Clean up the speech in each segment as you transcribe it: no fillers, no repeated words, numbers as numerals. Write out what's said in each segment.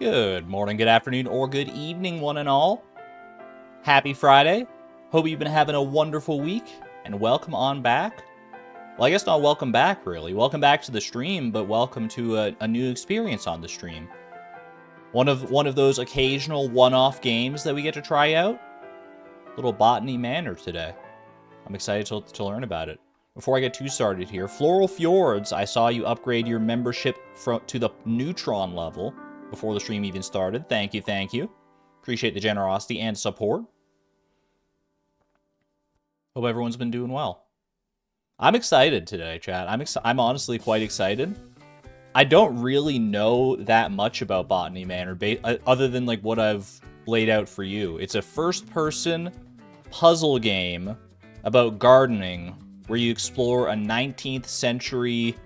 Good morning, good afternoon, or good evening, one and all. Happy Friday. Hope you've been having a wonderful week, and welcome on back. Well, I guess not welcome back, really. Welcome back to the stream, but welcome to a new experience on the stream. One of those occasional one-off games that we get to try out. Little Botany Manor today. I'm excited to learn about it. Before I get too started here, Floral Fjords, I saw you upgrade your membership to the Neutron level before the stream even started. Thank you, thank you. Appreciate the generosity and support. Hope everyone's been doing well. I'm excited today, chat. I'm honestly quite excited. I don't really know that much about Botany Manor, other than like what I've laid out for you. It's a first-person puzzle game about gardening where you explore a 19th century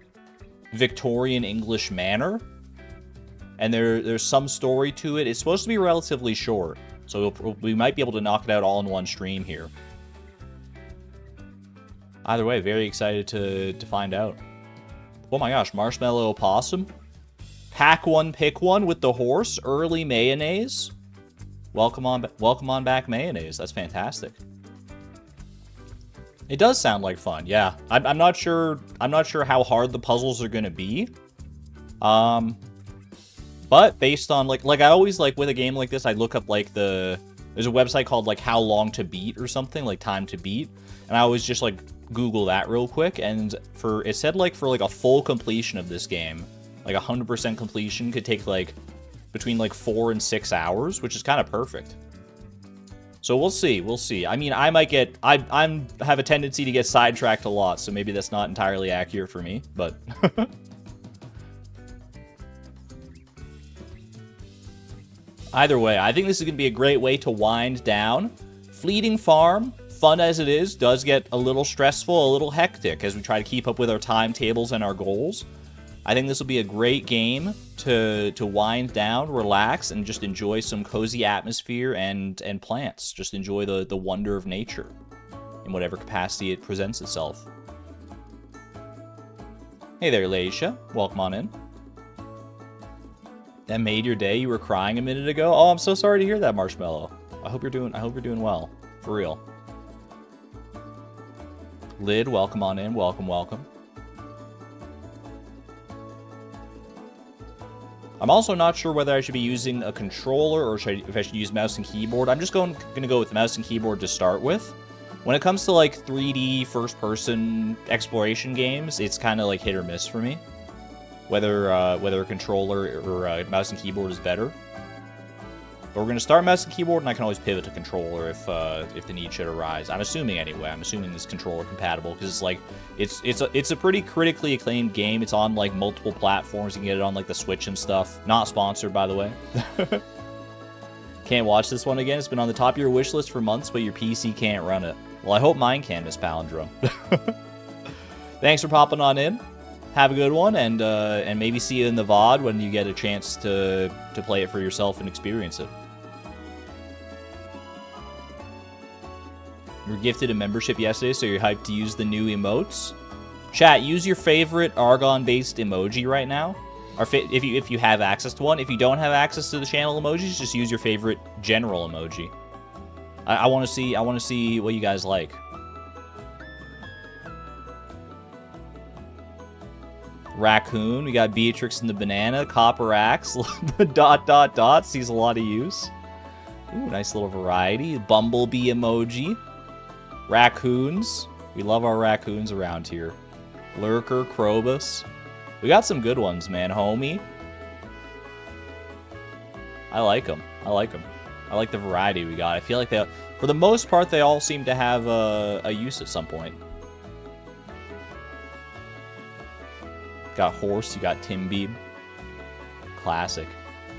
Victorian English manor. And there's some story to it. It's supposed to be relatively short, so we might be able to knock it out all in one stream here. Either way, very excited to find out. Oh my gosh, Marshmallow Opossum. Pack one, pick one with the horse. Early mayonnaise. Welcome on back, mayonnaise. That's fantastic. It does sound like fun. Yeah, I'm not sure how hard the puzzles are gonna be. But based on like I always like with a game like this, I look up like there's a website called like how long to beat or something, like time to beat, and I always just like Google that real quick, and it said like for like a full completion of this game, like 100% completion could take like between like 4 and 6 hours, which is kind of perfect. So we'll see. I mean, I might get I have a tendency to get sidetracked a lot, so maybe that's not entirely accurate for me, but either way, I think this is going to be a great way to wind down. Fleeting Farm, fun as it is, does get a little stressful, a little hectic as we try to keep up with our timetables and our goals. I think this will be a great game to wind down, relax, and just enjoy some cozy atmosphere and plants. Just enjoy the wonder of nature in whatever capacity it presents itself. Hey there, Laisha. Welcome on in. That made your day? You were crying a minute ago? Oh, I'm so sorry to hear that, Marshmallow. I hope you're doing well. For real. Lid, welcome on in. Welcome. I'm also not sure whether I should be using a controller or if I should use mouse and keyboard. I'm just gonna go with the mouse and keyboard to start with. When it comes to like 3D first-person exploration games, it's kind of like hit or miss for me. Whether a controller or mouse and keyboard is better. But we're going to start mouse and keyboard, and I can always pivot to controller if the need should arise. I'm assuming anyway. I'm assuming this controller compatible because it's like it's a pretty critically acclaimed game. It's on like multiple platforms. You can get it on like the Switch and stuff. Not sponsored, by the way. Can't watch this one again. It's been on the top of your wish list for months, but your PC can't run it. Well, I hope mine can, Miss Palindrome. Thanks for popping on in. Have a good one, and maybe see you in the VOD when you get a chance to play it for yourself and experience it. You were gifted a membership yesterday, so you're hyped to use the new emotes. Chat, use your favorite Argon-based emoji right now. Or if you have access to one. If you don't have access to the channel emojis, just use your favorite general emoji. I want to see what you guys like. Raccoon, we got Beatrix and the banana, copper axe, the ... sees a lot of use. Ooh, nice little variety. Bumblebee emoji. Raccoons. We love our raccoons around here. Lurker, Krobus. We got some good ones, man. Homie. I like them. I like the variety we got. I feel like for the most part, they all seem to have a use at some point. Got horse, you got Timbeeb. Classic.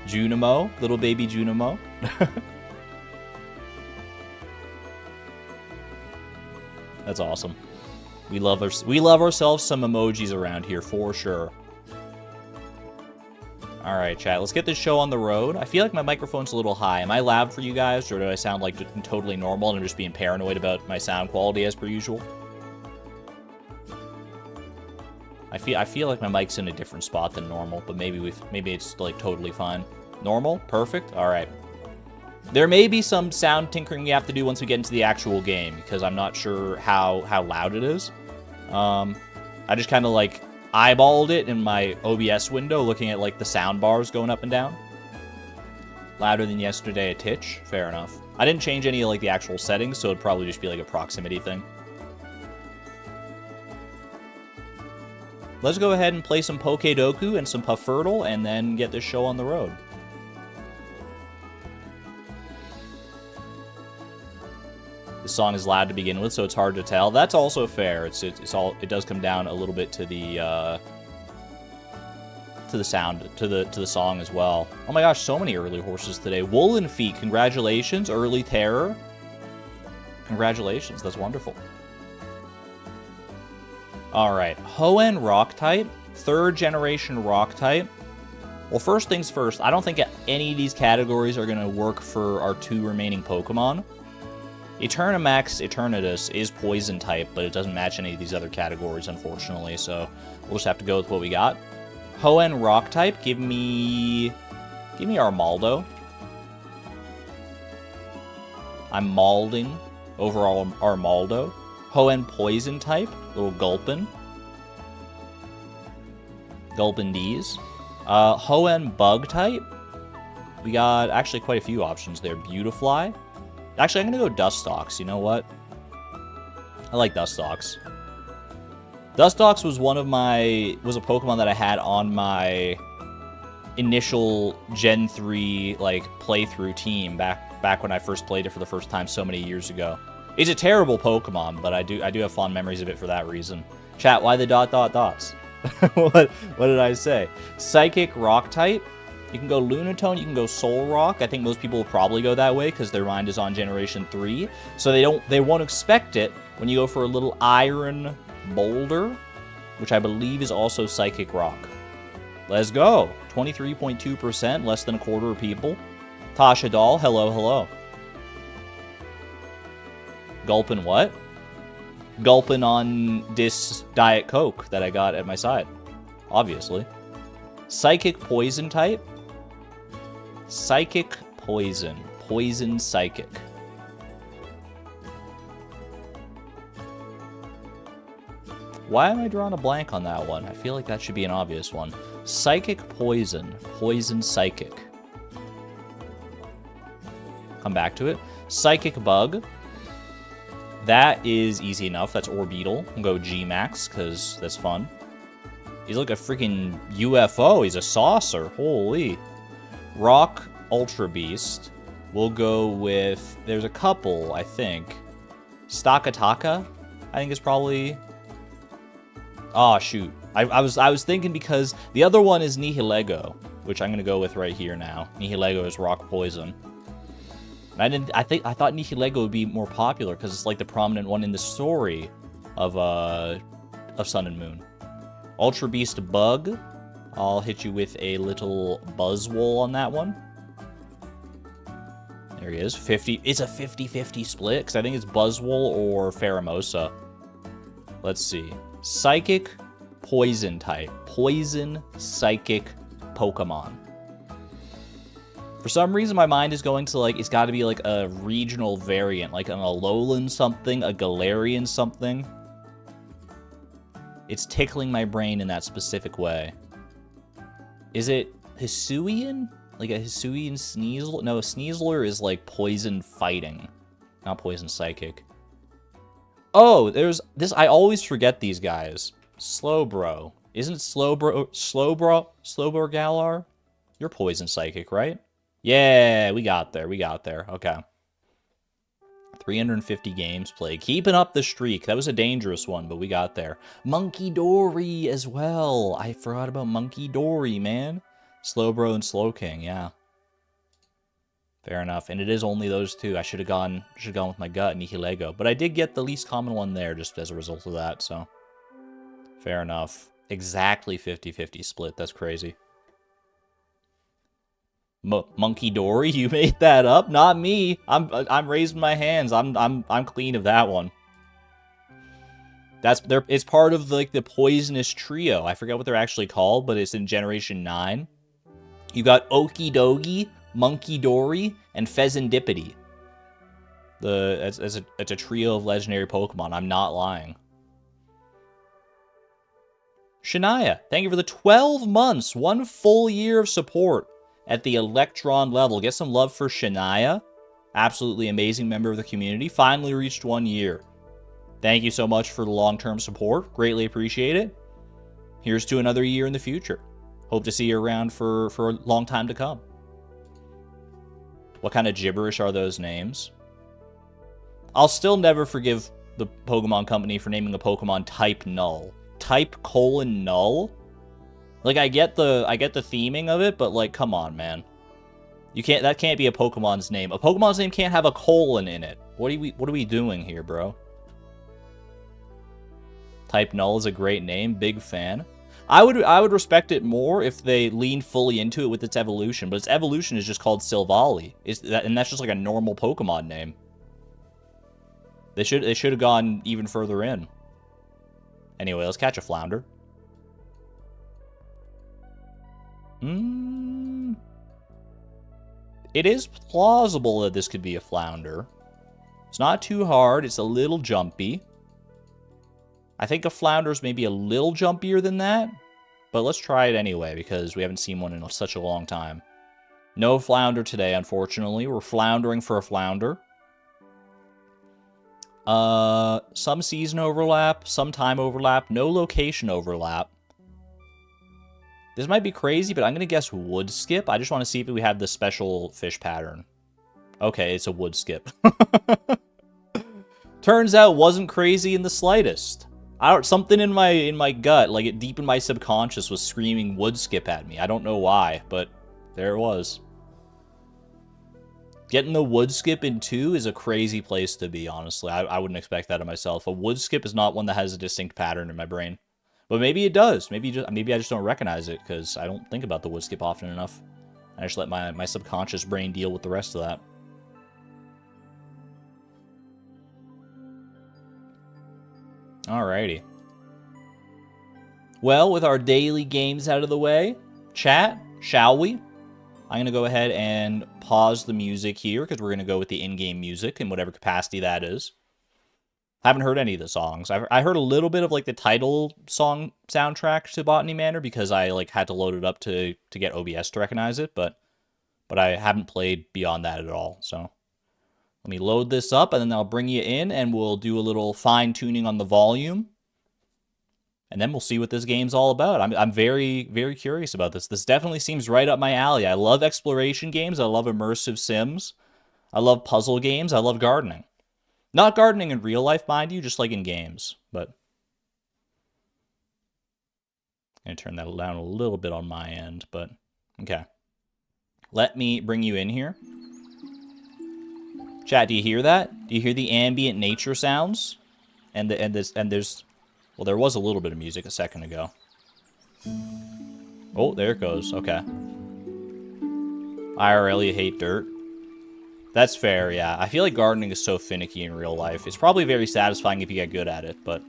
Junimo, little baby Junimo. That's awesome. We love ourselves some emojis around here for sure. All right, chat. Let's get this show on the road. I feel like my microphone's a little high. Am I loud for you guys, or do I sound like totally normal and I'm just being paranoid about my sound quality as per usual? I feel like my mic's in a different spot than normal, but maybe it's like totally fine. Normal? Perfect? Alright. There may be some sound tinkering we have to do once we get into the actual game, because I'm not sure how loud it is. I just kind of, like, eyeballed it in my OBS window, looking at, like, the sound bars going up and down. Louder than yesterday a titch. Fair enough. I didn't change any of, like, the actual settings, so it'd probably just be, like, a proximity thing. Let's go ahead and play some Pokedoku and some Puffurtle, and then get this show on the road. The song is loud to begin with, so it's hard to tell. That's also fair. It does come down a little bit to the sound, to the song as well. Oh my gosh, so many early horses today. Woolen Feet, congratulations. Early Terror. Congratulations, that's wonderful. Alright, Hoenn Rock type, 3rd generation Rock type. Well, first things first, I don't think any of these categories are going to work for our 2 remaining Pokemon. Eternamax Eternatus is Poison type, but it doesn't match any of these other categories, unfortunately, so we'll just have to go with what we got. Hoenn Rock type, give me Armaldo. I'm malding overall Armaldo. Hoenn Poison type, little Gulpin. Gulpin D's. Hoenn Bug type. We got actually quite a few options there. Beautifly. Actually, I'm going to go Dustox. You know what? I like Dustox. Dustox was was a Pokemon that I had on my initial Gen 3 like playthrough team back when I first played it for the first time so many years ago. It's a terrible Pokemon, but I do have fond memories of it for that reason. Chat, why the ... what did I say? Psychic Rock type. You can go Lunatone, you can go Soul Rock. I think most people will probably go that way because their mind is on Generation 3. So they won't expect it when you go for a little Iron Boulder, which I believe is also Psychic Rock. Let's go. 23.2%, less than a quarter of people. Tasha Doll, hello, hello. Gulpin what? Gulpin on this Diet Coke that I got at my side. Obviously. Psychic Poison type. Psychic Poison. Poison Psychic. Why am I drawing a blank on that one? I feel like that should be an obvious one. Psychic Poison. Poison Psychic. Come back to it. Psychic Bug. That is easy enough. That's Orbeetle. We'll go G-Max, because that's fun. He's like a freaking UFO. He's a saucer. Holy. Rock Ultra Beast. We'll go with... There's a couple, I think. Stakataka, I think is probably... Oh, shoot. I was thinking because the other one is Nihilego, which I'm going to go with right here now. Nihilego is Rock Poison. And I thought Nihilego would be more popular because it's like the prominent one in the story of Sun and Moon. Ultra Beast Bug. I'll hit you with a little Buzzwole on that one. There he is. 50. It's a 50-50 split because I think it's Buzzwole or Pheromosa. Let's see. Psychic Poison type. Poison Psychic Pokemon. For some reason, my mind is going to, like, it's got to be, like, a regional variant. Like an Alolan something, a Galarian something. It's tickling my brain in that specific way. Is it Hisuian? Like a Hisuian Sneasel? No, Sneasler is, like, poison fighting. Not poison psychic. Oh, there's this. I always forget these guys. Slowbro. Isn't it Slowbro Galar? You're poison psychic, right? Yeah, we got there. Okay. 350 games played. Keeping up the streak. That was a dangerous one, but we got there. Monkey Dory as well. I forgot about Monkey Dory, man. Slowbro and Slowking, yeah. Fair enough. And it is only those two. I should have gone with my gut, Nihilego. But I did get the least common one there just as a result of that, so. Fair enough. Exactly 50-50 split. That's crazy. Monkey Dory, you made that up, not me. I'm raising my hands. I'm clean of that one. It's part of like the poisonous trio. I forget what they're actually called, but it's in Generation 9. You got Okidogi, Monkey Dory, and Pheasantipity. It's a trio of legendary Pokemon. I'm not lying. Shania, thank you for the 12 months. 1 full year of support at the Electron level. Get some love for Shania. Absolutely amazing member of the community. Finally reached 1 year. Thank you so much for the long-term support. Greatly appreciate it. Here's to another year in the future. Hope to see you around for a long time to come. What kind of gibberish are those names? I'll still never forgive the Pokemon Company for naming a Pokemon type null. Type : null? Like, I get the theming of it, but like, come on, man. That can't be a Pokemon's name. A Pokemon's name can't have a colon in it. What are we doing here, bro? Type null is a great name. Big fan. I would respect it more if they leaned fully into it with its evolution, but its evolution is just called Silvally. And that's just like a normal Pokemon name. They should have gone even further in. Anyway, let's catch a flounder. It is plausible that this could be a flounder. It's not too hard. It's a little jumpy. I think a flounder's maybe a little jumpier than that. But let's try it anyway, because we haven't seen one in such a long time. No flounder today, unfortunately. We're floundering for a flounder. Some season overlap, some time overlap, no location overlap. This might be crazy, but I'm going to guess wood skip. I just want to see if we have the special fish pattern. Okay, it's a wood skip. Turns out wasn't crazy in the slightest. Something in my gut, like deep in my subconscious, was screaming wood skip at me. I don't know why, but there it was. Getting the wood skip in 2 is a crazy place to be, honestly. I wouldn't expect that of myself. A wood skip is not one that has a distinct pattern in my brain. But maybe it does. Maybe I just don't recognize it, because I don't think about the wood skip often enough. I just let my subconscious brain deal with the rest of that. Alrighty. Well, with our daily games out of the way, chat, shall we? I'm going to go ahead and pause the music here, because we're going to go with the in-game music in whatever capacity that is. Haven't heard any of the songs. I heard a little bit of like the title song soundtrack to Botany Manor, because I like had to load it up to get OBS to recognize it, but I haven't played beyond that at all. So let me load this up, and then I'll bring you in, and we'll do a little fine-tuning on the volume. And then we'll see what this game's all about. I'm very, very curious about this. This definitely seems right up my alley. I love exploration games. I love immersive sims. I love puzzle games. I love gardening. Not gardening in real life, mind you, just like in games. But I'm going to turn that down a little bit on my end, but okay. Let me bring you in here. Chat, do you hear that? Do you hear the ambient nature sounds? And there's... Well, there was a little bit of music a second ago. Oh, there it goes. Okay. IRL, you hate dirt. That's fair, yeah. I feel like gardening is so finicky in real life. It's probably very satisfying if you get good at it, but...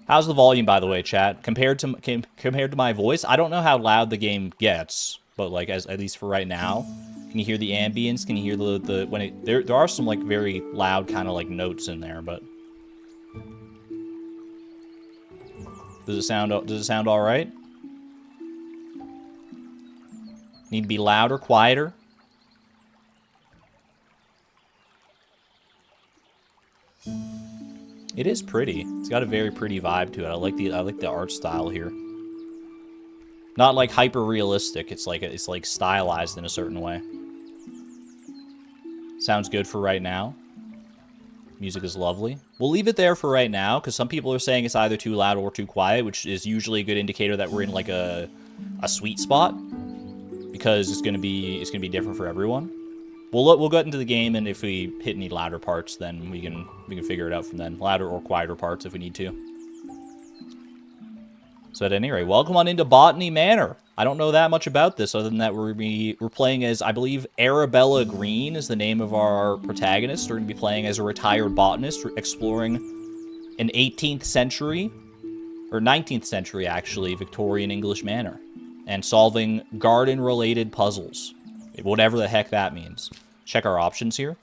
How's the volume, by the way, chat? Compared to my voice, I don't know how loud the game gets, but like at least for right now, can you hear the ambience? Can you hear the when it there are some like very loud kind of like notes in there, but does it sound all right? Need to be louder, quieter? It is pretty. It's got a very pretty vibe to it. I like the art style here. Not like hyper realistic. It's like stylized in a certain way. Sounds good for right now. Music is lovely. We'll leave it there for right now, because some people are saying it's either too loud or too quiet, which is usually a good indicator that we're in like a sweet spot, because it's gonna be different for everyone. We'll get into the game, and if we hit any louder parts, then we can figure it out from then. Louder or quieter parts if we need to. So at any rate, welcome on into Botany Manor. I don't know that much about this, other than that we're playing as, I believe, Arabella Green is the name of our protagonist. We're going to be playing as a retired botanist, exploring an 18th century, or 19th century actually, Victorian English manor. and solving garden-related puzzles. Whatever the heck that means. Check our options here.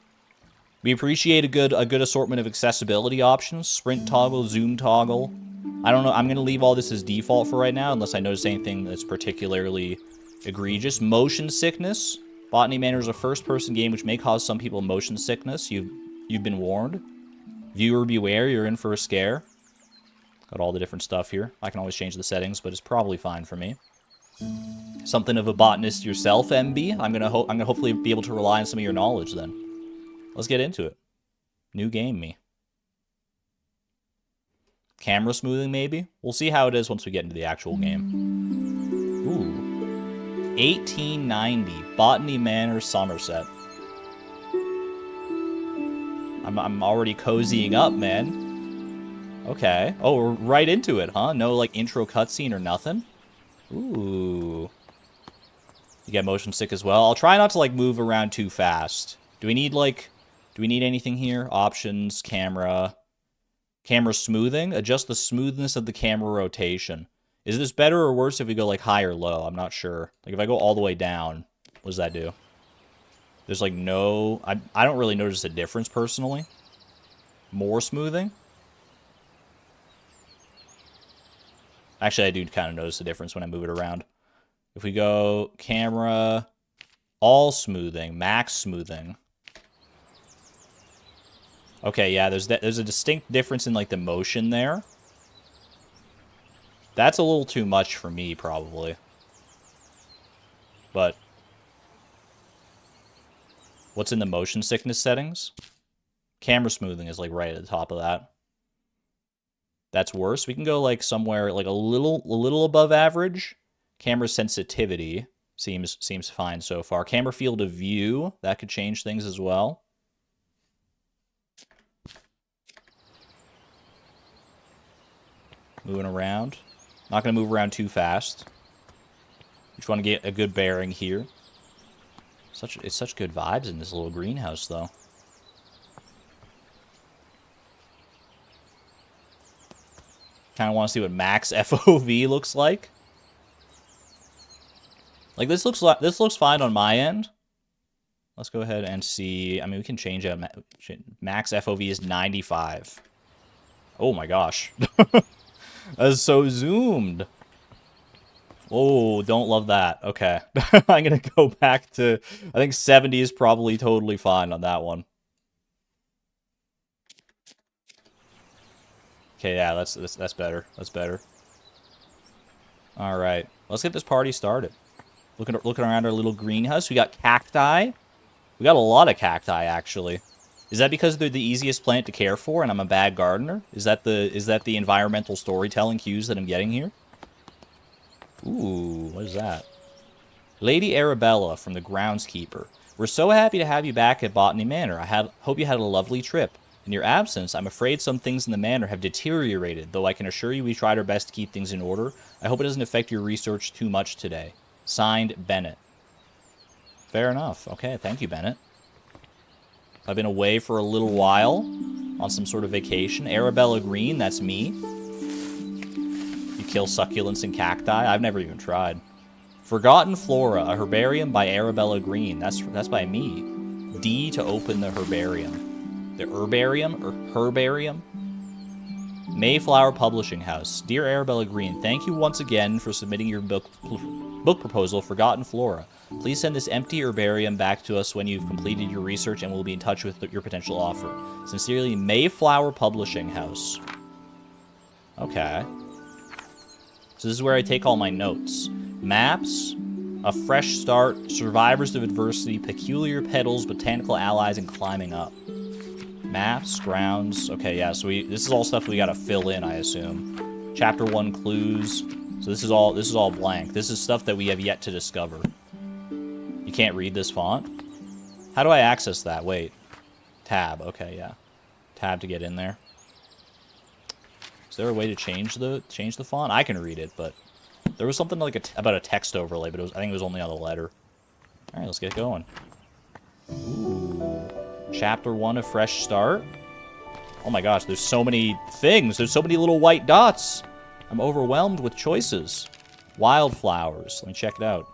We appreciate a good assortment of accessibility options. Sprint toggle, zoom toggle. I don't know. I'm going to leave all this as default for right now, unless I notice anything that's particularly egregious. Motion sickness. Botany Manor is a first-person game which may cause some people motion sickness. You've been warned. Viewer beware, you're in for a scare. Got all the different stuff here. I can always change the settings, but it's probably fine for me. Something of a botanist yourself, MB. I'm gonna hopefully be able to rely on some of your knowledge then. Let's get into it. New game, me. Camera smoothing, maybe? We'll see how it is once we get into the actual game. Ooh. 1890. Botany Manor, Somerset. I'm already cozying up, man. Okay. Oh, we're right into it, huh? No, like, intro cutscene or nothing? Ooh. You get motion sick as well. I'll try not to, like, move around too fast. Do we need anything here? Options, camera. Camera smoothing. Adjust the smoothness of the camera rotation. Is this better or worse if we go, like, high or low? I'm not sure. Like, if I go all the way down, what does that do? There's, like, no... I don't really notice a difference, personally. More smoothing? Actually, I do kind of notice a difference when I move it around. If we go camera, all smoothing, max smoothing. Okay, yeah, there's a distinct difference in, like, the motion there. That's a little too much for me, probably. But what's in the motion sickness settings? Camera smoothing is, like, right at the top of that. That's worse. We can go, like, somewhere, like, a little above average. Camera sensitivity seems fine so far. Camera field of view, that could change things as well. Moving around. Not going to move around too fast. Just want to get a good bearing here. It's such good vibes in this little greenhouse, though. Kind of want to see what max FOV looks like. Like, this looks fine on my end. Let's go ahead and see. I mean, we can change out. Max FOV is 95. Oh my gosh. That's so zoomed. Oh, don't love that. Okay. I'm going to go back to... I think 70 is probably totally fine on that one. Okay, yeah, that's better. That's better. All right. Let's get this party started. Looking around our little greenhouse. We got cacti. We got a lot of cacti, actually. Is that because they're the easiest plant to care for and I'm a bad gardener? Is that the environmental storytelling cues that I'm getting here? Ooh, what is that? Lady Arabella from the groundskeeper. We're so happy to have you back at Botany Manor. Hope you had a lovely trip. In your absence, I'm afraid some things in the manor have deteriorated, though I can assure you we tried our best to keep things in order. I hope it doesn't affect your research too much today. Signed, Bennett. Fair enough. Okay, thank you, Bennett. I've been away for a little while on some sort of vacation. Arabella Green, that's me. You kill succulents and cacti? I've never even tried. Forgotten Flora, a herbarium by Arabella Green. That's by me. D to open the herbarium. The herbarium or herbarium? Mayflower Publishing House. Dear Arabella Green, thank you once again for submitting your book proposal, Forgotten Flora. Please send this empty herbarium back to us when you've completed your research and we'll be in touch with your potential offer. Sincerely, Mayflower Publishing House. Okay. So this is where I take all my notes. Maps, a fresh start, survivors of adversity, peculiar petals, botanical allies, and climbing up. Maps, grounds. Okay, yeah, so this is all stuff we gotta fill in, I assume. Chapter 1 clues. So this is all blank. This is stuff that we have yet to discover. You can't read this font? How do I access that? Wait. Tab. Okay, yeah. Tab to get in there. Is there a way to change the font? I can read it, but there was something like about a text overlay, but I think it was only on the letter. All right, let's get going. Ooh. Chapter 1, a fresh start. Oh my gosh, there's so many things. There's so many little white dots. I'm overwhelmed with choices. Wildflowers. Let me check it out.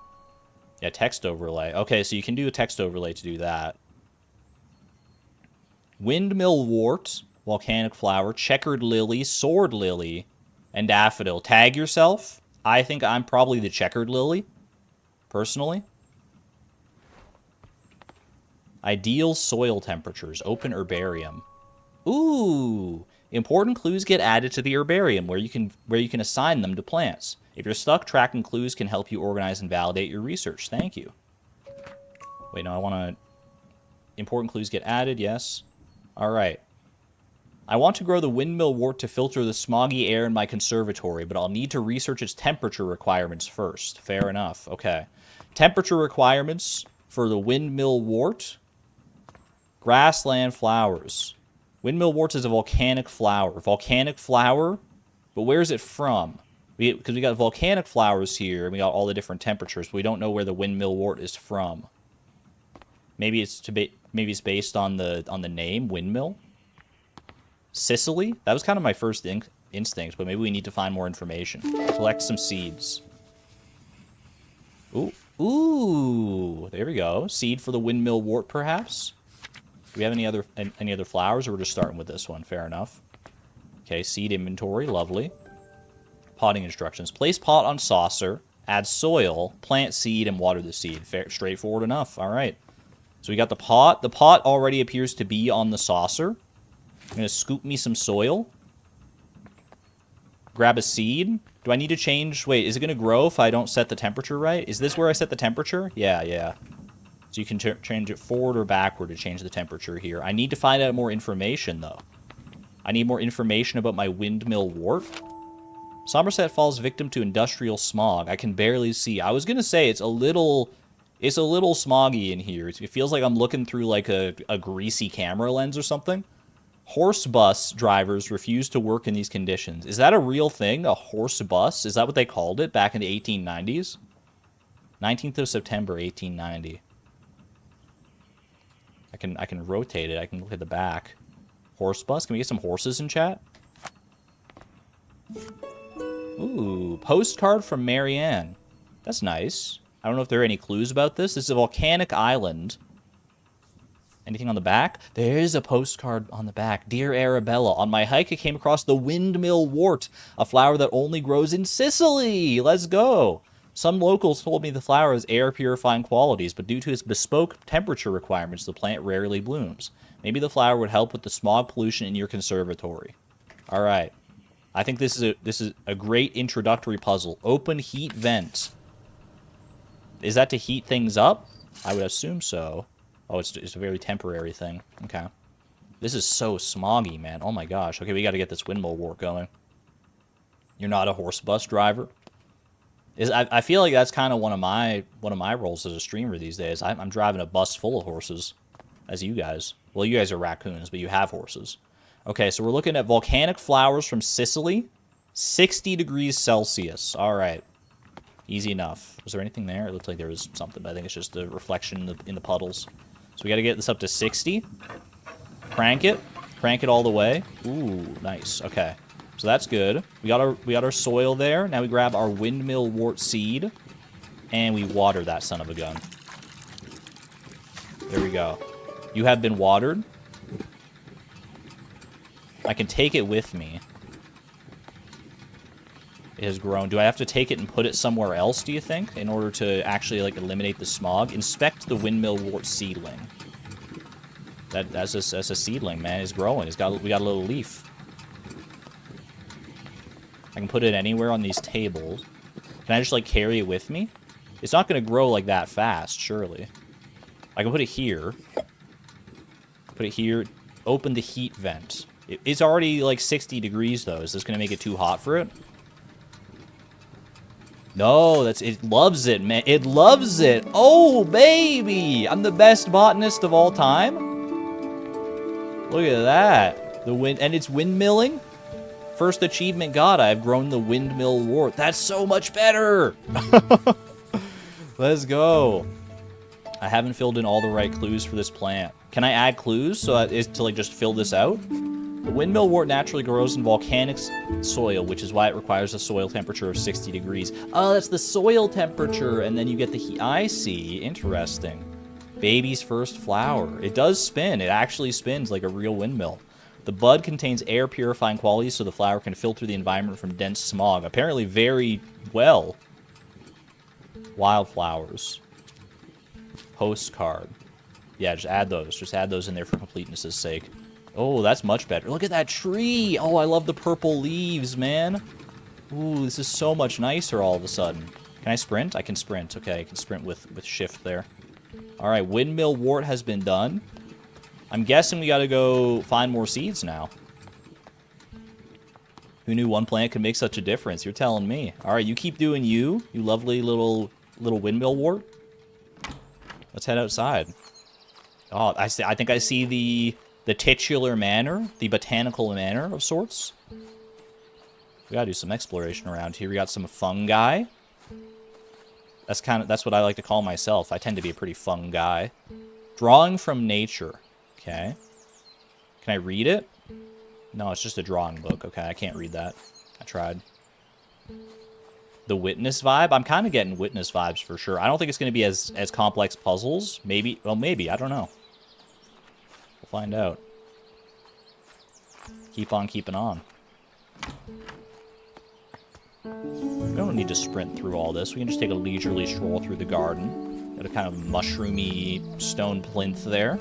Yeah, text overlay. Okay, so you can do a text overlay to do that. Windmill wort, volcanic flower, checkered lily, sword lily, and daffodil. Tag yourself. I think I'm probably the checkered lily, personally. Ideal soil temperatures. Open herbarium. Ooh! Important clues get added to the herbarium, where you can assign them to plants. If you're stuck, tracking clues can help you organize and validate your research. Thank you. Wait, no, I want to... Important clues get added, yes. Alright. I want to grow the windmill wort to filter the smoggy air in my conservatory, but I'll need to research its temperature requirements first. Fair enough. Okay. Temperature requirements for the windmill wort. Grassland flowers. Windmill wort is a volcanic flower. Volcanic flower? But where is it from? Because we got volcanic flowers here, and we got all the different temperatures, but we don't know where the windmill wort is from. Maybe it's based on the name, windmill? Sicily? That was kind of my first instinct, but maybe we need to find more information. Collect some seeds. Ooh, there we go. Seed for the windmill wort, perhaps? Do we have any other flowers, or we're just starting with this one? Fair enough. Okay, seed inventory, lovely. Potting instructions. Place pot on saucer, add soil, plant seed, and water the seed. Straightforward enough. All right. So we got the pot. The pot already appears to be on the saucer. I'm going to scoop me some soil. Grab a seed. Do I need to change? Wait, is it going to grow if I don't set the temperature right? Is this where I set the temperature? Yeah. So you can change it forward or backward to change the temperature here. I need to find out more information, though. I need more information about my windmill wart. Somerset falls victim to industrial smog. I can barely see. I was going to say it's a little smoggy in here. It feels like I'm looking through like a greasy camera lens or something. Horse bus drivers refuse to work in these conditions. Is that a real thing? A horse bus? Is that what they called it back in the 1890s? 19th of September, 1890. I can rotate it. I can look at the back. Horse bus? Can we get some horses in chat? Ooh, postcard from Marianne. That's nice. I don't know if there are any clues about this. This is a volcanic island. Anything on the back? There is a postcard on the back. Dear Arabella, on my hike I came across the windmill wort, a flower that only grows in Sicily. Let's go. Some locals told me the flower has air purifying qualities, but due to its bespoke temperature requirements, the plant rarely blooms. Maybe the flower would help with the smog pollution in your conservatory. All right. I think this is a great introductory puzzle. Open heat vent. Is that to heat things up? I would assume so. Oh, it's a very temporary thing. Okay. This is so smoggy, man. Oh my gosh. Okay, we got to get this windmill wart going. You're not a horse bus driver? I feel like that's kind of one of my roles as a streamer these days. I'm driving a bus full of horses, as you guys. Well, you guys are raccoons, but you have horses. Okay, so we're looking at volcanic flowers from Sicily, 60 degrees Celsius. All right, easy enough. Was there anything there? It looked like there was something, but I think it's just the reflection in the puddles. So we got to get this up to 60. Crank it all the way. Ooh, nice. Okay. So that's good. We got our soil there. Now we grab our windmill wart seed, and we water that son of a gun. There we go. You have been watered. I can take it with me. It has grown. Do I have to take it and put it somewhere else, do you think, in order to actually like eliminate the smog? Inspect the windmill wart seedling. That's a seedling, man. It's growing. We got a little leaf. I can put it anywhere on these tables. Can I just, like, carry it with me? It's not going to grow, like, that fast, surely. I can put it here. Put it here. Open the heat vent. It's already, like, 60 degrees, though. Is this going to make it too hot for it? No, it loves it, man. It loves it. Oh, baby! I'm the best botanist of all time? Look at that. And it's windmilling? First achievement got, I've grown the windmill wart. That's so much better! Let's go. I haven't filled in all the right clues for this plant. Can I add clues so to like just fill this out? The windmill wort naturally grows in volcanic soil, which is why it requires a soil temperature of 60 degrees. Oh, that's the soil temperature, and then you get the heat. I see. Interesting. Baby's first flower. It does spin. It actually spins like a real windmill. The bud contains air purifying qualities so the flower can filter the environment from dense smog. Apparently very well. Wildflowers. Postcard. Yeah, just add those. Just add those in there for completeness' sake. Oh, that's much better. Look at that tree! Oh, I love the purple leaves, man. Ooh, this is so much nicer all of a sudden. Can I sprint? I can sprint. Okay, I can sprint with shift there. Alright, windmill wart has been done. I'm guessing we gotta go find more seeds now. Who knew one plant could make such a difference? You're telling me. Alright, you keep doing you lovely little windmill wart. Let's head outside. Oh, I think I see the titular manor, the botanical manor of sorts. We gotta do some exploration around here. We got some fungi. That's what I like to call myself. I tend to be a pretty fun guy. Drawing from nature. Okay. Can I read it? No, it's just a drawing book. Okay, I can't read that. I tried. The witness vibe? I'm kind of getting witness vibes for sure. I don't think it's going to be as complex puzzles. Maybe. Well, maybe. I don't know. We'll find out. Keep on keeping on. We don't need to sprint through all this. We can just take a leisurely stroll through the garden. Got a kind of mushroomy stone plinth there.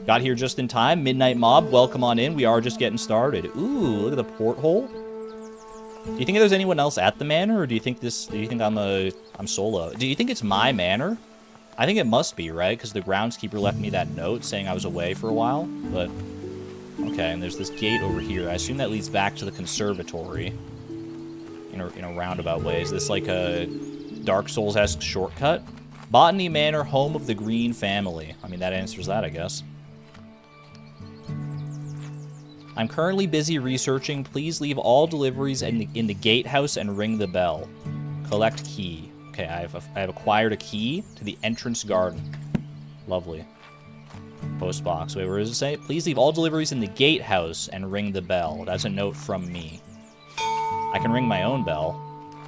Got here just in time. Midnight mob, welcome on in. We are just getting started. Ooh, look at the porthole. Do you think there's anyone else at the manor, or do you think I'm solo? Do you think it's my manor? I think it must be, right? Because the groundskeeper left me that note saying I was away for a while. But okay, and there's this gate over here. I assume that leads back to the conservatory in a roundabout way. Is this like a Dark Souls-esque shortcut? Botany Manor, home of the Green family. I mean, that answers that, I guess. I'm currently busy researching. Please leave all deliveries in the gatehouse and ring the bell. Collect key. Okay, I have acquired a key to the entrance garden. Lovely. Post box. Wait, where does it say? Please leave all deliveries in the gatehouse and ring the bell. That's a note from me. I can ring my own bell.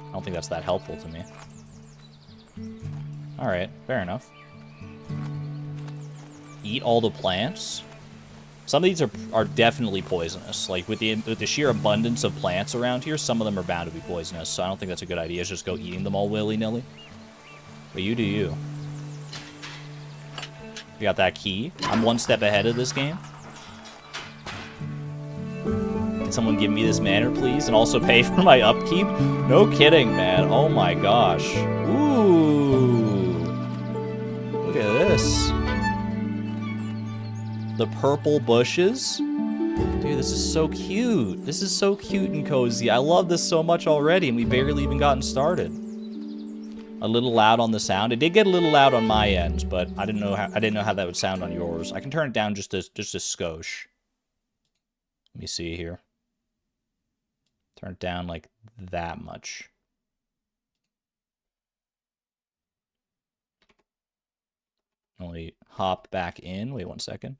I don't think that's that helpful to me. Alright, fair enough. Eat all the plants? Some of these are definitely poisonous. Like, with the sheer abundance of plants around here, some of them are bound to be poisonous, so I don't think that's a good idea. Just go eating them all willy-nilly. But you do you. We got that key. I'm one step ahead of this game. Can someone give me this manor, please? And also pay for my upkeep? No kidding, man. Oh my gosh. Ooh. Look at this. The purple bushes. Dude, this is so cute. This is so cute and cozy. I love this so much already, and we barely even gotten started. A little loud on the sound. It did get a little loud on my end, but I didn't know how that would sound on yours. I can turn it down just a skosh. Let me see here. Turn it down like that much. Only hop back in. Wait 1 second.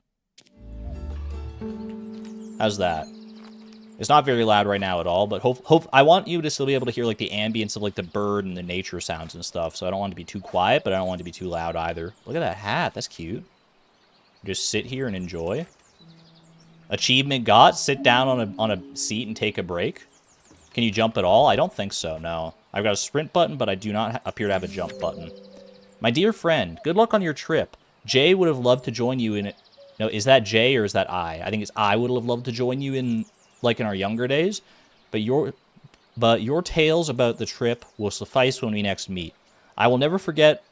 How's that? It's not very loud right now at all, but I want you to still be able to hear like the ambience of like the bird and the nature sounds and stuff. So I don't want it to be too quiet, but I don't want it to be too loud either. Look at that hat. That's cute. Just sit here and enjoy. Achievement got. Sit down on a seat and take a break. Can you jump at all? I don't think so, no. I've got a sprint button, but I do not appear to have a jump button. My dear friend, good luck on your trip. Jay would have loved to join you in it. No, is that Jay or is that I? I think it's I would have loved to join you in, like, in our younger days. But your tales about the trip will suffice when we next meet. I will never forget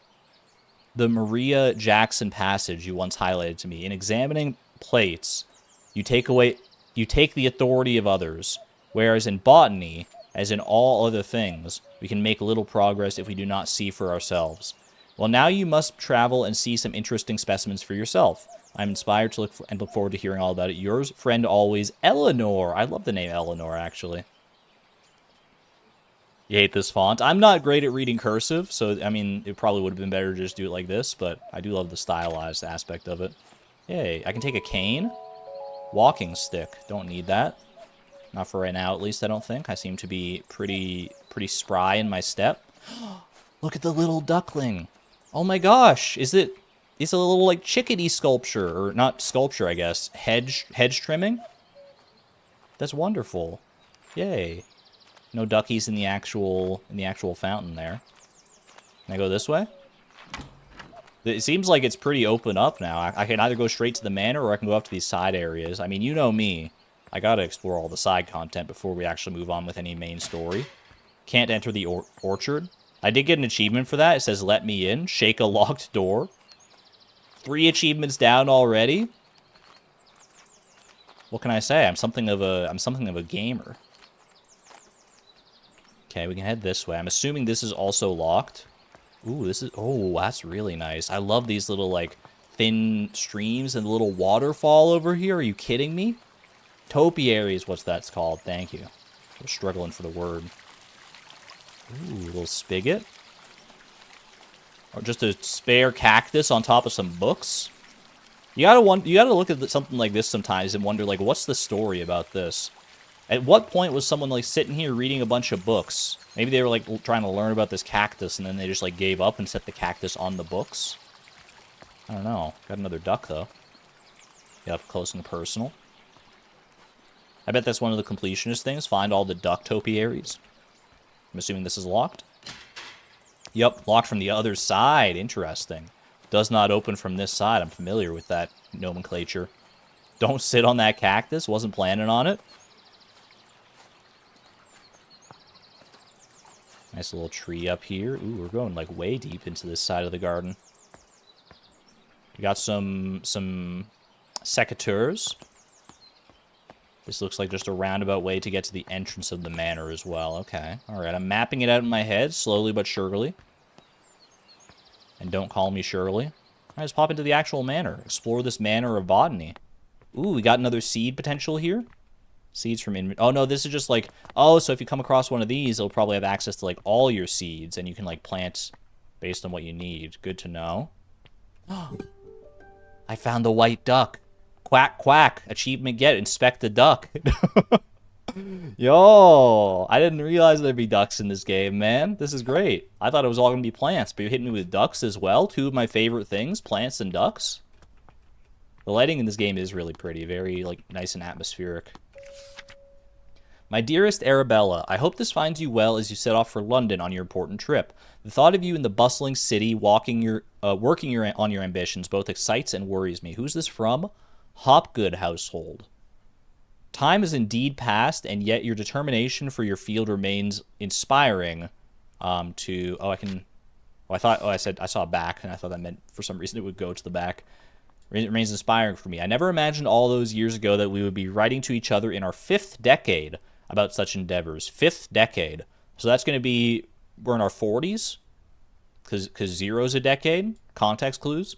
the Maria Jackson passage you once highlighted to me. In examining plates, you take the authority of others. Whereas in botany, as in all other things, we can make little progress if we do not see for ourselves. Well, now you must travel and see some interesting specimens for yourself. I'm inspired to look forward to hearing all about it. Yours, friend always, Eleanor. I love the name Eleanor, actually. You hate this font? I'm not great at reading cursive, so, I mean, it probably would have been better to just do it like this, but I do love the stylized aspect of it. Yay, I can take a cane? Walking stick. Don't need that. Not for right now, at least, I don't think. I seem to be pretty spry in my step. Look at the little duckling. Oh my gosh. It's a little, like, chickadee sculpture. Or not sculpture, I guess. Hedge trimming? That's wonderful. Yay. No duckies in the actual fountain there. Can I go this way? It seems like it's pretty open up now. I can either go straight to the manor or I can go up to these side areas. I mean, you know me. I gotta explore all the side content before we actually move on with any main story. Can't enter the orchard. I did get an achievement for that. It says, let me in. Shake a locked door. 3 achievements down already. What can I say? I'm something of a gamer. Okay, we can head this way. I'm assuming this is also locked. Ooh, oh, that's really nice. I love these little, like, thin streams and the little waterfall over here. Are you kidding me? Topiary is what that's called. Thank you. I'm struggling for the word. Ooh, a little spigot. Or just a spare cactus on top of some books. You gotta look at something like this sometimes and wonder, like, what's the story about this? At what point was someone, like, sitting here reading a bunch of books? Maybe they were, like, trying to learn about this cactus, and then they just, like, gave up and set the cactus on the books? I don't know. Got another duck, though. Get up close and personal. I bet that's one of the completionist things. Find all the duck topiaries. I'm assuming this is locked. Yep, locked from the other side. Interesting. Does not open from this side. I'm familiar with that nomenclature. Don't sit on that cactus. Wasn't planning on it. Nice little tree up here. Ooh, we're going, like, way deep into this side of the garden. We got some secateurs. This looks like just a roundabout way to get to the entrance of the manor as well. Okay. Alright, I'm mapping it out in my head, slowly but surely. And don't call me Shirley. Alright, let's pop into the actual manor. Explore this manor of botany. Ooh, we got another seed potential here. Seeds from oh, no, this is just like... Oh, so if you come across one of these, it'll probably have access to, like, all your seeds, and you can, like, plant based on what you need. Good to know. I found the white duck. Quack, quack. Achievement get. Inspect the duck. Yo, I didn't realize there'd be ducks in this game, man. This is great. I thought it was all going to be plants, but you're hitting me with ducks as well. 2 of my favorite things, plants and ducks. The lighting in this game is really pretty. Very, like, nice and atmospheric. My dearest Arabella, I hope this finds you well as you set off for London on your important trip. The thought of you in the bustling city, working on your ambitions, both excites and worries me. Who's this from? Hopgood household. Time is indeed past, and yet your determination for your field remains inspiring. I said I saw back, and I thought that meant for some reason it would go to the back. It remains inspiring for me. I never imagined all those years ago that we would be writing to each other in our 5th decade about such endeavors. 5th decade. So that's going to be, we're in our 40s? Because 0's a decade? Context clues?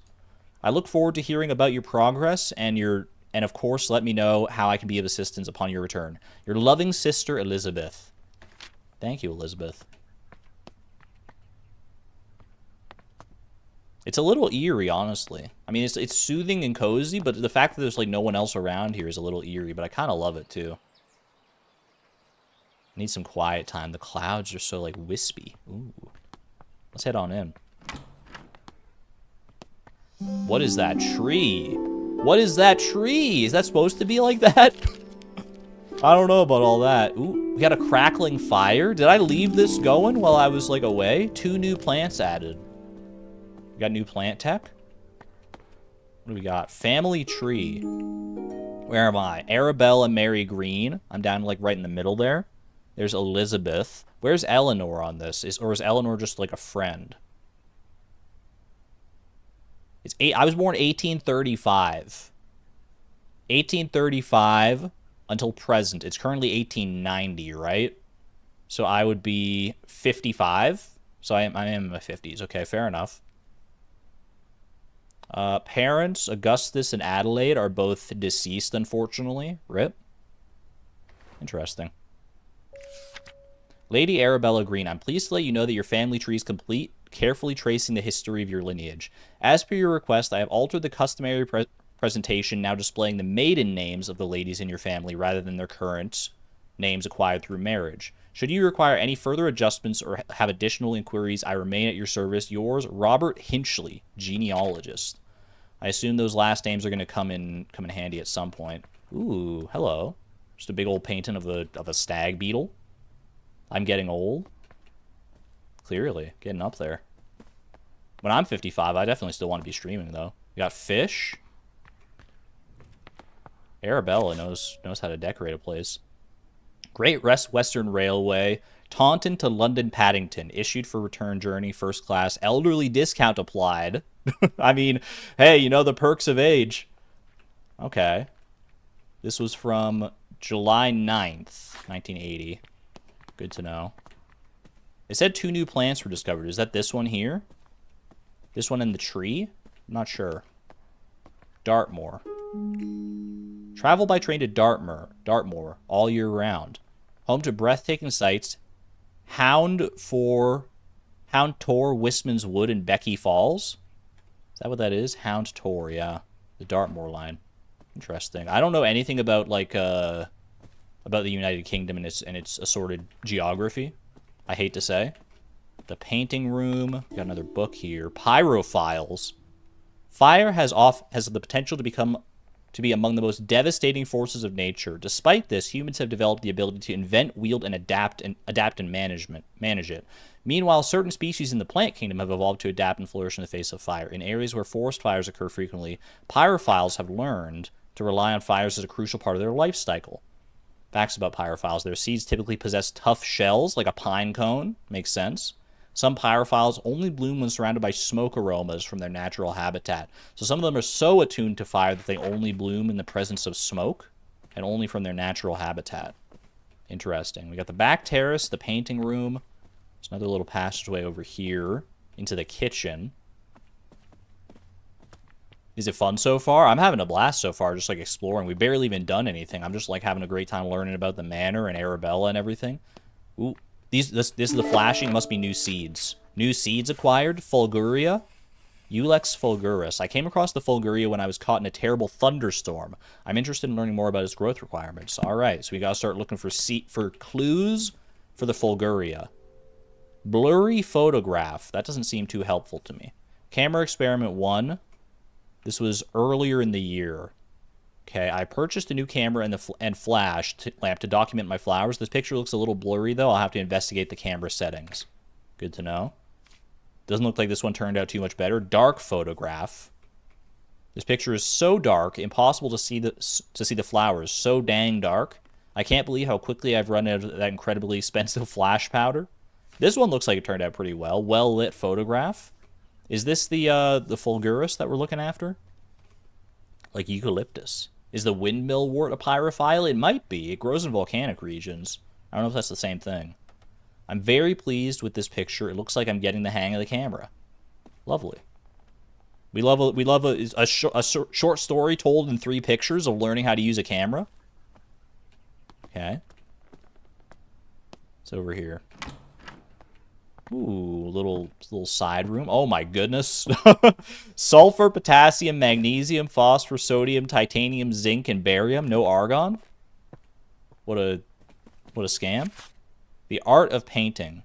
I look forward to hearing about your progress and of course, let me know how I can be of assistance upon your return. Your loving sister, Elizabeth. Thank you, Elizabeth. It's a little eerie, honestly. I mean, it's soothing and cozy, but the fact that there's, like, no one else around here is a little eerie, but I kind of love it, too. I need some quiet time. The clouds are so, like, wispy. Ooh. Let's head on in. What is that tree? What is that tree? Is that supposed to be like that? I don't know about all that. Ooh, we got a crackling fire. Did I leave this going while I was, like, away? 2 new plants added. We got new plant tech. What do we got? Family tree. Where am I? Arabella Mary Green. I'm down, like, right in the middle there. There's Elizabeth. Where's Eleanor on this? Or is Eleanor just, like, a friend? I was born 1835. 1835 until present. It's currently 1890, right? So I would be 55. So I am in my 50s. Okay, fair enough. Parents, Augustus and Adelaide, are both deceased, unfortunately. RIP. Interesting. Lady Arabella Green, I'm pleased to let you know that your family tree is complete, carefully tracing the history of your lineage. As per your request, I have altered the customary presentation now displaying the maiden names of the ladies in your family rather than their current names acquired through marriage. Should you require any further adjustments or have additional inquiries, I remain at your service. Yours, Robert Hinchley, genealogist. I assume those last names are going to come in handy at some point. Ooh, hello. Just a big old painting of a stag beetle. I'm getting old. Clearly, getting up there. When I'm 55, I definitely still want to be streaming, though. We got fish. Arabella knows how to decorate a place. Great Western Railway, Taunton to London Paddington, issued for return journey, first class, elderly discount applied. I mean, hey, you know the perks of age. Okay. This was from July 9th, 1980. Good to know. It said 2 new plants were discovered. Is that this one here? This one in the tree? I'm not sure. Dartmoor. Travel by train to Dartmoor all year round. Home to breathtaking sights. Hound Tor, Wistman's Wood, and Becky Falls. Is that what that is? Hound Tor, yeah. The Dartmoor line. Interesting. I don't know anything about about the United Kingdom and its assorted geography. I hate to say. The painting room. Got another book here. Pyrophiles. Fire has the potential to be among the most devastating forces of nature. Despite this, humans have developed the ability to invent, wield, and adapt and manage it. Meanwhile, certain species in the plant kingdom have evolved to adapt and flourish in the face of fire. In areas where forest fires occur frequently, pyrophiles have learned to rely on fires as a crucial part of their life cycle. Facts about pyrophiles. Their seeds typically possess tough shells, like a pine cone. Makes sense. Some pyrophiles only bloom when surrounded by smoke aromas from their natural habitat. So some of them are so attuned to fire that they only bloom in the presence of smoke and only from their natural habitat. Interesting. We got the back terrace, the painting room. There's another little passageway over here into the kitchen. Is it fun so far? I'm having a blast so far, just like exploring. We've barely even done anything. I'm just like having a great time learning about the manor and Arabella and everything. Ooh. This is the flashing. Must be new seeds. New seeds acquired. Fulguria. Ulex fulguris. I came across the fulguria when I was caught in a terrible thunderstorm. I'm interested in learning more about its growth requirements. All right, so we got to start looking for clues for the fulguria. Blurry photograph. That doesn't seem too helpful to me. Camera experiment 1. This was earlier in the year. Okay, I purchased a new camera and flash lamp to document my flowers. This picture looks a little blurry, though. I'll have to investigate the camera settings. Good to know. Doesn't look like this one turned out too much better. Dark photograph. This picture is so dark, impossible to see the flowers. So dang dark. I can't believe how quickly I've run out of that incredibly expensive flash powder. This one looks like it turned out pretty well. Well-lit photograph. Is this the fulguris that we're looking after? Like eucalyptus. Is the windmill wort a pyrophile? It might be. It grows in volcanic regions. I don't know if that's the same thing. I'm very pleased with this picture. It looks like I'm getting the hang of the camera. Lovely. We love a short story told in 3 pictures of learning how to use a camera. Okay. It's over here. Ooh, little side room. Oh my goodness. Sulfur, potassium, magnesium, phosphor, sodium, titanium, zinc, and barium. No argon. What a scam. The art of painting.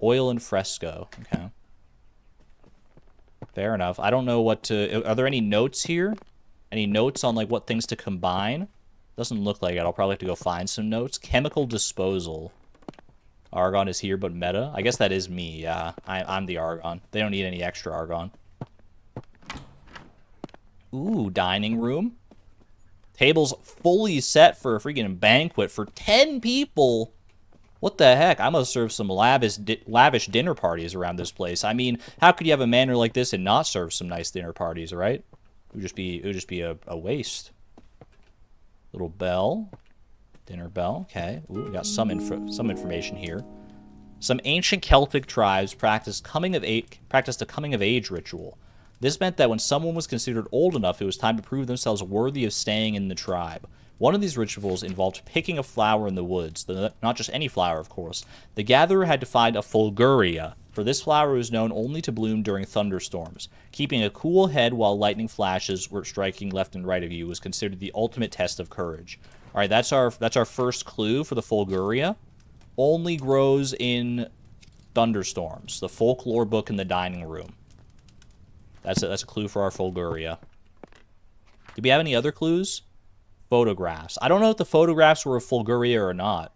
Oil and fresco. Okay. Fair enough. I don't know what to... Are there any notes here? Any notes on like what things to combine? Doesn't look like it. I'll probably have to go find some notes. Chemical disposal. Argon is here, but meta. I guess that is me, yeah. I'm the argon. They don't need any extra argon. Ooh, dining room. Table's fully set for a freaking banquet for 10 people. What the heck? I must serve some lavish dinner parties around this place. I mean, how could you have a manor like this and not serve some nice dinner parties, right? It would just be a waste. Little bell. Dinner bell, okay. Ooh, we got some information here. Some ancient Celtic tribes practiced a coming of age ritual. This meant that when someone was considered old enough, it was time to prove themselves worthy of staying in the tribe. One of these rituals involved picking a flower in the woods, not just any flower, of course. The gatherer had to find a fulguria For this flower is known only to bloom during thunderstorms. Keeping a cool head while lightning flashes were striking left and right of you was considered the ultimate test of courage. All right, that's our first clue for the fulguria. Only grows in thunderstorms. The folklore book in the dining room. That's a clue for our fulguria. Do we have any other clues? Photographs. I don't know if the photographs were a fulguria or not.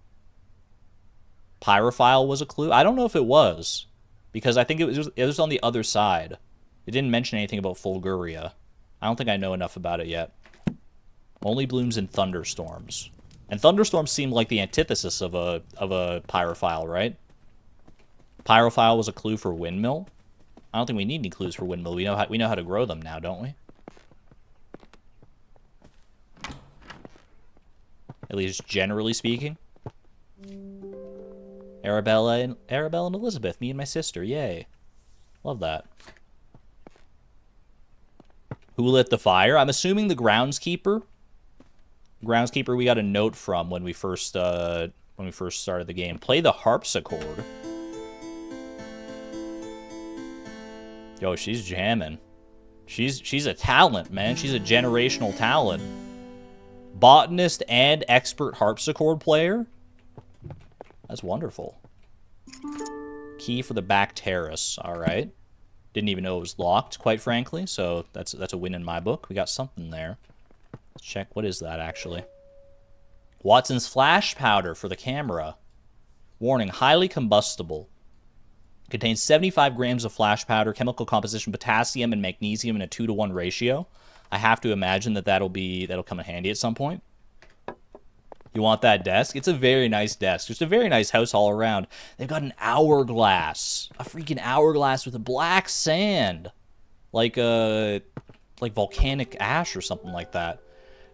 Pyrophile was a clue. I don't know if it was, because I think it was on the other side. It didn't mention anything about fulguria. I don't think I know enough about it yet. Only blooms in thunderstorms. And thunderstorms seem like the antithesis of a pyrophile, right? Pyrophile was a clue for windmill. I don't think we need any clues for windmill. We know how to grow them now, don't we? At least generally speaking. Arabella and Elizabeth, me and my sister, yay. Love that. Who lit the fire? I'm assuming the groundskeeper. Groundskeeper we got a note from when we first started the game. Play the harpsichord. Yo, she's jamming. She's a talent, man. She's a generational talent. Botanist and expert harpsichord player? That's wonderful. Key for the back terrace. All right. Didn't even know it was locked, quite frankly, so that's a win in my book. We got something there. Let's check. What is that, actually? Watson's flash powder for the camera. Warning, highly combustible. Contains 75 grams of flash powder, chemical composition, potassium and magnesium in a 2-to-1 ratio. I have to imagine that'll come in handy at some point. You want that desk? It's a very nice desk. Just a very nice house all around. They've got an hourglass. A freaking hourglass with a black sand. Like volcanic ash or something like that.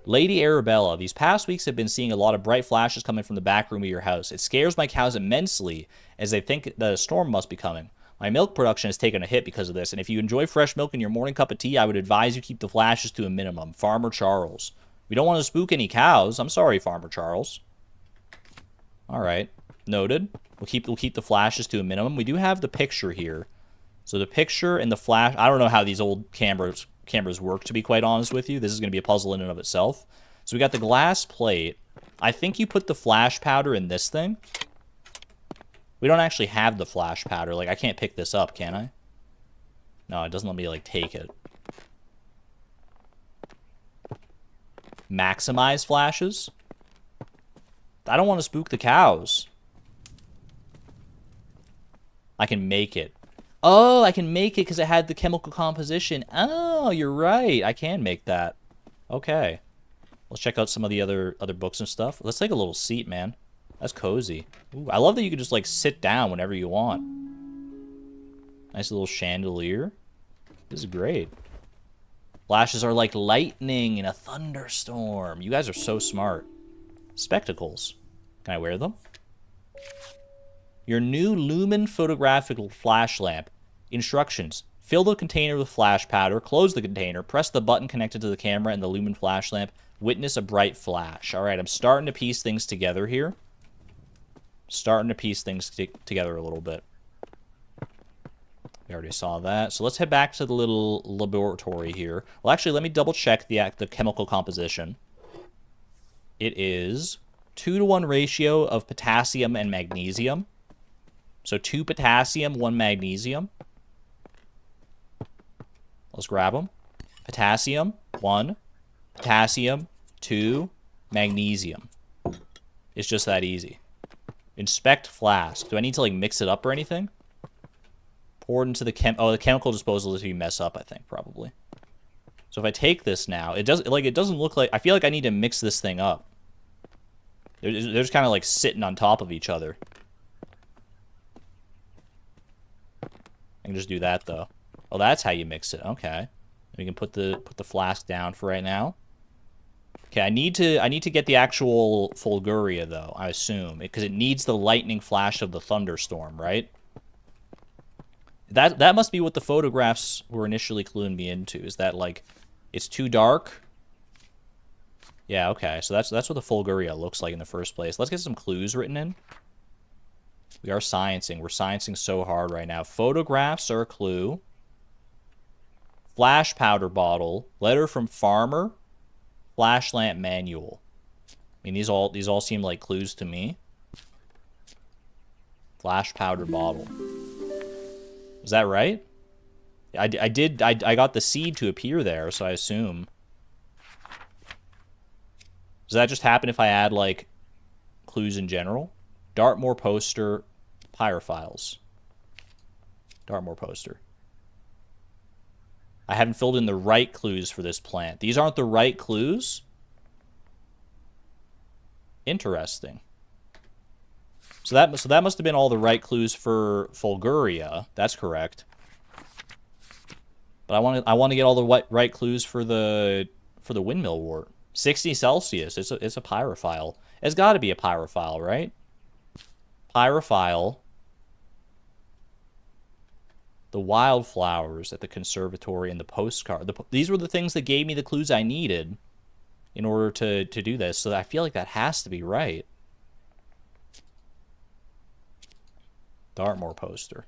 Lady Arabella, these past weeks have been seeing a lot of bright flashes coming from the back room of your house. It scares my cows immensely as they think that a storm must be coming. My milk production has taken a hit because of this, and if you enjoy fresh milk in your morning cup of tea, I would advise you keep the flashes to a minimum. Farmer Charles. We don't want to spook any cows. I'm sorry, Farmer Charles. All right. Noted. We'll keep the flashes to a minimum. We do have the picture here. So the picture and the flash... I don't know how these old cameras work, to be quite honest with you. This is going to be a puzzle in and of itself. So we got the glass plate. I think you put the flash powder in this thing. We don't actually have the flash powder. Like, I can't pick this up, can I? No, it doesn't let me, like, take it. Maximize flashes? I don't want to spook the cows. I can make it. Oh, I can make it because it had the chemical composition. Oh, you're right. I can make that. Okay. Let's check out some of the other books and stuff. Let's take a little seat, man. That's cozy. Ooh, I love that you can just, like, sit down whenever you want. Nice little chandelier. This is great. Flashes are like lightning in a thunderstorm. You guys are so smart. Spectacles. Can I wear them? Your new Lumen photographic flash lamp. Instructions. Fill the container with flash powder. Close the container. Press the button connected to the camera and the Lumen flash lamp. Witness a bright flash. All right, I'm starting to piece things together here. Starting to piece things together a little bit. We already saw that. So let's head back to the little laboratory here. Well, actually, let me double check the chemical composition. It is 2-to-1 ratio of potassium and magnesium. So 2 potassium, 1 magnesium. Let's grab them. Potassium, 1. Potassium, 2. Magnesium. It's just that easy. Inspect flask. Do I need to, like, mix it up or anything? Poured into the the chemical disposal is if you mess up, I think, probably. So if I take this now, it doesn't look like... I feel like I need to mix this thing up. They're just kind of, like, sitting on top of each other. I can just do that, though. Oh, that's how you mix it. Okay. We can put the flask down for right now. Okay, I need to get the actual fulguria, though, I assume, because it needs the lightning flash of the thunderstorm, right? That must be what the photographs were initially cluing me into, is that, like, it's too dark. Yeah, okay, so that's what the fulguria looks like in the first place. Let's get some clues written in. We are sciencing. We're sciencing so hard right now. Photographs are a clue. Flash powder bottle. Letter from farmer. Flash lamp manual. I mean, these all seem like clues to me. Flash powder bottle. Is that right? I got the seed to appear there, so I assume. Does that just happen if I add, like, clues in general? Dartmoor poster, pyrophiles. Dartmoor poster. I haven't filled in the right clues for this plant. These aren't the right clues? Interesting. So that must have been all the right clues for fulguria. That's correct. But I want to get all the right clues for the windmill wort. 60 Celsius. It's a pyrophile. It's got to be a pyrophile, right? Pyrophile. The wildflowers at the conservatory and the postcard. These were the things that gave me the clues I needed in order to do this. So I feel like that has to be right. Dartmoor poster.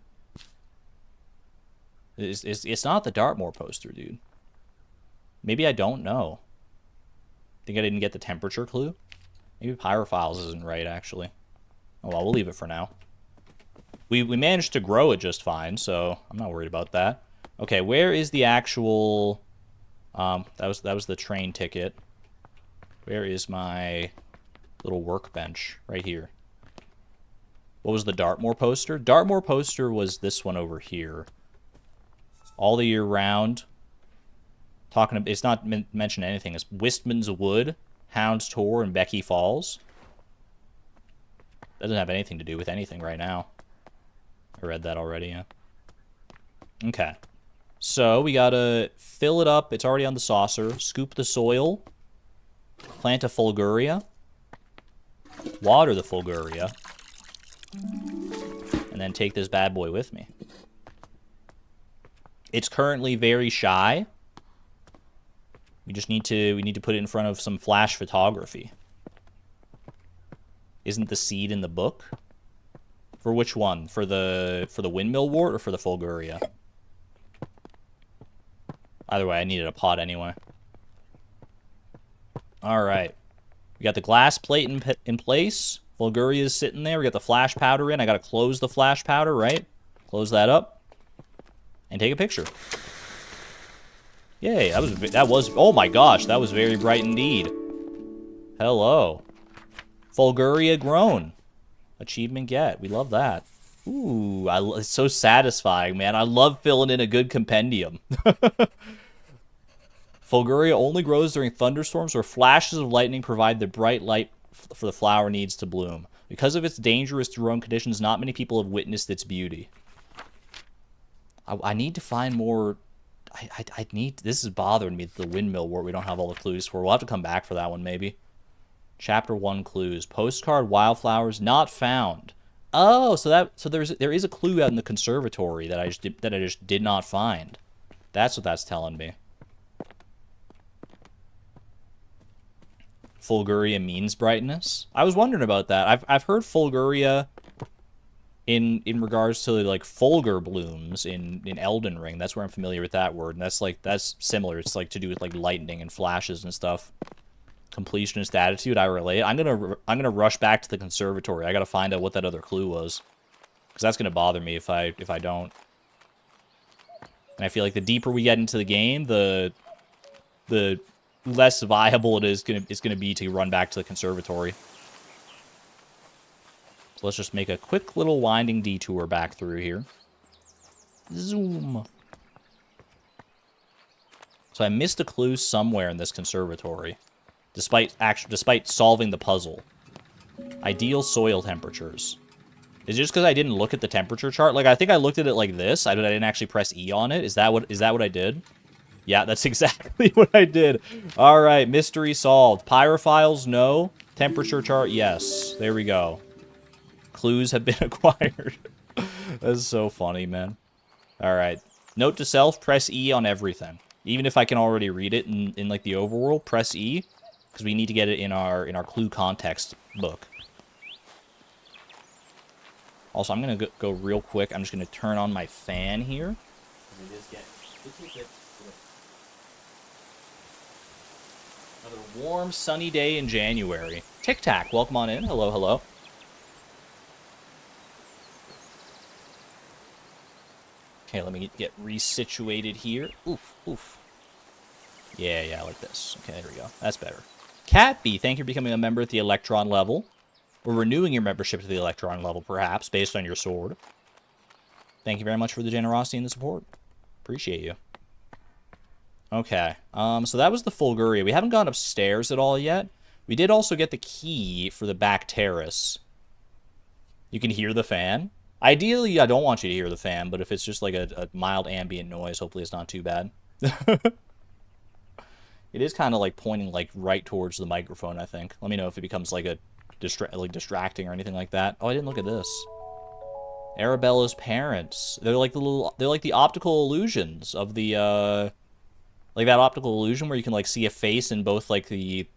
It's not the Dartmoor poster, dude. Maybe I don't know. Think I didn't get the temperature clue? Maybe pyrophiles isn't right, actually. Oh, well, we'll leave it for now. We managed to grow it just fine, so I'm not worried about that. Okay, where is the actual... that was the train ticket. Where is my little workbench? Right here. What was the Dartmoor poster? Dartmoor poster was this one over here. All the year round. It's not mentioned anything. It's Wistman's Wood, Hound's Tor, and Becky Falls. Doesn't have anything to do with anything right now. I read that already, yeah. Okay. So we gotta fill it up. It's already on the saucer. Scoop the soil. Plant a fulguria. Water the fulguria. And then take this bad boy with me. It's currently very shy. We need to put it in front of some flash photography. Isn't the seed in the book? For which one? For the windmill wort or for the fulguria? Either way, I needed a pot anyway. All right. We got the glass plate in place. Fulguria is sitting there. We got the flash powder in. I got to close the flash powder, right? Close that up. And take a picture. Yay, that was oh my gosh, that was very bright indeed. Hello. Fulguria grown. Achievement get. We love that. Ooh, it's so satisfying, man. I love filling in a good compendium. Fulguria only grows during thunderstorms where flashes of lightning provide the bright light for the flower needs to bloom. Because of its dangerous drone conditions, not many people have witnessed its beauty. I need to find more... I need... This is bothering me, the windmill wort we don't have all the clues for. We'll have to come back for that one, maybe. Chapter 1 clues. Postcard wildflowers not found. Oh, so there is a clue out in the conservatory that I just did not find. That's what that's telling me. Fulguria means brightness. I was wondering about that. I've heard fulguria in regards to like fulgur blooms in Elden Ring. That's where I'm familiar with that word, and that's similar. It's like to do with like lightning and flashes and stuff. Completionist attitude, I relate. I'm gonna rush back to the conservatory. I gotta find out what that other clue was, because that's gonna bother me if I don't. And I feel like the deeper we get into the game, the less viable it's gonna be to run back to the conservatory. So let's just make a quick little winding detour back through here. Zoom. So I missed a clue somewhere in this conservatory. Despite solving the puzzle. Ideal soil temperatures. Is it just because I didn't look at the temperature chart? Like, I think I looked at it like this. I didn't actually press E on it. Is that what I did? Yeah, that's exactly what I did. All right, mystery solved. Pyrophiles, no. Temperature chart, yes. There we go. Clues have been acquired. That's so funny, man. All right. Note to self, press E on everything. Even if I can already read it in like the overworld, press E. Because we need to get it in our clue context book. Also, I'm going to go real quick. I'm just going to turn on my fan here. Another warm, sunny day in January. Tic Tac, welcome on in. Hello, hello. Okay, let me get resituated here. Oof, oof. Yeah, like this. Okay, there we go. That's better. Catbee, thank you for becoming a member at the Electron level. Or renewing your membership to the Electron level, perhaps, based on your sword. Thank you very much for the generosity and the support. Appreciate you. Okay, so that was the fulguria. We haven't gone upstairs at all yet. We did also get the key for the back terrace. You can hear the fan. Ideally, I don't want you to hear the fan, but if it's just like a mild ambient noise, hopefully it's not too bad. It is kind of like pointing like right towards the microphone, I think. Let me know if it becomes like a distracting or anything like that. Oh, I didn't look at this. Arabella's parents. They're like the optical illusions of the like that optical illusion where you can like see a face in both like the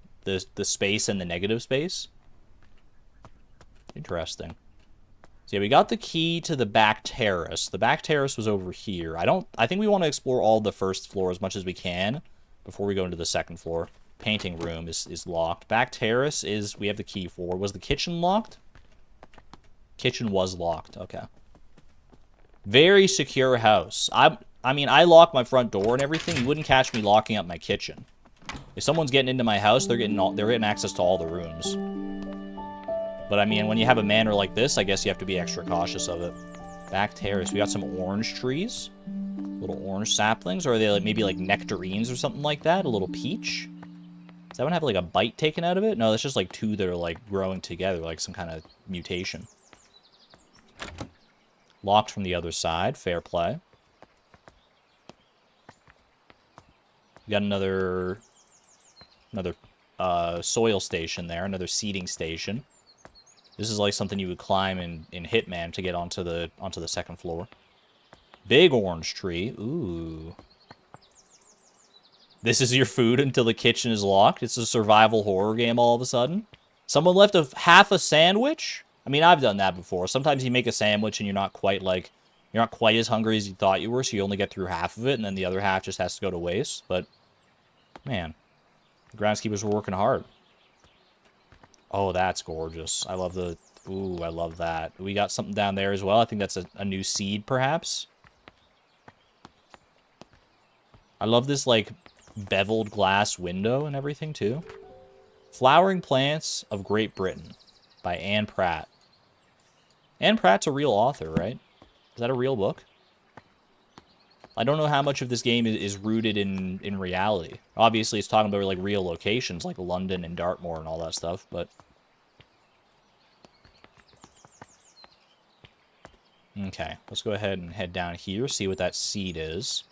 space and the negative space. Interesting. So yeah, we got the key to the back terrace. The back terrace was over here. I think we want to explore all the first floor as much as we can before we go into the second floor. Painting room is locked. Back terrace is we have the key for. Was the kitchen locked? Kitchen was locked. Okay. Very secure house. I mean, I lock my front door and everything. You wouldn't catch me locking up my kitchen. If someone's getting into my house, they're getting access to all the rooms. But I mean, when you have a manor like this, I guess you have to be extra cautious of it. Back terrace. We got some orange trees. Little orange saplings. Or are they like maybe like nectarines or something like that? A little peach. Does that one have like a bite taken out of it? No, that's just like two that are like growing together, like some kind of mutation. Locked from the other side. Fair play. We got another soil station there, another seeding station. This is like something you would climb in Hitman to get onto the second floor. Big orange tree. Ooh. This is your food until the kitchen is locked. It's a survival horror game all of a sudden. Someone left half a sandwich? I mean, I've done that before. Sometimes you make a sandwich and you're not quite as hungry as you thought you were, so you only get through half of it, and then the other half just has to go to waste. But, man, the groundskeepers were working hard. Oh, that's gorgeous. I love the... Ooh, I love that. We got something down there as well. I think that's a new seed, perhaps. I love this, like, beveled glass window and everything, too. Flowering Plants of Great Britain by Anne Pratt. Anne Pratt's a real author, right? Is that a real book? I don't know how much of this game is rooted in reality. Obviously, it's talking about like real locations like London and Dartmoor and all that stuff, but... Okay, let's go ahead and head down here, see what that seed is.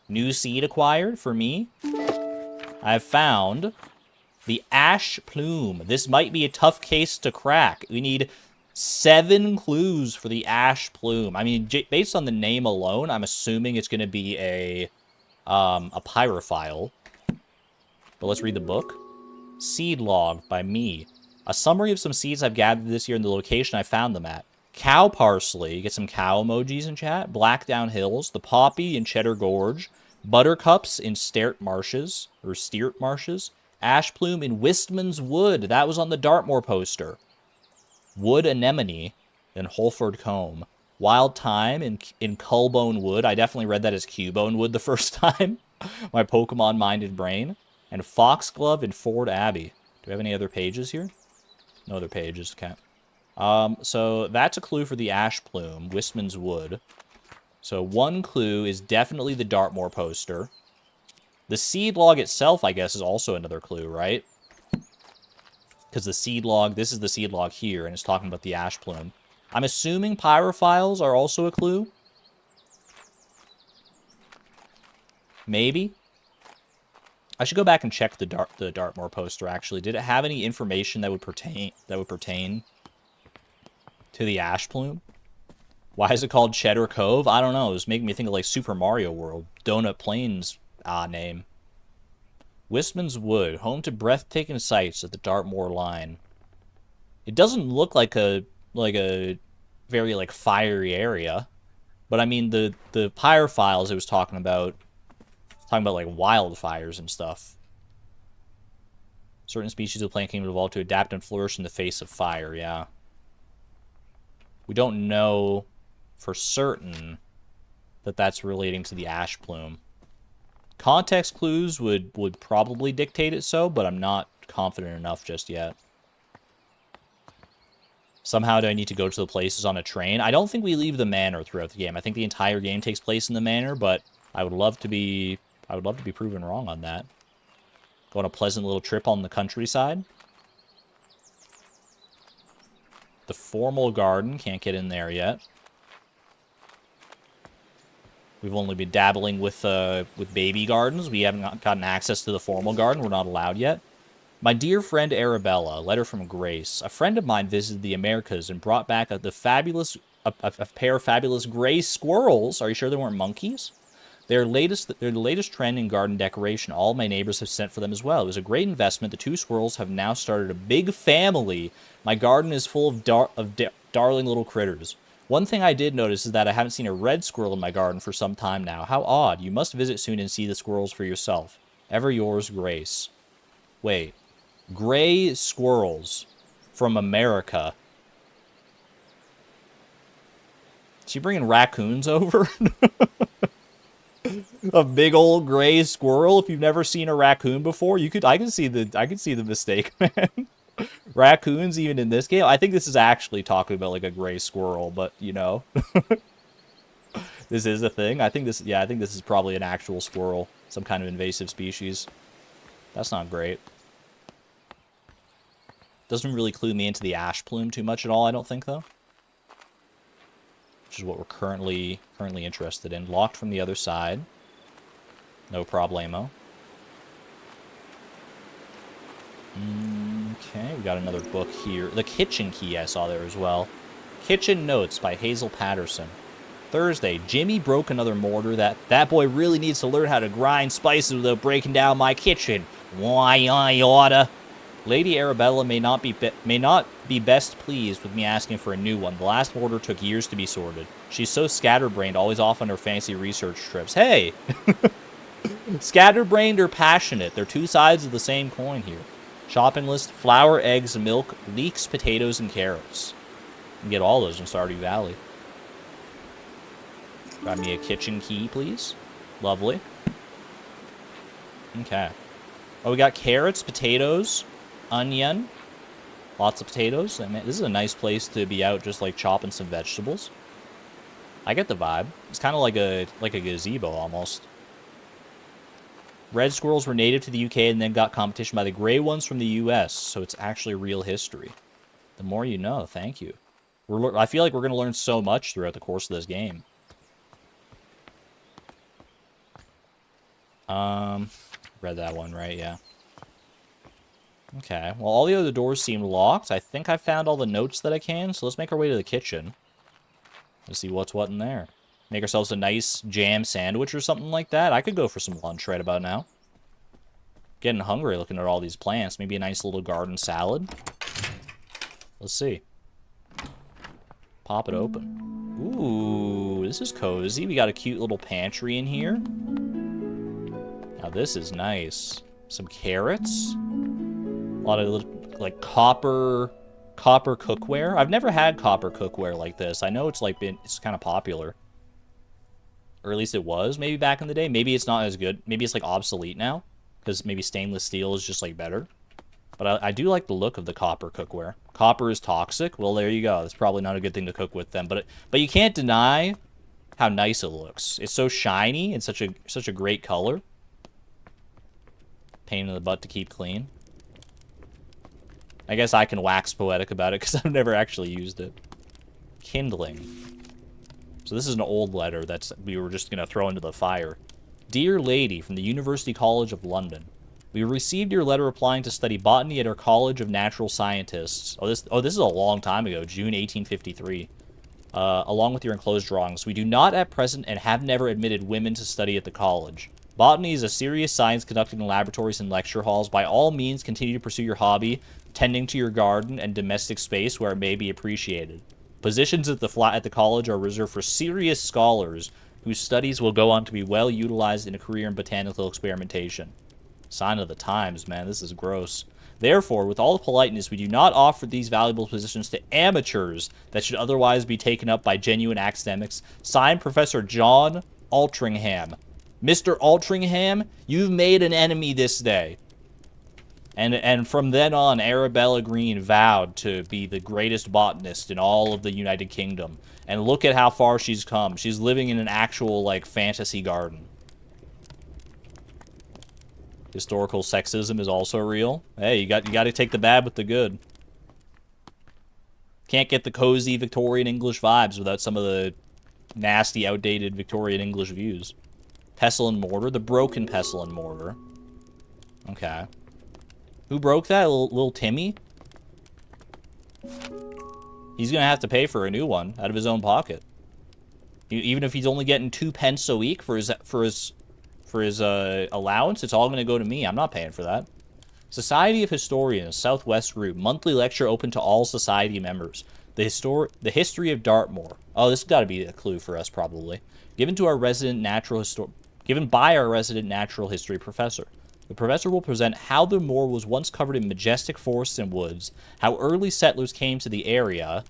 New seed acquired for me. I've found the ash plume. This might be a tough case to crack. We need 7 clues for the ash plume. I mean, based on the name alone, I'm assuming it's going to be a pyrophile. But let's read the book. Seed log by me. A summary of some seeds I've gathered this year in the location I found them at. Cow parsley, get some cow emojis in chat. Blackdown Hills, the poppy in Cheddar Gorge, buttercups in Steert Marshes, ash plume in Wistman's Wood. That was on the Dartmoor poster. Wood anemone in Holford Combe. Wild thyme in Cullbone Wood. I definitely read that as Cubone Wood the first time. My Pokemon-minded brain. And Foxglove in Ford Abbey. Do we have any other pages here? No other pages, okay. So that's a clue for the ash plume, Wistman's Wood. So one clue is definitely the Dartmoor poster. The seed log itself, I guess, is also another clue, right? Because the seed log, this is the seed log here, and it's talking about the ash plume. I'm assuming pyrophiles are also a clue. Maybe. I should go back and check the Dartmoor poster, actually. Did it have any information that would pertain to the ash plume? Why is it called Cheddar Cove? I don't know. It was making me think of like Super Mario World. Donut Plains name. Wistman's Wood, home to breathtaking sights at the Dartmoor line. It doesn't look like a very like fiery area. But I mean the pyre files it was talking about like wildfires and stuff. Certain species of plant kingdom evolve to adapt and flourish in the face of fire, yeah. We don't know for certain that that's relating to the ash plume. Context clues would probably dictate it so, but I'm not confident enough just yet. Somehow do I need to go to the places on a train? I don't think we leave the manor throughout the game. I think the entire game takes place in the manor, but I would love to be proven wrong on that. Go on a pleasant little trip on the countryside. The formal garden, can't get in there yet. We've only been dabbling with baby gardens. We haven't gotten access to the formal garden. We're not allowed yet. My dear friend Arabella, letter from Grace. A friend of mine visited the Americas and brought back a pair of fabulous gray squirrels. Are you sure they weren't monkeys? They're the latest trend in garden decoration. All my neighbors have sent for them as well. It was a great investment. The two squirrels have now started a big family. My garden is full of darling little critters. One thing I did notice is that I haven't seen a red squirrel in my garden for some time now. How odd. You must visit soon and see the squirrels for yourself. Ever yours, Grace. Wait. Gray squirrels from America. Is she bringing raccoons over? A big old gray squirrel. If you've never seen a raccoon before, I can see the mistake, man. Raccoons even in this game. I think this is actually talking about like a gray squirrel, but you know. This is a thing. I think this is probably an actual squirrel, some kind of invasive species. That's not great. Doesn't really clue me into the ash plume too much at all, I don't think, though. Which is what we're currently interested in. Locked from the other side. No problemo. Okay, we got another book here. The kitchen key I saw there as well. Kitchen Notes by Hazel Patterson. Thursday, Jimmy broke another mortar. That boy really needs to learn how to grind spices without breaking down my kitchen. Why I oughta. Lady Arabella may not be best pleased with me asking for a new one. The last mortar took years to be sorted. She's so scatterbrained, always off on her fancy research trips. Hey! Scatterbrained or passionate, they're two sides of the same coin here. Shopping list, flour, eggs, milk, leeks, potatoes, and carrots. You can get all those in Stardew Valley. Grab me a kitchen key, please. Lovely. Okay. Oh, we got carrots, potatoes, onion. Lots of potatoes. I mean, this is a nice place to be out just like chopping some vegetables. I get the vibe. It's kind of like a gazebo almost. Red squirrels were native to the UK and then got competition by the gray ones from the US, so it's actually real history. The more you know, thank you. I feel like we're going to learn so much throughout the course of this game. Read that one, right? Yeah. Okay, well, all the other doors seem locked. I think I found all the notes that I can, so let's make our way to the kitchen. Let's see what's what in there. Make ourselves a nice jam sandwich or something like that. I could go for some lunch right about now. Getting hungry looking at all these plants. Maybe a nice little garden salad. Let's see. Pop it open. Ooh, this is cozy. We got a cute little pantry in here. Now this is nice. Some carrots. A lot of like copper cookware. I've never had copper cookware like this. I know it's it's kind of popular. Or at least it was maybe back in the day. Maybe it's not as good. Maybe it's like obsolete now because maybe stainless steel is just like better. But I do like the look of the copper cookware. Copper is toxic. Well, there you go. That's probably not a good thing to cook with them. But you can't deny how nice it looks. It's so shiny and such a great color. Pain in the butt to keep clean. I guess I can wax poetic about it because I've never actually used it. Kindling. So this is an old letter we were just going to throw into the fire. Dear Lady, from the University College of London. We received your letter applying to study botany at our College of Natural Scientists. This is a long time ago, June 1853. Along with your enclosed drawings. We do not at present and have never admitted women to study at the college. Botany is a serious science conducted in laboratories and lecture halls. By all means, continue to pursue your hobby, tending to your garden and domestic space where it may be appreciated. Positions at the college are reserved for serious scholars whose studies will go on to be well utilized in a career in botanical experimentation. Sign of the times, man. This is gross. Therefore, with all politeness, we do not offer these valuable positions to amateurs that should otherwise be taken up by genuine academics. Signed, Professor John Altringham. Mr. Altringham, you've made an enemy this day. And from then on, Arabella Green vowed to be the greatest botanist in all of the United Kingdom. And look at how far she's come. She's living in an actual, like, fantasy garden. Historical sexism is also real. Hey, you got to take the bad with the good. Can't get the cozy Victorian English vibes without some of the nasty, outdated Victorian English views. Pestle and mortar. The broken pestle and mortar. Okay. Who broke that? Little Timmy? He's going to have to pay for a new one out of his own pocket. Even if he's only getting 2 pence a week for his allowance, it's all going to go to me. I'm not paying for that. Society of Historians, Southwest Route. Monthly lecture open to all society members. The history of Dartmoor. Oh, this has got to be a clue for us, probably. Given by our resident natural history professor. The professor will present how the moor was once covered in majestic forests and woods, how early settlers came to the area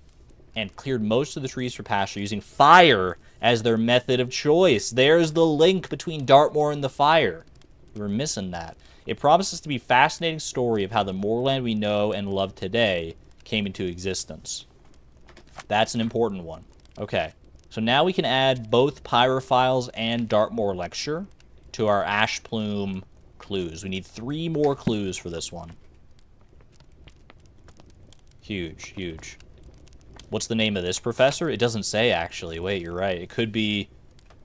and cleared most of the trees for pasture using fire as their method of choice. There's the link between Dartmoor and the fire. We were missing that. It promises to be a fascinating story of how the moorland we know and love today came into existence. That's an important one. Okay, so now we can add both Pyrophiles and Dartmoor lecture to our ash plume clues. We need 3 more clues for this one. Huge, huge. What's the name of this professor? It doesn't say, actually. Wait, you're right. It could be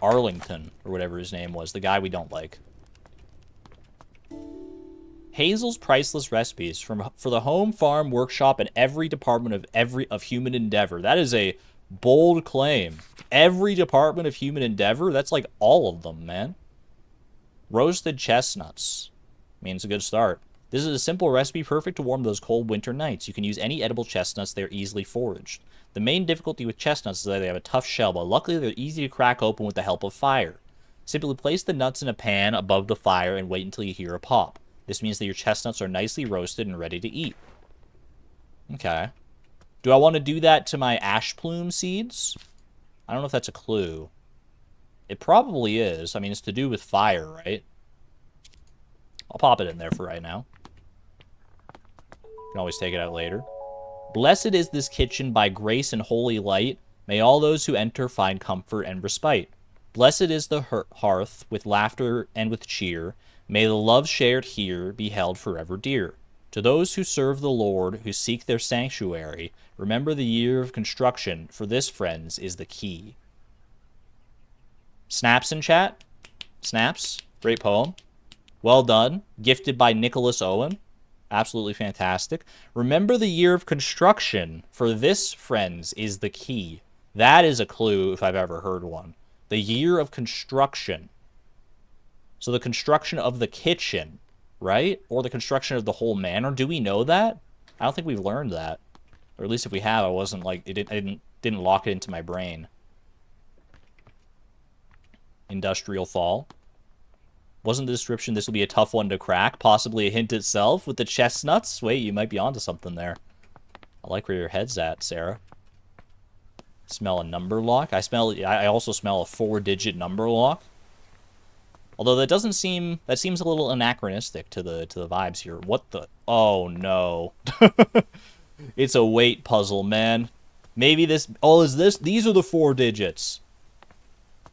Arlington, or whatever his name was, the guy we don't like. Hazel's priceless recipes for the home, farm, workshop, and every department of human endeavor. That is a bold claim. Every department of human endeavor? That's like all of them, man. Roasted chestnuts. Means a good start. This is a simple recipe perfect to warm those cold winter nights. You can use any edible chestnuts. They're easily foraged. The main difficulty with chestnuts is that they have a tough shell, but luckily they're easy to crack open with the help of fire. Simply place the nuts in a pan above the fire and wait until you hear a pop. This means that your chestnuts are nicely roasted and ready to eat. Okay. Do I want to do that to my ash plume seeds? I don't know if that's a clue. It probably is. I mean, it's to do with fire, right? I'll pop it in there for right now. Can always take it out later. Blessed is this kitchen by grace and holy light. May all those who enter find comfort and respite. Blessed is the hearth with laughter and with cheer. May the love shared here be held forever dear. To those who serve the Lord, who seek their sanctuary, remember the year of construction, for this, friends, is the key. Snaps in chat? Snaps? Great poem. Well done. Gifted by Nicholas Owen. Absolutely fantastic. Remember the year of construction, for this, friends, is the key. That is a clue if I've ever heard one. The year of construction. So the construction of the kitchen, right? Or the construction of the whole manor. Do we know that? I don't think we've learned that. Or at least if we have, I wasn't like, I didn't lock it into my brain. Industrial fall. Wasn't the description this will be a tough one to crack? Possibly a hint itself with the chestnuts? Wait, you might be onto something there. I like where your head's at, Sarah. Smell a number lock. I also smell a 4-digit number lock. Although that doesn't seem, that seems a little anachronistic to the vibes here. What the, oh no. It's a weight puzzle, man. Maybe this, oh, is this, these are the 4 digits.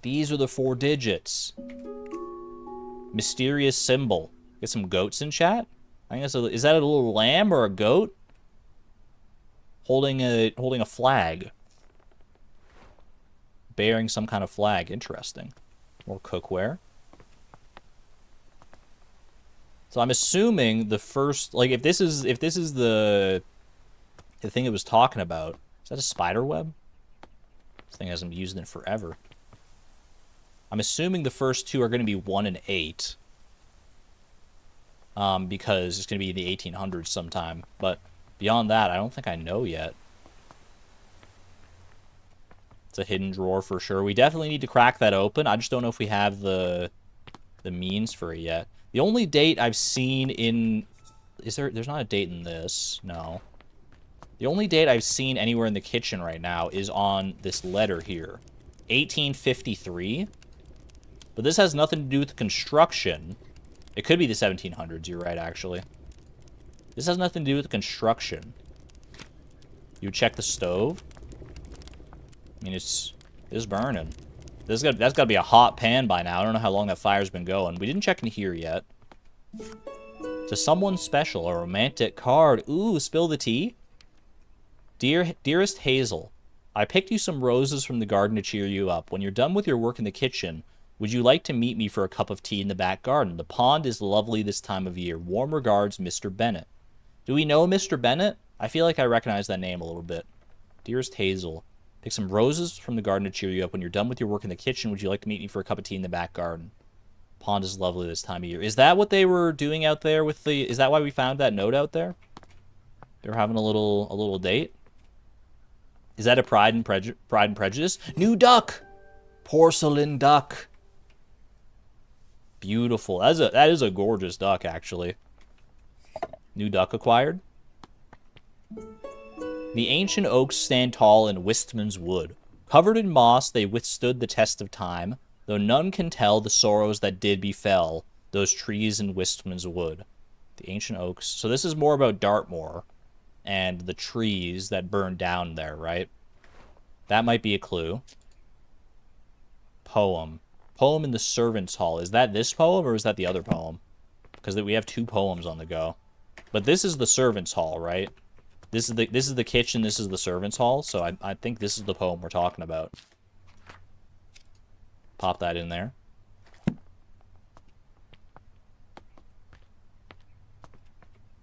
These are the 4 digits. Mysterious symbol. Get some goats in chat? I think that's a, is that a little lamb or a goat? Holding a flag. Bearing some kind of flag. Interesting. More cookware. So I'm assuming the first, like, if this is the thing it was talking about, is that a spider web? This thing hasn't been used in forever. I'm assuming the first 2 are going to be 1 and 8. Because it's going to be in the 1800s sometime. But beyond that, I don't think I know yet. It's a hidden drawer for sure. We definitely need to crack that open. I just don't know if we have the means for it yet. The only date I've seen in... There's not a date in this. No. The only date I've seen anywhere in the kitchen right now is on this letter here. 1853. But this has nothing to do with construction. It could be the 1700s, you're right, actually. This has nothing to do with construction. You check the stove. I mean, it's burning. That's got to be a hot pan by now. I don't know how long that fire's been going. We didn't check in here yet. To someone special, a romantic card. Ooh, spill the tea. Dearest Hazel, I picked you some roses from the garden to cheer you up. When you're done with your work in the kitchen, would you like to meet me for a cup of tea in the back garden? The pond is lovely this time of year. Warm regards, Mr. Bennett. Do we know Mr. Bennett? I feel like I recognize that name a little bit. Dearest Hazel, pick some roses from the garden to cheer you up. When you're done with your work in the kitchen, would you like to meet me for a cup of tea in the back garden? Pond is lovely this time of year. Is that what they were doing out there with the... Is that why we found that note out there? They were having a little date? Is that a Pride and Prejudice? New duck! Porcelain duck. Beautiful. That is a gorgeous duck, actually. New duck acquired. The ancient oaks stand tall in Wistman's wood. Covered in moss, they withstood the test of time, though none can tell the sorrows that did befell those trees in Wistman's wood. The ancient oaks. So this is more about Dartmoor and the trees that burned down there, right? That might be a clue. Poem. Poem in the servants' hall. Is that this poem or is that the other poem? Because we have two poems on the go. But this is the servants' hall, right? This is the kitchen, this is the servants' hall, so I think this is the poem we're talking about. Pop that in there.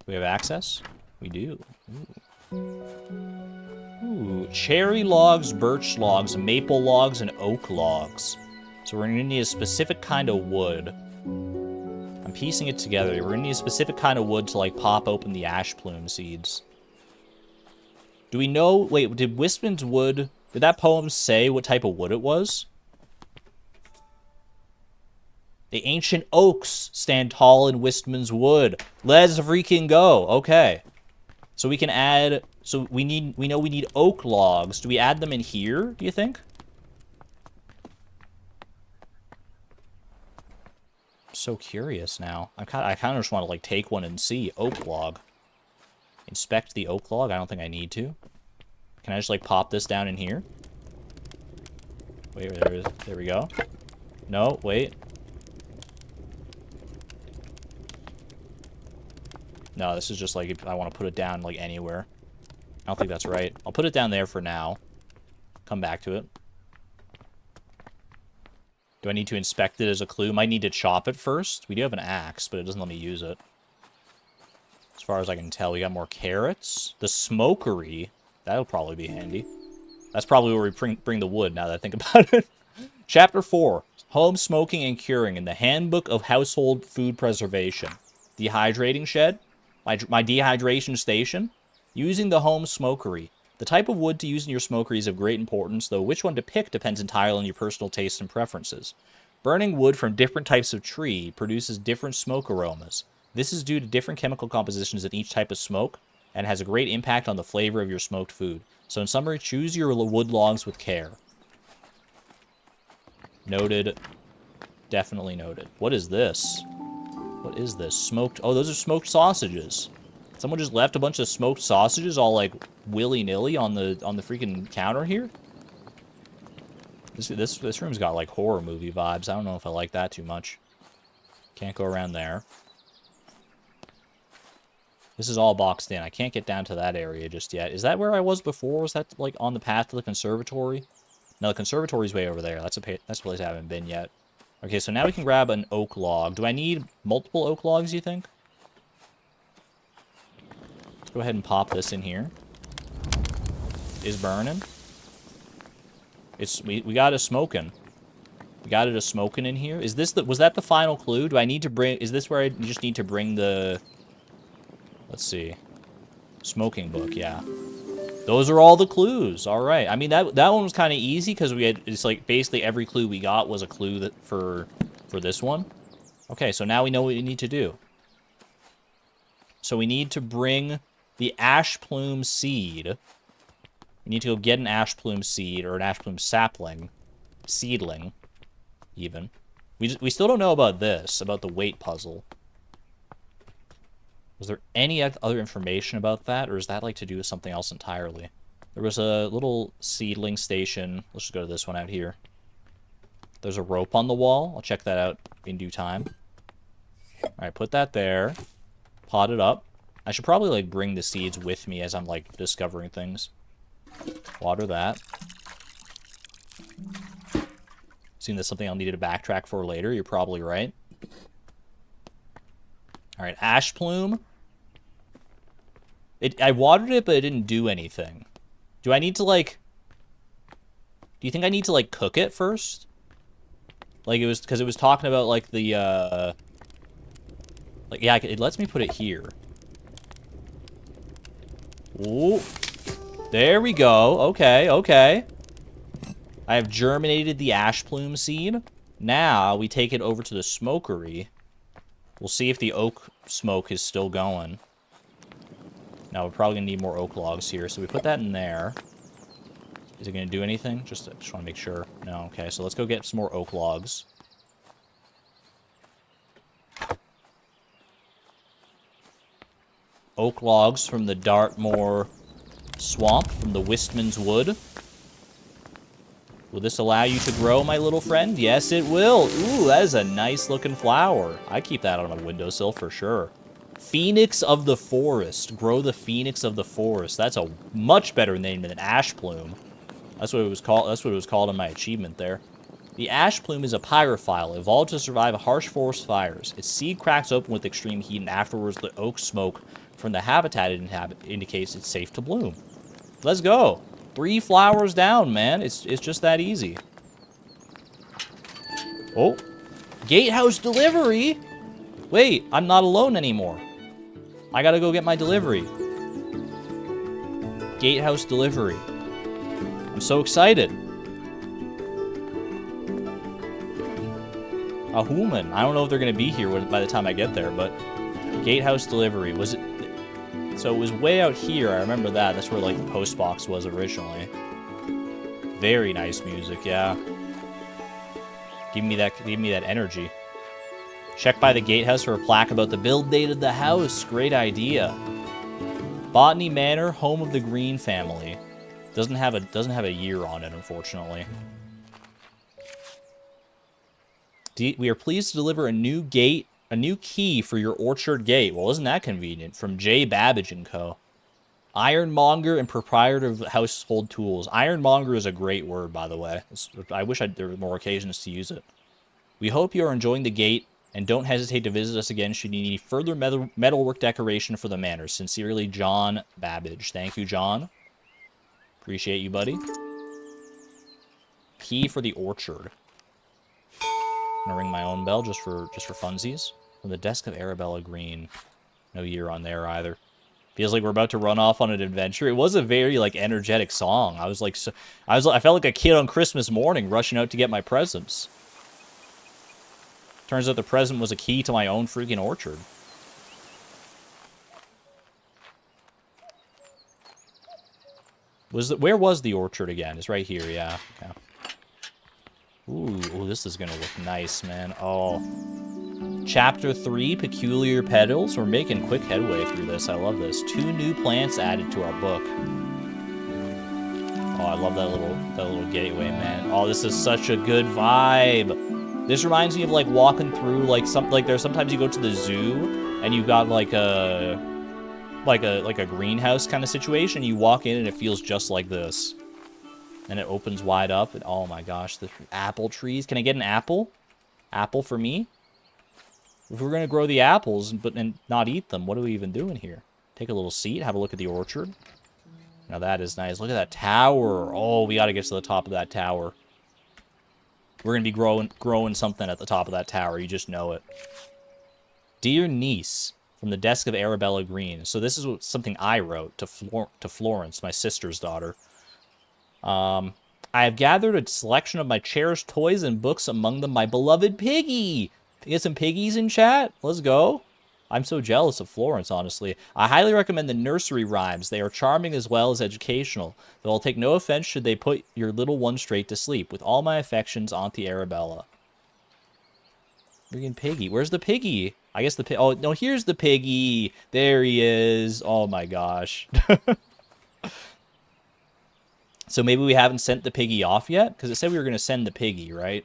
We have access? We do. Ooh, cherry logs, birch logs, maple logs, and oak logs. So we're going to need a specific kind of wood. I'm piecing it together. We're going to need a specific kind of wood to, like, pop open the ash plume seeds. Do we know... Wait, did Wistman's wood... Did that poem say what type of wood it was? The ancient oaks stand tall in Wistman's wood. Let's freaking go. Okay. So we can add... So we know we need oak logs. Do we add them in here, do you think? I'm so curious now. I kind of just want to, like, take one and see. Oak log. Inspect the oak log? I don't think I need to. Can I just, like, pop this down in here? Wait, there we go. No, wait. No, this is just, like, if I want to put it down, like, anywhere. I don't think that's right. I'll put it down there for now. Come back to it. Do I need to inspect it as a clue? Might need to chop it first. We do have an axe, but it doesn't let me use it. As far as I can tell, we got more carrots. The smokery. That'll probably be handy. That's probably where we bring the wood, now that I think about it. Chapter 4. Home Smoking and Curing in the Handbook of Household Food Preservation. Dehydrating shed. My dehydration station. Using the home smokery. The type of wood to use in your smokery is of great importance, though which one to pick depends entirely on your personal tastes and preferences. Burning wood from different types of tree produces different smoke aromas. This is due to different chemical compositions in each type of smoke, and has a great impact on the flavor of your smoked food. So in summary, choose your wood logs with care. Noted. Definitely noted. What is this? What is this? Smoked... Oh, those are smoked sausages. Someone just left a bunch of smoked sausages all, like, willy-nilly on the freaking counter here? This room's got, like, horror movie vibes. I don't know if I like that too much. Can't go around there. This is all boxed in. I can't get down to that area just yet. Is that where I was before? Was that, like, on the path to the conservatory? No, the conservatory's way over there. That's a place I haven't been yet. Okay, so now we can grab an oak log. Do I need multiple oak logs, you think? Let's go ahead and pop this in here. Is burning. We got it smoking. We got it a smoking in here. Is this was that the final clue? Do I need to bring... Is this where I just need to bring the... Let's see. Smoking book, yeah. Those are all the clues. All right. I mean, that one was kind of easy because it's like basically every clue we got was a clue that for this one. Okay, so now we know what we need to do. So we need to bring the ash plume seed. We need to go get an ash plume seed or an ash plume sapling, seedling, even. We still don't know about this, about the weight puzzle. Was there any other information about that, or is that like to do with something else entirely? There was a little seedling station. Let's just go to this one out here. There's a rope on the wall. I'll check that out in due time. All right, put that there. Pot it up. I should probably like bring the seeds with me as I'm like discovering things. Water that. Seeing that's something I'll need to backtrack for later. You're probably right. All right, ash plume. I watered it, but it didn't do anything. Do I need to like... Do you think I need to like cook it first? Like it was... Because it was talking about like the... Like, yeah, it lets me put it here. Ooh. There we go. Okay, okay. I have germinated the ash plume seed. Now we take it over to the smokery. We'll see if the oak smoke is still going. Now we're probably gonna need more oak logs here, so we put that in there. Is it gonna do anything? Just want to make sure. No, okay, so let's go get some more oak logs. Oak logs from the Dartmoor swamp, from the Wistman's wood. Will this allow you to grow, my little friend? Yes, it will. Ooh, that is a nice looking flower. I keep that on my windowsill for sure. Phoenix of the forest. Grow the phoenix of the forest. That's a much better name than an ash plume. That's what it was called. That's what it was called in my achievement there. The ash plume is a pyrophile, evolved to survive harsh forest fires. Its seed cracks open with extreme heat, and afterwards the oak smoke from the habitat it indicates it's safe to bloom. Let's go. 3 flowers down, man. It's just that easy. Oh. Gatehouse delivery? Wait, I'm not alone anymore. I gotta go get my delivery. Gatehouse delivery. I'm so excited. A human. I don't know if they're gonna be here by the time I get there, but gatehouse delivery. Was it... So it was way out here. I remember that. That's where, like, the post box was originally. Very nice music, yeah. Give me that energy. Check by the gatehouse for a plaque about the build date of the house. Great idea. Botany Manor, home of the Green family. Doesn't have a year on it, unfortunately. We are pleased to deliver a new key for your orchard gate. Well, isn't that convenient? From J. Babbage & Co. Ironmonger and proprietor of household tools. Ironmonger is a great word, by the way. I wish there were more occasions to use it. We hope you are enjoying the gate, and don't hesitate to visit us again should you need further metalwork decoration for the manor. Sincerely, John Babbage. Thank you, John. Appreciate you, buddy. Key for the orchard. I'm gonna ring my own bell just for funsies. From the desk of Arabella Green. No year on there either. Feels like we're about to run off on an adventure. It was a very like energetic song. I felt like a kid on Christmas morning rushing out to get my presents. Turns out the present was a key to my own freaking orchard. Where was the orchard again? It's right here, yeah. Okay. Ooh, this is gonna look nice, man. Oh. Chapter 3, Peculiar Petals. We're making quick headway through this. I love this. 2 new plants added to our book. Oh, I love that little gateway, man. Oh, this is such a good vibe. This reminds me of like walking through there's sometimes you go to the zoo and you've got like a greenhouse kind of situation. You walk in and it feels just like this. And it opens wide up. And oh my gosh, the apple trees. Can I get an apple? Apple for me? If we're going to grow the apples and not eat them, what are we even doing here? Take a little seat, have a look at the orchard. Now that is nice. Look at that tower. Oh, we got to get to the top of that tower. We're going to be growing something at the top of that tower. You just know it. Dear niece, from the desk of Arabella Green. So this is something I wrote to Florence, my sister's daughter. I have gathered a selection of my cherished toys and books, among them my beloved Piggy. Get some piggies in chat? Let's go. I'm so jealous of Florence, honestly. I highly recommend the nursery rhymes. They are charming as well as educational, though I'll take no offense should they put your little one straight to sleep. With all my affections, Auntie Arabella. Freaking Piggy. Where's the Piggy? I guess the pig. Oh, no, here's the Piggy. There he is. Oh, my gosh. So maybe we haven't sent the Piggy off yet? Because it said we were going to send the Piggy, right?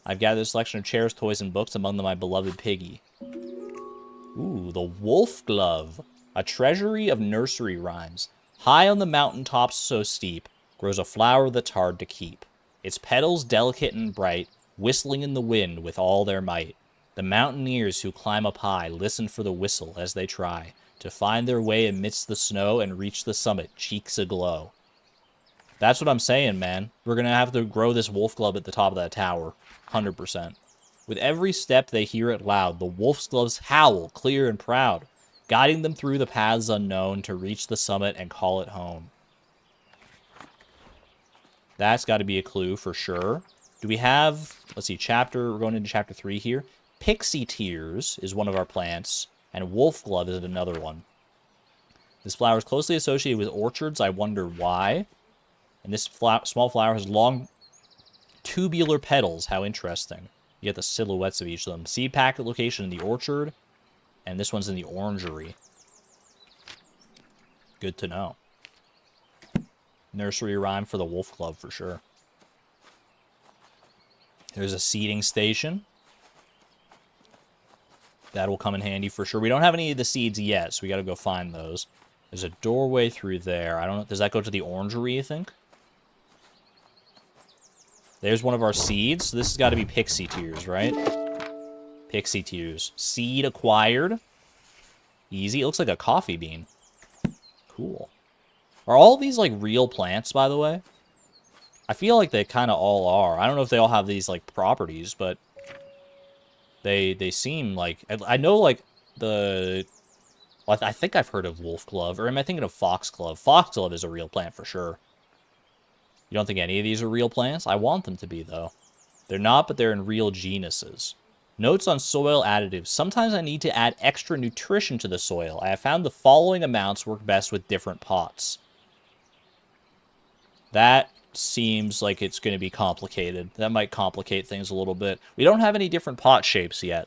I've gathered a selection of chairs, toys, and books, among them my beloved Piggy. Ooh, the Wolf Glove. A treasury of nursery rhymes. High on the mountain tops so steep, grows a flower that's hard to keep. Its petals delicate and bright, whistling in the wind with all their might. The mountaineers who climb up high listen for the whistle as they try to find their way amidst the snow and reach the summit, cheeks aglow. That's what I'm saying, man. We're going to have to grow this wolf glove at the top of that tower. 100%. With every step they hear it loud, the wolf's gloves howl, clear and proud, guiding them through the paths unknown to reach the summit and call it home. That's got to be a clue for sure. Do we have, let's see, we're going into chapter 3 here. Pixie tears is one of our plants, and wolf glove is another one. This flower is closely associated with orchards. I wonder why. And this small flower has long tubular petals. How interesting. You get the silhouettes of each of them. Seed packet location in the orchard. And this one's in the orangery. Good to know. Nursery rhyme for the wolf glove for sure. There's a seeding station. That will come in handy for sure. We don't have any of the seeds yet, so we got to go find those. There's a doorway through there. I don't know. Does that go to the orangery, you think? There's one of our seeds. This has got to be pixie tears, right? Pixie tears. Seed acquired. Easy. It looks like a coffee bean. Cool. Are all these, like, real plants, by the way? I feel like they kind of all are. I don't know if they all have these, like, properties, but they seem like... I know, like, the... Well, I think I've heard of wolf glove, or am I thinking of foxglove? Foxglove is a real plant for sure. You don't think any of these are real plants? I want them to be, though. They're not, but they're in real genuses. Notes on soil additives. Sometimes I need to add extra nutrition to the soil. I have found the following amounts work best with different pots. That seems like it's going to be complicated. That might complicate things a little bit. We don't have any different pot shapes yet.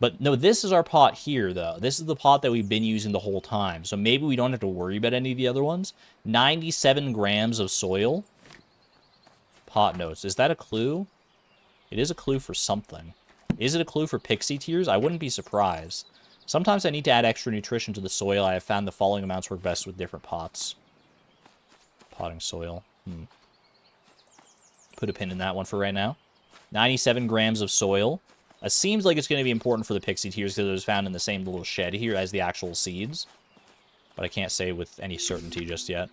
But no, this is our pot here, though. This is the pot that we've been using the whole time. So maybe we don't have to worry about any of the other ones. 97 grams of soil. Pot notes. Is that a clue? It is a clue for something. Is it a clue for pixie tears? I wouldn't be surprised. Sometimes I need to add extra nutrition to the soil. I have found the following amounts work best with different pots. Potting soil. Put a pin in that one for right now. 97 grams of soil. It seems like it's going to be important for the pixie tears because it was found in the same little shed here as the actual seeds. But I can't say with any certainty just yet.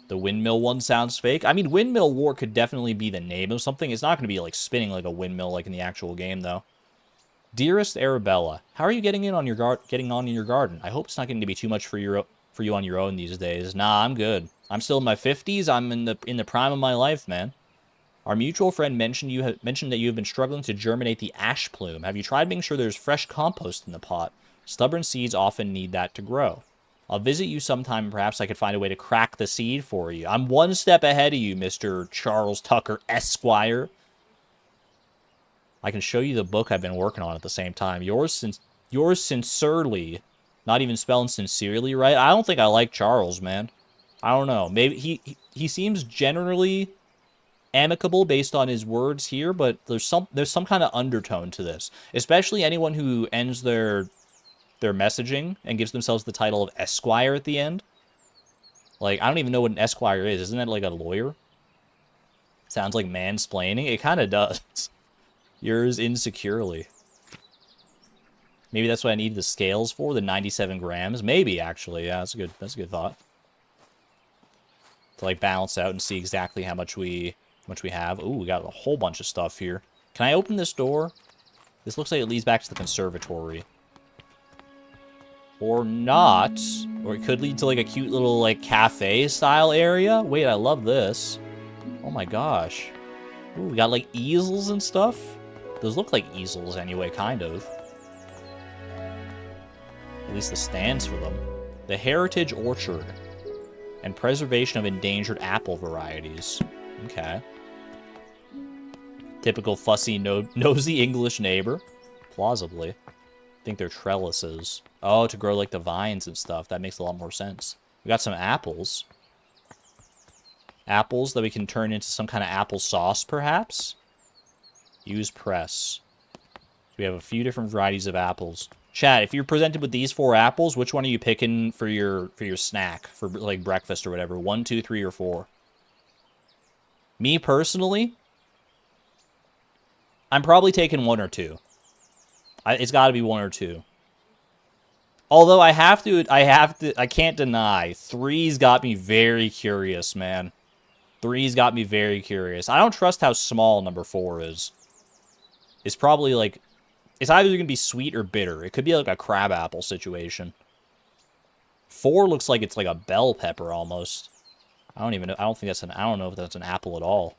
The windmill one sounds fake. I mean, windmill war could definitely be the name of something. It's not going to be like spinning like a windmill like in the actual game, though. Dearest Arabella, how are you getting on in your garden? I hope it's not getting to be too much for you on your own these days. Nah, I'm good. I'm still in my 50s. I'm in the prime of my life, man. Our mutual friend mentioned that you have been struggling to germinate the ash plume. Have you tried making sure there's fresh compost in the pot? Stubborn seeds often need that to grow. I'll visit you sometime and perhaps I could find a way to crack the seed for you. I'm one step ahead of you, Mr. Charles Tucker Esquire. I can show you the book I've been working on at the same time. Yours sincerely. Not even spelling sincerely, right? I don't think I like Charles, man. I don't know. Maybe he seems generally amicable based on his words here, but there's some kind of undertone to this. Especially anyone who ends their messaging and gives themselves the title of Esquire at the end. Like, I don't even know what an Esquire is. Isn't that like a lawyer? Sounds like mansplaining. It kind of does. Yours insecurely. Maybe that's what I need the scales for, the 97 grams. Maybe, actually. Yeah, that's a good thought. To, like, balance out and see exactly how much we have. Ooh, we got a whole bunch of stuff here. Can I open this door? This looks like it leads back to the conservatory. Or not. Or it could lead to like a cute little like cafe style area. Wait, I love this. Oh my gosh. Ooh, we got like easels and stuff. Those look like easels anyway, kind of. At least the stands for them. The Heritage Orchard. And preservation of endangered apple varieties. Okay. Typical fussy, nosy English neighbor. Plausibly. I think they're trellises. Oh, to grow like the vines and stuff. That makes a lot more sense. We got some apples. Apples that we can turn into some kind of apple sauce, perhaps? Use press. We have a few different varieties of apples. Chat, if you're presented with these 4 apples, which one are you picking for your snack, for like breakfast or whatever? 1, 2, 3, or 4? Me personally, I'm probably taking 1 or 2. It's got to be 1 or 2. Although I can't deny, 3's got me very curious, man. 3's got me very curious. I don't trust how small number 4 is. It's probably like, it's either going to be sweet or bitter. It could be like a crab apple situation. 4 looks like it's like a bell pepper almost. I don't know if that's an apple at all.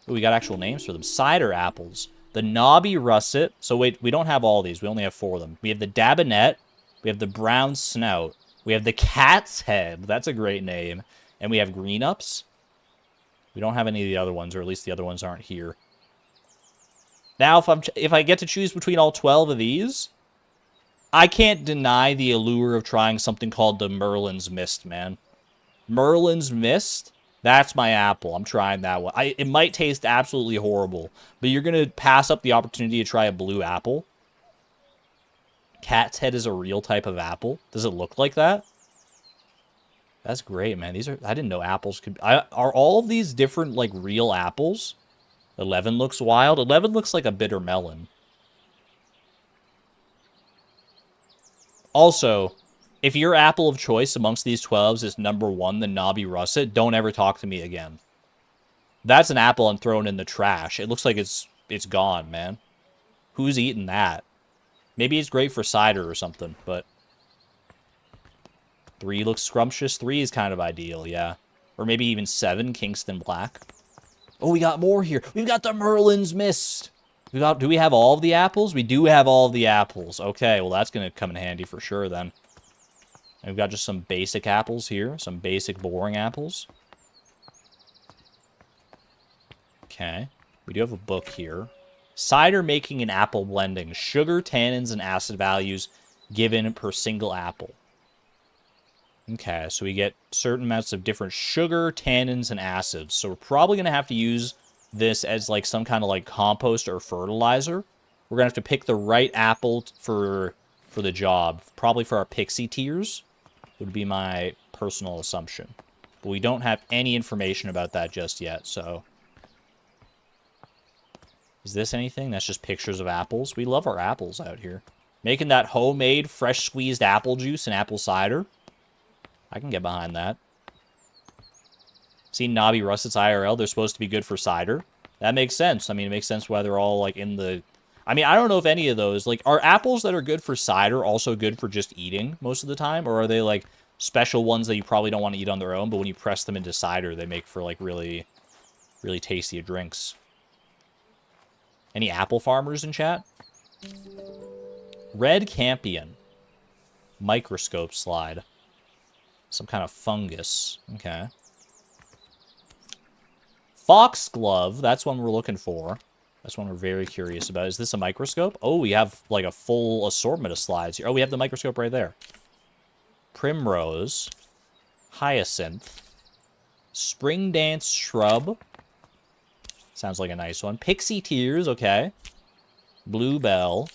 Ooh, we got actual names for them. Cider apples. The knobby russet. So wait, we don't have all these. We only have 4 of them. We have the dabinet. We have the brown snout. We have the cat's head. That's a great name. And we have green ups. We don't have any of the other ones, or at least the other ones aren't here. Now, if I get to choose between all 12 of these, I can't deny the allure of trying something called the Merlin's Mist, man. Merlin's Mist, that's my apple. I'm trying that one. It might taste absolutely horrible, but you're going to pass up the opportunity to try a blue apple? Cat's head is a real type of apple? Does it look like that? That's great, man. I didn't know apples could... Are all of these different, like, real apples? 11 looks wild. 11 looks like a bitter melon. Also, if your apple of choice amongst these 12s is number 1, the knobby russet, don't ever talk to me again. That's an apple I'm throwing in the trash. It looks like it's gone, man. Who's eating that? Maybe it's great for cider or something, but... 3 looks scrumptious. 3 is kind of ideal, yeah. Or maybe even 7, Kingston Black. Oh, we got more here. We've got the Merlin's Mist. Do we have all of the apples? We do have all of the apples. Okay, well, that's going to come in handy for sure, then. And we've got just some basic apples here. Some basic, boring apples. Okay. We do have a book here. Cider making and apple blending. Sugar, tannins, and acid values given per single apple. Okay, so we get certain amounts of different sugar, tannins, and acids. So we're probably going to have to use this as like some kind of like compost or fertilizer. We're going to have to pick the right apple for the job. Probably for our pixie tiers would be my personal assumption. But we don't have any information about that just yet, so... Is this anything? That's just pictures of apples. We love our apples out here. Making that homemade, fresh squeezed apple juice and apple cider. I can get behind that. See knobby russets IRL, they're supposed to be good for cider. That makes sense. I mean, it makes sense why they're all, like, in the... I mean, I don't know if any of those... Like, are apples that are good for cider also good for just eating most of the time? Or are they, like, special ones that you probably don't want to eat on their own, but when you press them into cider, they make for, like, really, really tasty drinks? Any apple farmers in chat? Red campion. Microscope slide. Some kind of fungus. Okay. Foxglove. That's one we're looking for. That's one we're very curious about. Is this a microscope? Oh, we have like a full assortment of slides here. Oh, we have the microscope right there. Primrose. Hyacinth. Spring dance shrub. Sounds like a nice one. Pixie tears. Okay. Bluebell.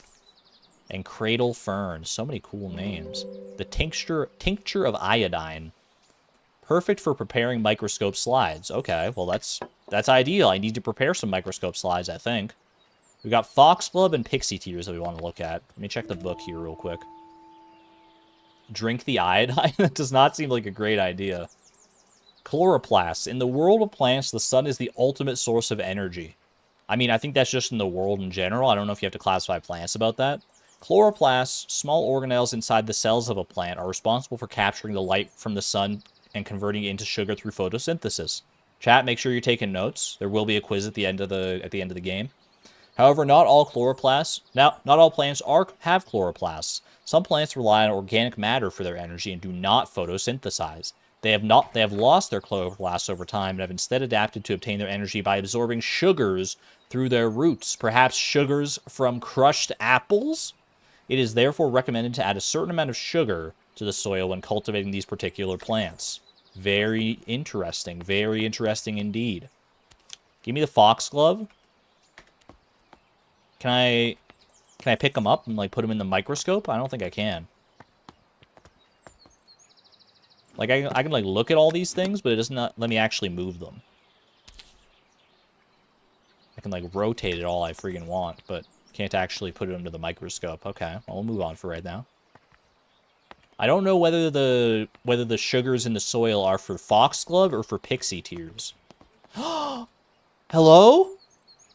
And cradle fern. So many cool names. The tincture of iodine. Perfect for preparing microscope slides. Okay, well that's ideal. I need to prepare some microscope slides, I think. We got foxglove and pixie tears that we want to look at. Let me check the book here real quick. Drink the iodine? That does not seem like a great idea. Chloroplasts. In the world of plants, the sun is the ultimate source of energy. I mean, I think that's just in the world in general. I don't know if you have to classify plants about that. Chloroplasts, small organelles inside the cells of a plant, are responsible for capturing the light from the sun and converting it into sugar through photosynthesis. Chat, make sure you're taking notes. There will be a quiz at the end of the game. However, not all plants have chloroplasts. Some plants rely on organic matter for their energy and do not photosynthesize. They have lost their chloroplasts over time and have instead adapted to obtain their energy by absorbing sugars through their roots, perhaps sugars from crushed apples? It is therefore recommended to add a certain amount of sugar to the soil when cultivating these particular plants. Very interesting indeed. Give me the foxglove. Can I pick them up and like put them in the microscope? I don't think I can. Like I can like look at all these things, but it does not let me actually move them. I can like rotate it all I freaking want, but can't actually put it under the microscope. Okay, well, we'll move on for right now. I don't know whether the sugars in the soil are for foxglove or for pixie tears. Hello?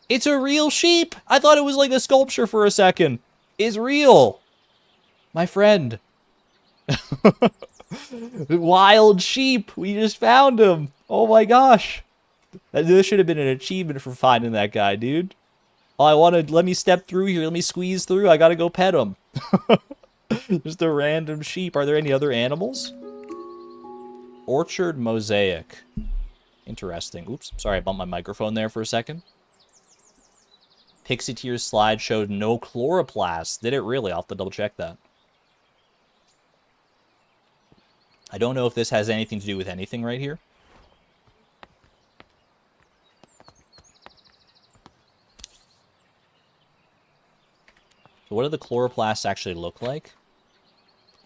It's a real sheep! I thought it was like a sculpture for a second. It's real! My friend. Wild sheep! We just found him! Oh my gosh! This should have been an achievement for finding that guy, dude. Oh, let me step through here. Let me squeeze through. I gotta go pet him. Just a random sheep. Are there any other animals? Orchard mosaic. Interesting. Oops. Sorry, I bumped my microphone there for a second. Pixie Tears slide showed no chloroplasts. Did it really? I'll have to double check that. I don't know if this has anything to do with anything right here. So what do the chloroplasts actually look like?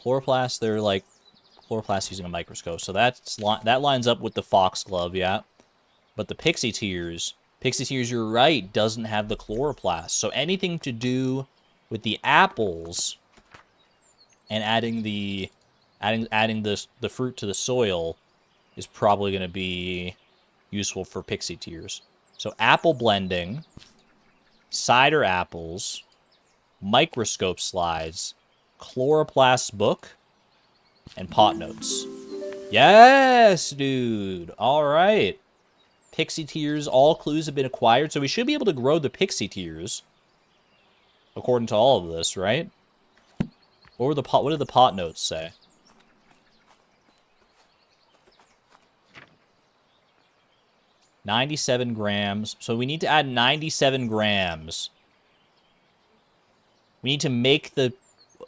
Chloroplasts, they're like chloroplasts using a microscope. So that lines up with the foxglove, yeah. But the pixie tears, you're right, doesn't have the chloroplasts. So anything to do with the apples and adding the fruit to the soil is probably going to be useful for pixie tears. So apple blending, cider apples, microscope slides, chloroplast book, and pot notes. Yes, dude. All right. Pixie tears, all clues have been acquired, so we should be able to grow the pixie tears, according to all of this, right? What did the pot notes say? $97 grams. So we need to add 97 grams. We need to make the...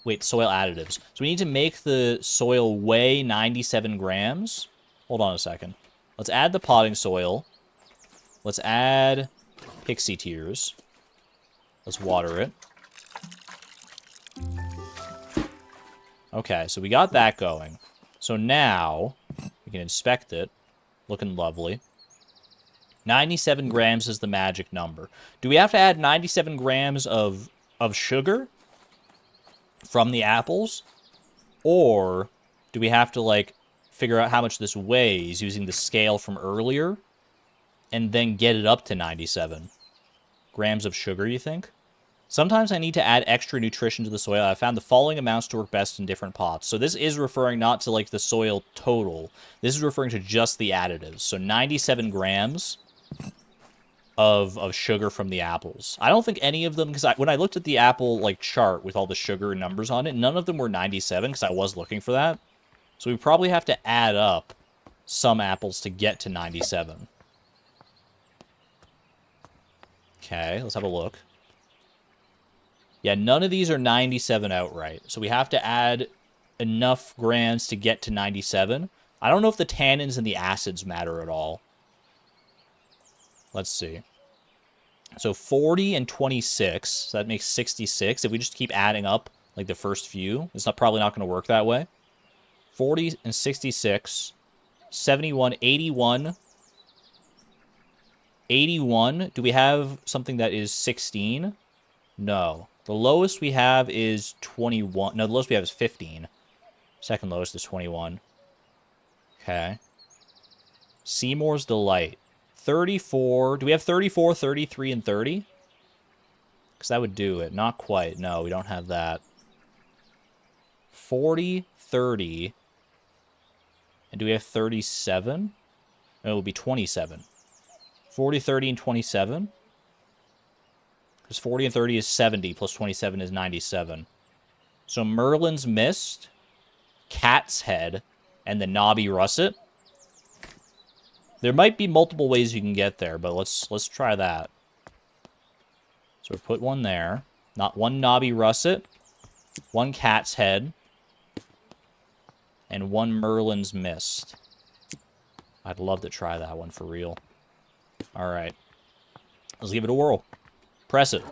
Wait, soil additives. So we need to make the soil weigh 97 grams. Hold on a second. Let's add the potting soil. Let's add pixie tears. Let's water it. Okay, so we got that going. So now we can inspect it. Looking lovely. 97 grams is the magic number. Do we have to add 97 grams of sugar from the apples? Or do we have to, like, figure out how much this weighs using the scale from earlier and then get it up to 97 grams of sugar, you think? Sometimes I need to add extra nutrition to the soil. I found the following amounts to work best in different pots. So this is referring not to, like, the soil total. This is referring to just the additives. So 97 grams of sugar from the apples. I don't think any of them, because when I looked at the apple like chart with all the sugar and numbers on it, none of them were 97 because I was looking for that. So we probably have to add up some apples to get to 97. Okay, let's have a look. Yeah, none of these are 97 outright. So we have to add enough grams to get to 97. I don't know if the tannins and the acids matter at all. Let's see. So 40 and 26, so that makes 66. If we just keep adding up, like, the first few, it's probably not going to work that way. 40 and 66, 71, 81. 81, do we have something that is 16? No. The lowest we have is 21. No, the lowest we have is 15. Second lowest is 21. Okay. Seymour's Delight. 34. Do we have 34, 33, and 30? Because that would do it. Not quite. No, we don't have that. 40, 30. And do we have 37? No, it would be 27. 40, 30, and 27. Because 40 and 30 is 70, plus 27 is 97. So Merlin's Mist, Cat's Head, and the Knobby Russet. There might be multiple ways you can get there, but let's try that. So put one there. Not one Knobby Russet, one Cat's Head, and one Merlin's Mist. I'd love to try that one for real. Alright. Let's give it a whirl. Press it.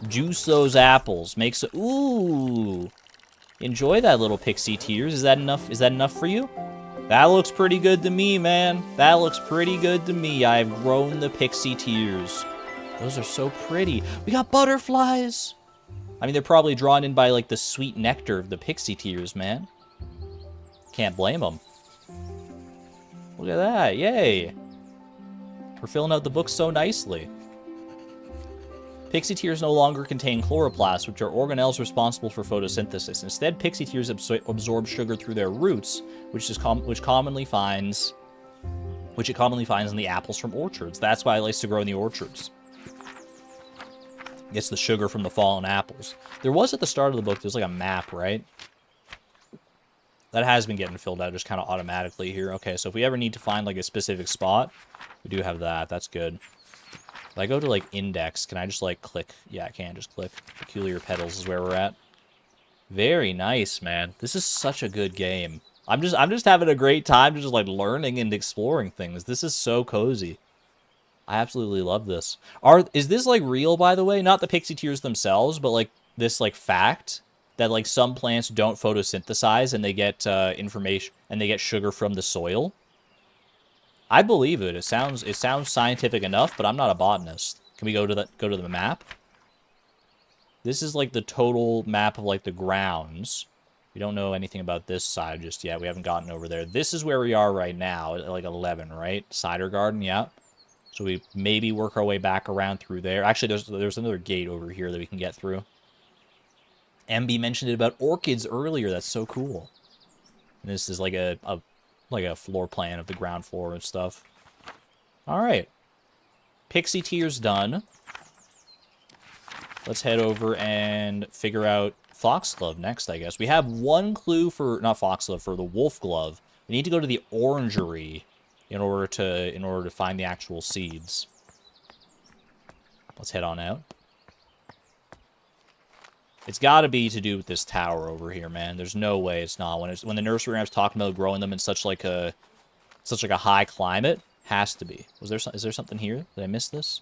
Juice those apples. Makes it... Ooh! Enjoy that little pixie tears. Is that enough? Is that enough for you? That looks pretty good to me, man. That looks pretty good to me. I've grown the pixie tears. Those are so pretty. We got butterflies! I mean, they're probably drawn in by, like, the sweet nectar of the pixie tears, man. Can't blame them. Look at that. Yay. We're filling out the book so nicely. Pixie tears no longer contain chloroplasts, which are organelles responsible for photosynthesis. Instead, pixie tears absorb sugar through their roots, which it commonly finds in the apples from orchards. That's why it likes to grow in the orchards. Gets the sugar from the fallen apples. There was at the start of the book, there's like a map, right? That has been getting filled out just kind of automatically here. Okay, so if we ever need to find like a specific spot, we do have that. That's good. If I go to like index, can I just like click? Yeah, I can just click. Peculiar Petals is where we're at. Very nice, man. This is such a good game. I'm just having a great time just like learning and exploring things. This is so cozy. I absolutely love this. Is this like real, by the way? Not the pixie tears themselves, but like this like fact that like some plants don't photosynthesize and they get information and they get sugar from the soil. I believe it. It sounds scientific enough, but I'm not a botanist. Can we go to the map? This is like the total map of like the grounds. We don't know anything about this side just yet. We haven't gotten over there. This is where we are right now, at like 11, right? Cider Garden, yeah. So we maybe work our way back around through there. Actually, there's another gate over here that we can get through. MB mentioned it about orchids earlier. That's so cool. And this is like a floor plan of the ground floor and stuff. All right. Pixie tears done. Let's head over and figure out foxglove next, I guess. We have one clue for, not foxglove, for the wolf glove. We need to go to the orangery in order to find the actual seeds. Let's head on out. It's got to be to do with this tower over here, man. There's no way it's not. When the nursery rhyme's talking about growing them in such like a high climate, has to be. Is there something here? Did I miss this?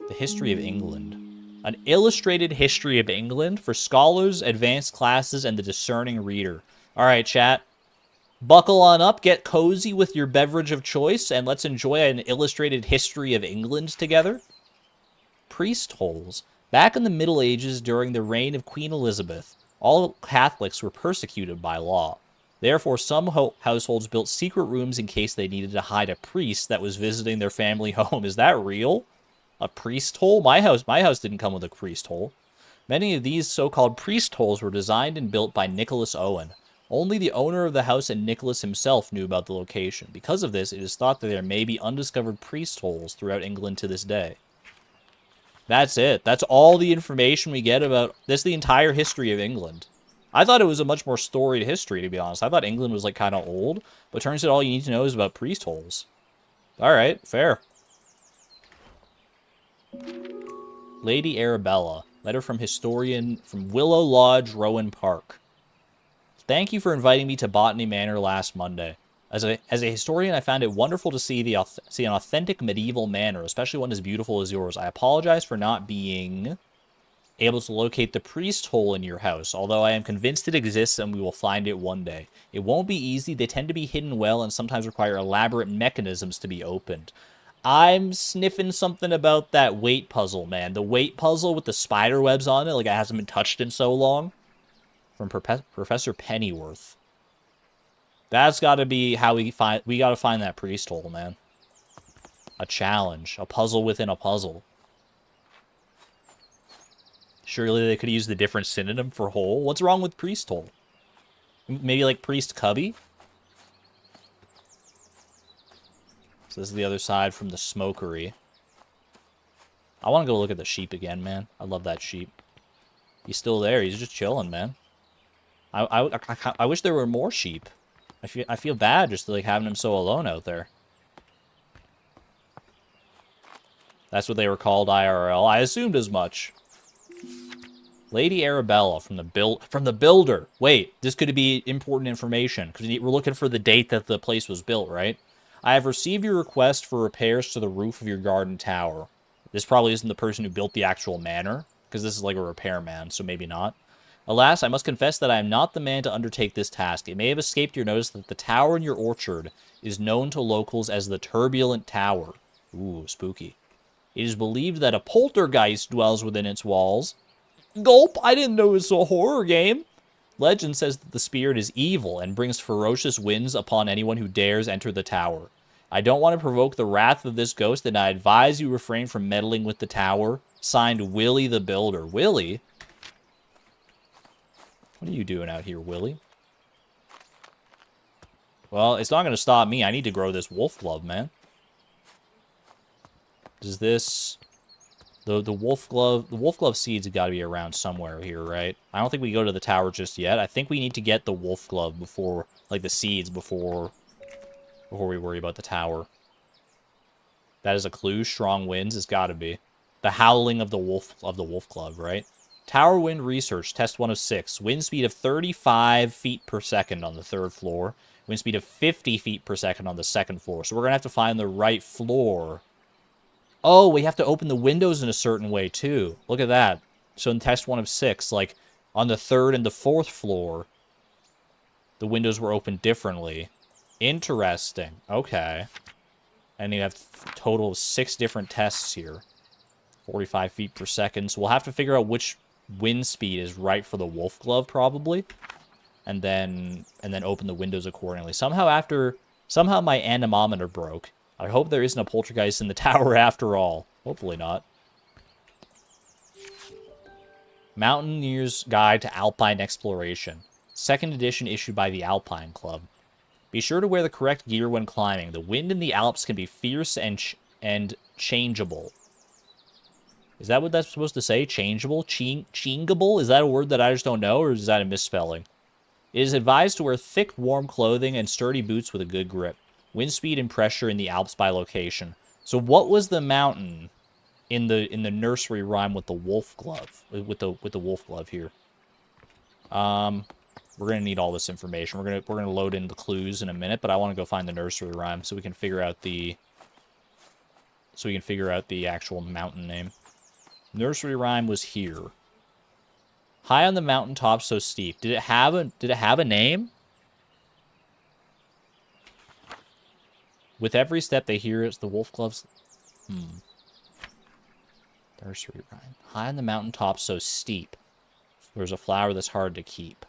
The history of England. An illustrated history of England for scholars, advanced classes, and the discerning reader. All right, chat. Buckle on up, get cozy with your beverage of choice, and let's enjoy an illustrated history of England together. Priest holes. Back in the Middle Ages, during the reign of Queen Elizabeth, all Catholics were persecuted by law. Therefore, some households built secret rooms in case they needed to hide a priest that was visiting their family home. Is that real? A priest hole? My house didn't come with a priest hole. Many of these so-called priest holes were designed and built by Nicholas Owen. Only the owner of the house and Nicholas himself knew about the location. Because of this, it is thought that there may be undiscovered priest holes throughout England to this day. That's it. That's all the information we get about this, the entire history of England. I thought it was a much more storied history, to be honest. I thought England was like kind of old, but turns out all you need to know is about priest holes. All right, fair. Lady Arabella, letter from historian from Willow Lodge, Rowan Park. Thank you for inviting me to Botany Manor last Monday. As a historian, I found it wonderful to see an authentic medieval manor, especially one as beautiful as yours. I apologize for not being able to locate the priest hole in your house, although I am convinced it exists and we will find it one day. It won't be easy. They tend to be hidden well and sometimes require elaborate mechanisms to be opened. I'm sniffing something about that weight puzzle, man. The weight puzzle with the spider webs on it, like it hasn't been touched in so long. From Professor Pennyworth. That's got to be how we got to find that priest hole, man. A challenge. A puzzle within a puzzle. Surely they could use the different synonym for hole. What's wrong with priest hole? Maybe like priest cubby? So this is the other side from the smokery. I want to go look at the sheep again, man. I love that sheep. He's still there. He's just chilling, man. I wish there were more sheep. I feel bad just like having him so alone out there. That's what they were called IRL. I assumed as much. Lady Arabella from the builder. Wait, this could be important information because we're looking for the date that the place was built, right? I have received your request for repairs to the roof of your garden tower. This probably isn't the person who built the actual manor, because this is like a repairman, so maybe not. Alas, I must confess that I am not the man to undertake this task. It may have escaped your notice that the tower in your orchard is known to locals as the Turbulent Tower. Ooh, spooky. It is believed that a poltergeist dwells within its walls. Gulp, I didn't know it was a horror game. Legend says that the spirit is evil and brings ferocious winds upon anyone who dares enter the tower. I don't want to provoke the wrath of this ghost, and I advise you refrain from meddling with the tower. Signed, Willie the Builder. Willie? What are you doing out here, Willie? Well, it's not going to stop me. I need to grow this wolf glove, man. Does this... The wolf glove seeds have got to be around somewhere here, right? I don't think we go to the tower just yet. I think we need to get the wolf glove before, like the seeds before we worry about the tower. That is a clue. Strong winds. It's got to be the howling of the wolf glove, right? Tower wind research. Test 1 of 6. Wind speed of 35 feet per second on the 3rd floor. Wind speed of 50 feet per second on the 2nd floor. So we're gonna have to find the right floor. Oh, we have to open the windows in a certain way, too. Look at that. So in test 1 of 6, like, on the 3rd and the 4th floor, the windows were opened differently. Interesting. Okay. And you have a total of 6 different tests here. 45 feet per second. So we'll have to figure out which wind speed is right for the wolf glove, probably. And then open the windows accordingly. Somehow my anemometer broke. I hope there isn't a poltergeist in the tower after all. Hopefully not. Mountaineer's Guide to Alpine Exploration. 2nd edition issued by the Alpine Club. Be sure to wear the correct gear when climbing. The wind in the Alps can be fierce and changeable. Is that what that's supposed to say? Changeable? Changeable? Is that a word that I just don't know, or is that a misspelling? It is advised to wear thick, warm clothing and sturdy boots with a good grip. Wind speed and pressure in the Alps by location. So what was the mountain in the nursery rhyme with the wolf glove? With the wolf glove here. We're gonna need all this information. We're gonna load in the clues in a minute, but I want to go find the nursery rhyme so we can figure out the actual mountain name. Nursery rhyme was here. High on the mountaintop, so steep. Did it have a name? With every step they hear, it's the wolf gloves. Nursery rhyme. High on the mountaintop, so steep. There's a flower that's hard to keep.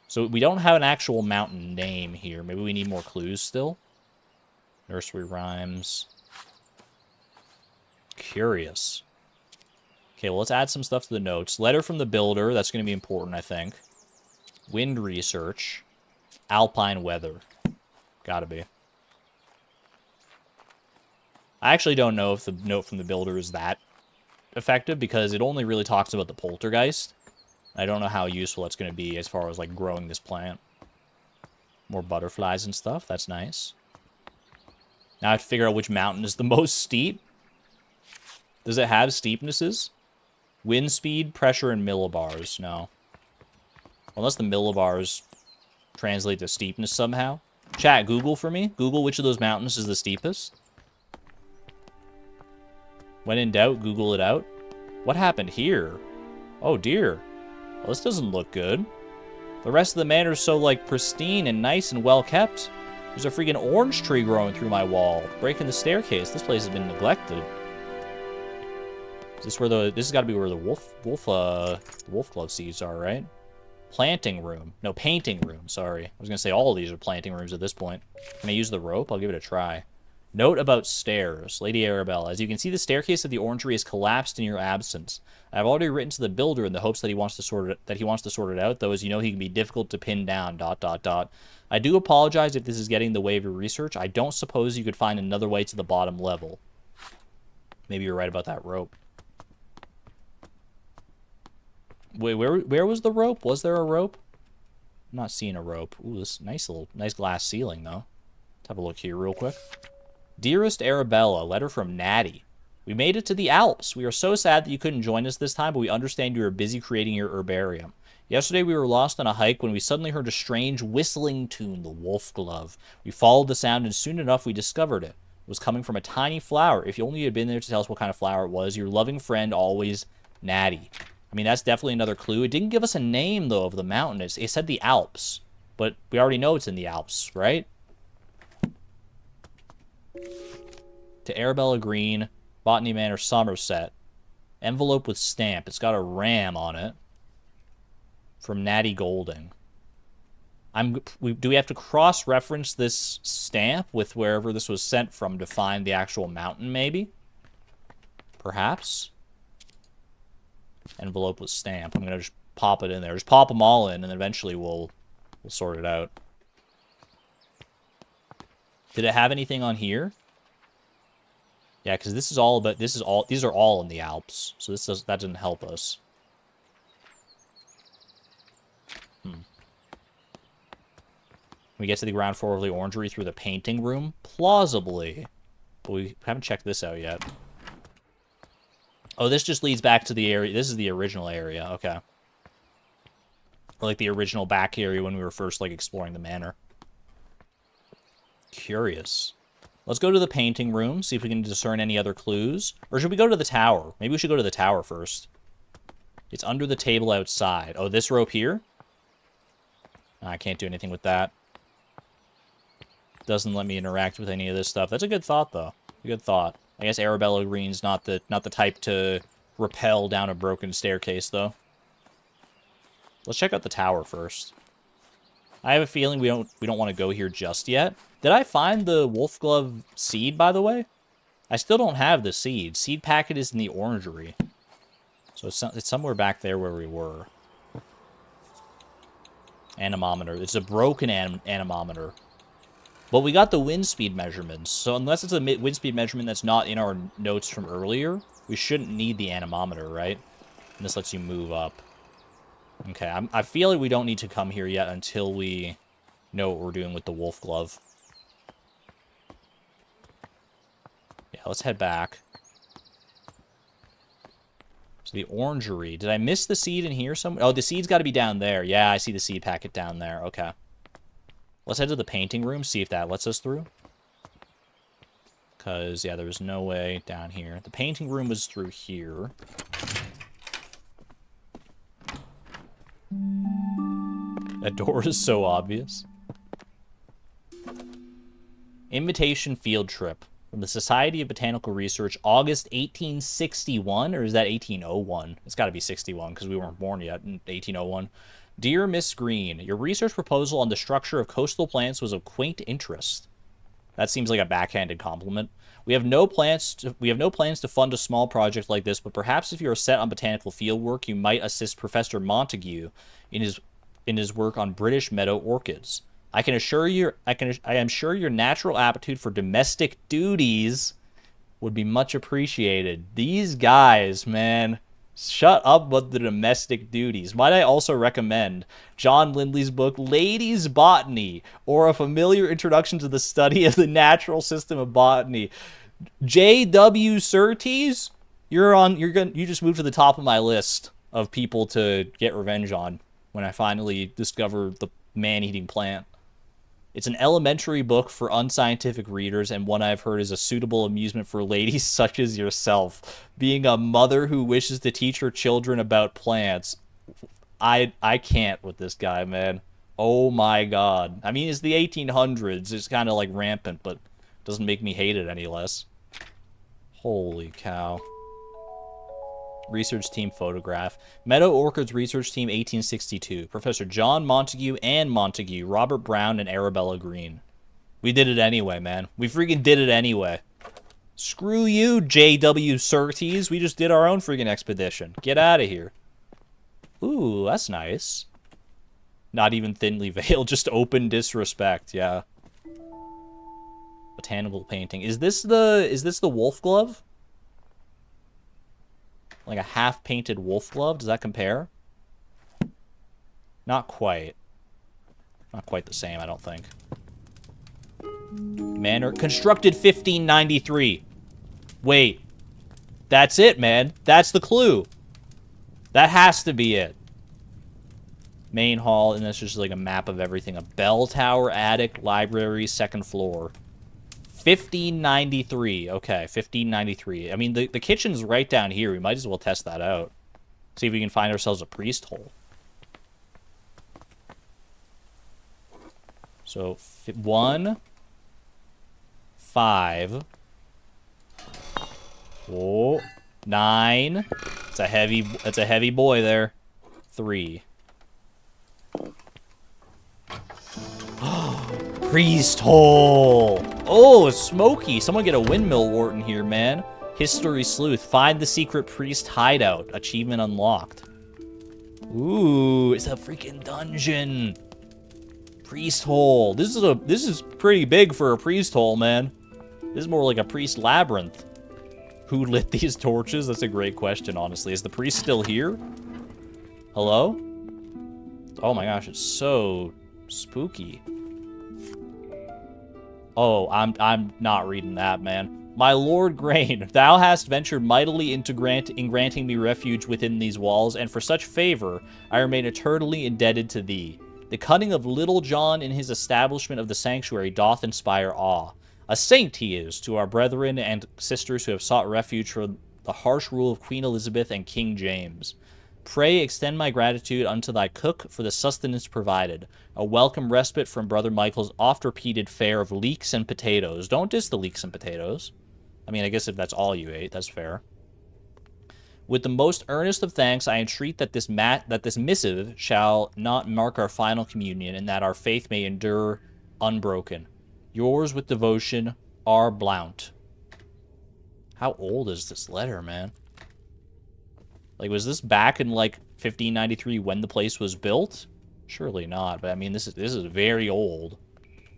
So we don't have an actual mountain name here. Maybe we need more clues still. Nursery rhymes. Curious. Okay, well, let's add some stuff to the notes. Letter from the builder. That's going to be important, I think. Wind research. Alpine weather. Gotta be. I actually don't know if the note from the builder is that effective because it only really talks about the poltergeist. I don't know how useful that's going to be as far as, like, growing this plant. More butterflies and stuff. That's nice. Now I have to figure out which mountain is the most steep. Does it have steepnesses? Wind speed, pressure, and millibars. No. Unless the millibars translate to steepness somehow. Chat, Google for me. Google which of those mountains is the steepest. When in doubt, Google it out. What happened here? Oh, dear. Well, this doesn't look good. The rest of the manor is so, like, pristine and nice and well kept. There's a freaking orange tree growing through my wall, breaking the staircase. This place has been neglected. Is this where this has got to be where the wolf glove seeds are, right? Planting room. No, painting room, sorry. I was going to say all of these are planting rooms at this point. Can I use the rope? I'll give it a try. Note about stairs. Lady Arabella. As you can see, the staircase of the orangery has collapsed in your absence. I have already written to the builder in the hopes that he wants to sort it out, though as you know he can be difficult to pin down, ... I do apologize if this is getting in the way of your research. I don't suppose you could find another way to the bottom level. Maybe you're right about that rope. Wait, where was the rope? Was there a rope? I'm not seeing a rope. Ooh, this nice glass ceiling, though. Let's have a look here real quick. Dearest Arabella, letter from Natty. We made it to the Alps. We are so sad that you couldn't join us this time, but we understand you are busy creating your herbarium. Yesterday we were lost on a hike when we suddenly heard a strange whistling tune, the wolf glove. We followed the sound, and soon enough we discovered it. It was coming from a tiny flower. If you only had been there to tell us what kind of flower it was, your loving friend, always, Natty. I mean, that's definitely another clue. It didn't give us a name, though, of the mountain. It said the Alps, but we already know it's in the Alps, right? To Arabella Green, Botany Manor, Somerset. Envelope with stamp. It's got a ram on it. From Natty Golding. Do we have to cross-reference this stamp with wherever this was sent from to find the actual mountain, maybe? Perhaps? Envelope with stamp. I'm going to just pop it in there. Just pop them all in, and eventually we'll sort it out. Did it have anything on here? Yeah, because this is all about, these are all in the Alps, so that didn't help us. We get to the ground floor of the orangery through the painting room? Plausibly. But we haven't checked this out yet. Oh, this just leads back to the area. This is the original area. Okay. Or like the original back area when we were first like exploring the manor. Curious. Let's go to the painting room, see if we can discern any other clues. Or should we go to the tower? Maybe we should go to the tower first. It's under the table outside. Oh, this rope here? I can't do anything with that. Doesn't let me interact with any of this stuff. That's a good thought, though. A good thought. I guess Arabella Green's not the type to rappel down a broken staircase, though. Let's check out the tower first. I have a feeling we don't want to go here just yet. Did I find the wolf glove seed, by the way? I still don't have the seed. Seed packet is in the orangery. So it's somewhere back there where we were. Anemometer. It's a broken anemometer. But we got the wind speed measurements. So unless it's a wind speed measurement that's not in our notes from earlier, we shouldn't need the anemometer, right? And this lets you move up. Okay, I feel like we don't need to come here yet until we know what we're doing with the wolf glove. Yeah, let's head back. So the orangery. Did I miss the seed in here somewhere? Oh, the seed's got to be down there. Yeah, I see the seed packet down there. Okay. Let's head to the painting room, see if that lets us through. Because, yeah, there was no way down here. The painting room was through here. That door is so obvious. Invitation field trip. From the Society of Botanical Research, August 1861, or is that 1801? It's got to be 61, because we weren't born yet in 1801. Dear Miss Green, your research proposal on the structure of coastal plants was of quaint interest. That seems like a backhanded compliment. We have no plans to fund a small project like this, but perhaps if you are set on botanical fieldwork, you might assist Professor Montague in his work on British meadow orchids. I am sure your natural aptitude for domestic duties would be much appreciated. These guys, man, shut up with the domestic duties. Might I also recommend John Lindley's book, Ladies' Botany, or A Familiar Introduction to the Study of the Natural System of Botany. J.W. Surtees, you just moved to the top of my list of people to get revenge on when I finally discover the man-eating plant. It's an elementary book for unscientific readers, and one I've heard is a suitable amusement for ladies such as yourself. Being a mother who wishes to teach her children about plants. I can't with this guy, man. Oh my god. I mean, it's the 1800s. It's kind of like rampant, but doesn't make me hate it any less. Holy cow. Research team photograph. Meadow Orchids Research Team 1862. Professor John Montague, Anne Montague, Robert Brown, and Arabella Green. We did it anyway, man. We freaking did it anyway. Screw you, JW Surtees. We just did our own freaking expedition. Get out of here. Ooh, that's nice. Not even thinly veiled, just open disrespect, yeah. Botanical painting. Is this the wolf glove? Like a half-painted wolf glove? Does that compare? Not quite. Not quite the same, I don't think. Manor. Constructed 1593. Wait. That's it, man. That's the clue. That has to be it. Main hall, and that's just like a map of everything. A bell tower, attic, library, second floor. 1593. Okay, 1593. I mean, the kitchen's right down here. We might as well test that out. See if we can find ourselves a priest hole. So, 1, 5. Oh, 9. That's a heavy boy there. 3. Priest hole. Oh, it's smoky. Someone get a windmill wart in here, man. History sleuth. Find the secret priest hideout. Achievement unlocked. Ooh, it's a freaking dungeon. Priest hole. This is pretty big for a priest hole, man. This is more like a priest labyrinth. Who lit these torches? That's a great question, honestly. Is the priest still here? Hello? Oh my gosh, it's so spooky. Oh, I'm not reading that, man. My Lord Grain, thou hast ventured mightily in granting me refuge within these walls, and for such favor I remain eternally indebted to thee. The cunning of Little John in his establishment of the sanctuary doth inspire awe. A saint he is to our brethren and sisters who have sought refuge from the harsh rule of Queen Elizabeth and King James. Pray extend my gratitude unto thy cook for the sustenance provided, a welcome respite from Brother Michael's oft-repeated fare of leeks and potatoes. Don't diss the leeks and potatoes. I mean, I guess if that's all you ate, that's fair. With the most earnest of thanks, I entreat that this missive shall not mark our final communion, and that our faith may endure unbroken. Yours with devotion, R. Blount. How old is this letter, man? Like, was this back in, like, 1593 when the place was built? Surely not, but I mean, this is very old.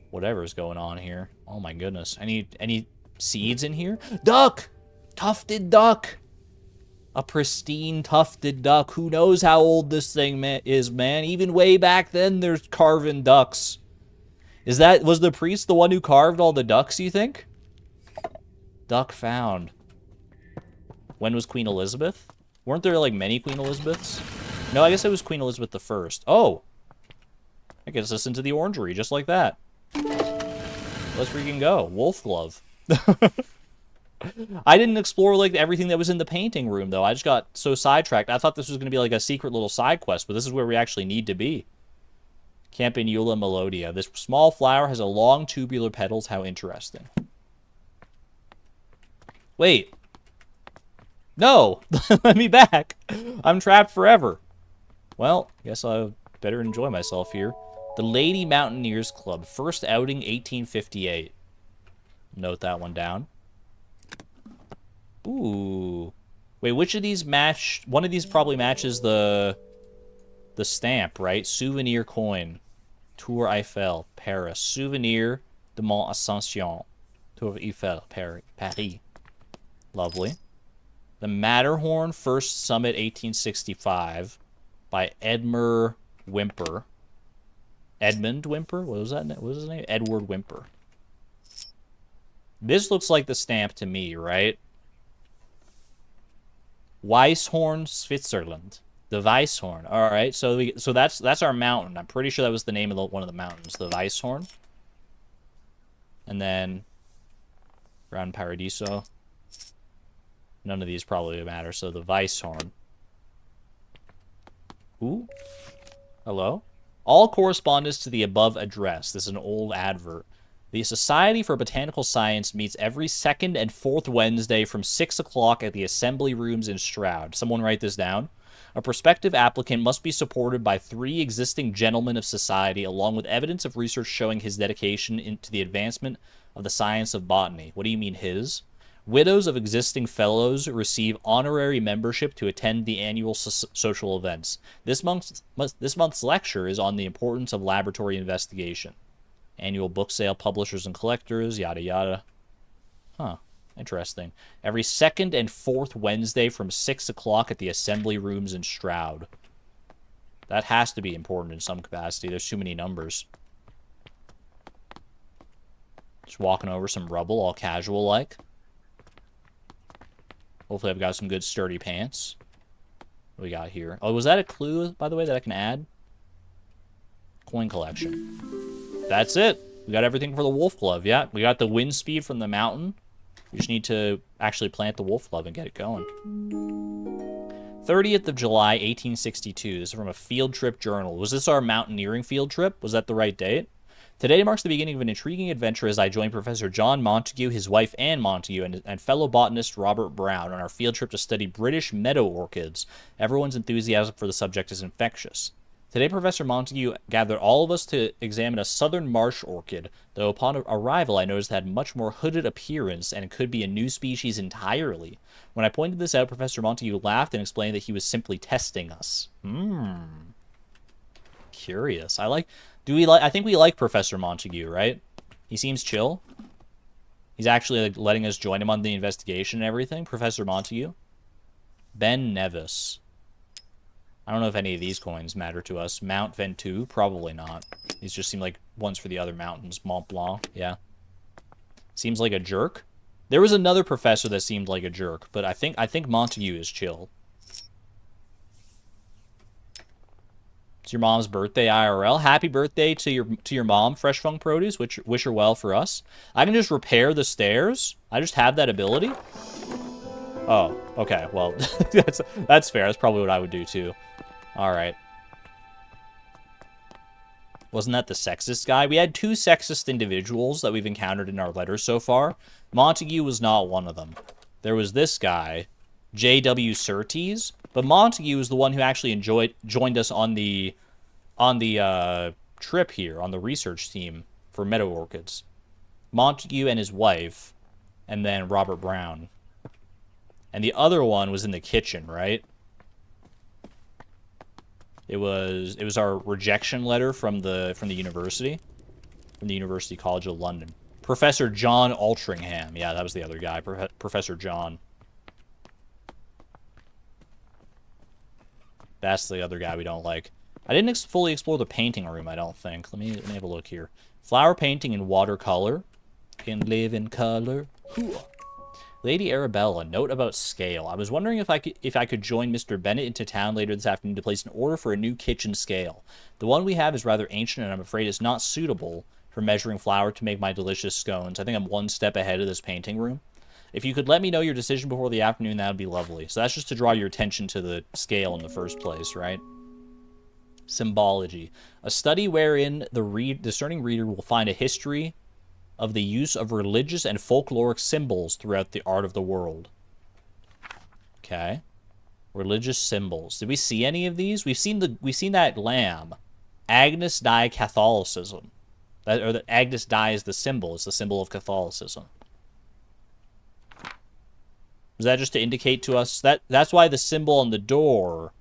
Whatever's going on here. Oh my goodness. Any seeds in here? Duck! Tufted duck! A pristine tufted duck. Who knows how old this thing is, man? Even way back then, there's carving ducks. Was the priest the one who carved all the ducks, you think? Duck found. When was Queen Elizabeth? Weren't there, like, many Queen Elizabeths? No, I guess it was Queen Elizabeth I. Oh! That gets us into the orangery, just like that. Let's freaking go. Wolf glove. I didn't explore, like, everything that was in the painting room, though. I just got so sidetracked. I thought this was going to be, like, a secret little side quest, but this is where we actually need to be. Campanula melodia. This small flower has a long tubular petals. How interesting. Wait. No! Let me back! I'm trapped forever. Well, guess I better enjoy myself here. The Lady Mountaineers Club. First outing, 1858. Note that one down. Ooh. Wait, which of these match... One of these probably matches the stamp, right? Souvenir coin. Tour Eiffel, Paris. Souvenir de Mont Ascension. Tour Eiffel, Paris. Lovely. The Matterhorn, First Summit, 1865, by Edmund Whymper. Edmund Whymper? What was that? What was his name? Edward Whymper. This looks like the stamp to me, right? Weisshorn, Switzerland. The Weisshorn. All right, so that's our mountain. I'm pretty sure that was the name of one of the mountains, the Weisshorn. And then Gran Paradiso. None of these probably matter, so the Weisshorn. Ooh. Hello? All correspondence to the above address. This is an old advert. The Society for Botanical Science meets every second and fourth Wednesday from 6 o'clock at the Assembly Rooms in Stroud. Someone write this down. A prospective applicant must be supported by 3 existing gentlemen of society, along with evidence of research showing his dedication into the advancement of the science of botany. What do you mean his? Widows of existing fellows receive honorary membership to attend the annual social events. This month's lecture is on the importance of laboratory investigation. Annual book sale, publishers and collectors, yada yada. Huh. Interesting. Every second and fourth Wednesday from 6 o'clock at the assembly rooms in Stroud. That has to be important in some capacity. There's too many numbers. Just walking over some rubble, all casual-like. Hopefully I've got some good sturdy pants. What do we got here? Oh, was that a clue, by the way, that I can add? Coin collection. That's it. We got everything for the wolf glove. Yeah, we got the wind speed from the mountain. We just need to actually plant the wolf glove and get it going. 30th of July, 1862. This is from a field trip journal. Was this our mountaineering field trip? Was that the right date? Today marks the beginning of an intriguing adventure as I join Professor John Montague, his wife Anne Montague, and fellow botanist Robert Brown on our field trip to study British meadow orchids. Everyone's enthusiasm for the subject is infectious. Today, Professor Montague gathered all of us to examine a southern marsh orchid, though upon arrival I noticed it had much more hooded appearance and could be a new species entirely. When I pointed this out, Professor Montague laughed and explained that he was simply testing us. Curious. I think we like Professor Montague, right? He seems chill. He's actually like, letting us join him on the investigation and everything. Professor Montague. Ben Nevis. I don't know if any of these coins matter to us. Mount Ventoux? Probably not. These just seem like ones for the other mountains. Mont Blanc, yeah. Seems like a jerk. There was another professor that seemed like a jerk, but I think Montague is chill. It's your mom's birthday IRL. Happy birthday to your mom, Fresh Funk Produce. Wish her well for us. I can just repair the stairs. I just have that ability. Oh, okay. Well, that's fair. That's probably what I would do too. All right. Wasn't that the sexist guy? We had 2 sexist individuals that we've encountered in our letters so far. Montague was not one of them. There was this guy, J.W. Surtees, but Montague was the one who actually joined us on the trip here, on the research team for meadow orchids. Montague and his wife, and then Robert Brown. And the other one was in the kitchen, right? It was our rejection letter from the university, from the University College of London. Professor John Altringham. Yeah, that was the other guy, Professor John. That's the other guy we don't like. I didn't fully explore the painting room, I don't think. Let me have a look here. Flower painting in watercolor. Can live in color. Ooh. Lady Arabella, note about scale. I was wondering if I could join Mr. Bennett into town later this afternoon to place an order for a new kitchen scale. The one we have is rather ancient, and I'm afraid it's not suitable for measuring flour to make my delicious scones. I think I'm one step ahead of this painting room. If you could let me know your decision before the afternoon, that would be lovely. So that's just to draw your attention to the scale in the first place, right? Symbology. A study wherein the discerning reader will find a history of the use of religious and folkloric symbols throughout the art of the world. Okay. Religious symbols. Did we see any of these? We've seen that lamb. Agnus Dei Catholicism. That Agnus Dei is the symbol. It's the symbol of Catholicism. Was that just to indicate to us that's why the symbol on the door?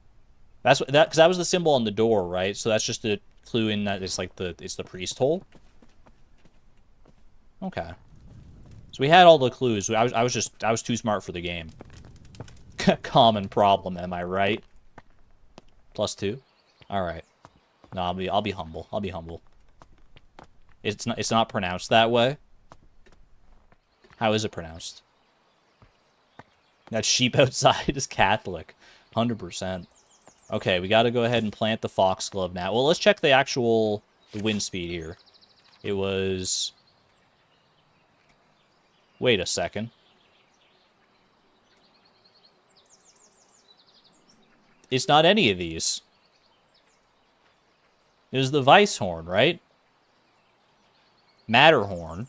Because that was the symbol on the door, right? So that's just to clue in that it's like it's the priest hole. Okay. So we had all the clues. I was too smart for the game. Common problem, am I right? +2. All right. No, I'll be humble. I'll be humble. It's not pronounced that way. How is it pronounced? That sheep outside is Catholic. 100%. Okay, we got to go ahead and plant the foxglove now. Well, let's check the wind speed here. It was... Wait a second. It's not any of these. It was the Weisshorn, right? Matterhorn.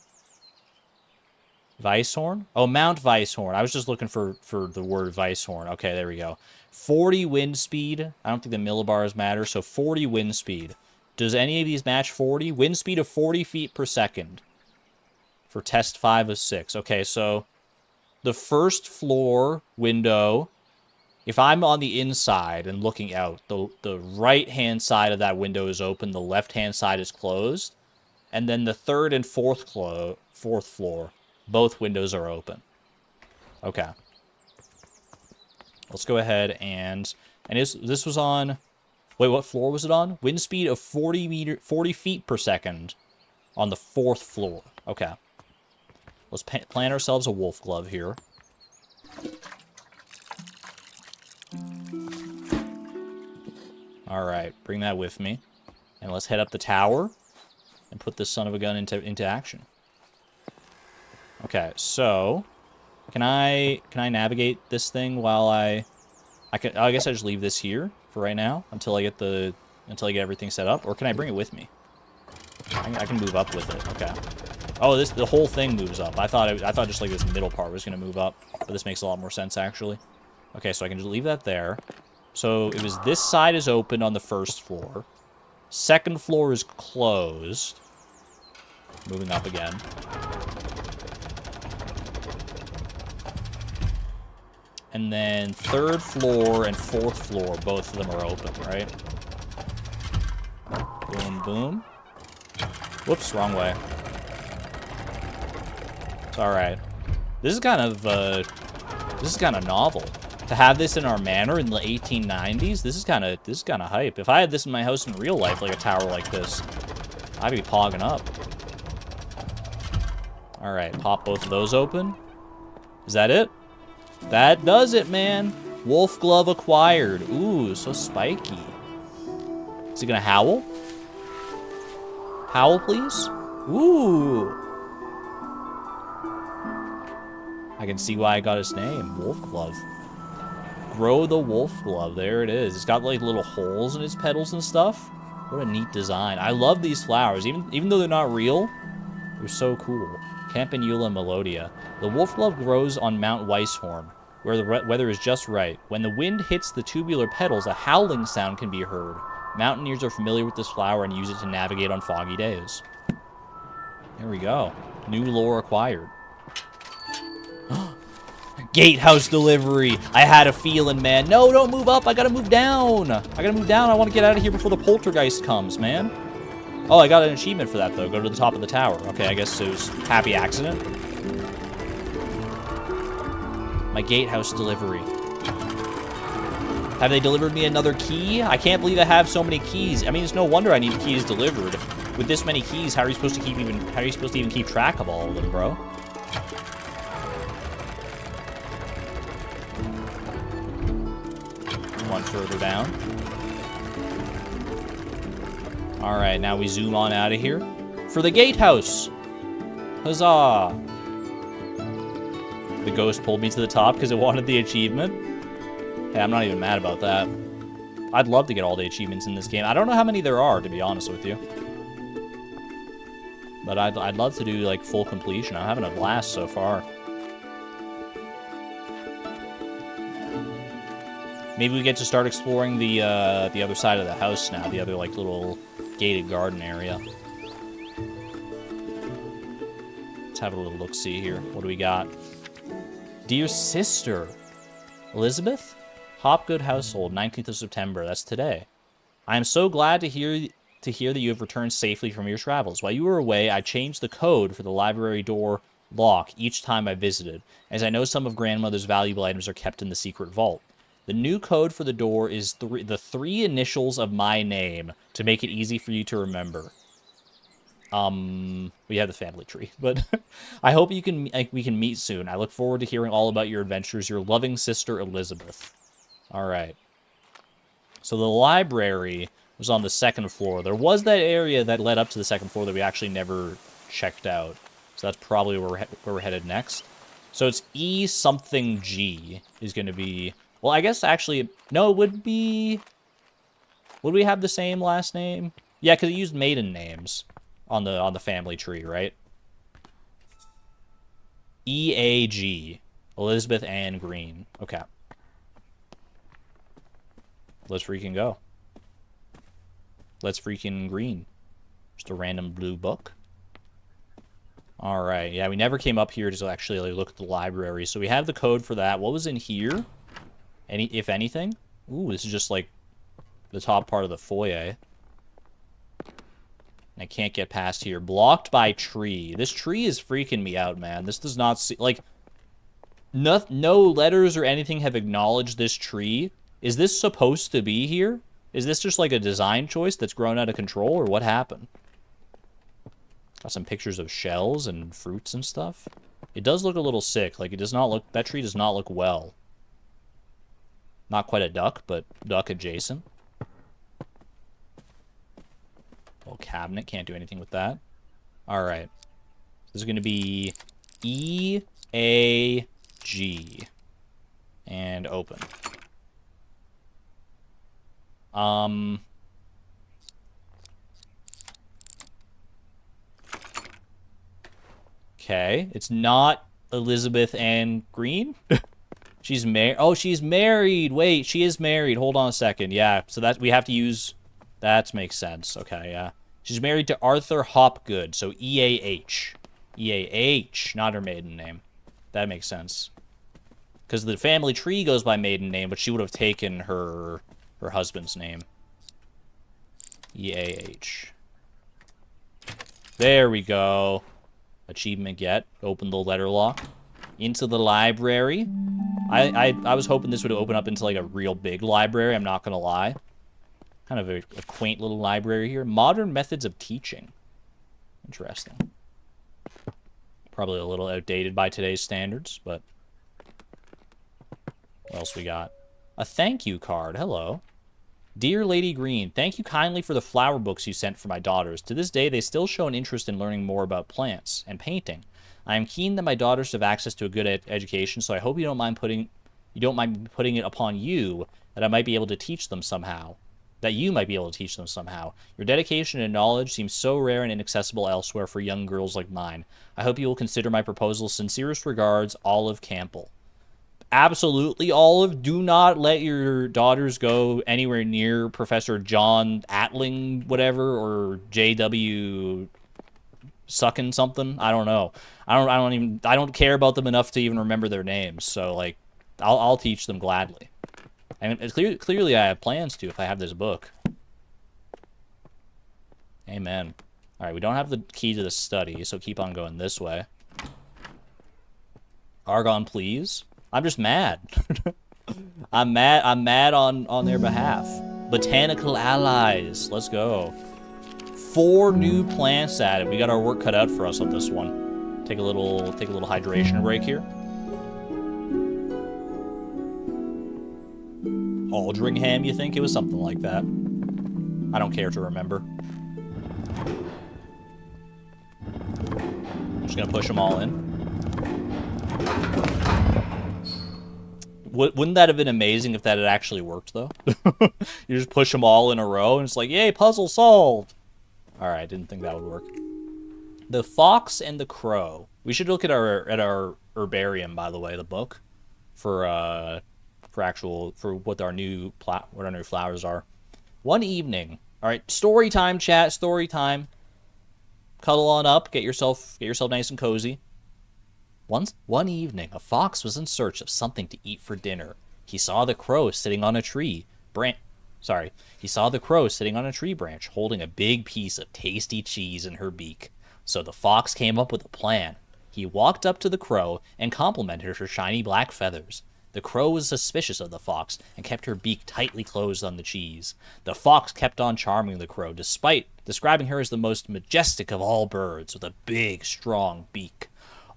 Weisshorn? Oh, Mount Weisshorn. I was just looking for the word Weisshorn. Okay, there we go. 40 wind speed. I don't think the millibars matter, so 40 wind speed. Does any of these match 40? Wind speed of 40 feet per second for test 5 of 6. Okay, so the first floor window, if I'm on the inside and looking out, the right-hand side of that window is open, the left-hand side is closed, and then the third and fourth floor, both windows are open. Okay. Let's go ahead and this was on, wait, what floor was it on? Wind speed of 40 feet per second on the 4th floor. Okay. Let's plant ourselves a wolf glove here. Alright, bring that with me. And let's head up the tower and put this son of a gun into action. Okay, so can I navigate this thing while I guess I just leave this here for right now until I get everything set up, or can I bring it with me? I can move up with it. Okay. Oh, the whole thing moves up. I thought just like this middle part was going to move up, but this makes a lot more sense actually. Okay, so I can just leave that there. So it was this side is open on the 1st floor. 2nd floor is closed. Moving up again. And then 3rd floor and 4th floor, both of them are open, right? Boom, boom. Whoops, wrong way. It's alright. This is kind of novel. To have this in our manor in the 1890s, this is kind of hype. If I had this in my house in real life, like a tower like this, I'd be pogging up. Alright, pop both of those open. Is that it? That does it, man. Wolf glove acquired. Ooh, so spiky. Is he gonna howl? Howl, please? Ooh. I can see why I got his name. Wolf glove. Grow the wolf glove. There it is. It's got like little holes in its petals and stuff. What a neat design. I love these flowers. Even though they're not real, they're so cool. Campanula melodia. The wolf glove grows on Mount Weisshorn, where the weather is just right. When the wind hits the tubular petals, a howling sound can be heard. Mountaineers are familiar with this flower and use it to navigate on foggy days. There we go. New lore acquired. Gatehouse delivery. I had a feeling, man. No, don't move up. I gotta move down. I want to get out of here before the poltergeist comes, man. Oh, I got an achievement for that, though. Go to the top of the tower. Okay, I guess it was happy accident. My gatehouse delivery. Have they delivered me another key? I can't believe I have so many keys. I mean, it's no wonder I need keys delivered. With this many keys, how are you supposed to even keep track of all of them, bro? One further down. Alright, now we zoom on out of here. For the gatehouse! Huzzah! The ghost pulled me to the top because it wanted the achievement. Hey, I'm not even mad about that. I'd love to get all the achievements in this game. I don't know how many there are, to be honest with you. But I'd love to do, like, full completion. I'm having a blast so far. Maybe we get to start exploring the other side of the house now. The other, like, little gated garden area. Let's have a little look-see here. What do we got? Dear sister, Elizabeth? Hopgood household, 19th of September. That's today. I am so glad to hear that you have returned safely from your travels. While you were away, I changed the code for the library door lock each time I visited, as I know some of Grandmother's valuable items are kept in the secret vault. The new code for the door is the 3 initials of my name to make it easy for you to remember. We have the family tree, but I hope we can meet soon. I look forward to hearing all about your adventures. Your loving sister, Elizabeth. All right. So the library was on the 2nd floor. There was that area that led up to the 2nd floor that we actually never checked out. So that's probably where we're headed next. So it's E something G is going to be... Well, I guess actually... No, it would be... Would we have the same last name? Yeah, because it used maiden names on the family tree, right? EAG. Elizabeth Ann Green. Okay. Let's freaking go. Let's freaking green. Just a random blue book. Alright, yeah, we never came up here to actually like, look at the library. So we have the code for that. What was in here? If anything? Ooh, this is just like the top part of the foyer. I can't get past here. Blocked by tree. This tree is freaking me out, man. This does not see... Like, no letters or anything have acknowledged this tree. Is this supposed to be here? Is this just like a design choice that's grown out of control, or what happened? Got some pictures of shells and fruits and stuff. It does look a little sick. Like, it does not look... That tree does not look well. Not quite a duck, but duck adjacent. Little cabinet, can't do anything with that. Alright. This is going to be EAG. And open. Okay. It's not Elizabeth Ann Green? She's married. Oh, she's married. Wait, she is married. Hold on a second. Yeah, so that we have to use... That makes sense. Okay, yeah. She's married to Arthur Hopgood, so EAH. EAH, not her maiden name. That makes sense. Because the family tree goes by maiden name, but she would have taken her husband's name. EAH. There we go. Achievement get. Open the letter lock. Into the library. I was hoping this would open up into like a real big library, I'm not going to lie. Kind of a quaint little library here. Modern methods of teaching. Interesting. Probably a little outdated by today's standards, but... What else we got? A thank you card. Hello. Dear Lady Green, thank you kindly for the flower books you sent for my daughters. To this day, they still show an interest in learning more about plants and painting. I am keen that my daughters have access to a good education, so I hope you don't mind putting it upon you that I might be able to teach them somehow. That you might be able to teach them somehow. Your dedication and knowledge seems so rare and inaccessible elsewhere for young girls like mine. I hope you will consider my proposal. Sincerest regards, Olive Campbell. Absolutely, Olive. Do not let your daughters go anywhere near Professor John Atling, whatever, or J.W. Suckin' something. I don't know. I don't care about them enough to even remember their names. So like, I'll teach them gladly. And it's clearly I have plans to if I have this book. Amen. All right, we don't have the key to the study, so keep on going this way. Argon, please. I'm just mad. I'm mad on their behalf. Botanical allies. Let's go. 4 new plants added. We got our work cut out for us on this one. Take a little hydration break here. Aldringham, you think? It was something like that. I don't care to remember. I'm just gonna push them all in. Wouldn't that have been amazing if that had actually worked, though? You just push them all in a row, and it's like, yay, puzzle solved! Alright, didn't think that would work. The Fox and the Crow. We should look at our herbarium, by the way, the book, for what our new flowers are. One evening. Alright, story time, chat, story time. Cuddle on up, get yourself nice and cozy. One evening, a fox was in search of something to eat for dinner. He saw the crow sitting on a tree branch, holding a big piece of tasty cheese in her beak. So the fox came up with a plan. He walked up to the crow and complimented her shiny black feathers. The crow was suspicious of the fox and kept her beak tightly closed on the cheese. The fox kept on charming the crow, despite describing her as the most majestic of all birds with a big, strong beak.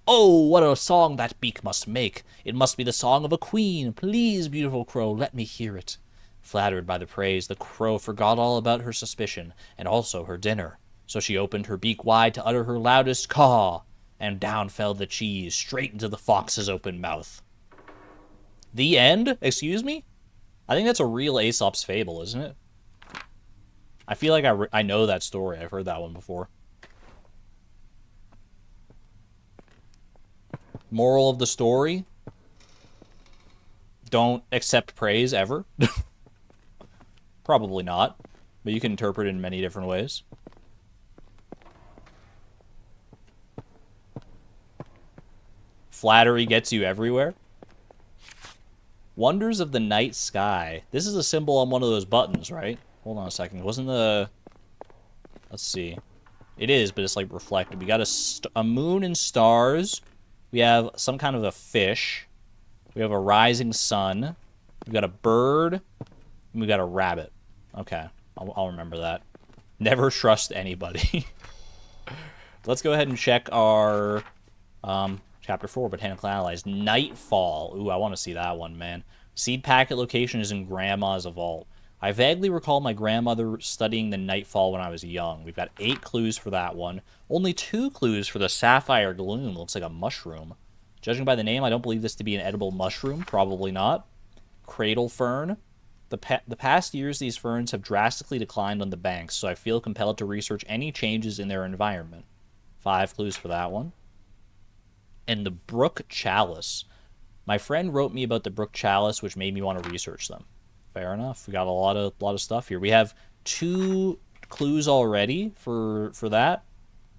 Oh, what a song that beak must make! It must be the song of a queen. Please, beautiful crow, let me hear it. Flattered by the praise, the crow forgot all about her suspicion, and also her dinner. So she opened her beak wide to utter her loudest caw, and down fell the cheese, straight into the fox's open mouth. The end? Excuse me? I think that's a real Aesop's fable, isn't it? I feel like I know that story. I've heard that one before. Moral of the story, don't accept praise ever. Probably not, but you can interpret it in many different ways. Flattery gets you everywhere. Wonders of the night sky. This is a symbol on one of those buttons, right? Hold on a second. Wasn't the... Let's see. It is, but it's like reflected. We got a moon and stars. We have some kind of a fish. We have a rising sun. We've got a bird. And we got a rabbit. Okay. I'll remember that. Never trust anybody. Let's go ahead and check our Chapter 4, Botanical Allies. Nightfall. Ooh, I want to see that one, man. Seed packet location is in Grandma's vault. I vaguely recall my grandmother studying the nightfall when I was young. We've got 8 clues for that one. Only 2 clues for the sapphire gloom. Looks like a mushroom. Judging by the name, I don't believe this to be an edible mushroom. Probably not. Cradle fern. The past years, these ferns have drastically declined on the banks, so I feel compelled to research any changes in their environment. 5 clues for that one. And the brook chalice. My friend wrote me about the brook chalice, which made me want to research them. Fair enough. We got a lot of stuff here. We have 2 clues already for that.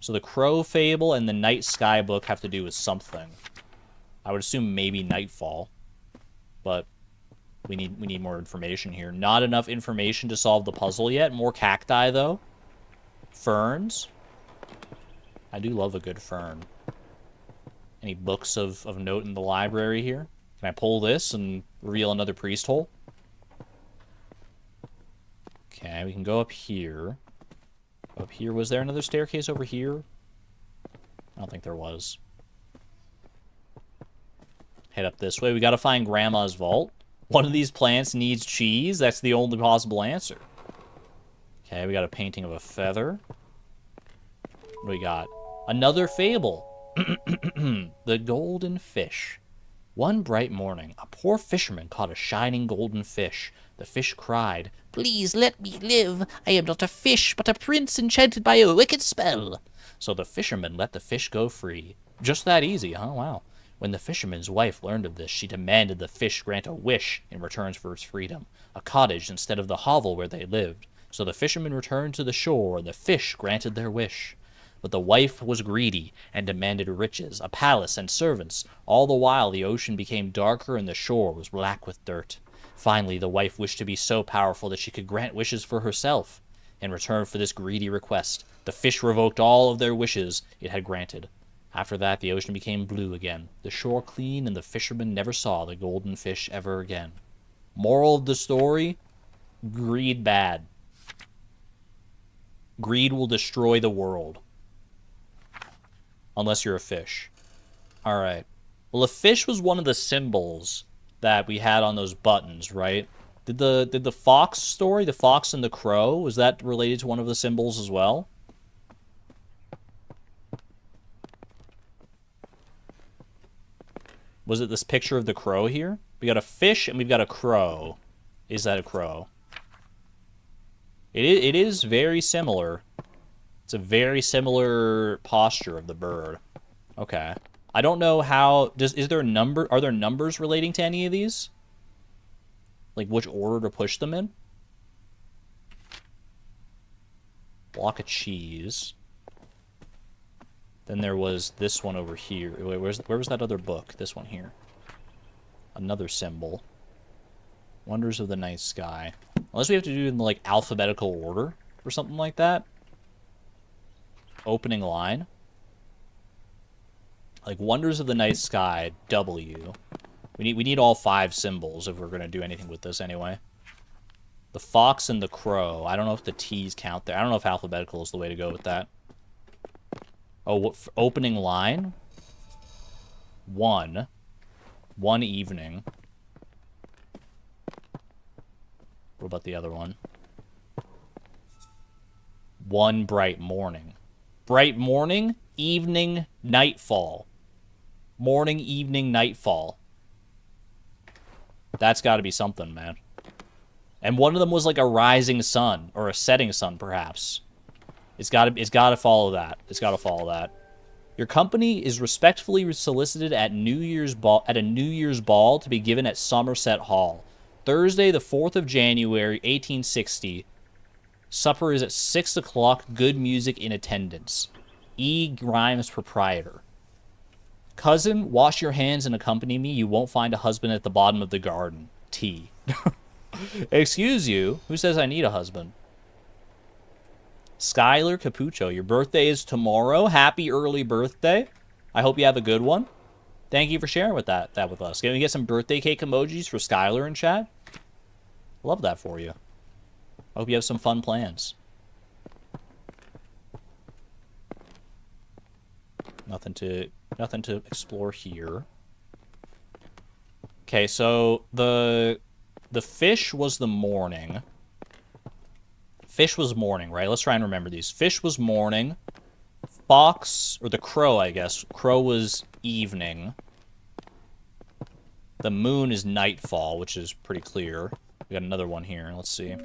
So the crow fable and the night sky book have to do with something. I would assume maybe nightfall, but we need more information here. Not enough information to solve the puzzle yet. More cacti though. Ferns. I do love a good fern. Any books of note in the library here? Can I pull this and reveal another priest hole? Okay, we can go up here. Up here, was there another staircase over here? I don't think there was. Head up this way. We gotta find Grandma's vault. One of these plants needs cheese. That's the only possible answer. Okay, we got a painting of a feather. What do we got? Another fable. The golden fish. One bright morning, a poor fisherman caught a shining golden fish. The fish cried, "Please let me live. I am not a fish, but a prince enchanted by a wicked spell." So the fisherman let the fish go free. Just that easy, huh? Wow. When the fisherman's wife learned of this, she demanded the fish grant a wish in return for his freedom, a cottage instead of the hovel where they lived. So the fisherman returned to the shore, and the fish granted their wish. But the wife was greedy and demanded riches, a palace, and servants. All the while the ocean became darker and the shore was black with dirt. Finally, the wife wished to be so powerful that she could grant wishes for herself. In return for this greedy request, the fish revoked all of their wishes it had granted. After that, the ocean became blue again, the shore clean, and the fisherman never saw the golden fish ever again. Moral of the story? Greed bad. Greed will destroy the world. Unless you're a fish. Alright. Well, a fish was one of the symbols that we had on those buttons, right? Did the fox story, the fox and the crow, was that related to one of the symbols as well? Was it this picture of the crow here? We got a fish and we've got a crow. Is that a crow? It is very similar. It's a very similar posture of the bird. Okay. I don't know how... Is there a number... Are there numbers relating to any of these? Like, which order to push them in? Block of cheese. Then there was this one over here. Wait, where was that other book? This one here. Another symbol. Wonders of the night sky. Unless we have to do it in, like, alphabetical order or something like that. Opening line. Like, Wonders of the Night Sky, W. We need all 5 symbols if we're going to do anything with this anyway. The fox and the crow. I don't know if the T's count there. I don't know if alphabetical is the way to go with that. Oh, opening line. 1. 1 evening. What about the other one? 1 bright morning. Bright morning, evening, nightfall. Morning, evening, nightfall. That's got to be something, man. And one of them was like a rising sun, or a setting sun, perhaps. It's got to follow that. It's got to follow that. Your company is respectfully solicited at a New Year's ball to be given at Somerset Hall, Thursday, the 4th of January, 1860. Supper is at 6 o'clock. Good music in attendance. E. Grimes, proprietor. Cousin, wash your hands and accompany me. You won't find a husband at the bottom of the garden. T. Excuse you? Who says I need a husband? Skylar Capucho, your birthday is tomorrow. Happy early birthday. I hope you have a good one. Thank you for sharing with that with us. Can we get some birthday cake emojis for Skylar in chat? Love that for you. Hope you have some fun plans. Nothing to explore here. Okay, so the fish was the morning. Fish was morning, right? Let's try and remember these. Fish was morning. Fox, or the crow, I guess. Crow was evening. The moon is nightfall, which is pretty clear. We got another one here. Let's see.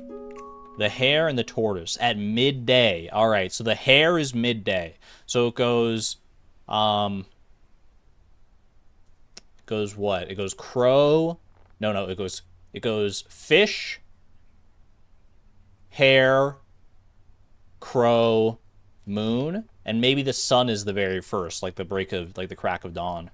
The hare and the tortoise at midday. All right, so the hare is midday. So it goes, what? It goes crow. No, it goes fish, hare, crow, moon, and maybe the sun is the very first, like the crack of dawn.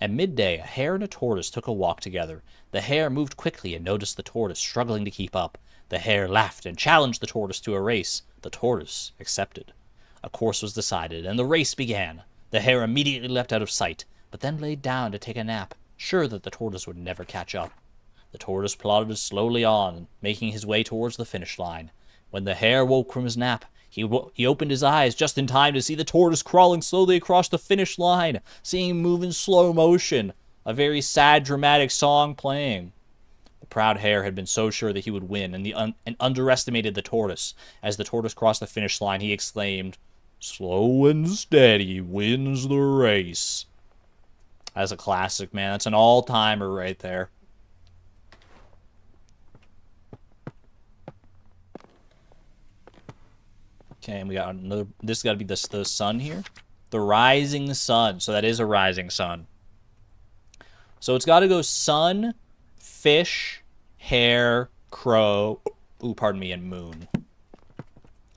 At midday, a hare and a tortoise took a walk together. The hare moved quickly and noticed the tortoise struggling to keep up. The hare laughed and challenged the tortoise to a race. The tortoise accepted. A course was decided, and the race began. The hare immediately leapt out of sight, but then laid down to take a nap, sure that the tortoise would never catch up. The tortoise plodded slowly on, making his way towards the finish line. When the hare woke from his nap, he opened his eyes just in time to see the tortoise crawling slowly across the finish line, seeing him move in slow motion, a very sad, dramatic song playing. The proud hare had been so sure that he would win, and underestimated the tortoise. As the tortoise crossed the finish line, he exclaimed, "Slow and steady wins the race." That's a classic, man. That's an all-timer right there. Okay, and we got another. This got to be the sun here. The rising sun. So that is a rising sun. So it's got to go sun, fish, hare, crow. Ooh, pardon me, and moon.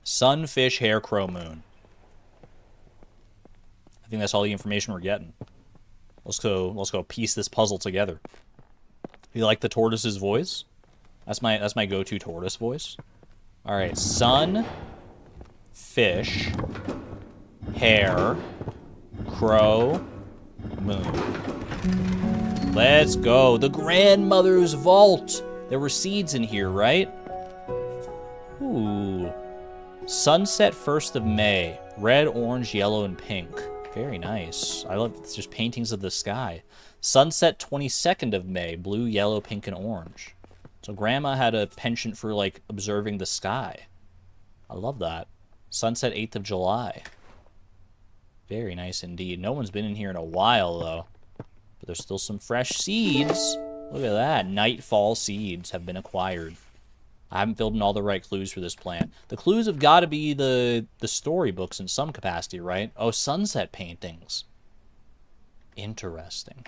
Sun, fish, hare, crow, moon. I think that's all the information we're getting. Let's go piece this puzzle together. You like the tortoise's voice? That's my go-to tortoise voice. All right, sun, fish, hare, crow, moon. Let's go. The grandmother's vault. There were seeds in here, right? Ooh. Sunset 1st of May. Red, orange, yellow, and pink. Very nice. I love it's just paintings of the sky. Sunset 22nd of May. Blue, yellow, pink, and orange. So grandma had a penchant for, like, observing the sky. I love that. Sunset 8th of July. Very nice indeed. No one's been in here in a while, though. But there's still some fresh seeds. Look at that. Nightfall seeds have been acquired. I haven't filled in all the right clues for this plant. The clues have got to be the storybooks in some capacity, right? Oh, sunset paintings. Interesting.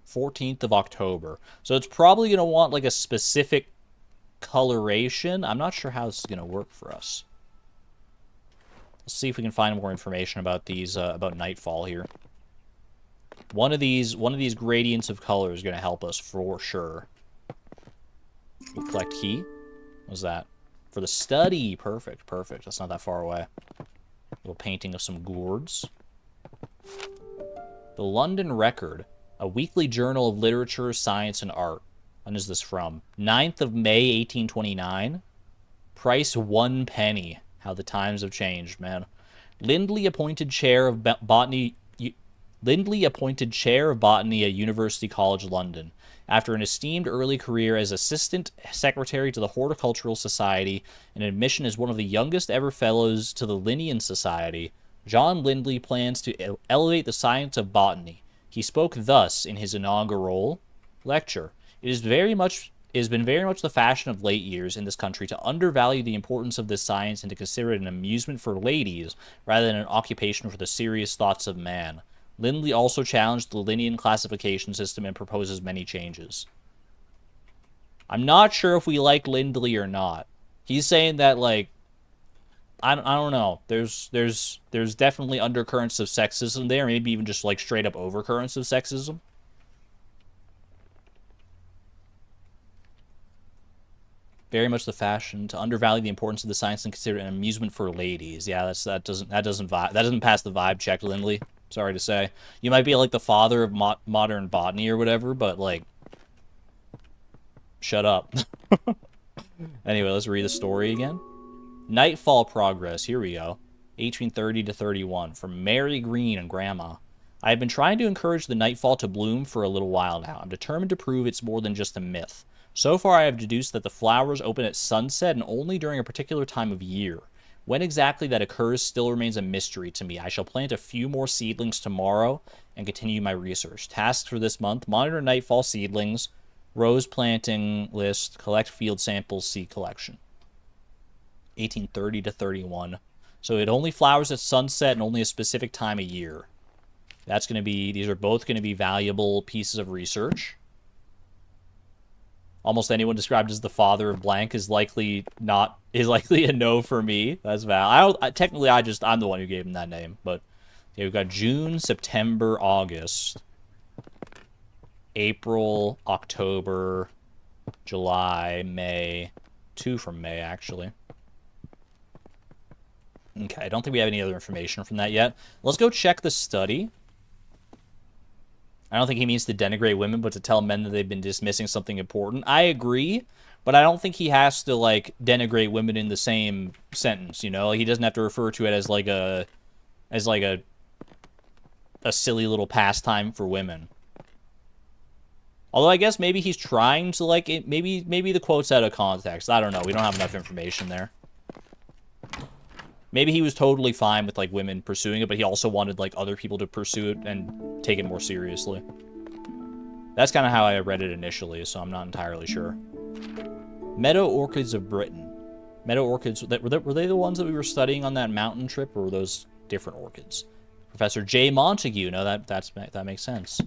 14th of October. So it's probably going to want, like, a specific coloration. I'm not sure how this is going to work for us. Let's see if we can find more information about these, about nightfall here. One of these gradients of color is going to help us for sure. We'll collect key. What's that? For the study. Perfect, perfect. That's not that far away. Little painting of some gourds. The London Record, a weekly journal of literature, science, and art. When is this from? 9th of May, 1829. Price 1 penny. How the times have changed, man. Lindley appointed chair of botany at University College London. After an esteemed early career as assistant secretary to the Horticultural Society and admission as one of the youngest ever fellows to the Linnean Society, John Lindley plans to elevate the science of botany. He spoke thus in his inaugural lecture. It is very much it has been very much the fashion of late years in this country to undervalue the importance of this science and to consider it an amusement for ladies rather than an occupation for the serious thoughts of man. Lindley also challenged the Linnean classification system and proposes many changes. I'm not sure if we like Lindley or not. He's saying that, like, I don't know. There's definitely undercurrents of sexism there, maybe even just like straight up overcurrents of sexism. Very much the fashion to undervalue the importance of the science and consider it an amusement for ladies. Yeah, that doesn't pass the vibe check, Lindley. Sorry to say. You might be like the father of modern botany or whatever, but like, shut up. Anyway, let's read the story again. Nightfall progress. Here we go. 1830 to 31 from Mary Green and Grandma. I have been trying to encourage the nightfall to bloom for a little while now. I'm determined to prove it's more than just a myth. So far, I have deduced that the flowers open at sunset and only during a particular time of year. When exactly that occurs still remains a mystery to me. I shall plant a few more seedlings tomorrow and continue my research. Tasks for this month: monitor nightfall seedlings, rose planting list, collect field samples, seed collection. 1830 to 31. So it only flowers at sunset and only a specific time of year. That's going to be, these are both going to be valuable pieces of research. Almost anyone described as the father of blank is likely a no for me. That's valid. I'm the one who gave him that name, but okay, we've got June, September, August, April, October, July, May. 2 from May, actually. Okay, I don't think we have any other information from that yet. Let's go check the study. I don't think he means to denigrate women, but to tell men that they've been dismissing something important. I agree, but I don't think he has to, like, denigrate women in the same sentence, you know? He doesn't have to refer to it as, like, a silly little pastime for women. Although I guess maybe he's trying to, like, maybe the quote's out of context. I don't know. We don't have enough information there. Maybe he was totally fine with, like, women pursuing it, but he also wanted, like, other people to pursue it and take it more seriously. That's kind of how I read it initially, so I'm not entirely sure. Meadow orchids of Britain. Meadow orchids, were they the ones that we were studying on that mountain trip, or were those different orchids? Professor J. Montague. No, that makes sense.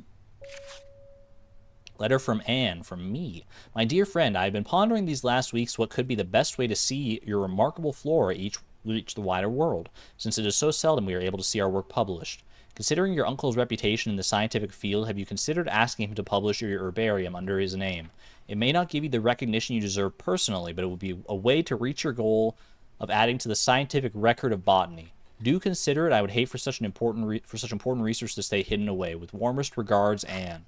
Letter from Anne, from me. My dear friend, I have been pondering these last weeks what could be the best way to see your remarkable flora reach the wider world, since it is so seldom we are able to see our work published. Considering your uncle's reputation in the scientific field, have you considered asking him to publish your herbarium under his name? It may not give you the recognition you deserve personally, but it would be a way to reach your goal of adding to the scientific record of botany. Do consider it. I would hate for such important research to stay hidden away. With warmest regards, Anne.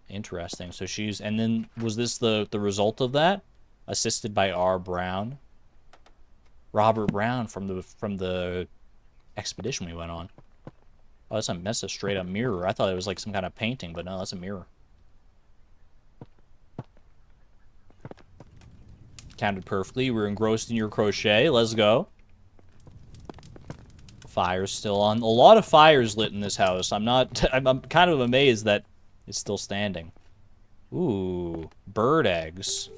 Interesting. So she's, and then was this the result of that? Assisted by R. Brown. Robert Brown from the expedition we went on. Oh, that's a straight up mirror. I thought it was like some kind of painting, but no, that's a mirror. Counted perfectly. We're engrossed in your crochet. Let's go. Fire's still on. A lot of fires lit in this house. I'm kind of amazed that it's still standing. Ooh, bird eggs.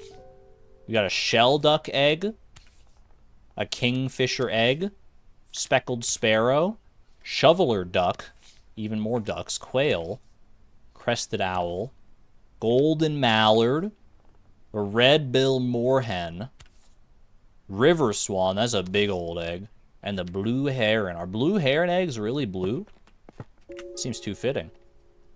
We got a shell duck egg. A kingfisher egg, speckled sparrow, shoveler duck, even more ducks, quail, crested owl, golden mallard, a red-billed moorhen, river swan, that's a big old egg, and the blue heron. Are blue heron eggs really blue? Seems too fitting.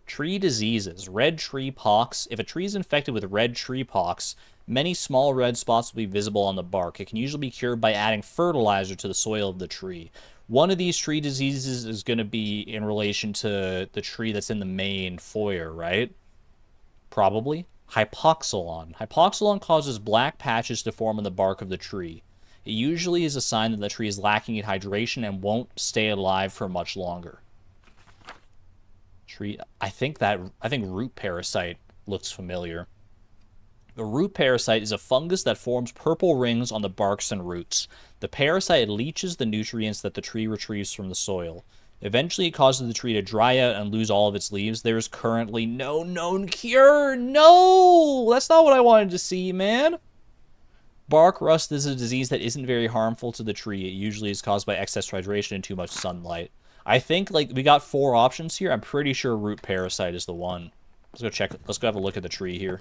Tree diseases, red tree pox. If a tree is infected with red tree pox, many small red spots will be visible on the bark. It can usually be cured by adding fertilizer to the soil of the tree. One of these tree diseases is going to be in relation to the tree that's in the main foyer, right? Probably. Hypoxylon. Hypoxylon causes black patches to form on the bark of the tree. It usually is a sign that the tree is lacking in hydration and won't stay alive for much longer. Tree. I think root parasite looks familiar. The root parasite is a fungus that forms purple rings on the barks and roots. The parasite leaches the nutrients that the tree retrieves from the soil. Eventually, it causes the tree to dry out and lose all of its leaves. There is currently no known cure. No! That's not what I wanted to see, man. Bark rust is a disease that isn't very harmful to the tree. It usually is caused by excess hydration and too much sunlight. I think, like, we got 4 options here. I'm pretty sure root parasite is the one. Let's go check. Let's go have a look at the tree here.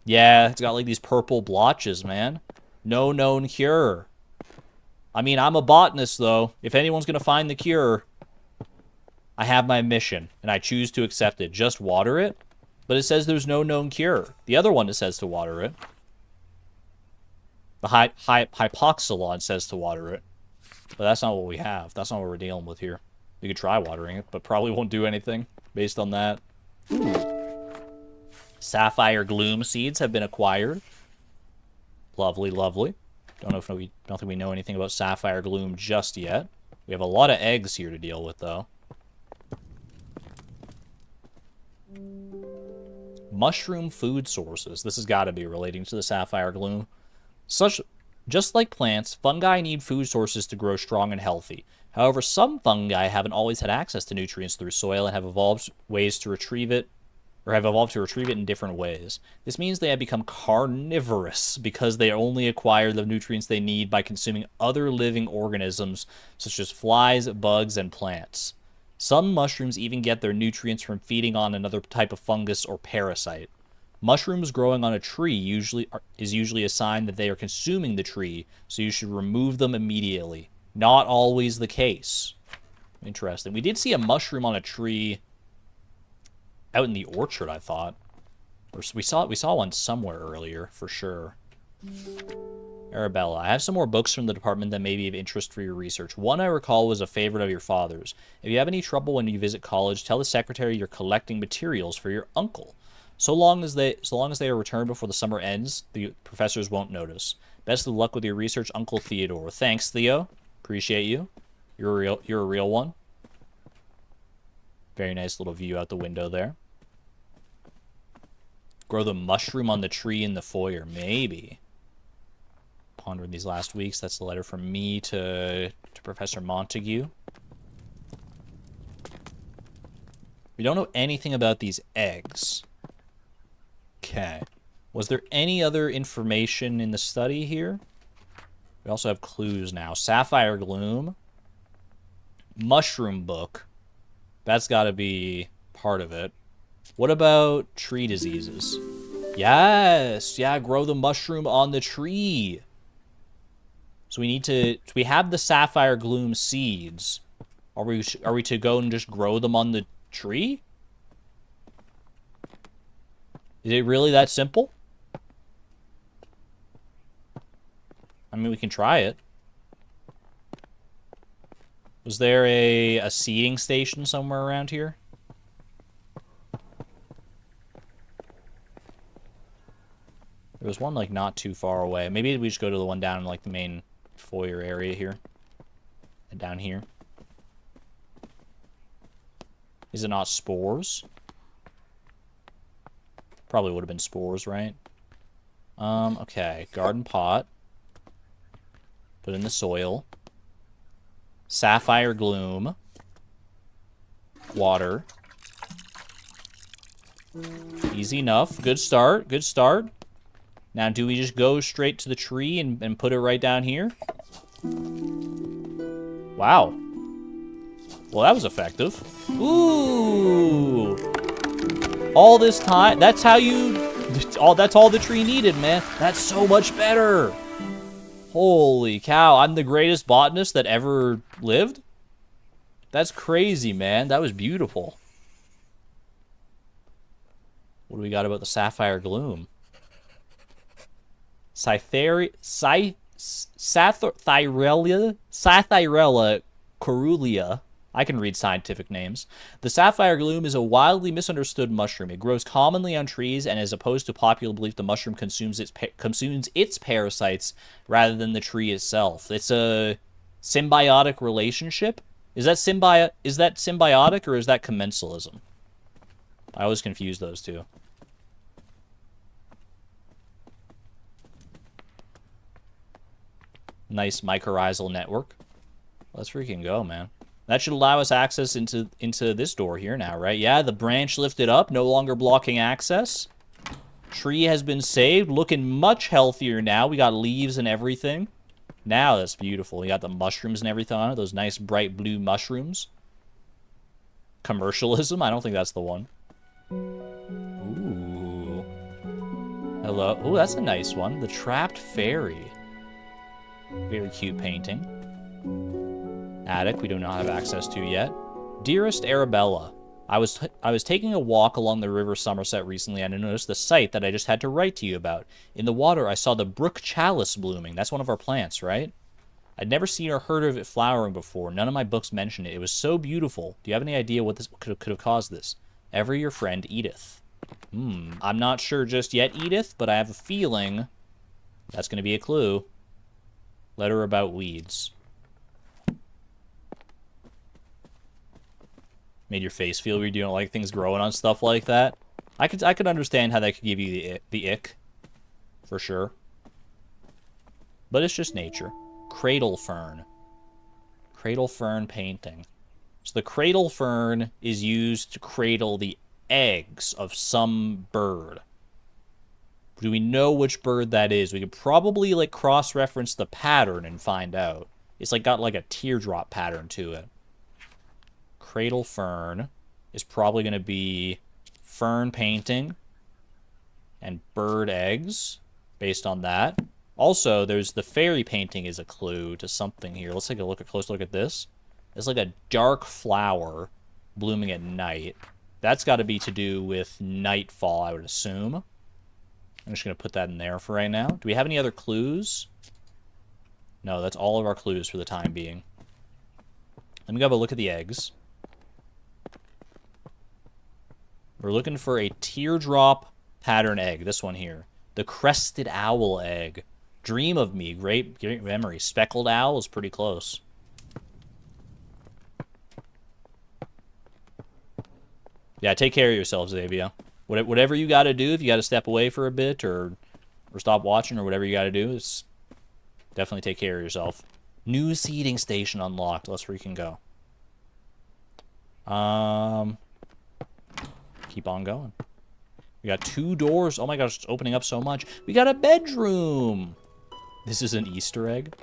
Yeah, it's got, like, these purple blotches, man. No known cure. I mean, I'm a botanist, though. If anyone's going to find the cure, I have my mission, and I choose to accept it. Just water it? But it says there's no known cure. The other one, it says to water it. The hypoxylon says to water it. But that's not what we have. That's not what we're dealing with here. We could try watering it, but probably won't do anything based on that. Ooh. Sapphire gloom seeds have been acquired. Lovely, lovely. Don't think we know anything about sapphire gloom just yet. We have a lot of eggs here to deal with, though. Mushroom food sources. This has got to be relating to the sapphire gloom. Just like plants, fungi need food sources to grow strong and healthy. However, some fungi haven't always had access to nutrients through soil and have evolved ways to retrieve it, or have evolved to retrieve it in different ways. This means they have become carnivorous because they only acquire the nutrients they need by consuming other living organisms such as flies, bugs, and plants. Some mushrooms even get their nutrients from feeding on another type of fungus or parasite. Mushrooms growing on a tree is usually a sign that they are consuming the tree, so you should remove them immediately. Not always the case. Interesting. We did see a mushroom on a tree out in the orchard, I thought. Or we saw one somewhere earlier, for sure. Arabella, I have some more books from the department that may be of interest for your research. One I recall was a favorite of your father's. If you have any trouble when you visit college, tell the secretary you're collecting materials for your uncle. So long as they are returned before the summer ends, the professors won't notice. Best of luck with your research, Uncle Theodore. Thanks, Theo. Appreciate you. You're a real one. Very nice little view out the window there. Grow the mushroom on the tree in the foyer. Maybe. Pondering these last weeks. That's the letter from me to Professor Montague. We don't know anything about these eggs. Okay. Was there any other information in the study here? We also have clues now. Sapphire gloom. Mushroom book. That's got to be part of it. What about tree diseases? Yes! Yeah, grow the mushroom on the tree. So we have the sapphire gloom seeds. Are we to go and just grow them on the tree? Is it really that simple? I mean, we can try it. Was there a seeding station somewhere around here? There was one, like, not too far away. Maybe we just go to the one down in, like, the main foyer area here. And down here. Is it not spores? Probably would have been spores, right? Okay. Garden pot. Put in the soil. Sapphire gloom. Water. Easy enough. Good start. Good start. Now, do we just go straight to the tree and put it right down here? Wow. Well, that was effective. Ooh. All this time. That's how you... That's all the tree needed, man. That's so much better. Holy cow. I'm the greatest botanist that ever lived? That's crazy, man. That was beautiful. What do we got about the sapphire gloom? Sathyrella corulia. I can read scientific names. The sapphire gloom is a wildly misunderstood mushroom. It grows commonly on trees, and as opposed to popular belief, the mushroom consumes its parasites rather than the tree itself. It's a symbiotic relationship. Is that symbiotic or is that commensalism? I always confuse those two. Nice mycorrhizal network. Let's freaking go, man. That should allow us access into this door here now, right? Yeah, the branch lifted up, no longer blocking access. Tree has been saved, looking much healthier now. We got leaves and everything. Now that's beautiful. We got the mushrooms and everything on it, those nice bright blue mushrooms. Commercialism? I don't think that's the one. Ooh. Hello. Ooh, that's a nice one. The Trapped Fairy. Very cute painting. Attic we do not have access to yet. Dearest Arabella, I was taking a walk along the river Somerset recently and I noticed the sight that I just had to write to you about. In the water I saw the brook chalice blooming. That's one of our plants, right? I'd never seen or heard of it flowering before. None of my books mentioned it. It was so beautiful. Do you have any idea what this could have caused this? Ever your friend, Edith. I'm not sure just yet, Edith, but I have a feeling that's going to be a clue. Letter about weeds. Made your face feel weird. You don't like things growing on stuff like that. I could understand how that could give you the ick, for sure. But it's just nature. Cradle fern. Cradle fern painting. So the cradle fern is used to cradle the eggs of some bird. Do we know which bird that is? We could probably like cross-reference the pattern and find out. It's like got like a teardrop pattern to it. Cradle fern is probably going to be fern painting and bird eggs based on that. Also, there's the fairy painting is a clue to something here. Let's take a close look at this. It's like a dark flower blooming at night. That's got to be to do with nightfall, I would assume. I'm just going to put that in there for right now. Do we have any other clues? No, that's all of our clues for the time being. Let me go have a look at the eggs. We're looking for a teardrop pattern egg. This one here. The crested owl egg. Dream of me. Great memory. Speckled owl is pretty close. Yeah, take care of yourself, Xavier. Whatever you got to do, if you got to step away for a bit or stop watching or whatever you got to do, is definitely take care of yourself. New seating station unlocked. Let's freaking go. Keep on going. We got 2 doors. Oh my gosh, it's opening up so much. We got a bedroom. This is an Easter egg.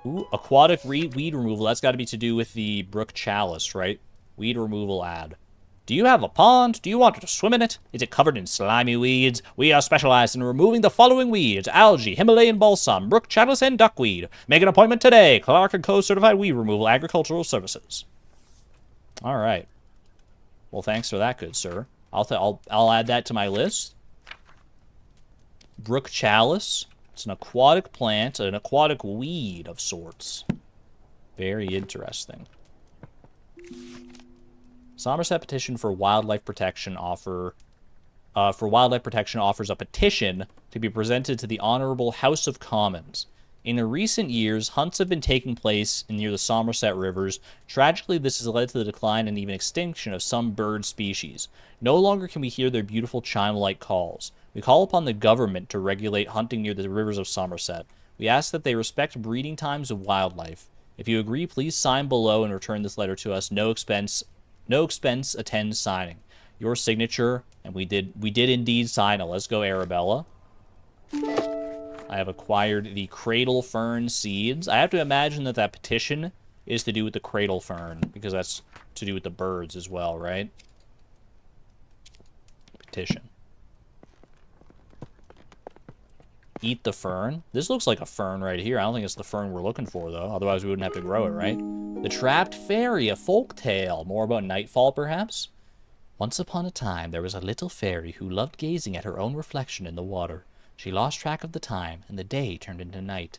Ooh, aquatic weed removal. That's got to be to do with the brook chalice, right? Weed removal ad. Do you have a pond? Do you want to swim in it? Is it covered in slimy weeds? We are specialized in removing the following weeds: algae, Himalayan balsam, brook chalice, and duckweed. Make an appointment today. Clark & Co. Certified Weed Removal Agricultural Services. All right. Well, thanks for that, good sir. I'll add that to my list. Brook chalice. It's an aquatic plant, an aquatic weed of sorts. Very interesting. Somerset petition for wildlife protection offers a petition to be presented to the Honorable House of Commons. In the recent years, hunts have been taking place near the Somerset rivers. Tragically, this has led to the decline and even extinction of some bird species. No longer can we hear their beautiful chime-like calls. We call upon the government to regulate hunting near the rivers of Somerset. We ask that they respect breeding times of wildlife. If you agree, please sign below and return this letter to us. No expense attends signing. Your signature, and we did indeed sign it. Let's go, Arabella. I have acquired the cradle fern seeds. I have to imagine that petition is to do with the cradle fern, because that's to do with the birds as well, right? Petition. Eat the fern. This looks like a fern right here. I don't think it's the fern we're looking for, though. Otherwise, we wouldn't have to grow it, right? The Trapped Fairy, a folk tale. More about nightfall, perhaps? Once upon a time, there was a little fairy who loved gazing at her own reflection in the water. She lost track of the time, and the day turned into night.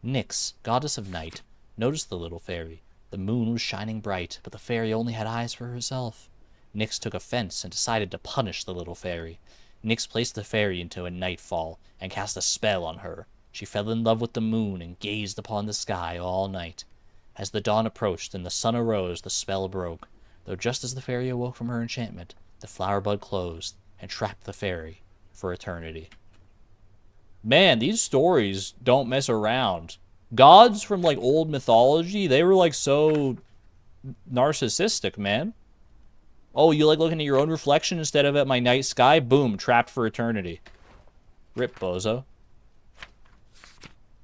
Nyx, goddess of night, noticed the little fairy. The moon was shining bright, but the fairy only had eyes for herself. Nyx took offense and decided to punish the little fairy. Nyx placed the fairy into a nightfall and cast a spell on her. She fell in love with the moon and gazed upon the sky all night. As the dawn approached and the sun arose, the spell broke. Though just as the fairy awoke from her enchantment, the flower bud closed and trapped the fairy for eternity. Man, these stories don't mess around. Gods from, like, old mythology, they were, like, so narcissistic, man. Oh, you like looking at your own reflection instead of at my night sky? Boom, trapped for eternity. Rip, bozo.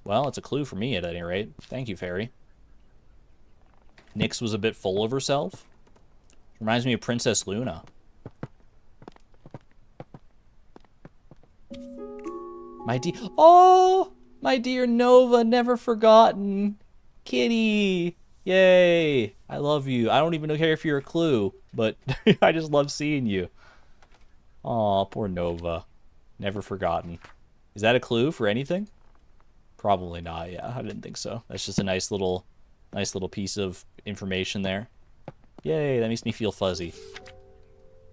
Well, it's a clue for me at any rate. Thank you, fairy. Nyx was a bit full of herself. Reminds me of Princess Luna. My dear... Oh! My dear Nova, never forgotten. Kitty! Yay! I love you. I don't even care if you're a clue, but I just love seeing you. Aw, poor Nova. Never forgotten. Is that a clue for anything? Probably not, yeah. I didn't think so. That's just a nice little piece of information there. Yay, that makes me feel fuzzy.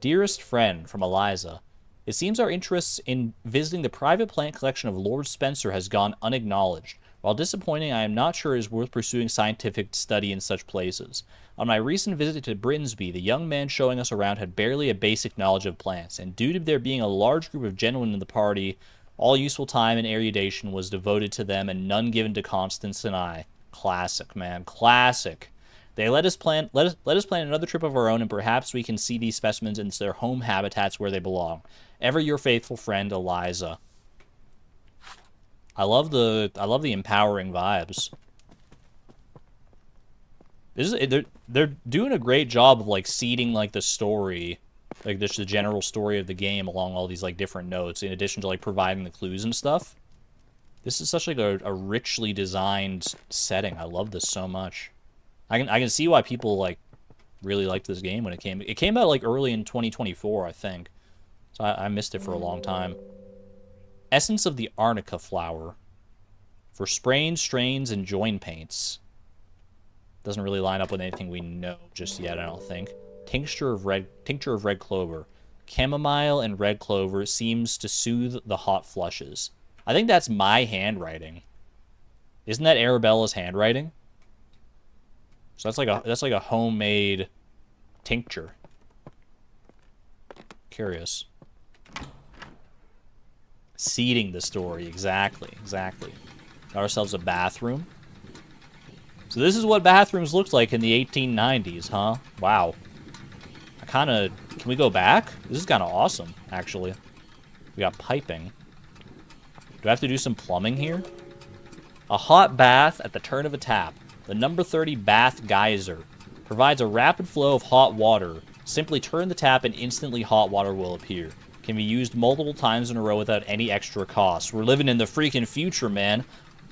Dearest friend, from Eliza. It seems our interests in visiting the private plant collection of Lord Spencer has gone unacknowledged. While disappointing, I am not sure it is worth pursuing scientific study in such places. On my recent visit to Brinsby, the young man showing us around had barely a basic knowledge of plants, and due to there being a large group of gentlemen in the party, all useful time and erudition was devoted to them and none given to Constance and I. Classic, man. Classic. They let us plan another trip of our own, and perhaps we can see these specimens in their home habitats where they belong. Ever your faithful friend, Eliza. I love the empowering vibes. They're doing a great job of like seeding like the story, like just the general story of the game along all these like different notes, in addition to like providing the clues and stuff. This is such like a richly designed setting. I love this so much. I can see why people like really liked this game when it came. It came out like early in 2024, I think. So I missed it for a long time. Essence of the arnica flower for sprains, strains, and joint paints. Doesn't really line up with anything we know just yet, I don't think. Tincture of red clover. Chamomile and red clover seems to soothe the hot flushes. I think that's my handwriting. Isn't that Arabella's handwriting? So that's like a homemade tincture. Curious. Seeding the story, exactly. Got ourselves a bathroom. So this is what bathrooms looked like in the 1890s, huh? Wow. Can we go back? This is kind of awesome, actually. We got piping. Do I have to do some plumbing here? A hot bath at the turn of a tap. The number 30 bath geyser provides a rapid flow of hot water. Simply turn the tap and instantly hot water will appear. Can be used multiple times in a row without any extra cost. We're living in the freaking future, man.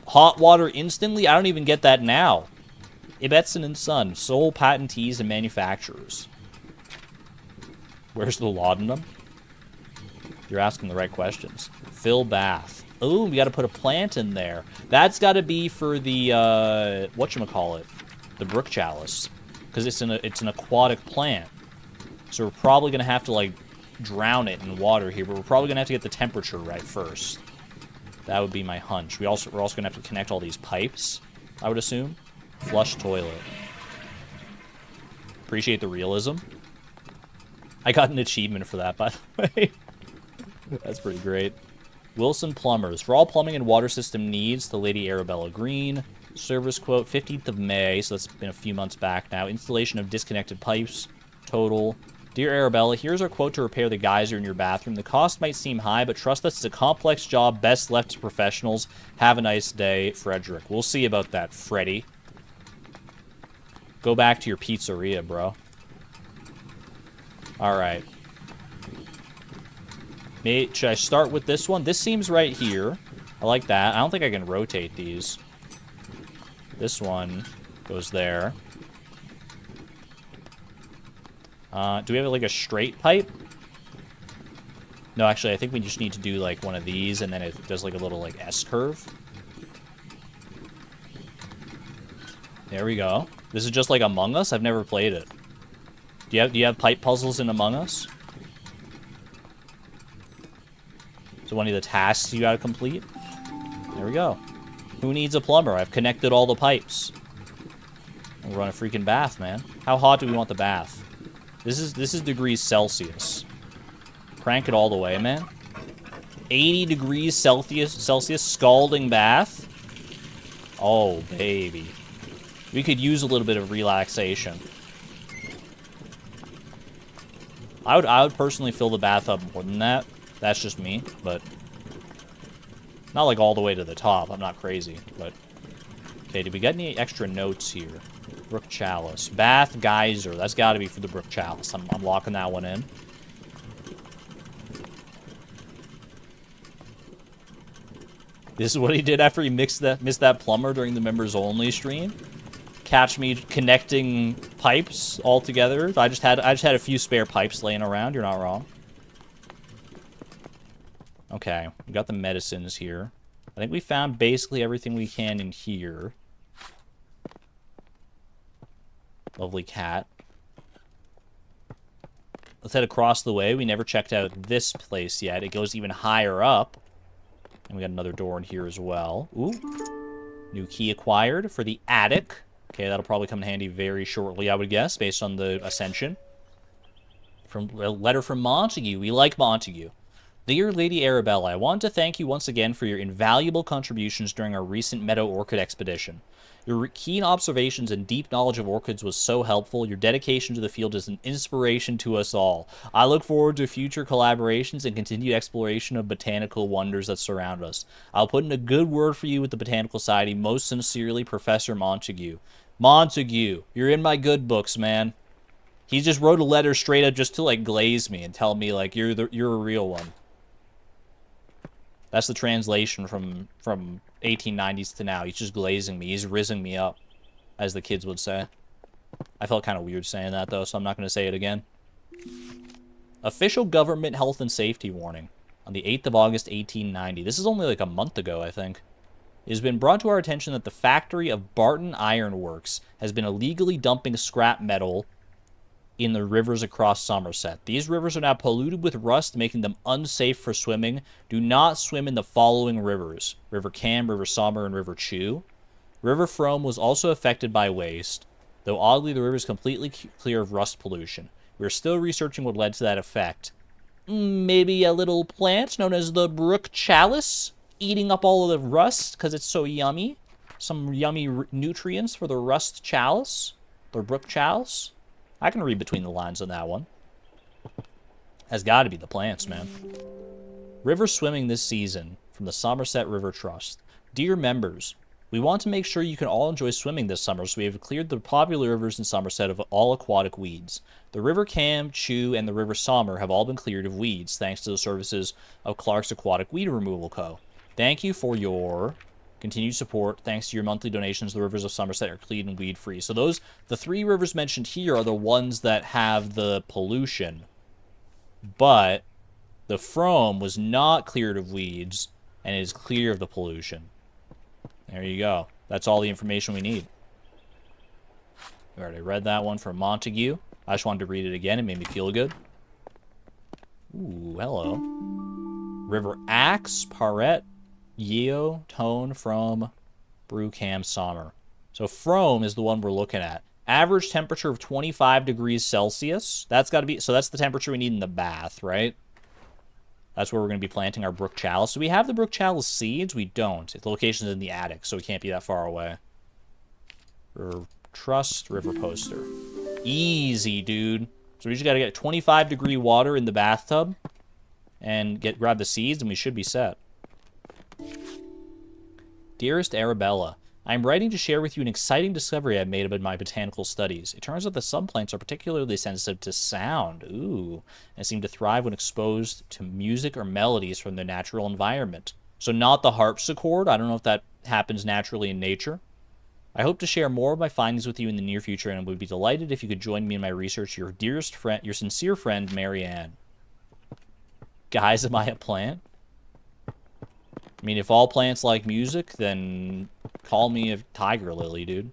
Hot water instantly? I don't even get that now. Ibbetson and Son, sole patentees and manufacturers. Where's the laudanum? You're asking the right questions. Fill bath. Oh, we got to put a plant in there. That's got to be for the, whatchamacallit? The brook chalice. Because it's an aquatic plant. So we're probably going to have to, like, drown it in water here. But we're probably going to have to get the temperature right first. That would be my hunch. We're also going to have to connect all these pipes, I would assume. Flush toilet. Appreciate the realism. I got an achievement for that, by the way. That's pretty great. Wilson Plumbers. For all plumbing and water system needs, to Lady Arabella Green. Service quote, 15th of May, so that's been a few months back now. Installation of disconnected pipes. Total. Dear Arabella, here's our quote to repair the geyser in your bathroom. The cost might seem high, but trust us, it's a complex job best left to professionals. Have a nice day, Frederick. We'll see about that, Freddy. Go back to your pizzeria, bro. Alright. Should I start with this one? This seems right here. I like that. I don't think I can rotate these. This one goes there. Do we have, like, a straight pipe? No, actually, I think we just need to do, like, one of these, and then it does, like, a little, like, S-curve. There we go. This is just like Among Us? I've never played it. Do you have pipe puzzles in Among Us? So one of the tasks you gotta complete? There we go. Who needs a plumber? I've connected all the pipes. We'll run a freaking bath, man. How hot do we want the bath? This is degrees Celsius. Crank it all the way, man. 80 degrees Celsius scalding bath. Oh, baby. We could use a little bit of relaxation. I would personally fill the bathtub more than that. That's just me, but... Not like all the way to the top. I'm not crazy, but... Okay, did we get any extra notes here? Brook chalice. Bath geyser. That's got to be for the brook chalice. I'm locking that one in. This is what he did after he missed that plumber during the members only stream. Catch me connecting pipes all together. I just had a few spare pipes laying around. You're not wrong. Okay, we got the medicines here. I think we found basically everything we can in here. Lovely cat. Let's head across the way. We never checked out this place yet. It goes even higher up. And we got another door in here as well. Ooh. New key acquired for the attic. Okay, that'll probably come in handy very shortly, I would guess, based on the ascension. From a letter from Montague. We like Montague. Dear Lady Arabella, I want to thank you once again for your invaluable contributions during our recent Meadow Orchid expedition. Your keen observations and deep knowledge of orchids was so helpful. Your dedication to the field is an inspiration to us all. I look forward to future collaborations and continued exploration of botanical wonders that surround us. I'll put in a good word for you with the Botanical Society. Most sincerely, Professor Montague. Montague, you're in my good books, man. He just wrote a letter straight up just to, like, glaze me and tell me, like, you're a real one. That's the translation from 1890s to now. He's just glazing me. He's rizzing me up, as the kids would say. I felt kind of weird saying that, though, so I'm not going to say it again. Official government health and safety warning on the 8th of August, 1890. This is only like a month ago, I think. It has been brought to our attention that the factory of Barton Iron Works has been illegally dumping scrap metal in the rivers across Somerset. These rivers are now polluted with rust, making them unsafe for swimming. Do not swim in the following rivers: River Cam, River Sommer, and River Chew. River Frome was also affected by waste, though oddly the river is completely clear of rust pollution. We are still researching what led to that effect. Maybe a little plant known as the brook chalice, eating up all of the rust because it's so yummy. Some yummy nutrients for the rust chalice, the brook chalice. I can read between the lines on that one. Has got to be the plants, man. River swimming this season from the Somerset River Trust. Dear members, we want to make sure you can all enjoy swimming this summer, so we have cleared the popular rivers in Somerset of all aquatic weeds. The River Cam, Chew, and the River Sommer have all been cleared of weeds, thanks to the services of Clark's Aquatic Weed Removal Co. Thank you for your continued support. Thanks to your monthly donations, the rivers of Somerset are clean and weed-free. So the three rivers mentioned here are the ones that have the pollution. But the Frome was not cleared of weeds and is clear of the pollution. There you go. That's all the information we need. We already read that one from Montague. I just wanted to read it again. It made me feel good. Ooh, hello. River Axe, Parrette, Yeo, Tone, Frome, Brew, Cam, Sommer. So Frome is the one we're looking at. Average temperature of 25 degrees Celsius. That's got to be... So that's the temperature we need in the bath, right? That's where we're going to be planting our brook chalice. Do we have the brook chalice seeds? We don't. The location's in the attic, so we can't be that far away. River Trust, River Poster. Easy, dude. So we just got to get 25 degree water in the bathtub and grab the seeds, and we should be set. Dearest Arabella, I am writing to share with you an exciting discovery I've made about my botanical studies. It turns out that some plants are particularly sensitive to sound, and seem to thrive when exposed to music or melodies from their natural environment. So not the harpsichord. I don't know if that happens naturally in nature. I hope to share more of my findings with you in the near future, and would be delighted if you could join me in my research. Your dearest friend, your sincere friend, Marianne. Guys, am I a plant? I mean, if all plants like music, then call me a tiger lily, dude.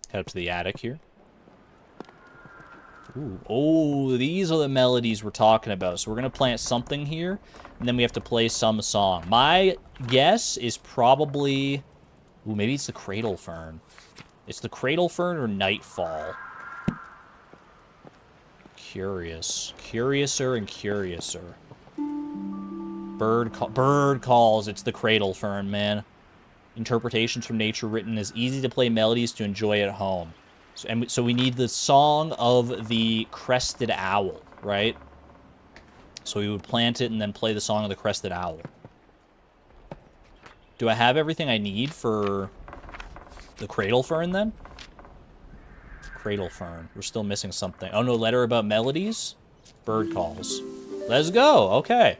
Head up to the attic here. Ooh. Oh, these are the melodies we're talking about. So we're going to plant something here, and then we have to play some song. My guess is probably... Ooh, maybe it's the cradle fern. It's the cradle fern or nightfall. Curious. Curiouser and curiouser. Bird calls. It's the cradle fern, man. Interpretations from nature written as easy to play melodies to enjoy at home. So we need the song of the crested owl, right? So we would plant it and then play the song of the crested owl. Do I have everything I need for the cradle fern then? Cradle fern. We're still missing something. Oh, no, letter about melodies? Bird calls. Let's go. Okay.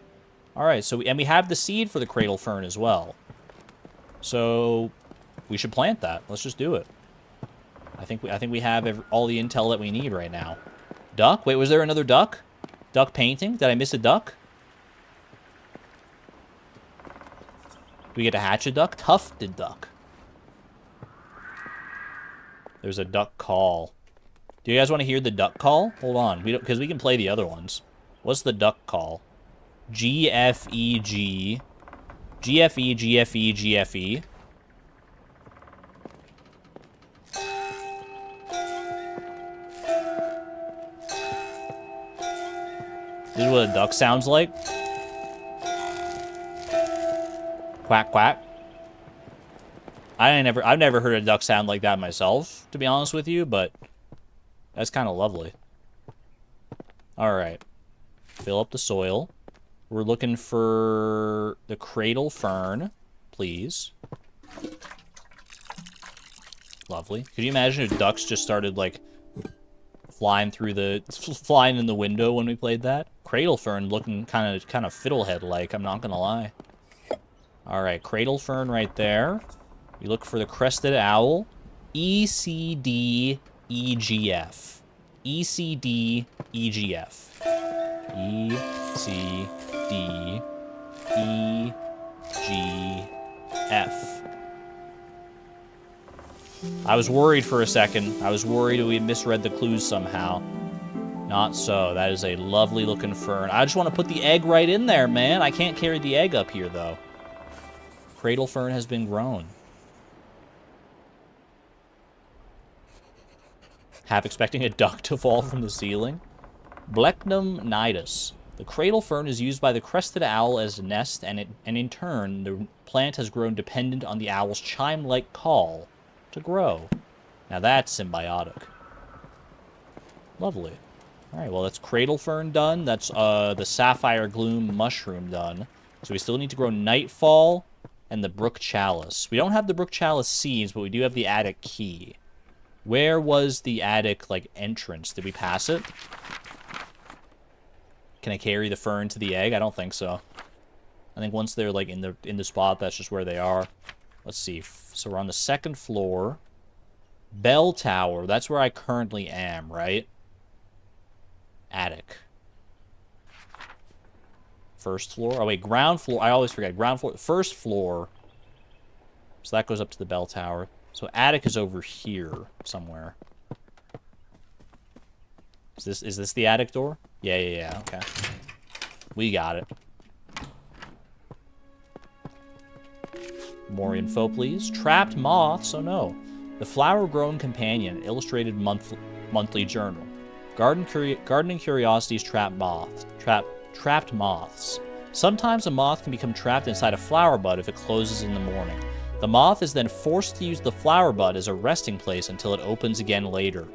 All right. So we have the seed for the cradle fern as well. So we should plant that. Let's just do it. I think we have all the intel that we need right now. Duck? Wait, was there another duck? Duck painting? Did I miss a duck? Do we get to hatch a duck? Tufted duck. There's a duck call. Do you guys want to hear the duck call? Hold on, because we can play the other ones. What's the duck call? GFEG. GFE, GFE, GFE. This is what a duck sounds like. Quack, quack. I've never heard a duck sound like that myself, to be honest with you, but that's kind of lovely. All right. Fill up the soil. We're looking for the cradle fern, please. Lovely. Could you imagine if ducks just started, like, flying in the window when we played that? Cradle fern looking kind of fiddlehead-like, I'm not gonna lie. All right, cradle fern right there. We look for the crested owl. ECD EGF. ECD EGF. ECD EGF. I was worried for a second. I was worried we had misread the clues somehow. Not so. That is a lovely looking fern. I just want to put the egg right in there, man. I can't carry the egg up here, though. Cradle fern has been grown. Half expecting a duck to fall from the ceiling. Blechnum nidus. The cradle fern is used by the crested owl as a nest, and in turn, the plant has grown dependent on the owl's chime-like call to grow. Now that's symbiotic. Lovely. All right, well, that's cradle fern done. That's the sapphire gloom mushroom done. So we still need to grow nightfall and the brook chalice. We don't have the brook chalice seeds, but we do have the attic key. Where was the attic, like, entrance? Did we pass it? Can I carry the fern to the egg? I don't think so. I think once they're, like, in the spot, that's just where they are. Let's see. So we're on the second floor. Bell tower. That's where I currently am, right? Attic. First floor. Oh, wait. Ground floor. I always forget. Ground floor. First floor. So that goes up to the bell tower. So attic is over here somewhere. Is this the attic door? Yeah. Okay. We got it. More info, please. Trapped moths. Oh no. The flower-grown companion. Illustrated monthly journal. Gardening curiosities. Trapped moths. Sometimes a moth can become trapped inside a flower bud if it closes in the morning. The moth is then forced to use the flower bud as a resting place until it opens again later.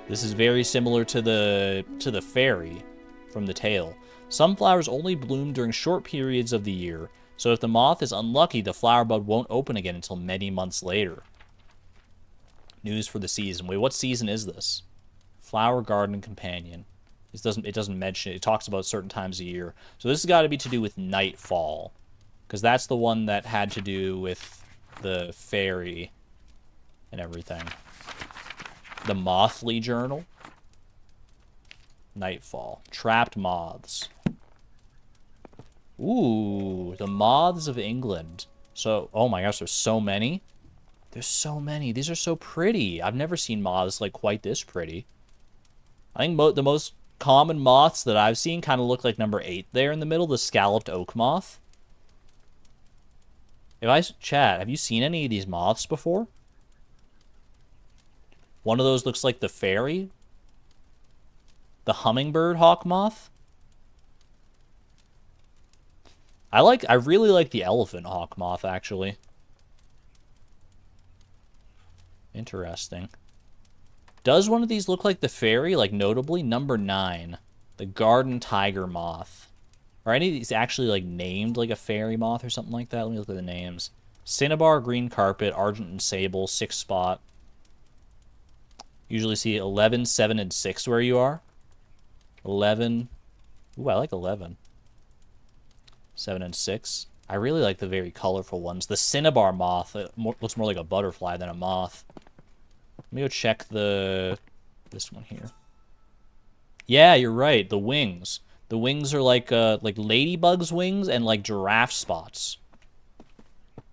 This is very similar to the fairy from the tale. Some flowers only bloom during short periods of the year, so if the moth is unlucky, the flower bud won't open again until many months later. News for the season. Wait, what season is this? Flower garden companion. It doesn't mention it. It talks about certain times a year. So this has got to be to do with nightfall, because that's the one that had to do with the fairy and everything. The Mothly Journal. Nightfall. Trapped moths. Ooh, the moths of England. So, oh my gosh, there's so many. There's so many. These are so pretty. I've never seen moths like quite this pretty. I think the most common moths that I've seen kind of look like number 8 there in the middle, the scalloped oak moth. Chat, have you seen any of these moths before? One of those looks like the fairy. The hummingbird hawk moth. I really like the elephant hawk moth, actually. Interesting. Does one of these look like the fairy? Like, notably, number 9. The garden tiger moth. Are any of these actually, like, named like a fairy moth or something like that? Let me look at the names. Cinnabar, green carpet, argent and sable, 6 spot. Usually see 11, 7, and 6 where you are. 11. Ooh, I like 11. 7 and 6. I really like the very colorful ones. The cinnabar moth looks more like a butterfly than a moth. Let me go check this one here. Yeah, you're right. The wings. The wings are like ladybug's wings and like giraffe spots.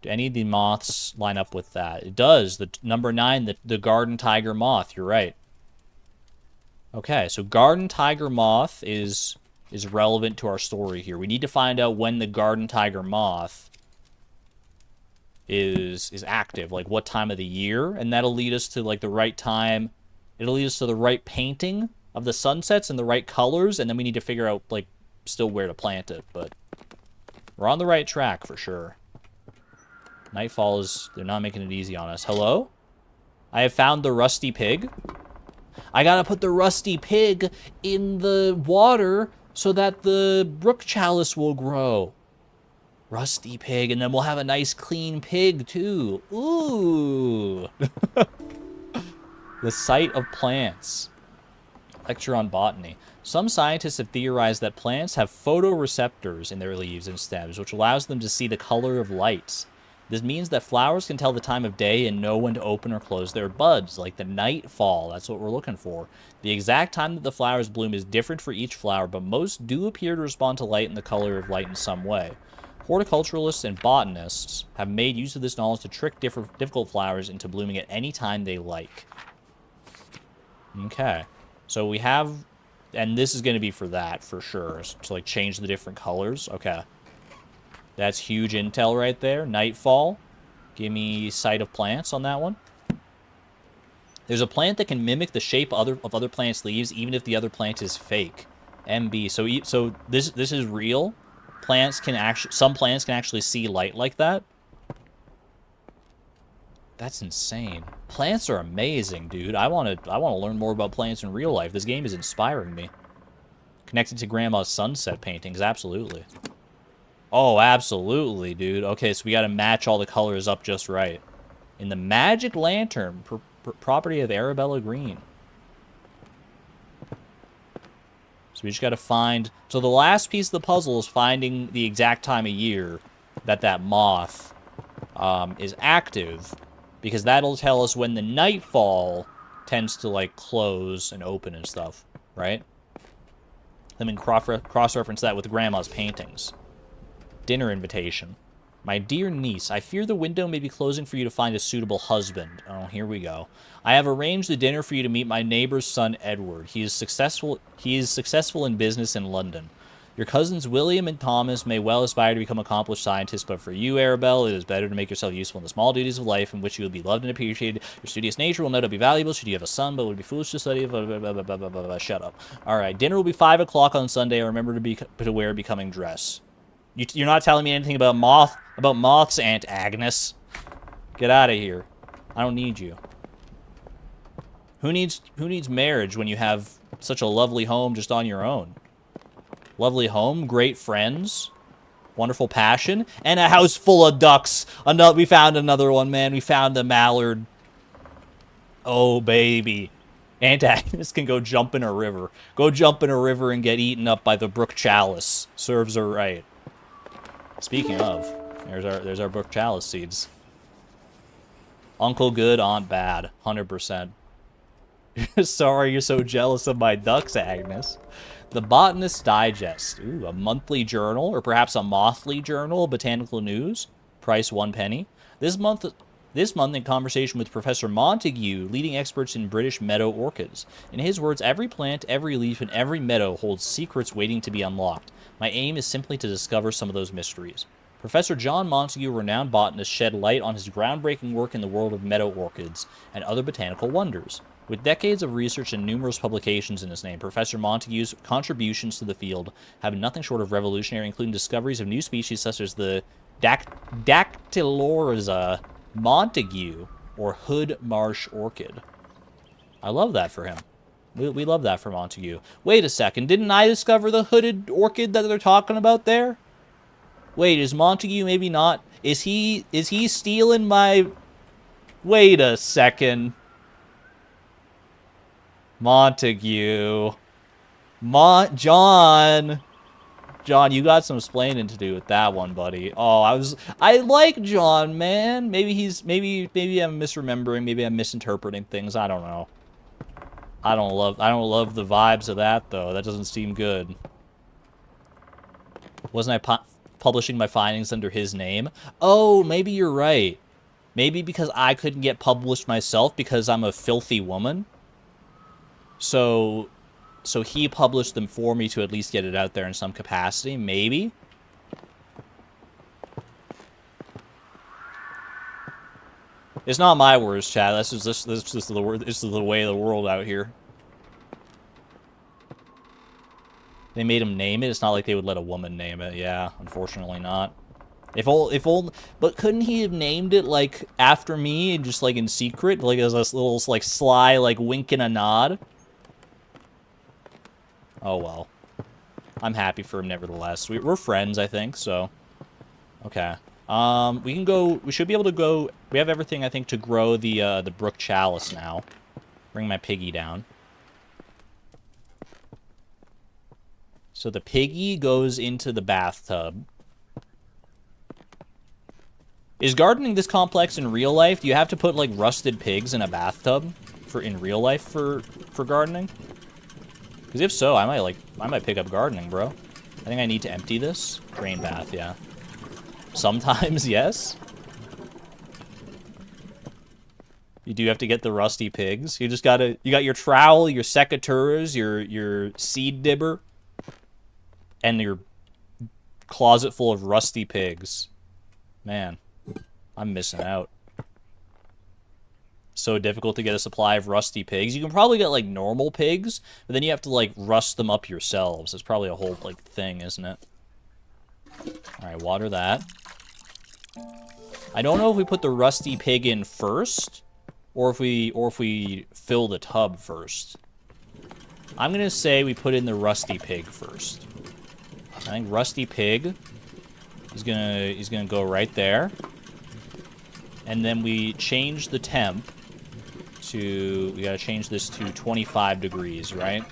Do any of the moths line up with that? It does. The number 9, the garden tiger moth. You're right. Okay, so garden tiger moth is relevant to our story here. We need to find out when the garden tiger moth is active, like what time of the year, and that'll lead us to like the right time. It'll lead us to the right painting of the sunsets and the right colors, and then we need to figure out like still where to plant it, but we're on the right track for sure. Nightfall they're not making it easy on us. Hello? I have found the rusty pig. I gotta put the rusty pig in the water so that the brook chalice will grow. Rusty pig, and then we'll have a nice clean pig too. Ooh. The sight of plants. Lecture on botany. Some scientists have theorized that plants have photoreceptors in their leaves and stems, which allows them to see the color of lights. This means that flowers can tell the time of day and know when to open or close their buds, like the nightfall. That's what we're looking for. The exact time that the flowers bloom is different for each flower, but most do appear to respond to light and the color of light in some way. Horticulturalists and botanists have made use of this knowledge to trick difficult flowers into blooming at any time they like. Okay. So we have... And this is going to be for that, for sure. To, like, change the different colors. Okay. That's huge intel right there. Nightfall. Give me sight of plants on that one. There's a plant that can mimic the shape of other plants' leaves, even if the other plant is fake. MB. So this is real. Some plants can actually see light like that. That's insane. Plants are amazing, dude. I want to learn more about plants in real life. This game is inspiring me. Connected to Grandma's sunset paintings, absolutely. Oh, absolutely, dude. Okay, so we got to match all the colors up just right. In the magic lantern, property of Arabella Green. So we just got to find... So the last piece of the puzzle is finding the exact time of year that moth is active, because that'll tell us when the nightfall tends to, like, close and open and stuff, right? Then we can cross-reference that with Grandma's paintings. Dinner invitation. My dear niece, I fear the window may be closing for you to find a suitable husband. Oh, here we go. I have arranged the dinner for you to meet my neighbor's son, Edward. He is successful in business in London. Your cousins William and Thomas may well aspire to become accomplished scientists, but for you, Arabelle, it is better to make yourself useful in the small duties of life in which you will be loved and appreciated. Your studious nature will no doubt be valuable should you have a son, but it would be foolish to study. Shut up. All right, dinner will be 5 o'clock on Sunday. Remember to wear a becoming dress. You're not telling me anything about moths, Aunt Agnes. Get out of here. I don't need you. Who needs marriage when you have such a lovely home just on your own? Lovely home, great friends, wonderful passion, and a house full of ducks. We found another one, man. We found the mallard. Oh, baby. Aunt Agnes can go jump in a river. Go jump in a river and get eaten up by the brook chalice. Serves her right. Speaking of, there's our brook chalice seeds. Uncle good, aunt bad, 100%. Sorry you're so jealous of my ducks, Agnes. The Botanist's Digest. Ooh, a monthly journal, or perhaps a mothly journal, botanical news. Price 1 penny. This month in conversation with Professor Montague, leading experts in British meadow orchids. In his words, every plant, every leaf, and every meadow holds secrets waiting to be unlocked. My aim is simply to discover some of those mysteries. Professor John Montague, renowned botanist, shed light on his groundbreaking work in the world of meadow orchids and other botanical wonders. With decades of research and numerous publications in his name, Professor Montague's contributions to the field have been nothing short of revolutionary, including discoveries of new species such as the Dactylorza Montague or hood marsh orchid. I love that for him. We love that for Montague. Wait a second, didn't I discover the hooded orchid that they're talking about there? Wait, is Montague maybe not? Is he stealing my... Wait a second. Montague. John, you got some explaining to do with that one, buddy. Oh, I like John, man. Maybe I'm misremembering, maybe I'm misinterpreting things. I don't know. I don't love the vibes of that though. That doesn't seem good. Wasn't I publishing my findings under his name? Oh, maybe you're right. Maybe because I couldn't get published myself because I'm a filthy woman. So he published them for me to at least get it out there in some capacity, maybe. It's not my words, chat. This is just the word. This is the way of the world out here. They made him name it. It's not like they would let a woman name it. Yeah, unfortunately not. But couldn't he have named it like after me and just like in secret, like as a little like sly like wink and a nod? Oh well. I'm happy for him nevertheless. We're friends, I think. So, okay. We can go. We should be able to go. We have everything, I think, to grow the brook chalice now. Bring my piggy down. So the piggy goes into the bathtub. Is gardening this complex in real life? Do you have to put like rusted pigs in a bathtub in real life for gardening? Because if so, I might pick up gardening, bro. I think I need to empty this. Drain bath, yeah. Sometimes, yes. You do have to get the rusty pigs. You got your trowel, your secateurs, your seed dibber, and your closet full of rusty pigs. Man, I'm missing out. So difficult to get a supply of rusty pigs. You can probably get like normal pigs, but then you have to like rust them up yourselves. It's probably a whole like thing, isn't it? All right, water that. I don't know if we put the rusty pig in first, or if we fill the tub first. I'm gonna say we put in the rusty pig first. I think rusty pig is gonna go right there, and then we change the temp to. We gotta change this to 25 degrees, right?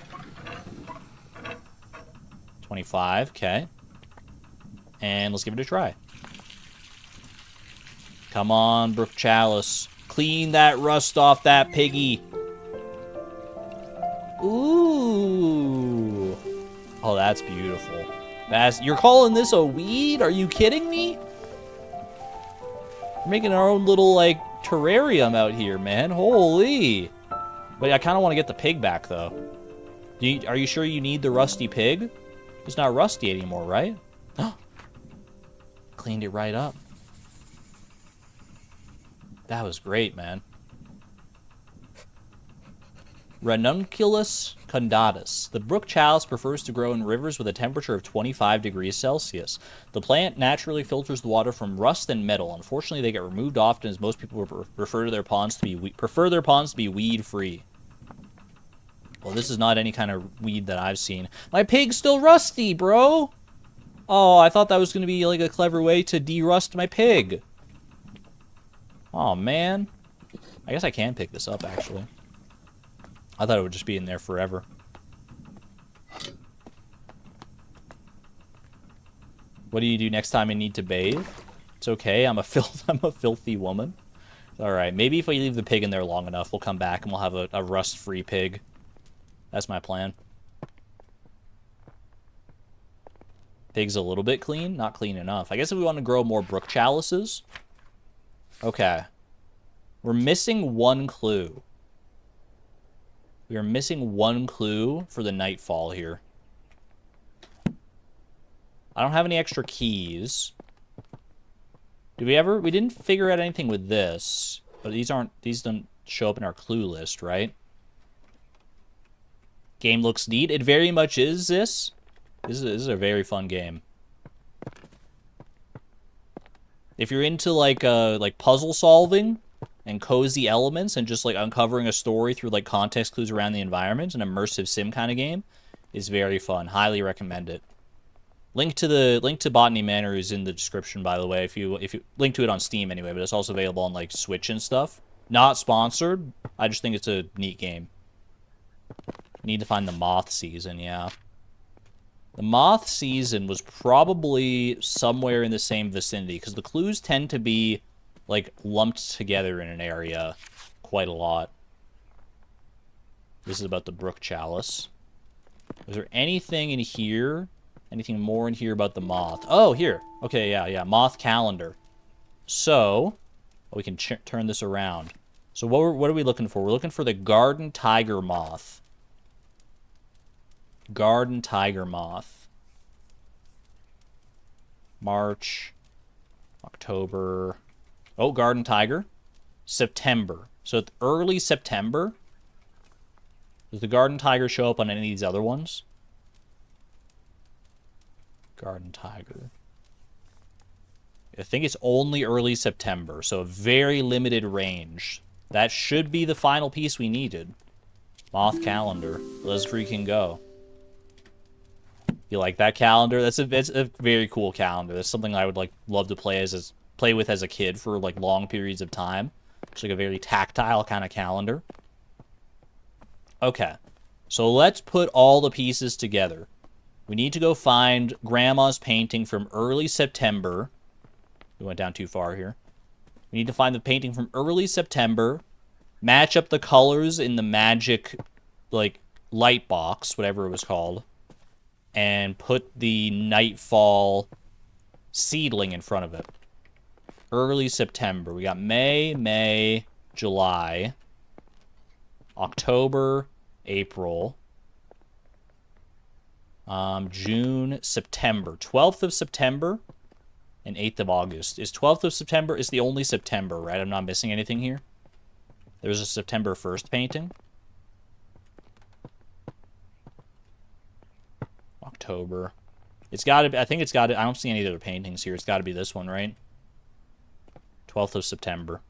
25, okay. And let's give it a try. Come on, brook chalice. Clean that rust off that piggy. Ooh. Oh, that's beautiful. You're calling this a weed? Are you kidding me? We're making our own little, like, terrarium out here, man. Holy. But I kind of want to get the pig back, though. Are you sure you need the rusty pig? It's not rusty anymore, right? Cleaned it right up. That was great, man. Ranunculus condatus. The brook chalice prefers to grow in rivers with a temperature of 25 degrees Celsius. The plant naturally filters the water from rust and metal. Unfortunately, they get removed often as most people prefer their ponds to be weed-free. Well, this is not any kind of weed that I've seen. My pig's still rusty, bro! Oh, I thought that was going to be like a clever way to de-rust my pig. Oh, man. I guess I can pick this up, actually. I thought it would just be in there forever. What do you do next time you need to bathe? It's okay, I'm a filthy woman. Alright, maybe if we leave the pig in there long enough, we'll come back and we'll have a rust-free pig. That's my plan. Pig's a little bit clean, not clean enough. I guess if we want to grow more brook chalices. Okay. We're missing one clue. We are missing one clue for the nightfall here. I don't have any extra keys. We didn't figure out anything with this. But these don't show up in our clue list, right? Game looks neat. It very much is this. This is a very fun game. If you're into like puzzle solving and cozy elements and just like uncovering a story through like context clues around the environment, an immersive sim kind of game, is very fun. Highly recommend it. Link to Botany Manor is in the description, by the way. If you link to it on Steam anyway, but it's also available on like Switch and stuff. Not sponsored. I just think it's a neat game. Need to find the moth season, yeah. The moth season was probably somewhere in the same vicinity, because the clues tend to be, like, lumped together in an area quite a lot. This is about the brook chalice. Is there anything in here? Anything more in here about the moth? Oh, here. Okay, yeah. Moth calendar. So, we can turn this around. So what are we looking for? We're looking for the garden tiger moth. Garden tiger moth. March, October. Oh, garden tiger. September. So it's early September. Does the garden tiger show up on any of these other ones? Garden tiger. I think it's only early September, so a very limited range. That should be the final piece we needed. Moth calendar. Let's freaking go. You like that calendar? It's a very cool calendar. That's something I would like love to play with as a kid for like long periods of time. It's like a very tactile kind of calendar. Okay, so let's put all the pieces together. We need to go find Grandma's painting from early September. We went down too far here. We need to find the painting from early September, match up the colors in the magic, like, light box, whatever it was called, and put the nightfall seedling in front of it. Early September. We got May, July, October, April, June, September. 12th of September and 8th of August. Is 12th of September is the only September, right? I'm not missing anything here. There's a September 1st painting. October. It's got to be, I think it's got to, I don't see any other paintings here. It's got to be this one, right? 12th of September.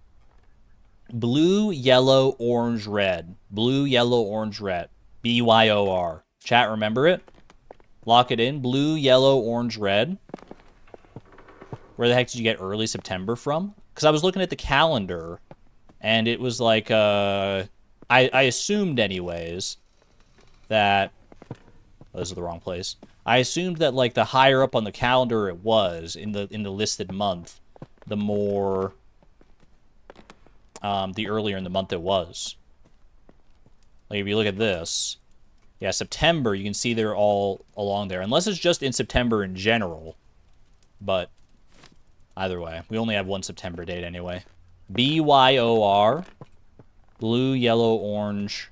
Blue, yellow, orange, red. Blue, yellow, orange, red. BYOR. Chat, remember it? Lock it in. Blue, yellow, orange, red. Where the heck did you get early September from? Because I was looking at the calendar, and it was like, I assumed anyways that, oh, this is the wrong place. I assumed that like the higher up on the calendar it was in the listed month, the more, the earlier in the month it was. Like if you look at this, yeah, September, you can see they're all along there. Unless it's just in September in general. But either way, we only have one September date anyway. BYOR. Blue, yellow, orange,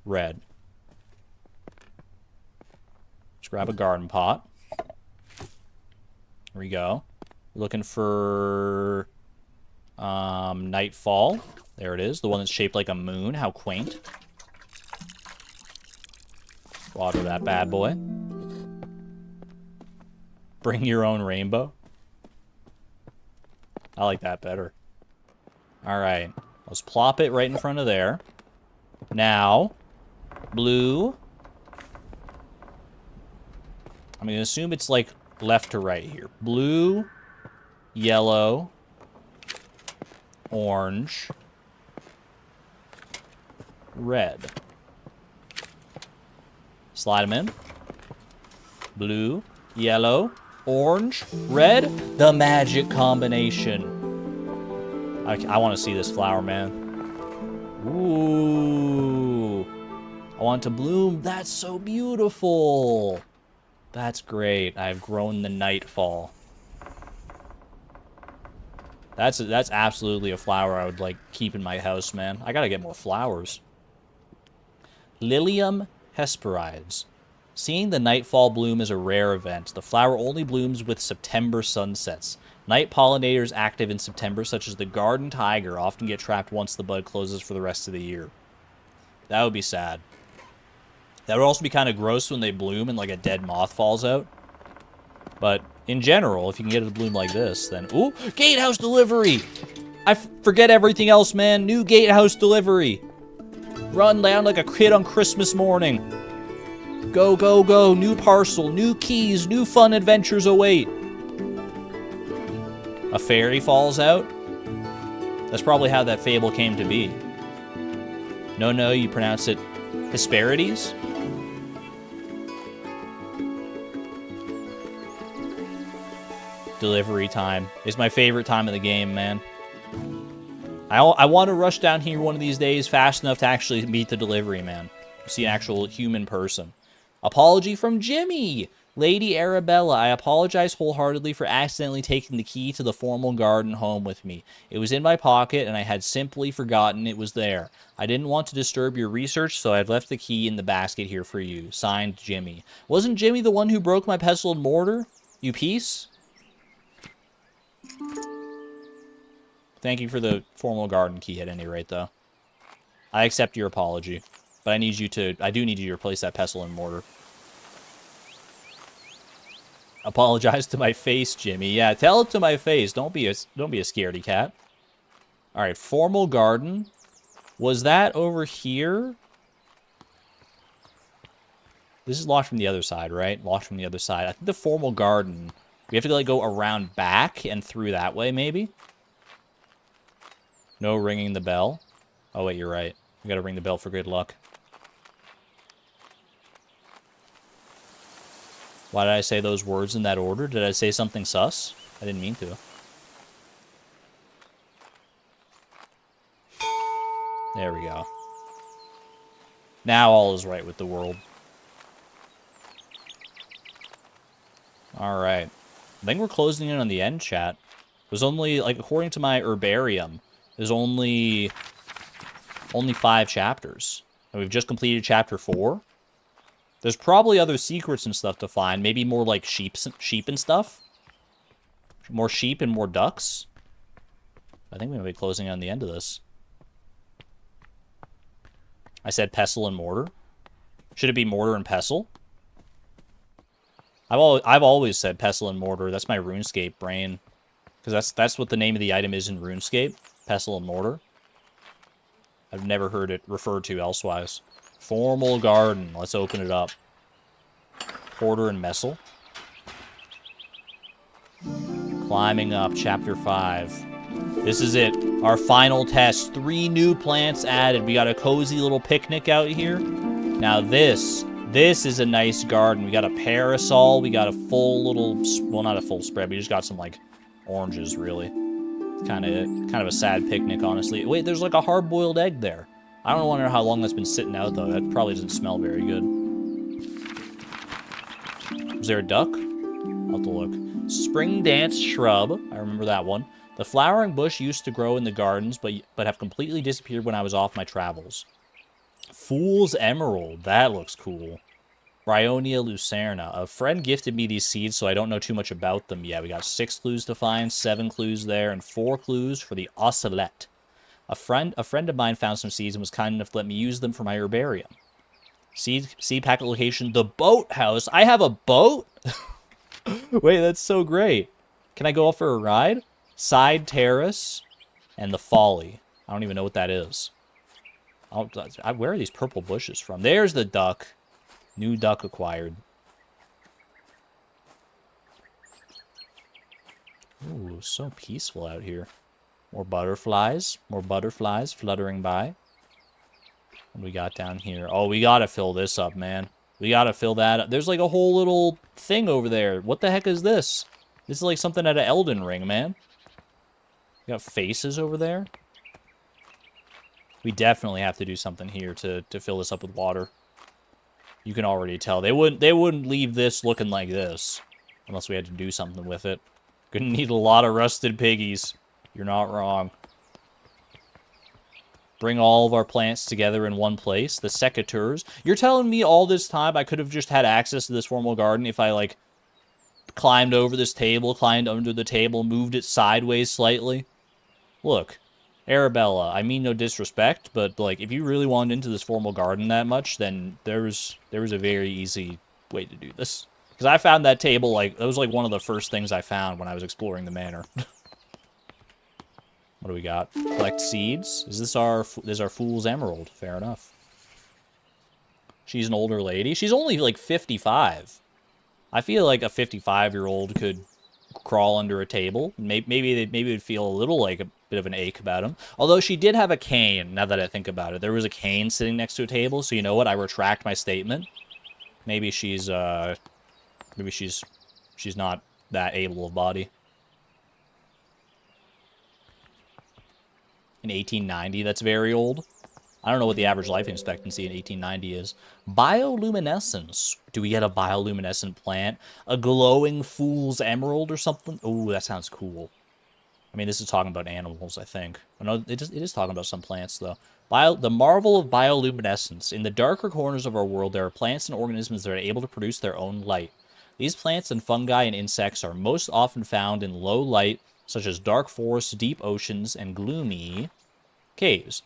red. Let's grab a garden pot. Here we go. We're looking for Nightfall. There it is. The one that's shaped like a moon. How quaint. Water that bad boy. Bring your own rainbow. I like that better. Alright. Let's plop it right in front of there. Now, blue. I'm going to assume it's like left to right here. Blue, yellow, orange, red. Slide them in. Blue, yellow, orange, red. The magic combination. I want to see this flower, man. Ooh. I want it to bloom. That's so beautiful. That's great. I've grown the Nightfall. That's absolutely a flower I would like keep in my house, man. I gotta get more flowers. Lilium hesperides. Seeing the nightfall bloom is a rare event. The flower only blooms with September sunsets. Night pollinators active in September, such as the garden tiger, often get trapped once the bud closes for the rest of the year. That would be sad. That would also be kind of gross when they bloom and like a dead moth falls out. But in general, if you can get it to bloom like this, then... Ooh, gatehouse delivery! I forget everything else, man. New gatehouse delivery. Run down like a kid on Christmas morning. Go, go, go. New parcel, new keys, new fun adventures await. A fairy falls out? That's probably how that fable came to be. No, you pronounce it Hesperides? Delivery time is my favorite time of the game, man. I want to rush down here one of these days fast enough to actually meet the delivery man. See an actual human person. Apology from Jimmy! Lady Arabella, I apologize wholeheartedly for accidentally taking the key to the formal garden home with me. It was in my pocket, and I had simply forgotten it was there. I didn't want to disturb your research, so I've left the key in the basket here for you. Signed, Jimmy. Wasn't Jimmy the one who broke my pestle and mortar? You piece? Thank you for the formal garden key at any rate, though. I accept your apology, but I do need you to replace that pestle and mortar. Apologize to my face, Jimmy. Yeah, tell it to my face. Don't be a scaredy cat. All right, formal garden. Was that over here? This is locked from the other side, right? Locked from the other side. I think the formal garden, we have to like go around back and through that way, maybe? No ringing the bell. Oh, wait, you're right. We gotta ring the bell for good luck. Why did I say those words in that order? Did I say something sus? I didn't mean to. There we go. Now all is right with the world. Alright. I think we're closing in on the end, chat. There's only, like, according to my herbarium, there's only 5 chapters. And we've just completed chapter 4. There's probably other secrets and stuff to find. Maybe more like sheep and stuff. More sheep and more ducks. I think we might be closing on the end of this. I said pestle and mortar. Should it be mortar and pestle? I've always said pestle and mortar. That's my RuneScape brain. Because that's what the name of the item is in RuneScape. Pestle and mortar. I've never heard it referred to elsewise. Formal garden. Let's open it up. Porter and Messel. Climbing up, chapter 5. This is it. Our final test. 3 new plants added. We got a cozy little picnic out here. Now this is a nice garden. We got a parasol. We got a full little, well, not a full spread. We just got some like oranges, really. Kind of a sad picnic, honestly. Wait, there's like a hard-boiled egg there. I don't wonder how long that's been sitting out, though. That probably doesn't smell very good. Was there a duck? I'll have to look. Spring dance shrub. I remember that one. The flowering bush used to grow in the gardens, but have completely disappeared when I was off my travels. Fool's emerald. That looks cool. Bryonia lucerna. A friend gifted me these seeds, so I don't know too much about them yet. We got 6 clues to find, 7 clues there, and 4 clues for the ocelat. A friend of mine found some seeds and was kind enough to let me use them for my herbarium. Seed packet location, the boathouse. I have a boat? Wait, that's so great. Can I go off for a ride? Side terrace and the folly. I don't even know what that is. Where are these purple bushes from? There's the duck. New duck acquired. Ooh, so peaceful out here. More butterflies fluttering by. What do we got down here? Oh, we gotta fill this up, man. We gotta fill that up. There's like a whole little thing over there. What the heck is this? This is like something out of Elden Ring, man. We got faces over there. We definitely have to do something here to fill this up with water. You can already tell. They wouldn't leave this looking like this. Unless we had to do something with it. Gonna need a lot of rusted piggies. You're not wrong. Bring all of our plants together in one place. The secateurs. You're telling me all this time I could have just had access to this formal garden if I, like, climbed over this table, climbed under the table, moved it sideways slightly? Look. Arabella, I mean no disrespect, but like if you really wanted into this formal garden that much, then there was a very easy way to do this. Because I found that table, like, that was like one of the first things I found when I was exploring the manor. What do we got? Collect seeds. Is this our fool's emerald? Fair enough. She's an older lady. She's only like 55. I feel like a 55-year-old could crawl under a table. Maybe it would feel a little like a bit of an ache about him. Although she did have a cane, now that I think about it. There was a cane sitting next to a table, so you know what? I retract my statement. Maybe she's not that able of body. In 1890, that's very old. I don't know what the average life expectancy in 1890 is. Bioluminescence. Do we get a bioluminescent plant? A glowing fool's emerald or something? Ooh, that sounds cool. I mean, this is talking about animals, I think. I know it is talking about some plants, though. The marvel of bioluminescence. In the darker corners of our world, there are plants and organisms that are able to produce their own light. These plants and fungi and insects are most often found in low light, such as dark forests, deep oceans, and gloomy caves.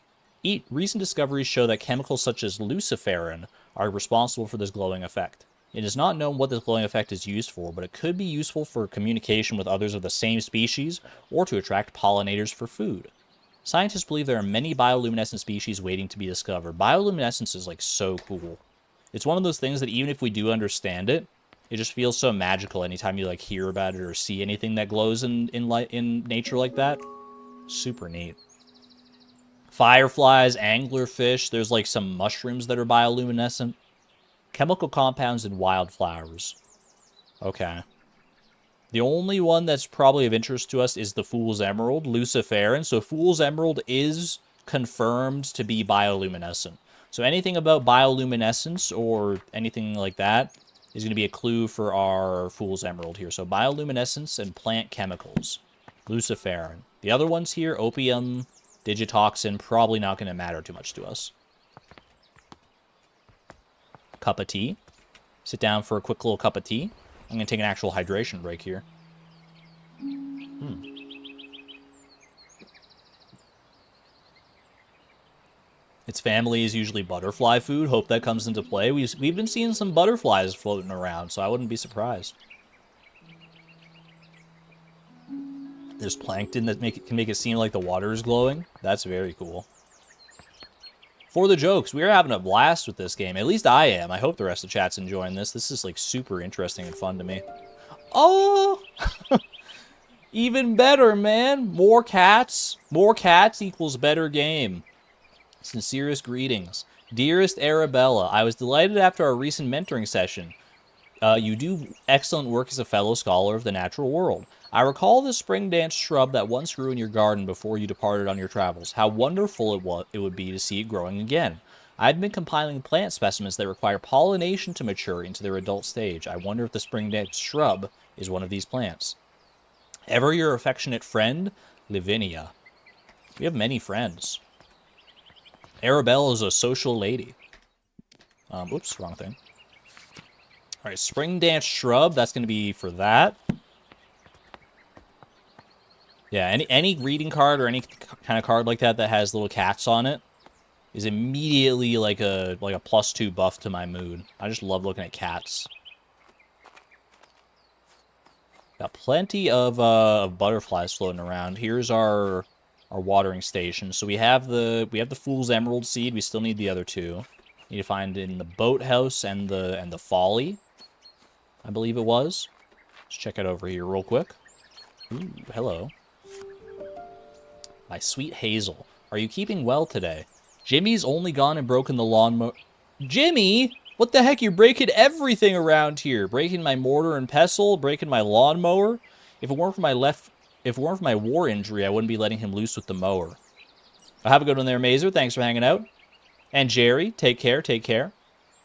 Recent discoveries show that chemicals such as luciferin are responsible for this glowing effect. It is not known what this glowing effect is used for, but it could be useful for communication with others of the same species or to attract pollinators for food. Scientists believe there are many bioluminescent species waiting to be discovered. Bioluminescence is like so cool. It's one of those things that even if we do understand it, it just feels so magical anytime you like hear about it or see anything that glows in nature like that. Super neat. Fireflies, anglerfish, there's like some mushrooms that are bioluminescent. Chemical compounds in wildflowers. Okay. The only one that's probably of interest to us is the Fool's Emerald, luciferin. So Fool's Emerald is confirmed to be bioluminescent. So anything about bioluminescence or anything like that is going to be a clue for our Fool's Emerald here. So bioluminescence and plant chemicals. Luciferin. The other ones here, opium, digitoxin, probably not going to matter too much to us. Cup of tea. Sit down for a quick little cup of tea. I'm going to take an actual hydration break here. Its family is usually butterfly food. Hope that comes into play. We've been seeing some butterflies floating around, so I wouldn't be surprised. There's plankton that can make it seem like the water is glowing. That's very cool. For the jokes, we are having a blast with this game. At least I am. I hope the rest of the chat's enjoying this. This is like super interesting and fun to me. Oh! Even better, man. More cats. More cats equals better game. Sincerest greetings. Dearest Arabella, I was delighted after our recent mentoring session. You do excellent work as a fellow scholar of the natural world. I recall the spring dance shrub that once grew in your garden before you departed on your travels. How wonderful it would be to see it growing again. I've been compiling plant specimens that require pollination to mature into their adult stage. I wonder if the spring dance shrub is one of these plants. Ever your affectionate friend, Lavinia. We have many friends. Arabella is a social lady. Oops, wrong thing. All right, spring dance shrub. That's going to be for that. Yeah, any greeting card or any kind of card like that that has little cats on it is immediately like a +2 buff to my mood. I just love looking at cats. Got plenty of butterflies floating around. Here's our watering station. So we have the Fool's Emerald seed. We still need the other two. Need to find in the boathouse and the folly, I believe it was. Let's check it over here real quick. Ooh, hello. My sweet Hazel. Are you keeping well today? Jimmy's only gone and broken the lawnmower. Jimmy? What the heck? You're breaking everything around here. Breaking my mortar and pestle, breaking my lawnmower. If it weren't for my war injury, I wouldn't be letting him loose with the mower. Well, have a good one there, Mazer. Thanks for hanging out. And Jerry, take care, take care.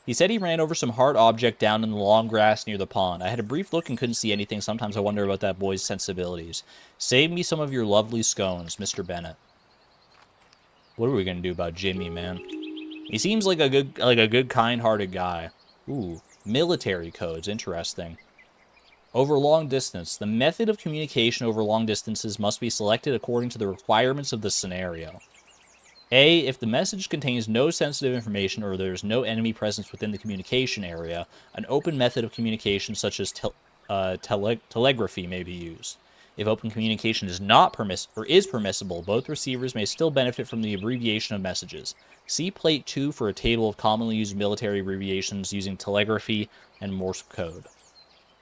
He said he ran over some hard object down in the long grass near the pond. I had a brief look and couldn't see anything. Sometimes I wonder about that boy's sensibilities. Save me some of your lovely scones, Mr. Bennett. What are we gonna do about Jimmy, man? He seems like a good, kind-hearted guy. Ooh, military codes, interesting. Over long distance. The method of communication over long distances must be selected according to the requirements of the scenario. A, if the message contains no sensitive information or there is no enemy presence within the communication area, an open method of communication such as telegraphy may be used. If open communication is not permissible, both receivers may still benefit from the abbreviation of messages. See Plate 2 for a table of commonly used military abbreviations using telegraphy and Morse code.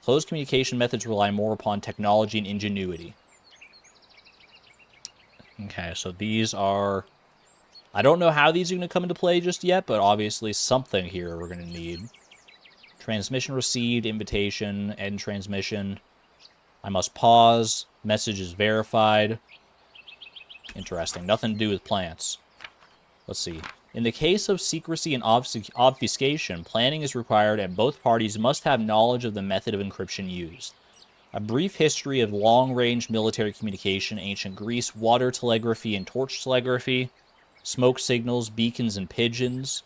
Closed communication methods rely more upon technology and ingenuity. Okay, so these are... I don't know how these are going to come into play just yet, but obviously something here we're going to need. Transmission received, invitation, end transmission. I must pause. Message is verified. Interesting. Nothing to do with plants. Let's see. In the case of secrecy and obfuscation, planning is required and both parties must have knowledge of the method of encryption used. A brief history of long-range military communication, ancient Greece, water telegraphy and torch telegraphy, smoke signals, beacons and pigeons,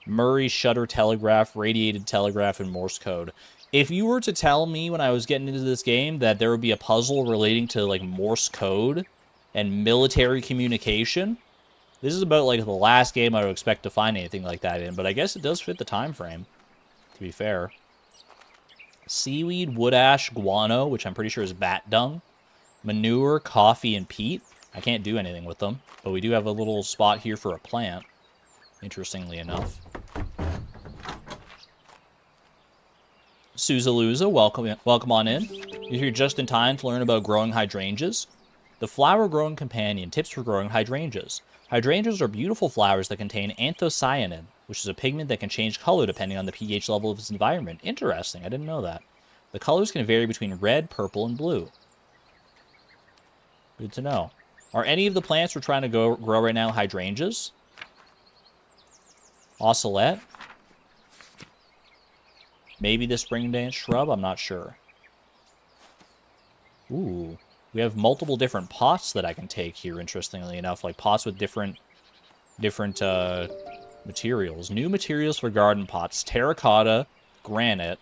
Murray shutter telegraph, radiated telegraph, and Morse code. If you were to tell me when I was getting into this game that there would be a puzzle relating to, like, Morse code and military communication, this is about, like, the last game I would expect to find anything like that in, but I guess it does fit the time frame, to be fair. Seaweed, wood ash, guano, which I'm pretty sure is bat dung, manure, coffee, and peat. I can't do anything with them, but we do have a little spot here for a plant, interestingly enough. Suzaluza, welcome on in. You're here just in time to learn about growing hydrangeas. The flower growing companion, tips for growing hydrangeas. Hydrangeas are beautiful flowers that contain anthocyanin, which is a pigment that can change color depending on the pH level of its environment. Interesting, I didn't know that. The colors can vary between red, purple, and blue. Good to know. Are any of the plants we're trying to grow right now hydrangeas? Ocelat? Maybe the spring dance shrub? I'm not sure. Ooh. We have multiple different pots that I can take here, interestingly enough. Like pots with different materials. New materials for garden pots. Terracotta, granite,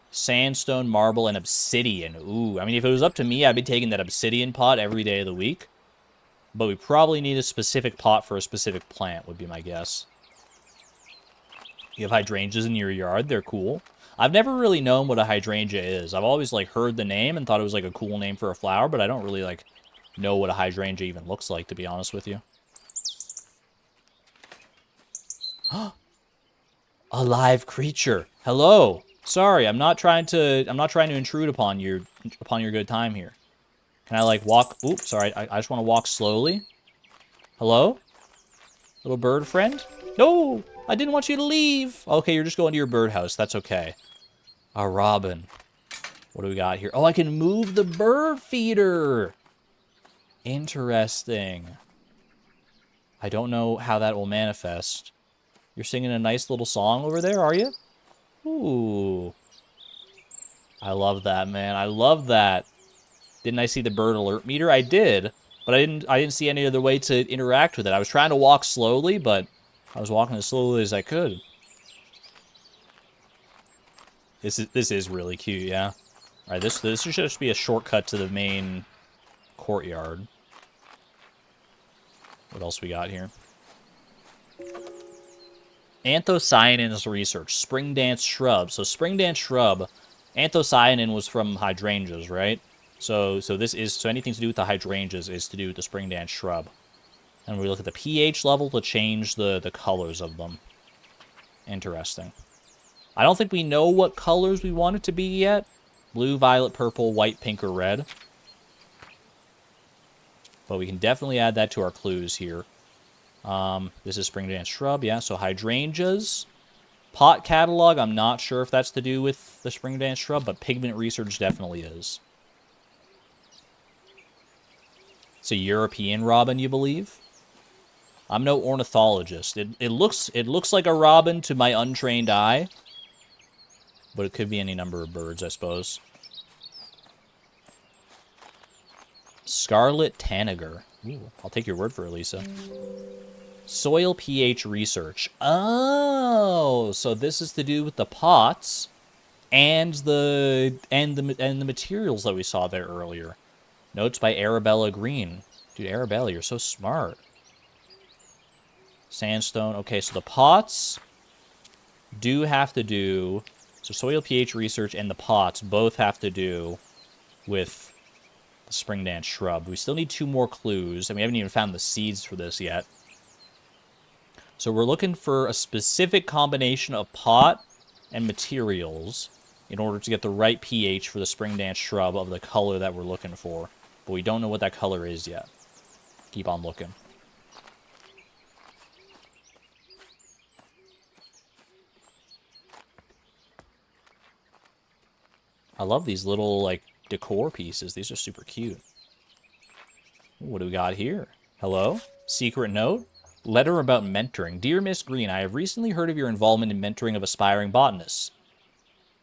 sandstone, marble, and obsidian. Ooh, I mean, if it was up to me, I'd be taking that obsidian pot every day of the week. But we probably need a specific pot for a specific plant, would be my guess. You have hydrangeas in your yard. They're cool. I've never really known what a hydrangea is. I've always, like, heard the name and thought it was, like, a cool name for a flower, but I don't really, like, know what a hydrangea even looks like, to be honest with you. A live creature. Hello. Sorry, I'm not trying to intrude upon your good time here. Can I, like, walk? Oops, sorry. I just want to walk slowly. Hello? Little bird friend? No! I didn't want you to leave. Okay, you're just going to your birdhouse. That's okay. A robin. What do we got here? Oh, I can move the bird feeder. Interesting. I don't know how that will manifest. You're singing a nice little song over there, are you? Ooh. I love that, man. I love that. Didn't I see the bird alert meter? I did, but I didn't see any other way to interact with it. I was trying to walk slowly, but I was walking as slowly as I could. This is really cute, yeah. All right, this should just be a shortcut to the main courtyard. What else we got here? Anthocyanin's research. Spring dance shrub. So spring dance shrub, anthocyanin was from hydrangeas, right? So anything to do with the hydrangeas is to do with the spring dance shrub. And we look at the pH level to change the colors of them. Interesting. I don't think we know what colors we want it to be yet. Blue, violet, purple, white, pink, or red. But we can definitely add that to our clues here. This is spring dance shrub, yeah. So hydrangeas. Pot catalog, I'm not sure if that's to do with the spring dance shrub, but pigment research definitely is. It's a European robin, you believe? I'm no ornithologist. It looks like a robin to my untrained eye, but it could be any number of birds, I suppose. Scarlet tanager. Ooh, I'll take your word for it, Lisa. Soil pH research. Oh, so this is to do with the pots and the materials that we saw there earlier. Notes by Arabella Green. Dude, Arabella, you're so smart. Sandstone. Okay, so the pots do have to do... So soil pH research and the pots both have to do with the spring dance shrub. We still need 2 more clues, and we haven't even found the seeds for this yet. So we're looking for a specific combination of pot and materials in order to get the right pH for the spring dance shrub of the color that we're looking for. But we don't know what that color is yet. Keep on looking. I love these little, like, decor pieces. These are super cute. What do we got here? Hello? Secret note? Letter about mentoring. Dear Miss Green, I have recently heard of your involvement in mentoring of aspiring botanists.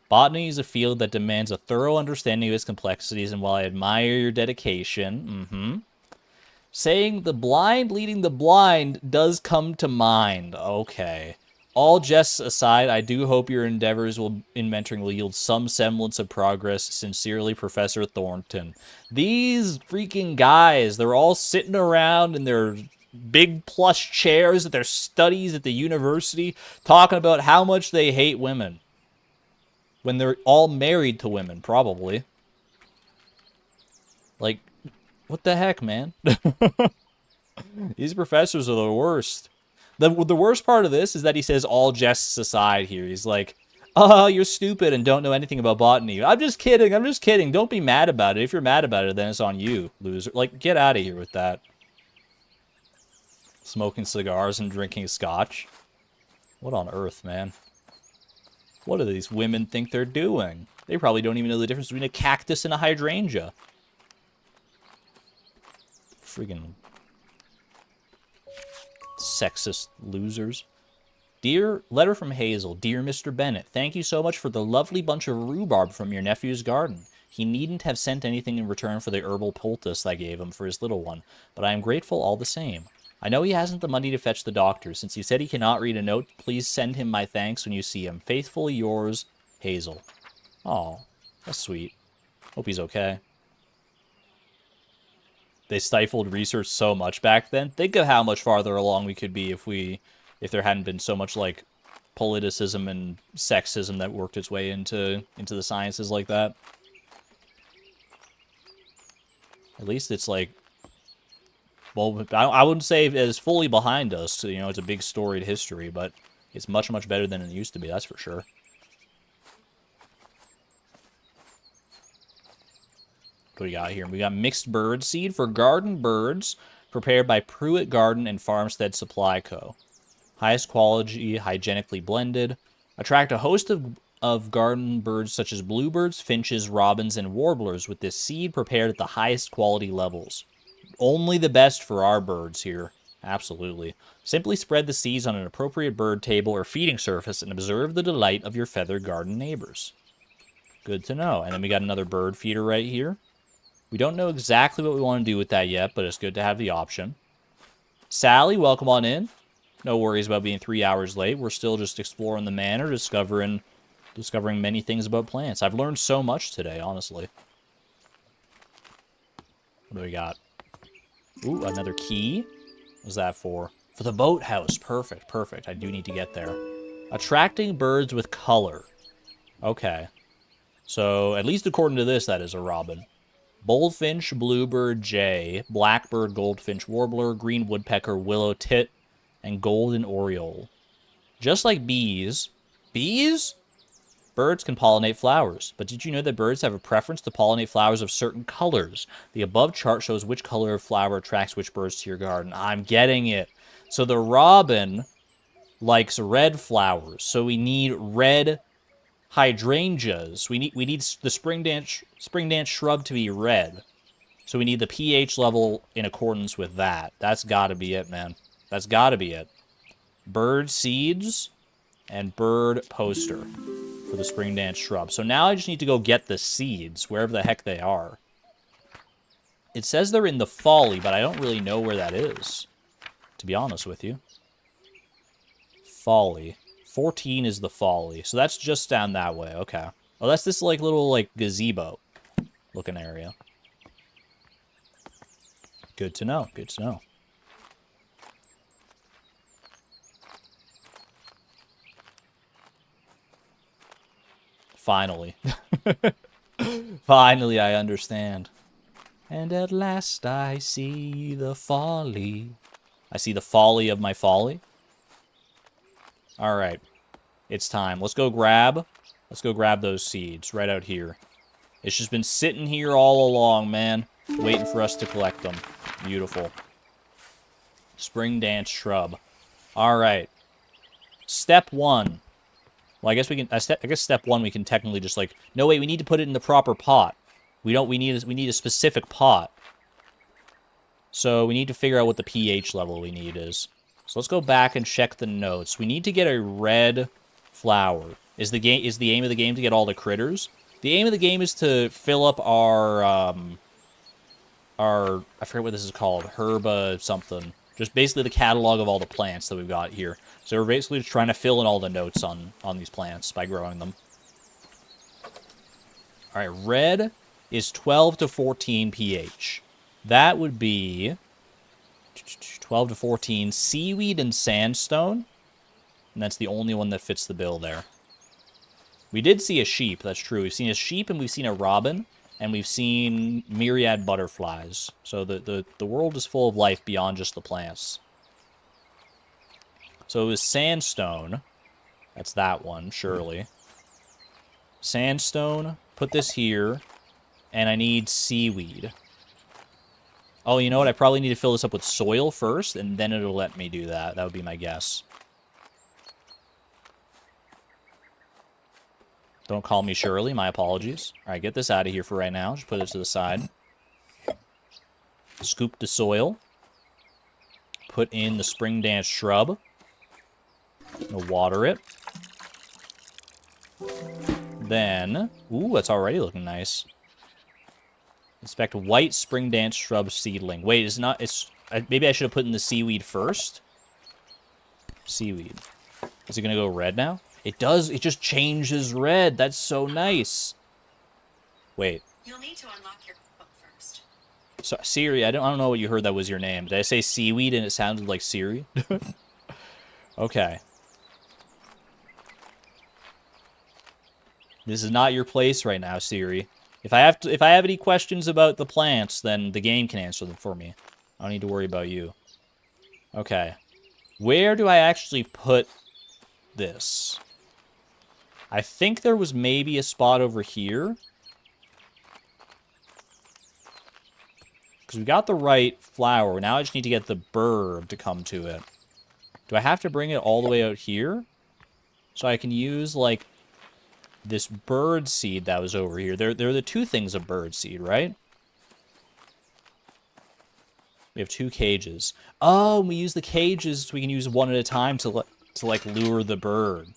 Botany is a field that demands a thorough understanding of its complexities, and while I admire your dedication, saying the blind leading the blind does come to mind. Okay. All jests aside, I do hope your endeavors in mentoring will yield some semblance of progress. Sincerely, Professor Thornton. These freaking guys, they're all sitting around in their big plush chairs at their studies at the university, talking about how much they hate women. When they're all married to women, probably. Like, what the heck, man? These professors are the worst. The worst part of this is that he says all jests aside here. He's like, oh, you're stupid and don't know anything about botany. I'm just kidding. I'm just kidding. Don't be mad about it. If you're mad about it, then it's on you, loser. Like, get out of here with that. Smoking cigars and drinking scotch. What on earth, man? What do these women think they're doing? They probably don't even know the difference between a cactus and a hydrangea. Friggin' sexist losers. Letter from Hazel. Dear Mr. Bennett, thank you so much for the lovely bunch of rhubarb from your nephew's garden. He needn't have sent anything in return for the herbal poultice I gave him for his little one, but I am grateful all the same. I know he hasn't the money to fetch the doctor. Since he said he cannot read a note, please send him my thanks when you see him. Faithfully yours, Hazel. Aw, that's sweet. Hope he's okay. They stifled research so much back then. Think of how much farther along we could be if there hadn't been so much, like, politicism and sexism that worked its way into the sciences like that. At least it's like, well, I wouldn't say it's fully behind us. You know, it's a big storied history, but it's much, much better than it used to be, that's for sure. What do we got here? We got mixed bird seed for garden birds, prepared by Pruitt Garden and Farmstead Supply Co. Highest quality, hygienically blended. Attract a host of garden birds such as bluebirds, finches, robins, and warblers with this seed prepared at the highest quality levels. Only the best for our birds here. Absolutely. Simply spread the seeds on an appropriate bird table or feeding surface and observe the delight of your feathered garden neighbors. Good to know. And then we got another bird feeder right here. We don't know exactly what we want to do with that yet, but it's good to have the option. Sally, welcome on in. No worries about being 3 hours late. We're still just exploring the manor, discovering many things about plants. I've learned so much today, honestly. What do we got? Ooh, another key. What's that for? For the boathouse. Perfect, perfect. I do need to get there. Attracting birds with color. Okay. So, at least according to this, that is a robin. Bullfinch, bluebird, jay, blackbird, goldfinch, warbler, green woodpecker, willow tit, and golden oriole. Just like bees, birds can pollinate flowers. But did you know that birds have a preference to pollinate flowers of certain colors? The above chart shows which color of flower attracts which birds to your garden. I'm getting it. So the robin likes red flowers. So we need red hydrangeas. We need the spring dance shrub to be red. So we need the pH level in accordance with that. That's got to be it, man. That's got to be it. Bird seeds and bird poster for the spring dance shrub. So now I just need to go get the seeds, wherever the heck they are. It says they're in the folly, but I don't really know where that is, to be honest with you. Folly. 14 is the folly. So that's just down that way. Okay. Oh, that's this, like, little, like, gazebo looking area. Good to know. Good to know. Finally. Finally, I understand. And at last I see the folly. I see the folly of my folly. Alright. It's time. Let's go grab those seeds right out here. It's just been sitting here all along, man. Waiting for us to collect them. Beautiful. Spring dance shrub. Alright. Step 1. Well, I guess we can. I guess step 1 we can technically just like. No, wait. We need to put it in the proper pot. We need a specific pot. So we need to figure out what the pH level we need is. So let's go back and check the notes. We need to get a red flower. Is the aim of the game to get all the critters? The aim of the game is to fill up our I forget what this is called. Herba something. Just basically the catalog of all the plants that we've got here. So we're basically just trying to fill in all the notes on these plants by growing them. All right, red is 12 to 14 pH. That would be 12 to 14 seaweed and sandstone. And that's the only one that fits the bill there. We did see a sheep, that's true. We've seen a sheep and we've seen a robin. And we've seen myriad butterflies. So the world is full of life beyond just the plants. So it was sandstone. That's that one, surely. Sandstone. Put this here. And I need seaweed. Oh, you know what? I probably need to fill this up with soil first, and then it'll let me do that. That would be my guess. Don't call me Shirley. My apologies. All right, get this out of here for right now. Just put it to the side. Scoop the soil. Put in the spring dance shrub. We'll water it. Then, ooh, that's already looking nice. Inspect white spring dance shrub seedling. Wait, it's not. Maybe I should have put in the seaweed first. Seaweed. Is it gonna go red now? It does. It just changes red. That's so nice. Wait. You'll need to unlock your book first. So, Siri, I don't know what you heard that was your name. Did I say seaweed and it sounded like Siri? Okay. This is not your place right now, Siri. If I have any questions about the plants, then the game can answer them for me. I don't need to worry about you. Okay. Where do I actually put this? I think there was maybe a spot over here. Because we got the right flower. Now I just need to get the bird to come to it. Do I have to bring it all the way out here? So I can use, like, this bird seed that was over here. They're the two things of bird seed, right? We have 2 cages. Oh, we use the cages so we can use one at a time to like lure the bird.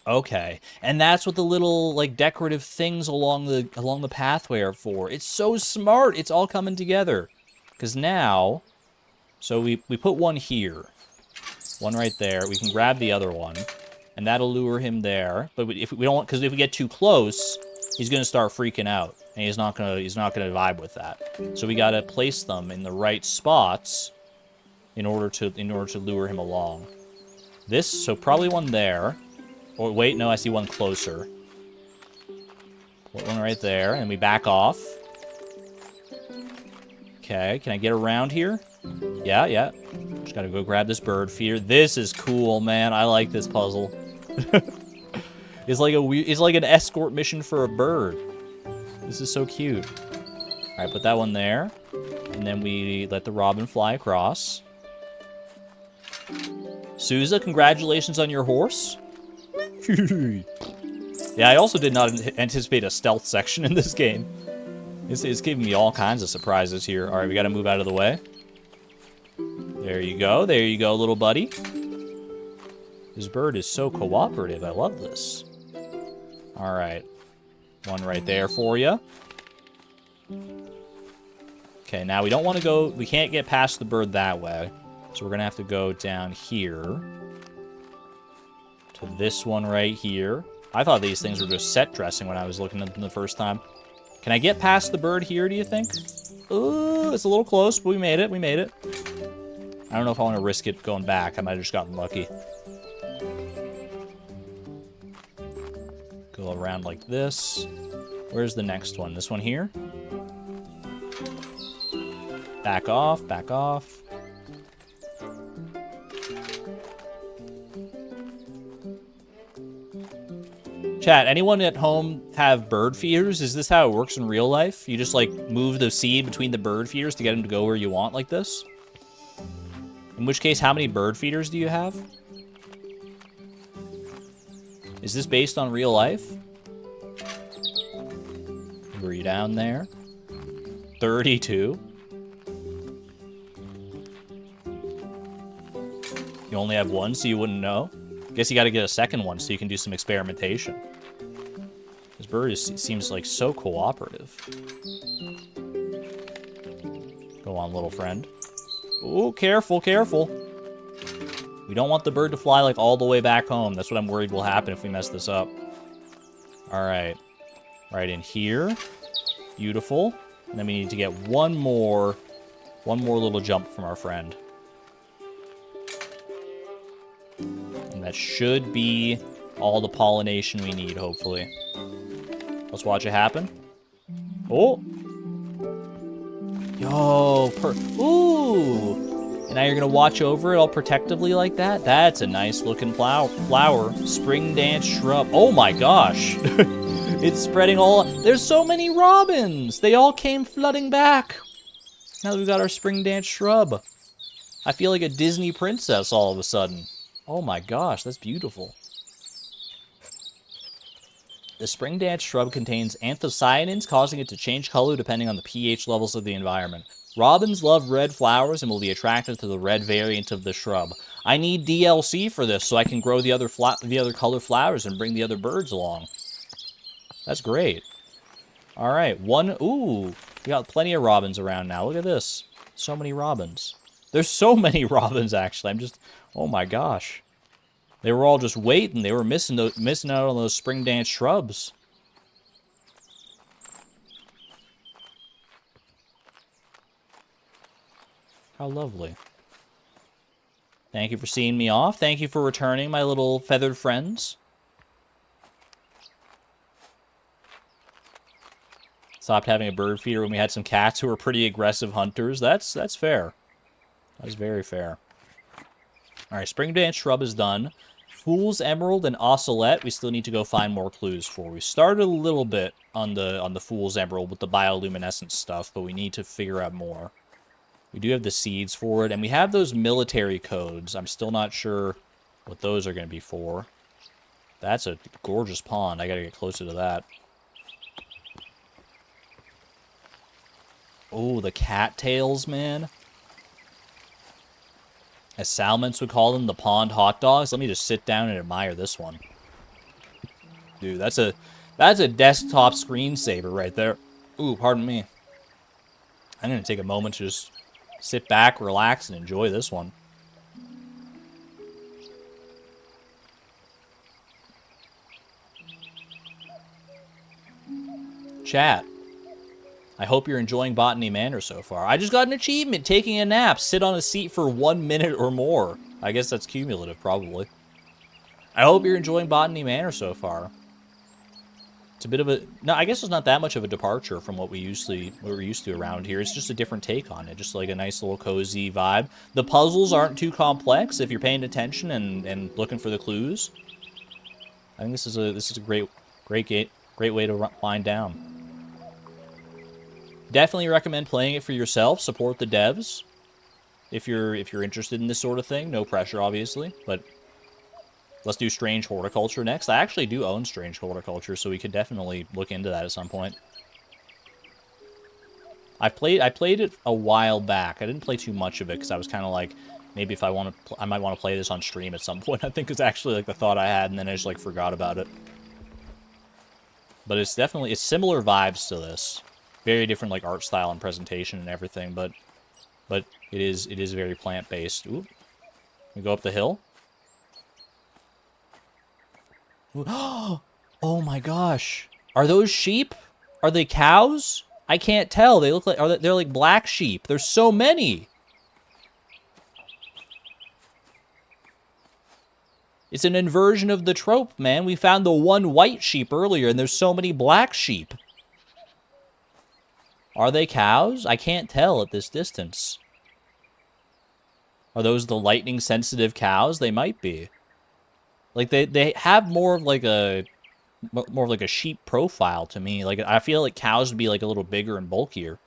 Okay, and that's what the little like decorative things along the pathway are for. It's so smart. It's all coming together. Because now, so we put one here, one right there. We can grab the other one, and that'll lure him there. But if we don't, because if we get too close, he's gonna start freaking out, and he's not gonna vibe with that. So we gotta place them in the right spots in order to lure him along. So probably one there. Or wait, no, I see one closer. Put one right there, and we back off. Okay, can I get around here? Yeah. Just gotta go grab this bird feeder. This is cool, man. I like this puzzle. It's like an escort mission for a bird. This is so cute. All right, put that one there, and then we let the robin fly across. Souza, congratulations on your horse. Yeah, I also did not anticipate a stealth section in this game. It's giving me all kinds of surprises here. All right, we got to move out of the way. There you go, little buddy. This bird is so cooperative. I love this. All right, one right there for you. Okay, now we don't want to go. We can't get past the bird that way, so we're gonna have to go down here to this one right here. I thought these things were just set dressing when I was looking at them the first time. Can I get past the bird here, do you think? Ooh, it's a little close, but we made it. We made it. I don't know if I want to risk it going back. I might have just gotten lucky. Go around like this. Where's the next one? This one here? Back off, back off. Chat, anyone at home have bird feeders? Is this how it works in real life? You just, like, move the seed between the bird feeders to get them to go where you want like this? In which case, how many bird feeders do you have? Is this based on real life? Were you down there? 32? You only have one, so you wouldn't know? Guess you gotta get a second one so you can do some experimentation. This bird seems like so cooperative. Go on, little friend. Ooh, careful, careful. We don't want the bird to fly like all the way back home. That's what I'm worried will happen if we mess this up. Alright. Right in here. Beautiful. And then we need to get one more little jump from our friend. And that should be all the pollination we need, hopefully. Let's watch it happen. Oh! Yo! Ooh! And now you're gonna watch over it all protectively like that? That's a nice looking flower. Spring dance shrub. Oh my gosh! It's spreading all... There's so many robins! They all came flooding back! Now that we've got our spring dance shrub. I feel like a Disney princess all of a sudden. Oh my gosh, that's beautiful. The spring dance shrub contains anthocyanins, causing it to change color depending on the pH levels of the environment. Robins love red flowers and will be attracted to the red variant of the shrub. I need DLC for this so I can grow the other color flowers and bring the other birds along. That's great. Alright, ooh, we got plenty of robins around now. Look at this. So many robins. There's so many robins, actually. Oh my gosh. They were all just waiting. They were missing out on those spring dance shrubs. How lovely. Thank you for seeing me off. Thank you for returning, my little feathered friends. Stopped having a bird feeder when we had some cats who were pretty aggressive hunters. That's fair. That's very fair. Alright, spring dance shrub is done. Fool's Emerald and Ocelat, we still need to go find more clues for. We started a little bit on the Fool's Emerald with the bioluminescent stuff, but we need to figure out more. We do have the seeds for it, and we have those military codes. I'm still not sure what those are going to be for. That's a gorgeous pond. I gotta get closer to that. Oh, the cattails, man. As Salmons would call them, the pond hot dogs. Let me just sit down and admire this one. Dude, that's a desktop screensaver right there. Ooh, pardon me. I'm going to take a moment to just sit back, relax, and enjoy this one. Chat. I hope you're enjoying Botany Manor so far. I just got an achievement, taking a nap. Sit on a seat for 1 minute or more. I guess that's cumulative, probably. I hope you're enjoying Botany Manor so far. It's a bit of a... No, I guess it's not that much of a departure from what we're used to around here. It's just a different take on it. Just like a nice little cozy vibe. The puzzles aren't too complex if you're paying attention and looking for the clues. I think this is a great way to wind down. Definitely recommend playing it for yourself. Support the devs if you're interested in this sort of thing. No pressure, obviously, but let's do Strange Horticulture next. I actually do own Strange Horticulture, so we could definitely look into that at some point. I played it a while back. I didn't play too much of it because I was kind of like, maybe if I might want to play this on stream at some point. I think it's actually like the thought I had, and then I just like forgot about it. But it's similar vibes to this. Very different like art style and presentation and everything, but it is very plant-based. Ooh. We go up the hill. Ooh. Oh my gosh. Are those sheep? Are they cows? I can't tell. They look like they're like black sheep. There's so many. It's an inversion of the trope, man. We found the one white sheep earlier, and there's so many black sheep. Are they cows? I can't tell at this distance. Are those the lightning-sensitive cows? They might be. Like, they have more of like a sheep profile to me. Like, I feel like cows would be like a little bigger and bulkier.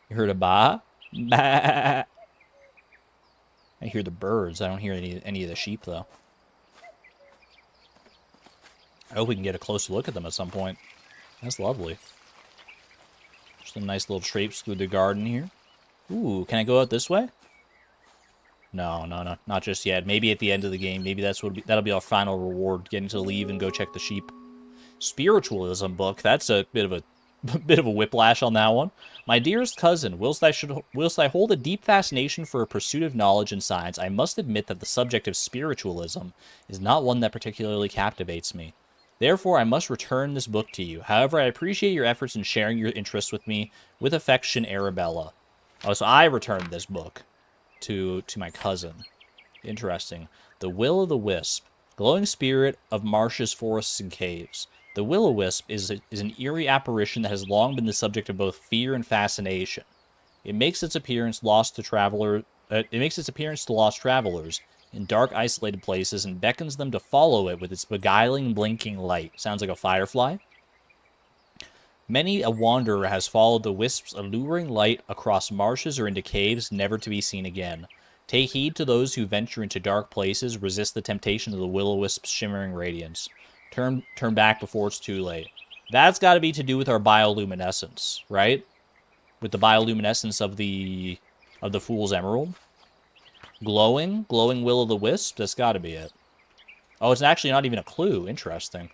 You heard a ba? Bah. I hear the birds. I don't hear any of the sheep, though. I hope we can get a closer look at them at some point. That's lovely. Some nice little traipse through the garden here. Ooh, can I go out this way? No, not just yet. Maybe at the end of the game. Maybe that'll be our final reward, getting to leave and go check the sheep. Spiritualism book. That's a bit of a whiplash on that one. My dearest cousin, whilst I hold a deep fascination for a pursuit of knowledge and science, I must admit that the subject of spiritualism is not one that particularly captivates me. Therefore, I must return this book to you. However, I appreciate your efforts in sharing your interests with me. With affection, Arabella. Oh, so I returned this book to my cousin. Interesting. The Will-o'-the-Wisp. Glowing spirit of marshes, forests, and caves. The will-o'-wisp is an eerie apparition that has long been the subject of both fear and fascination. It makes its appearance to lost travelers in dark, isolated places and beckons them to follow it with its beguiling, blinking light. Sounds like a firefly. Many a wanderer has followed the wisp's alluring light across marshes or into caves never to be seen again. Take heed to those who venture into dark places, resist the temptation of the will-o'-wisp's shimmering radiance. Turn back before it's too late. That's got to be to do with our bioluminescence, right? With the bioluminescence of the Fool's Emerald. Glowing will-o'-the-wisp? That's got to be it. Oh, it's actually not even a clue. Interesting.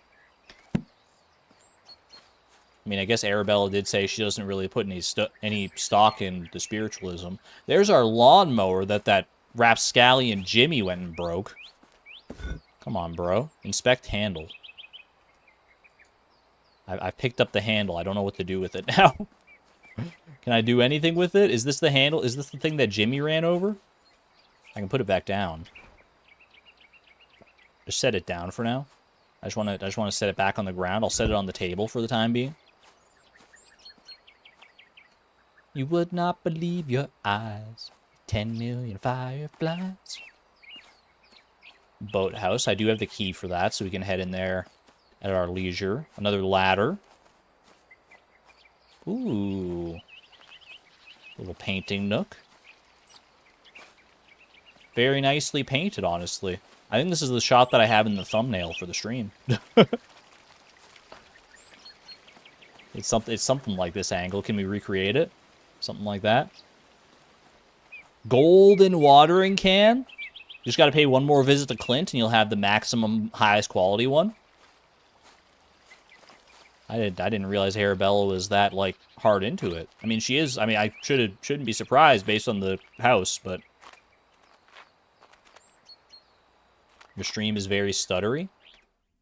I mean, I guess Arabella did say she doesn't really put any stock in the spiritualism. There's our lawnmower that rapscallion Jimmy went and broke. Come on, bro. Inspect handle. I picked up the handle. I don't know what to do with it now. Can I do anything with it? Is this the handle? Is this the thing that Jimmy ran over? I can put it back down. Just set it down for now. I just want to set it back on the ground. I'll set it on the table for the time being. You would not believe your eyes. 10 million fireflies. Boathouse. I do have the key for that, so we can head in there at our leisure. Another ladder. Ooh. Little painting nook. Very nicely painted, honestly. I think this is the shot that I have in the thumbnail for the stream. It's something like this angle. Can we recreate it? Something like that. Golden watering can. Just got to pay one more visit to Clint, and you'll have the maximum highest quality one. I didn't realize Arabella was that like hard into it. I mean, she is. I mean, I shouldn't be surprised based on the house, but your stream is very stuttery.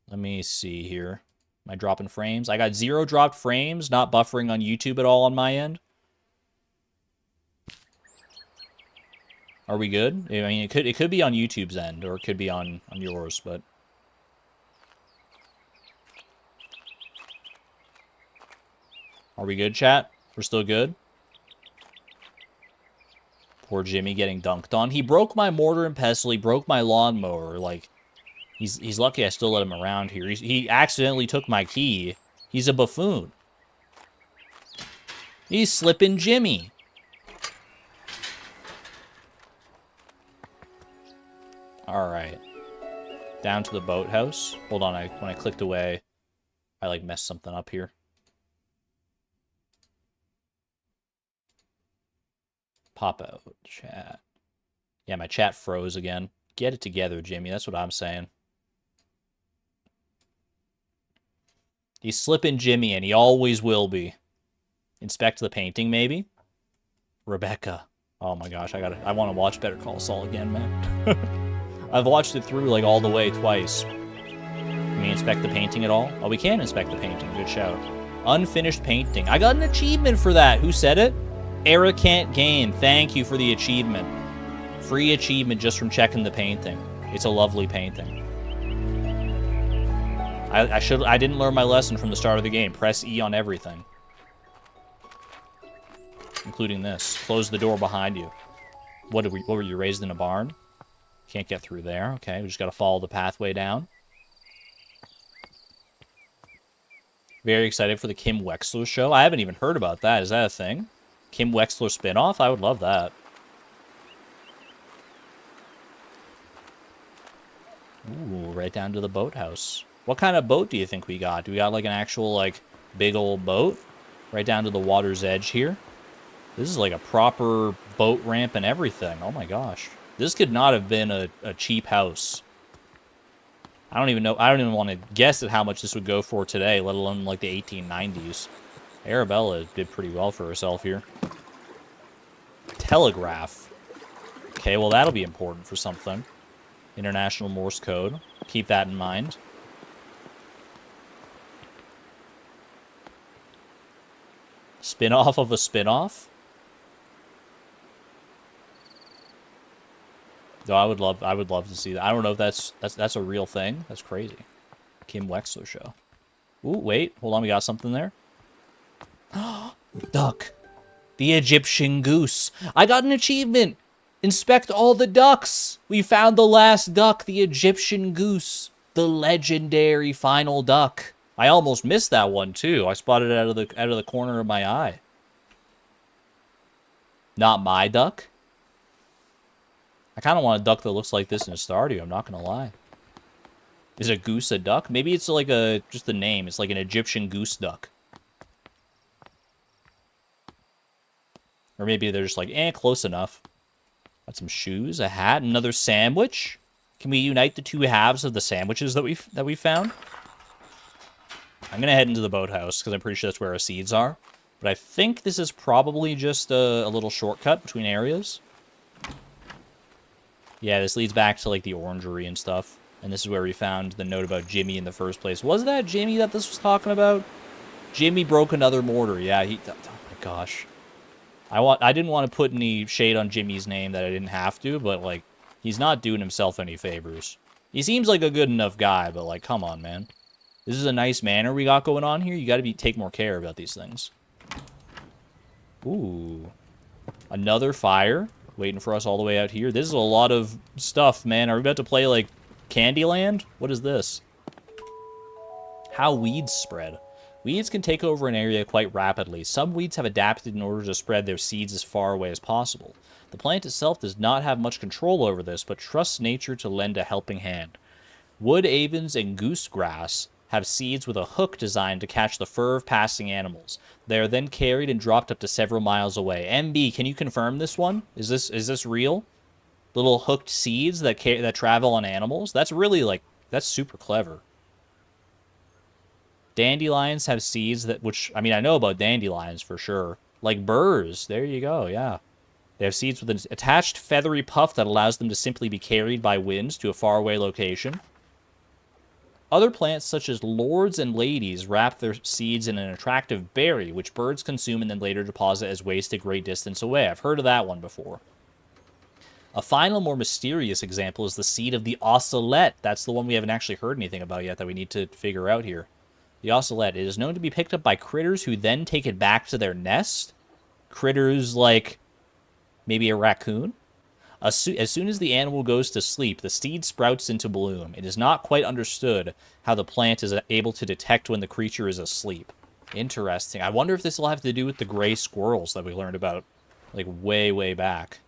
Let me see here. Am I dropping frames? I got 0 dropped frames, not buffering on YouTube at all on my end. Are we good? I mean, it could be on YouTube's end, or it could be on yours, but are we good, chat? We're still good? Poor Jimmy getting dunked on. He broke my mortar and pestle. He broke my lawnmower. Like, he's lucky I still let him around here. He accidentally took my key. He's a buffoon. He's slipping Jimmy. Alright. Down to the boathouse. Hold on, when I clicked away, I like messed something up here. Pop out, chat. Yeah, my chat froze again. Get it together, Jimmy. That's what I'm saying. He's slipping Jimmy, and he always will be. Inspect the painting, maybe? Rebecca. Oh my gosh, I want to watch Better Call Saul again, man. I've watched it through, like, all the way twice. Can we inspect the painting at all? Oh, we can inspect the painting. Good shout. Unfinished painting. I got an achievement for that. Who said it? Era Can't Game. Thank you for the achievement. Free achievement just from checking the painting. It's a lovely painting. I didn't learn my lesson from the start of the game. Press E on everything. Including this. Close the door behind you. What were you, raised in a barn? Can't get through there. Okay, we just gotta follow the pathway down. Very excited for the Kim Wexler show. I haven't even heard about that. Is that a thing? Kim Wexler spinoff? I would love that. Ooh, right down to the boathouse. What kind of boat do you think we got? Do we got like an actual like big old boat? Right down to the water's edge here. This is like a proper boat ramp and everything. Oh my gosh. This could not have been a cheap house. I don't even know. I don't even want to guess at how much this would go for today, let alone like the 1890s. Arabella did pretty well for herself here. Telegraph. Okay, well that'll be important for something. International Morse code. Keep that in mind. Spin-off of a spin-off? No, I would love to see that. I don't know if that's a real thing. That's crazy. Kim Wexler show. Ooh, wait. Hold on, we got something there. Duck. The Egyptian goose. I got an achievement. Inspect all the ducks. We found the last duck, the Egyptian goose. The legendary final duck. I almost missed that one too. I spotted it out of the corner of my eye. Not my duck. I kind of want a duck that looks like this in a Stardew, I'm not going to lie. Is a goose a duck? Maybe it's like just the name. It's like an Egyptian goose duck. Or maybe they're just like, close enough. Got some shoes, a hat, another sandwich. Can we unite the two halves of the sandwiches that we found? I'm going to head into the boathouse, because I'm pretty sure that's where our seeds are. But I think this is probably just a little shortcut between areas. Yeah, this leads back to, like, the orangery and stuff. And this is where we found the note about Jimmy in the first place. Was that Jimmy that this was talking about? Jimmy broke another mortar. Yeah, oh my gosh. I didn't want to put any shade on Jimmy's name that I didn't have to, but, like, he's not doing himself any favors. He seems like a good enough guy, but, like, come on, man. This is a nice manor we got going on here. You got to take more care about these things. Ooh. Another fire. Waiting for us all the way out here. This is a lot of stuff, man. Are we about to play, like, Candyland? What is this? How weeds spread. Weeds can take over an area quite rapidly. Some weeds have adapted in order to spread their seeds as far away as possible. The plant itself does not have much control over this, but trusts nature to lend a helping hand. Wood avens and goosegrass have seeds with a hook designed to catch the fur of passing animals. They are then carried and dropped up to several miles away. MB, can you confirm this one? Is this real? Little hooked seeds that travel on animals? That's really, like, that's super clever. Dandelions have seeds I mean, I know about dandelions for sure. Like burrs. There you go, yeah. They have seeds with an attached feathery puff that allows them to simply be carried by winds to a faraway location. Other plants, such as lords and ladies, wrap their seeds in an attractive berry, which birds consume and then later deposit as waste a great distance away. I've heard of that one before. A final, more mysterious example is the seed of the ocelat. That's the one we haven't actually heard anything about yet that we need to figure out here. The ocelat. It is known to be picked up by critters who then take it back to their nest. Critters like maybe a raccoon. As soon as the animal goes to sleep, the seed sprouts into bloom. It is not quite understood how the plant is able to detect when the creature is asleep. Interesting. I wonder if this will have to do with the gray squirrels that we learned about, like, way, way back.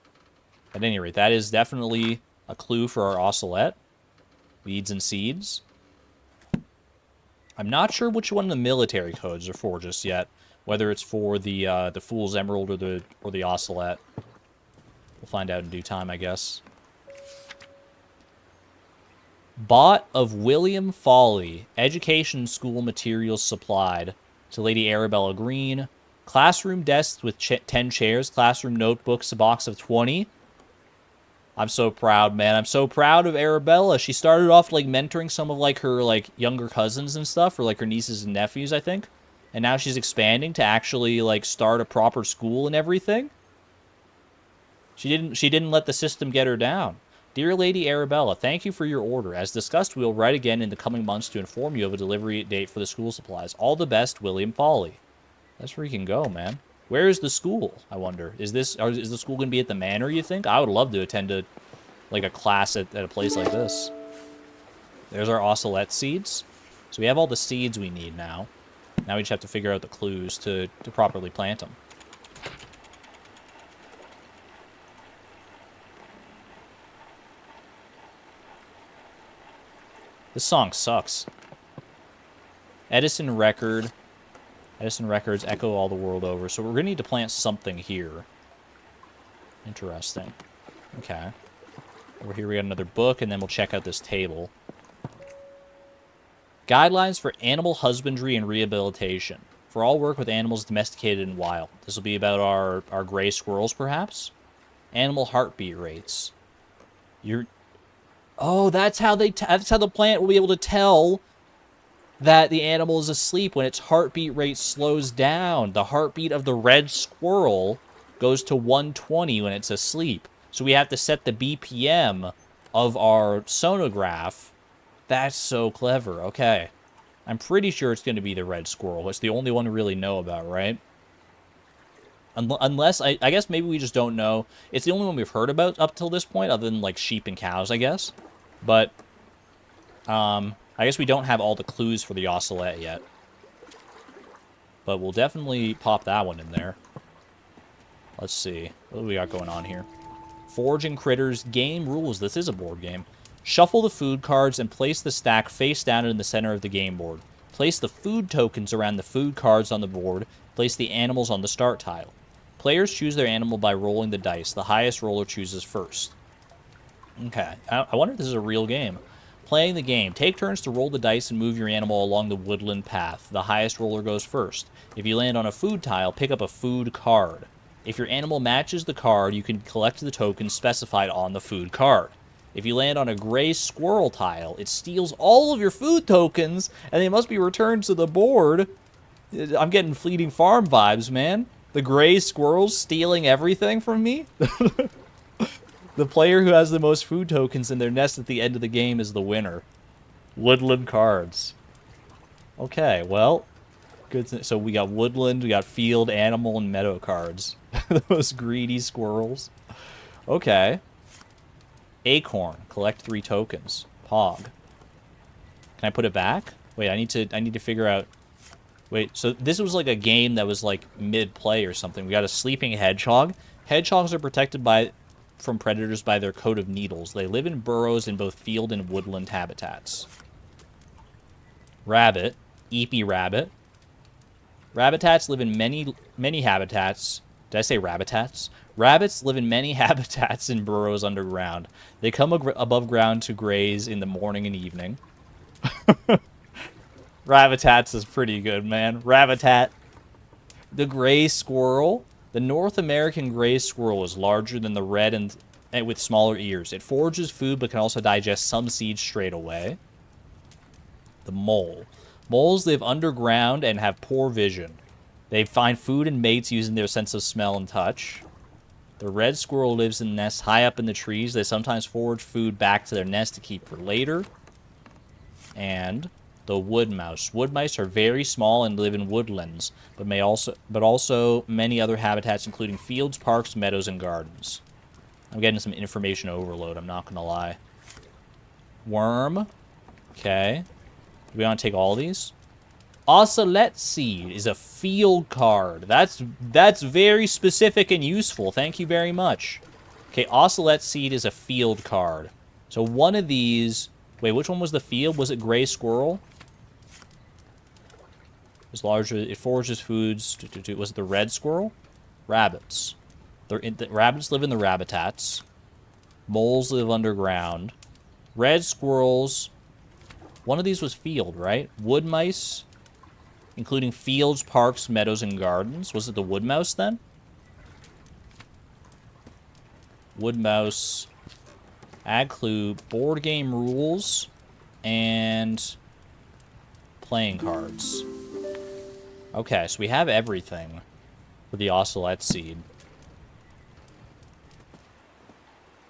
At any rate, that is definitely a clue for our ocelat. Weeds and seeds. I'm not sure which one the military codes are for just yet. Whether it's for the Fool's Emerald or the ocelat. We'll find out in due time, I guess. Bought of William Folly. Education school materials supplied to Lady Arabella Green. Classroom desks with 10 chairs. Classroom notebooks, a box of 20. I'm so proud, man. I'm so proud of Arabella. She started off, like, mentoring some of, like, her, like, younger cousins and stuff, or, like, her nieces and nephews, I think. And now she's expanding to actually, like, start a proper school and everything. She didn't let the system get her down. Dear Lady Arabella, thank you for your order. As discussed, we will write again in the coming months to inform you of a delivery date for the school supplies. All the best, William Folly. That's where you can go, man. Where is the school, I wonder? Is the school going to be at the manor, you think? I would love to attend a class at a place like this. There's our ocelat seeds. So we have all the seeds we need now. Now we just have to figure out the clues to properly plant them. This song sucks. Edison Records echo all the world over. So we're going to need to plant something here. Interesting. Okay. Over here we got another book, and then we'll check out this table. Guidelines for animal husbandry and rehabilitation. For all work with animals domesticated and wild. This will be about our gray squirrels, perhaps? Animal heartbeat rates. Oh, that's how the plant will be able to tell that the animal is asleep when its heartbeat rate slows down. The heartbeat of the red squirrel goes to 120 when it's asleep. So we have to set the BPM of our sonograph. That's so clever. Okay. I'm pretty sure it's going to be the red squirrel. It's the only one we really know about, right? Unless, I guess maybe we just don't know. It's the only one we've heard about up till this point, other than, like, sheep and cows, I guess. But, I guess we don't have all the clues for the ocelat yet. But we'll definitely pop that one in there. Let's see. What do we got going on here? Foraging Critters Game Rules. This is a board game. Shuffle the food cards and place the stack face down in the center of the game board. Place the food tokens around the food cards on the board. Place the animals on the start tile. Players choose their animal by rolling the dice. The highest roller chooses first. Okay. I wonder if this is a real game. Playing the game. Take turns to roll the dice and move your animal along the woodland path. The highest roller goes first. If you land on a food tile, pick up a food card. If your animal matches the card, you can collect the tokens specified on the food card. If you land on a gray squirrel tile, it steals all of your food tokens, and they must be returned to the board. I'm getting Fleeting Farm vibes, man. The gray squirrels stealing everything from me? The player who has the most food tokens in their nest at the end of the game is the winner. Woodland cards. Okay, well, good. So we got woodland, we got field, animal, and meadow cards. Those greedy squirrels. Okay. Acorn. Collect 3 tokens. Pog. Can I put it back? Wait, I need to figure out. Wait, so this was like a game that was like mid-play or something. We got a sleeping hedgehog. Hedgehogs are protected from predators by their coat of needles. They live in burrows in both field and woodland habitats. Rabbit. Eepy rabbit. Rabbits live in many habitats. Did I say rabbitats? Rabbits live in many habitats in burrows underground. They come above ground to graze in the morning and evening. Rabbitats is pretty good, man. Rabbitat. The gray squirrel. The North American gray squirrel is larger than the red and with smaller ears. It forages food but can also digest some seeds straight away. The mole. Moles live underground and have poor vision. They find food and mates using their sense of smell and touch. The red squirrel lives in nests high up in the trees. They sometimes forage food back to their nest to keep for later. And the wood mouse. Wood mice are very small and live in woodlands, but also many other habitats, including fields, parks, meadows, and gardens. I'm getting some information overload, I'm not going to lie. Worm. Okay. Do we want to take all these? Ocelat seed is a field card. That's very specific and useful. Thank you very much. Okay, ocelat seed is a field card. So one of these... Wait, which one was the field? Was it gray squirrel? It's larger. It forages foods. Was it the red squirrel? Rabbits. The rabbits live in the rabbitats. Moles live underground. Red squirrels. One of these was field, right? Wood mice, including fields, parks, meadows, and gardens. Was it the wood mouse then? Wood mouse. Add clue, board game rules, and playing cards. Okay, so we have everything for the ocelat seed.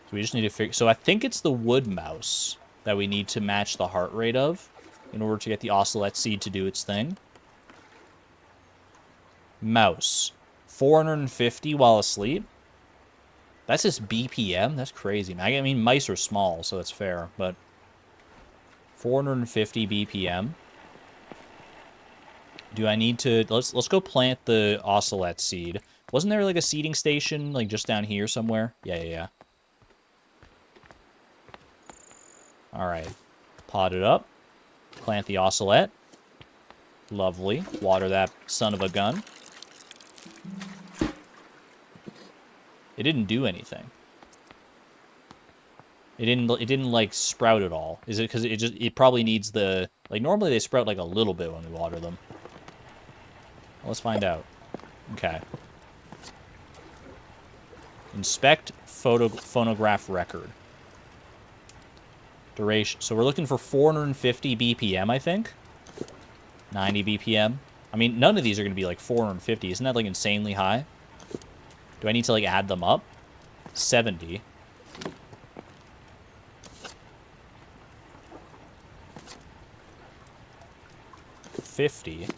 So we just need to figure... So I think it's the wood mouse that we need to match the heart rate of in order to get the ocelat seed to do its thing. Mouse. 450 while asleep? That's just BPM? That's crazy, man. I mean, mice are small, so that's fair, but... 450 BPM. Do I need to... Let's go plant the ocelat seed. Wasn't there, like, a seeding station, like, just down here somewhere? Yeah. Alright. Pot it up. Plant the ocelat. Lovely. Water that son of a gun. It didn't do anything. It didn't like sprout at all. Is it because it probably needs the... Like, normally they sprout like a little bit when we water them. Let's find out. Okay. Inspect phonograph record. Duration. So we're looking for 450 BPM, I think. 90 BPM. I mean, none of these are going to be like 450. Isn't that like insanely high? Do I need to like add them up? 70. $50.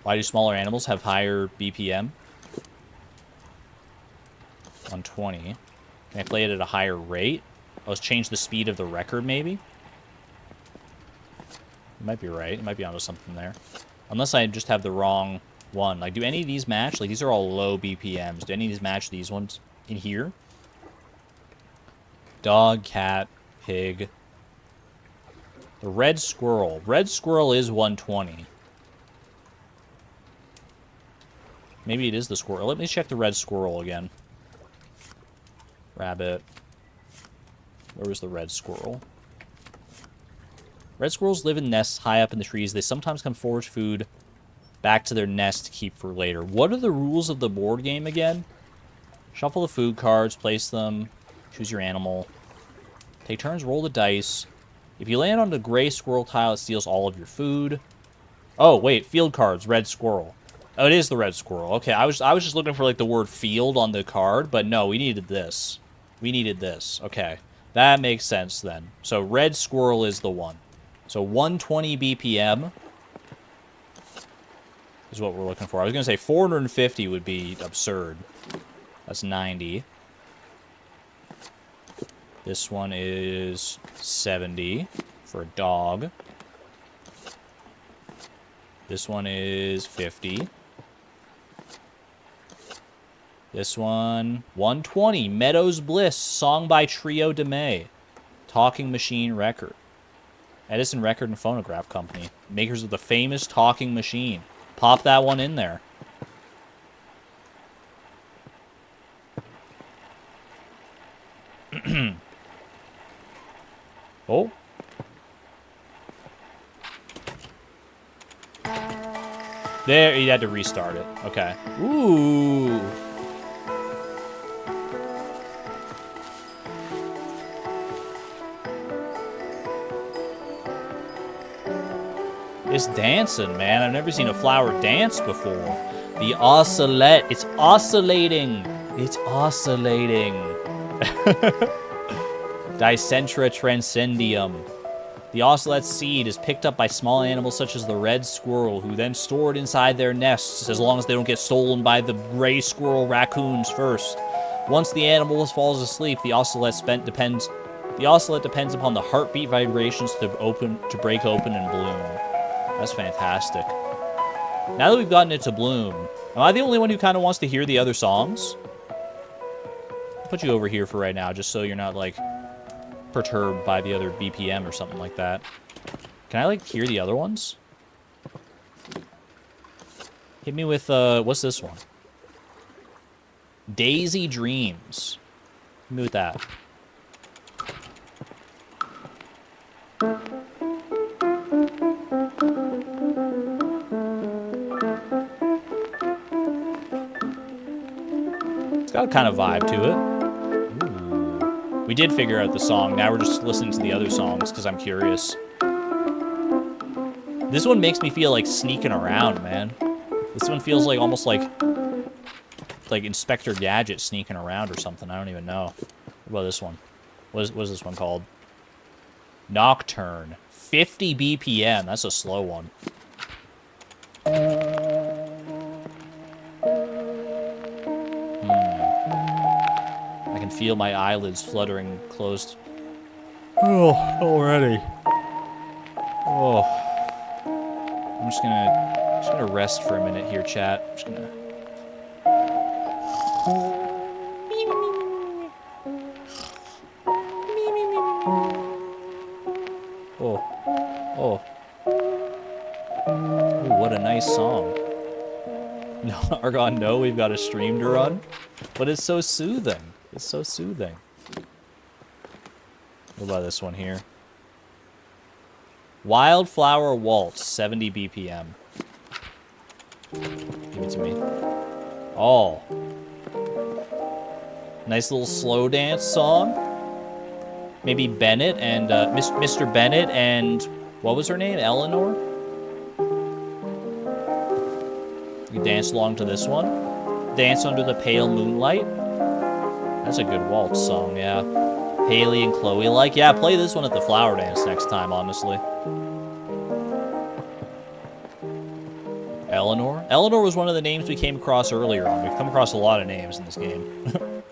Why do smaller animals have higher BPM? 120. Can I play it at a higher rate? Let's change the speed of the record, maybe? You might be right. You might be onto something there. Unless I just have the wrong one. Like, do any of these match? Like, these are all low BPMs. Do any of these match these ones in here? Dog, cat, pig. The red squirrel. Red squirrel is 120. Maybe it is the squirrel. Let me check the red squirrel again. Rabbit. Where was the red squirrel? Red squirrels live in nests high up in the trees. They sometimes come forage food back to their nest to keep for later. What are the rules of the board game again? Shuffle the food cards, place them, choose your animal. Take turns, roll the dice. If you land on the gray squirrel tile, it steals all of your food. Oh, wait, field cards, red squirrel. Oh, it is the red squirrel. Okay, I was just looking for like the word field on the card, but no, we needed this. We needed this. Okay. That makes sense then. So red squirrel is the one. So 120 BPM is what we're looking for. I was going to say 450 would be absurd. That's 90. This one is 70 for a dog. This one is 50. This one, 120. Meadows Bliss, song by Trio de May. Talking Machine Record. Edison Record and Phonograph Company. Makers of the famous Talking Machine. Pop that one in there. Oh. There, you had to restart it. Okay. Ooh. It's dancing, man. I've never seen a flower dance before. The ocelat. It's oscillating. It's oscillating. Dicentra transcendium. The ocelat seed is picked up by small animals such as the red squirrel, who then store it inside their nests as long as they don't get stolen by the gray squirrel raccoons first. Once the animal falls asleep, the ocelat depends upon the heartbeat vibrations to break open and bloom. That's fantastic. Now that we've gotten it to bloom, am I the only one who kind of wants to hear the other songs? I'll put you over here for right now, just so you're not, like, perturbed by the other BPM or something like that. Can I, like, hear the other ones? Hit me with, what's this one? Daisy Dreams. Hit me with that. It's got a kind of vibe to it. Ooh. We did figure out the song. Now we're just listening to the other songs because I'm curious. This one makes me feel like sneaking around, man. This one feels like almost like Inspector Gadget sneaking around or something. I don't even know. What about this one? What is this one called? Nocturne. 50 BPM. That's a slow one. I can feel my eyelids fluttering closed. Oh, already. Oh. I'm just gonna rest for a minute here, chat. I'm just gonna... Oh. Oh. Ooh, what a nice song. No, Argon, no, we've got a stream to run. But it's so soothing. It's so soothing. What about this one here? Wildflower Waltz, 70 BPM. Give it to me. Oh. Nice little slow dance song. Maybe Bennett and Mr. Bennett and what was her name? Eleanor? You dance along to this one. Dance under the pale moonlight. That's a good waltz song, yeah. Haley and Chloe like. Yeah, play this one at the flower dance next time, honestly. Eleanor? Eleanor was one of the names we came across earlier on. We've come across a lot of names in this game.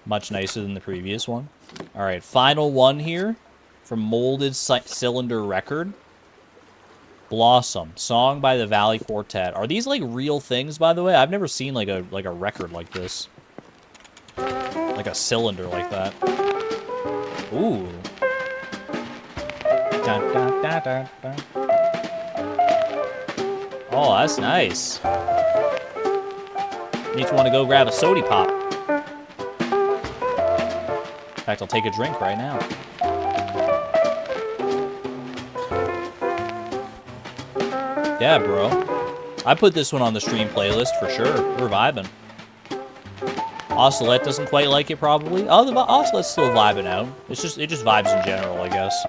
Much nicer than the previous one. Alright, final one here. From Molded Cylinder Record. Blossom. Song by the Valley Quartet. Are these, like, real things, by the way? I've never seen, like a record like this. Like a cylinder like that. Ooh. Dun, dun, dun, dun, dun. Oh, that's nice. Makes me want to go grab a sody pop. In fact, I'll take a drink right now. Yeah, bro. I put this one on the stream playlist for sure. We're vibing. Ocelat doesn't quite like it, probably. Oh, the Ocelat's still vibing out. It just vibes in general, I guess.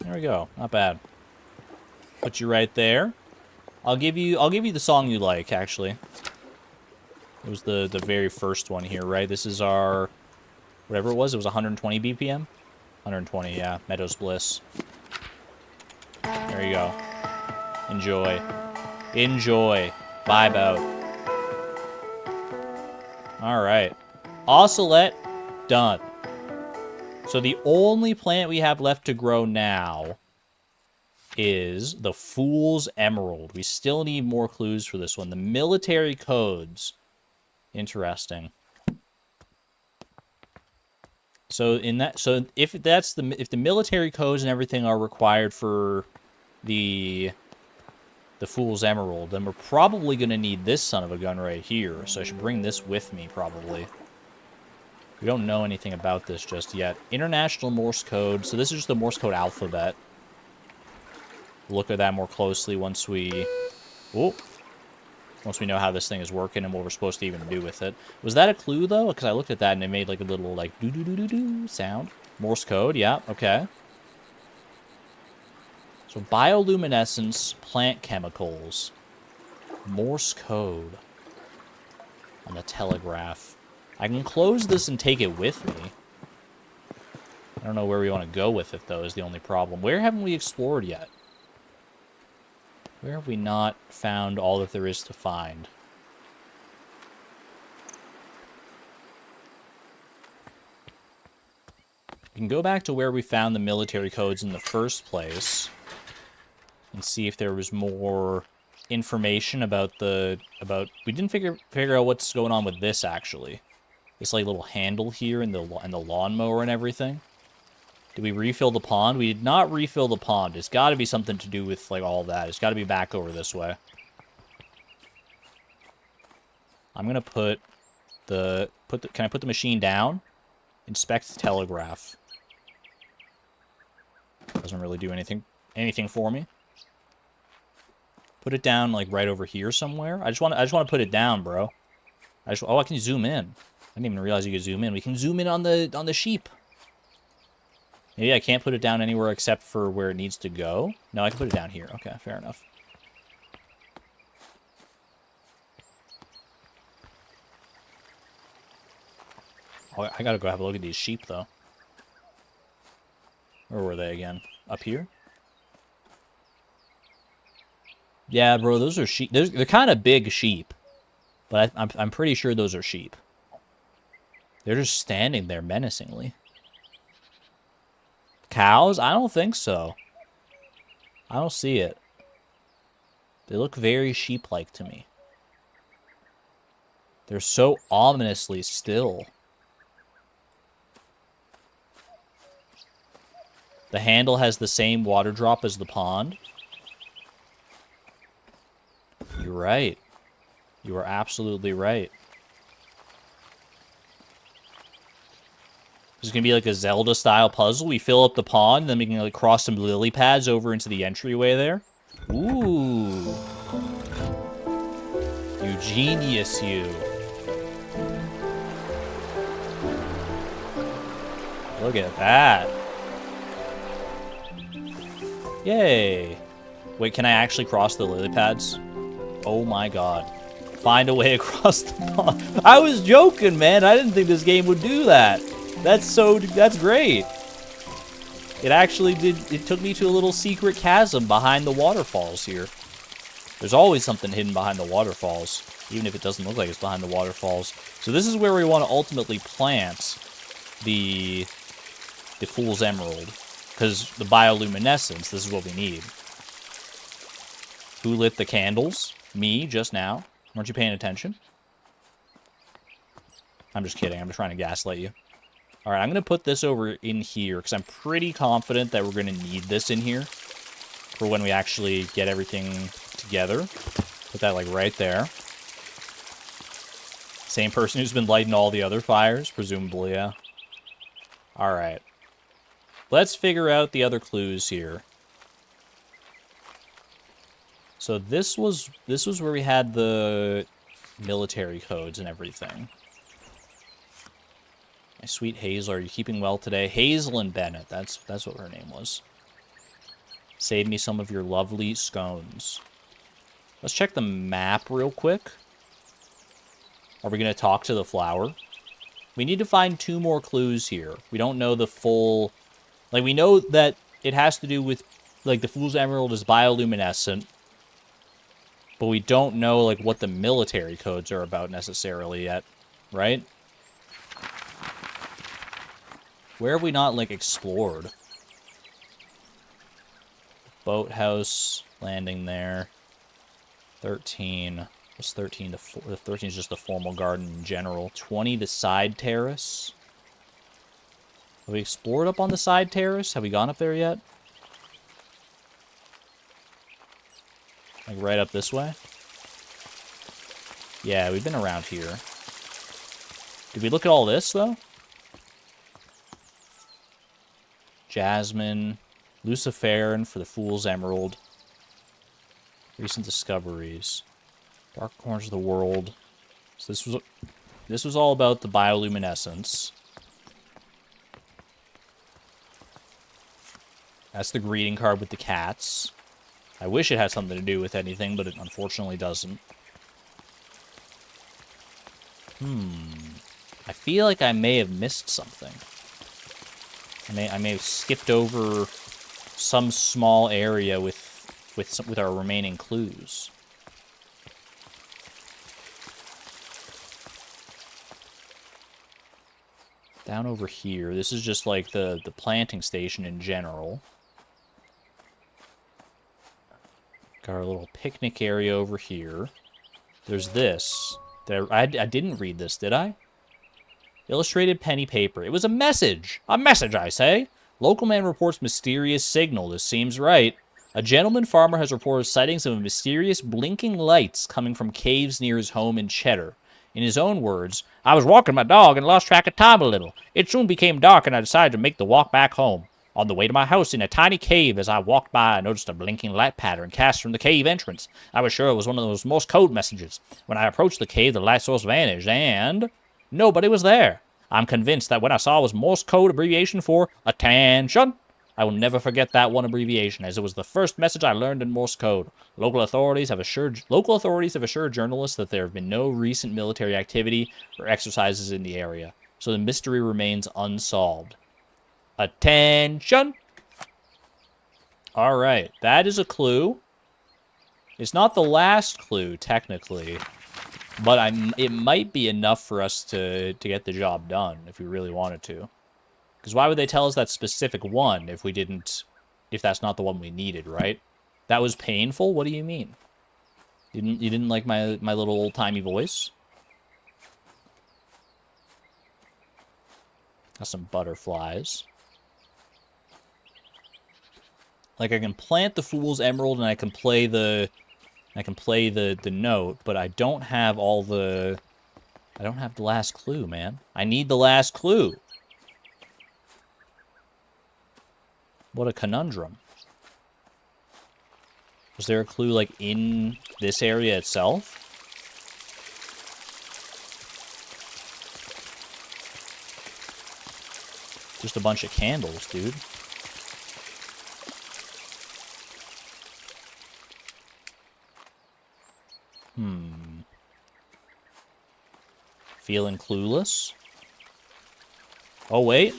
There we go. Not bad. Put you right there. I'll give you the song you like, actually. It was the very first one here, right? This is our whatever it was 120 BPM? 120, yeah. Meadows Bliss. There you go. Enjoy. Enjoy. Vibe out. Alright. Ocelat, done. So the only plant we have left to grow now is the Fool's Emerald. We still need more clues for this one. The military codes. Interesting. So if the military codes and everything are required for the Fool's Emerald, then we're probably going to need this son of a gun right here. So I should bring this with me, probably. We don't know anything about this just yet. International Morse code. So this is just the Morse code alphabet. Look at that more closely once we know how this thing is working and what we're supposed to even do with it. Was that a clue, though? Because I looked at that and it made like a little, like, do-do-do-do-do sound. Morse code, yeah, okay. So bioluminescence, plant chemicals, Morse code on the telegraph. I can close this and take it with me. I don't know where we want to go with it, though, is the only problem. Where haven't we explored yet? Where have we not found all that there is to find? We can go back to where we found the military codes in the first place and see if there was more information about we didn't figure out what's going on with this, actually. This like little handle here and the lawnmower and everything. Did we refill the pond? We did not refill the pond. It's got to be something to do with like all that. It's got to be back over this way. I'm gonna can I put the machine down? Inspect the telegraph. Doesn't really do anything for me. Put it down like right over here somewhere. I just want to put it down, bro. I can zoom in. didn't even realize you could zoom in. We can zoom in on the sheep. Maybe I can't put it down anywhere except for where it needs to go. No, I can put it down here. Okay, fair enough. Oh, I gotta go have a look at these sheep, though. Where were they again? Up here? Yeah, bro, those are sheep. They're kind of big sheep. But I'm pretty sure those are sheep. They're just standing there menacingly. Cows? I don't think so. I don't see it. They look very sheep-like to me. They're so ominously still. The handle has the same water drop as the pond. You're right. You are absolutely right. This is going to be like a Zelda-style puzzle. We fill up the pond, and then we can like cross some lily pads over into the entryway there. Ooh. You genius, you. Look at that. Yay. Wait, can I actually cross the lily pads? Oh my god. Find a way across the pond. I was joking, man. I didn't think this game would do that. That's great. It actually did. It took me to a little secret chasm behind the waterfalls here. There's always something hidden behind the waterfalls, even if it doesn't look like it's behind the waterfalls. So this is where we want to ultimately plant the Fool's Emerald, because the bioluminescence, this is what we need. Who lit the candles? Me, just now. Weren't you paying attention? I'm just kidding. I'm just trying to gaslight you. All right, I'm going to put this over in here because I'm pretty confident that we're going to need this in here for when we actually get everything together. Put that, like, right there. Same person who's been lighting all the other fires, presumably, yeah. All right. Let's figure out the other clues here. So this was where we had the military codes and everything. My sweet Hazel, are you keeping well today? Hazel and Bennett, that's what her name was. Save me some of your lovely scones. Let's check the map real quick. Are we going to talk to the flower? We need to find 2 more clues here. We don't know the full... Like, we know that it has to do with... Like, the Fool's Emerald is bioluminescent. But we don't know, like, what the military codes are about necessarily yet. Right? Where have we not, like, explored? Boathouse, landing there. 13. What's 13 to 4? 13 is just the formal garden in general. 20, the side terrace. Have we explored up on the side terrace? Have we gone up there yet? Like right up this way? Yeah, we've been around here. Did we look at all this, though? Jasmine. Luciferin for the Fool's Emerald. Recent discoveries. Dark corners of the world. So this was all about the bioluminescence. That's the greeting card with the cats. I wish it had something to do with anything, but it unfortunately doesn't. I feel like I may have missed something. I may have skipped over some small area with our remaining clues. Down over here, this is just like the planting station in general. Got our little picnic area over here. There's this. I didn't read this, did I? Illustrated penny paper. It was a message! A message, I say! Local man reports mysterious signal. This seems right. A gentleman farmer has reported sightings of mysterious blinking lights coming from caves near his home in Cheddar. In his own words, I was walking my dog and lost track of time a little. It soon became dark and I decided to make the walk back home. On the way to my house in a tiny cave, as I walked by, I noticed a blinking light pattern cast from the cave entrance. I was sure it was one of those Morse code messages. When I approached the cave, the light source vanished, and... Nobody was there. I'm convinced that what I saw was Morse code abbreviation for attention. I will never forget that one abbreviation, as it was the first message I learned in Morse code. Local authorities have assured journalists that there have been no recent military activity or exercises in the area, so the mystery remains unsolved. Attention! All right, that is a clue. It's not the last clue, technically, but it might be enough for us to get the job done if we really wanted to. Because why would they tell us that specific one if that's not the one we needed, right? That was painful? What do you mean? You didn't like my little old-timey voice? Got some butterflies. Like, I can plant the Fool's Emerald and I can play the note, but I don't have the last clue, man. I need the last clue. What a conundrum. Was there a clue, like, in this area itself? Just a bunch of candles, dude. Feeling clueless? Oh, wait.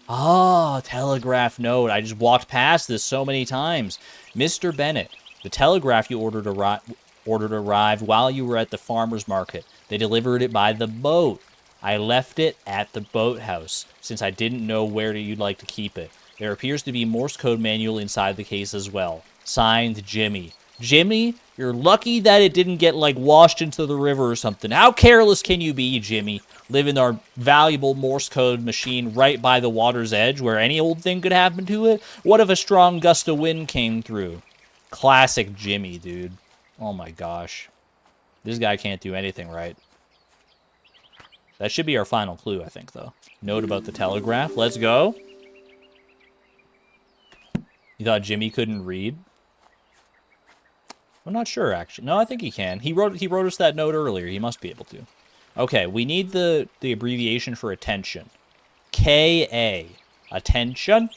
Ah, telegraph note. I just walked past this so many times. Mr. Bennett, the telegraph you ordered arrived while you were at the farmer's market. They delivered it by the boat. I left it at the boathouse, since I didn't know where you'd like to keep it. There appears to be a Morse code manual inside the case as well. Signed, Jimmy. Jimmy, you're lucky that it didn't get, like, washed into the river or something. How careless can you be, Jimmy? Living our valuable Morse code machine right by the water's edge where any old thing could happen to it? What if a strong gust of wind came through? Classic Jimmy, dude. Oh my gosh. This guy can't do anything right. That should be our final clue, I think, though. Note about the telegraph. Let's go. You thought Jimmy couldn't read? I'm not sure, actually. No, I think he can. He wrote us that note earlier. He must be able to. Okay, we need the abbreviation for attention. K-A. Attention.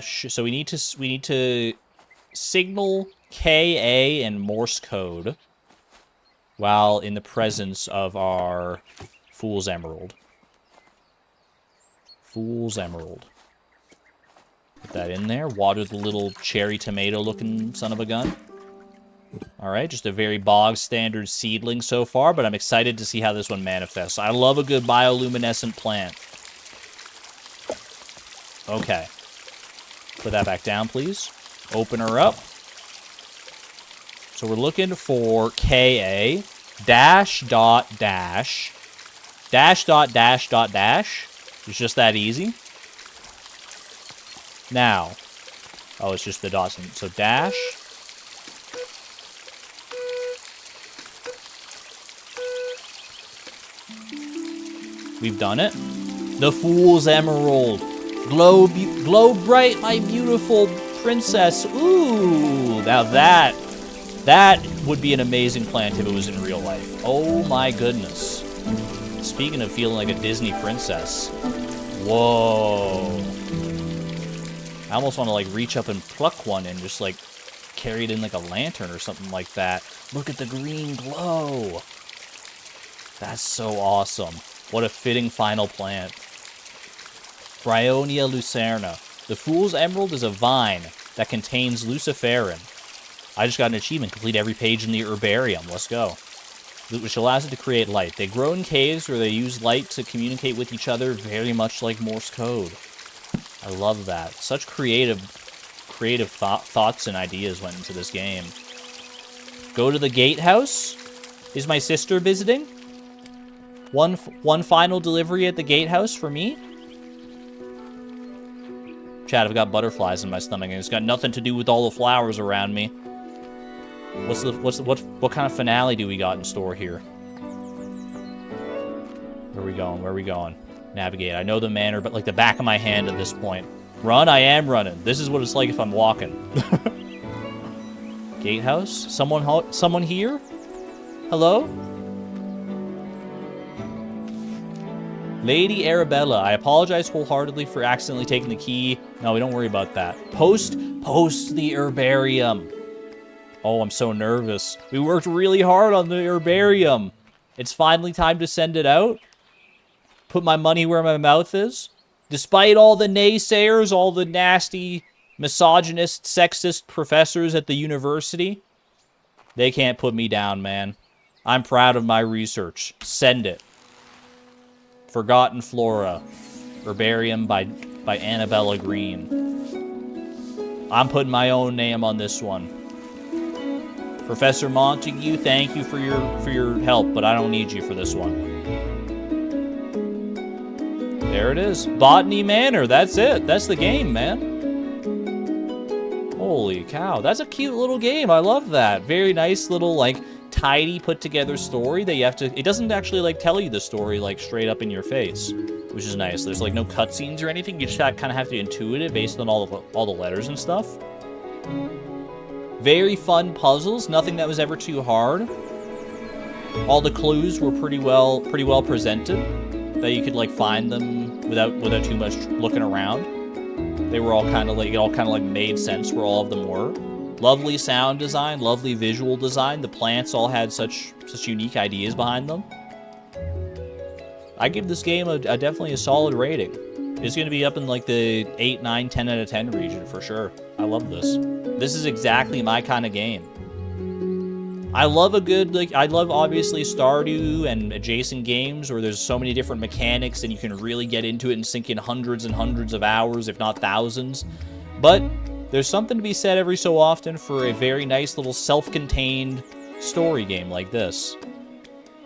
So we need to signal K-A and Morse code while in the presence of our Fool's Emerald. Fool's Emerald. Put that in there. Water the little cherry tomato-looking son of a gun. Alright, just a very bog-standard seedling so far, but I'm excited to see how this one manifests. I love a good bioluminescent plant. Okay. Put that back down, please. Open her up. So we're looking for K-A, dash, dot, dash, dash, dot, dash, dot, dash. It's just that easy. Now. Oh, it's just the dots. So dash. We've done it. The Fool's Emerald. Glow bright, my beautiful princess. Ooh, now that would be an amazing plant if it was in real life. Oh my goodness. Speaking of feeling like a Disney princess. Whoa. I almost want to, like, reach up and pluck one and just, like, carry it in like a lantern or something like that. Look at the green glow. That's so awesome. What a fitting final plant. Bryonia lucerna. The Fool's Emerald is a vine that contains luciferin. I just got an achievement. Complete every page in the herbarium. Let's go. Which allows it to create light. They grow in caves where they use light to communicate with each other, very much like Morse code. I love that. Such creative thoughts and ideas went into this game. Go to the gatehouse. Is my sister visiting? One final delivery at the gatehouse for me. Chad, I've got butterflies in my stomach, and it's got nothing to do with all the flowers around me. What kind of finale do we got in store here? Where are we going? Where are we going? Navigate. I know the manor, but like the back of my hand at this point. Run? I am running. This is what it's like if I'm walking. Gatehouse? Someone here? Hello? Lady Arabella, I apologize wholeheartedly for accidentally taking the key. No, we don't worry about that. Post the herbarium. Oh, I'm so nervous. We worked really hard on the herbarium. It's finally time to send it out. Put my money where my mouth is. Despite all the naysayers, all the nasty, misogynist, sexist professors at the university, they can't put me down, man. I'm proud of my research. Send it. Forgotten Flora. Herbarium by Annabella Green. I'm putting my own name on this one. Professor Montague, thank you for your help, but I don't need you for this one. There it is. Botany Manor. That's it. That's the game, man. Holy cow. That's a cute little game. I love that. Very nice little, like, tidy put together story that you have to, it doesn't actually like tell you the story like straight up in your face, which is nice. There's like no cutscenes or anything. You just kind of have to intuit it based on all the letters and stuff. Very fun puzzles, nothing that was ever too hard. All the clues were pretty well presented, that you could like find them without too much looking around. They were all kind of like, it all kind of like made sense where all of them were. Lovely sound design, lovely visual design. The plants all had such unique ideas behind them. I give this game definitely a solid rating. It's going to be up in like the 8, 9, 10 out of 10 region for sure. I love this. This is exactly my kind of game. I love a good, like, I love obviously Stardew and adjacent games where there's so many different mechanics and you can really get into it and sink in hundreds and hundreds of hours, if not thousands. But there's something to be said every so often for a very nice little self-contained story game like this.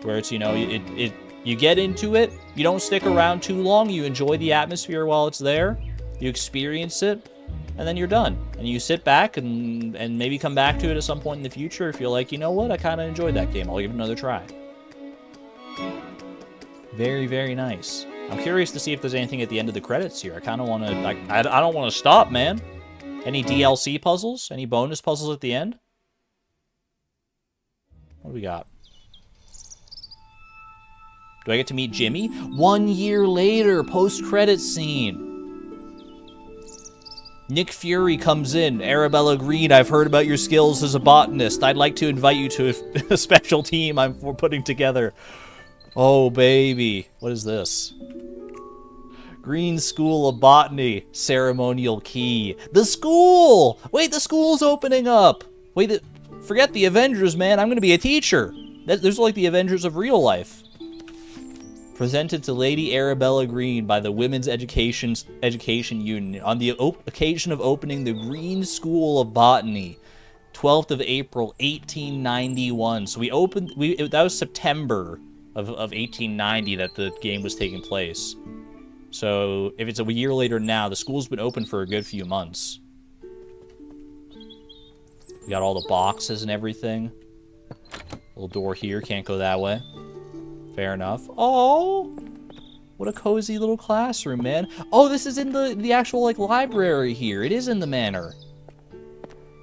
Where it's, you know, you get into it, you don't stick around too long, you enjoy the atmosphere while it's there, you experience it, and then you're done. And you sit back and maybe come back to it at some point in the future if you're like, you know what, I kind of enjoyed that game, I'll give it another try. Very, very nice. I'm curious to see if there's anything at the end of the credits here. I kind of want to, I don't want to stop, man. Any DLC puzzles? Any bonus puzzles at the end? What do we got? Do I get to meet Jimmy? 1 year later, post-credits scene. Nick Fury comes in. Arabella Green, I've heard about your skills as a botanist. I'd like to invite you to a special team we're putting together. Oh, baby. What is this? Green School of Botany. Ceremonial key. The school! Wait, the school's opening up! Wait, forget the Avengers, man. I'm gonna be a teacher. There's like the Avengers of real life. Presented to Lady Arabella Green by the Women's Education Union on the occasion of opening the Green School of Botany, 12th of April, 1891. So that was September of 1890 that the game was taking place. So if it's a year later now, the school's been open for a good few months. We got all the boxes and everything. Little door here, can't go that way. Fair enough. Oh, what a cozy little classroom, man. Oh, this is in the actual, like, library here. It is in the manor.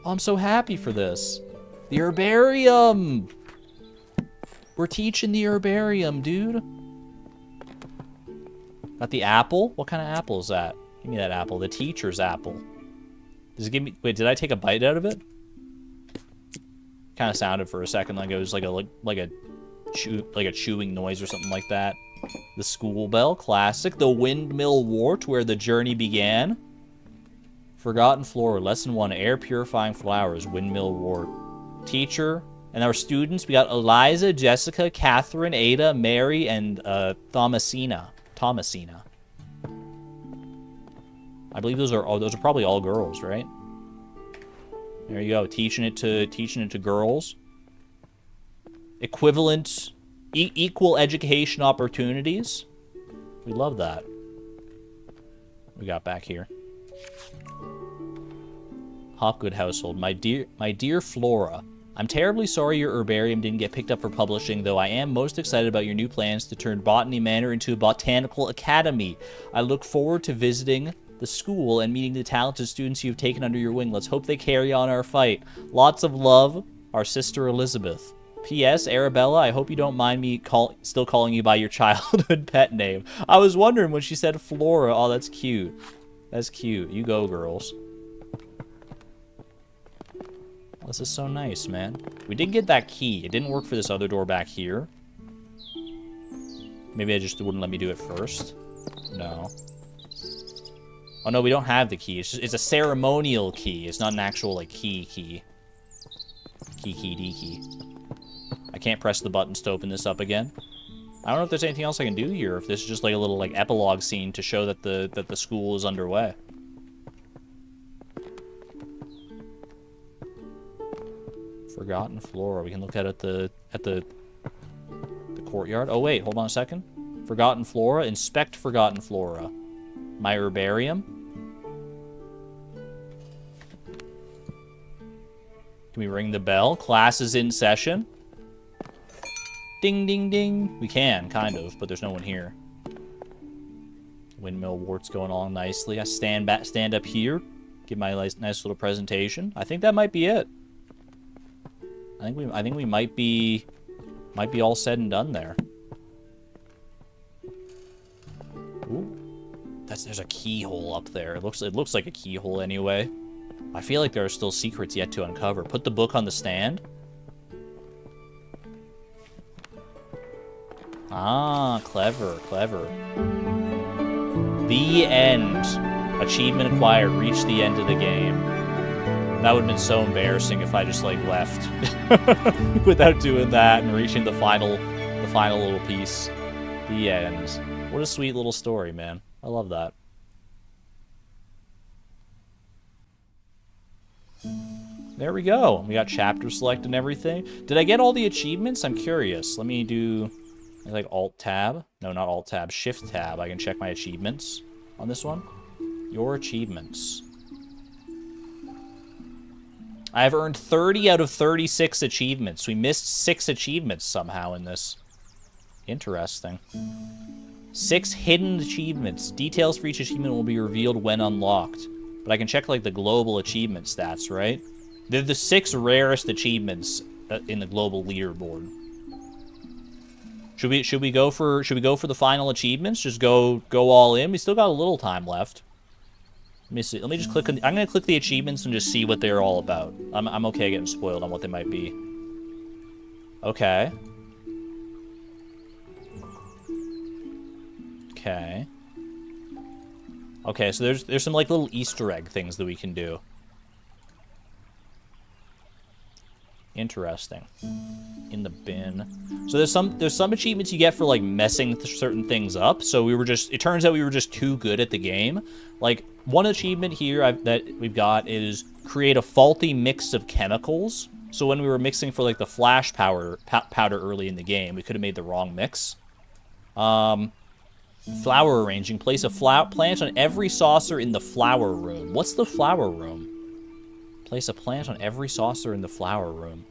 Oh, I'm so happy for this. The herbarium. We're teaching the herbarium, dude. Got the apple? What kind of apple is that? Give me that apple. The teacher's apple. Does it give me... Wait, did I take a bite out of it? Kind of sounded for a second like it was like a chewing noise or something like that. The school bell, classic. The windmill wart, where the journey began. Forgotten Flora, lesson 1, air purifying flowers, windmill wart. Teacher, and our students, we got Eliza, Jessica, Catherine, Ada, Mary, and Thomasina. I believe those are probably all girls, right? There you go, teaching it to girls. Equivalent, equal education opportunities. We love that. What we got back here? Hopgood household. My dear Flora, I'm terribly sorry your herbarium didn't get picked up for publishing, though I am most excited about your new plans to turn Botany Manor into a botanical academy. I look forward to visiting the school and meeting the talented students you've taken under your wing. Let's hope they carry on our fight. Lots of love, our sister Elizabeth. P.S. Arabella, I hope you don't mind me still calling you by your childhood pet name. I was wondering when she said Flora. Oh, that's cute. That's cute. You go, girls. This is so nice, man. We did get that key. It didn't work for this other door back here. Maybe I just wouldn't let me do it first. No. Oh, no, we don't have the key. It's a ceremonial key. It's not an actual, like, key. Key. I can't press the buttons to open this up again. I don't know if there's anything else I can do here. If this is just like a little like epilogue scene to show that the school is underway. Forgotten flora. We can look at the courtyard. Oh wait, hold on a second. Forgotten flora. Inspect forgotten flora. My herbarium. Can we ring the bell? Class is in session. Ding, ding, ding. We can, kind of, but there's no one here. Windmill wart's going on nicely. I stand up here, give my nice little presentation. I think that might be it. I think we might be all said and done there. Ooh. There's a keyhole up there. It looks like a keyhole anyway. I feel like there are still secrets yet to uncover. Put the book on the stand. Ah, clever, clever. The end. Achievement acquired. Reach the end of the game. That would have been so embarrassing if I just, like, left without doing that and reaching the final little piece. The end. What a sweet little story, man. I love that. There we go. We got chapter select and everything. Did I get all the achievements? I'm curious. Let me do, like, Alt-Tab. No, not Alt-Tab. Shift-Tab. I can check my achievements on this one. Your achievements. I have earned 30 out of 36 achievements. We missed 6 achievements somehow in this. Interesting. 6 hidden achievements. Details for each achievement will be revealed when unlocked. But I can check, like, the global achievement stats, right? They're the 6 rarest achievements in the global leaderboard. Should we go for the final achievements? Just go all in. We still got a little time left. Let me see. Let me just click. I'm gonna click the achievements and just see what they're all about. I'm okay getting spoiled on what they might be. Okay. Okay. Okay, so there's some like little Easter egg things that we can do. Interesting. In the bin. So there's some achievements you get for like messing certain things up. So it turns out we were just too good at the game. Like one achievement here that we've got is create a faulty mix of chemicals. So when we were mixing for like the flash powder early in the game, we could have made the wrong mix. Flower arranging. Place a plant on every saucer in the flower room. What's the flower room? Place a plant on every saucer in the flower room.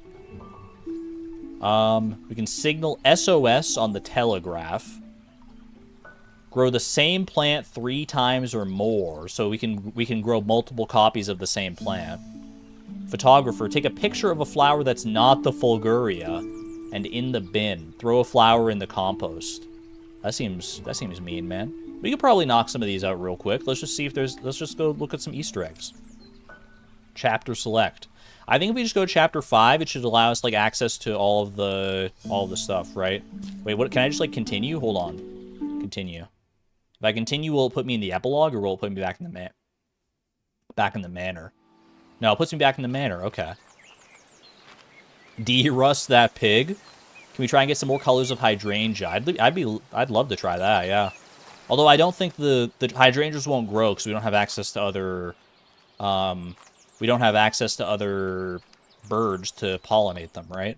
We can signal SOS on the telegraph. Grow the same plant 3 times or more, so we can grow multiple copies of the same plant. Photographer, take a picture of a flower that's not the fulguria, and in the bin. Throw a flower in the compost. That seems mean, man. We could probably knock some of these out real quick. Let's just see if let's just go look at some Easter eggs. Chapter select. I think if we just go to chapter 5, it should allow us like access to all of the stuff, right? Wait, what? Can I just like continue? Hold on. Continue. If I continue, will it put me in the epilogue, or will it put me back in the manor? No, it puts me back in the manor. Okay. De-rust that pig. Can we try and get some more colors of hydrangea? I'd love to try that. Yeah. Although I don't think the hydrangeas won't grow because we don't have access to other. We don't have access to other birds to pollinate them, right?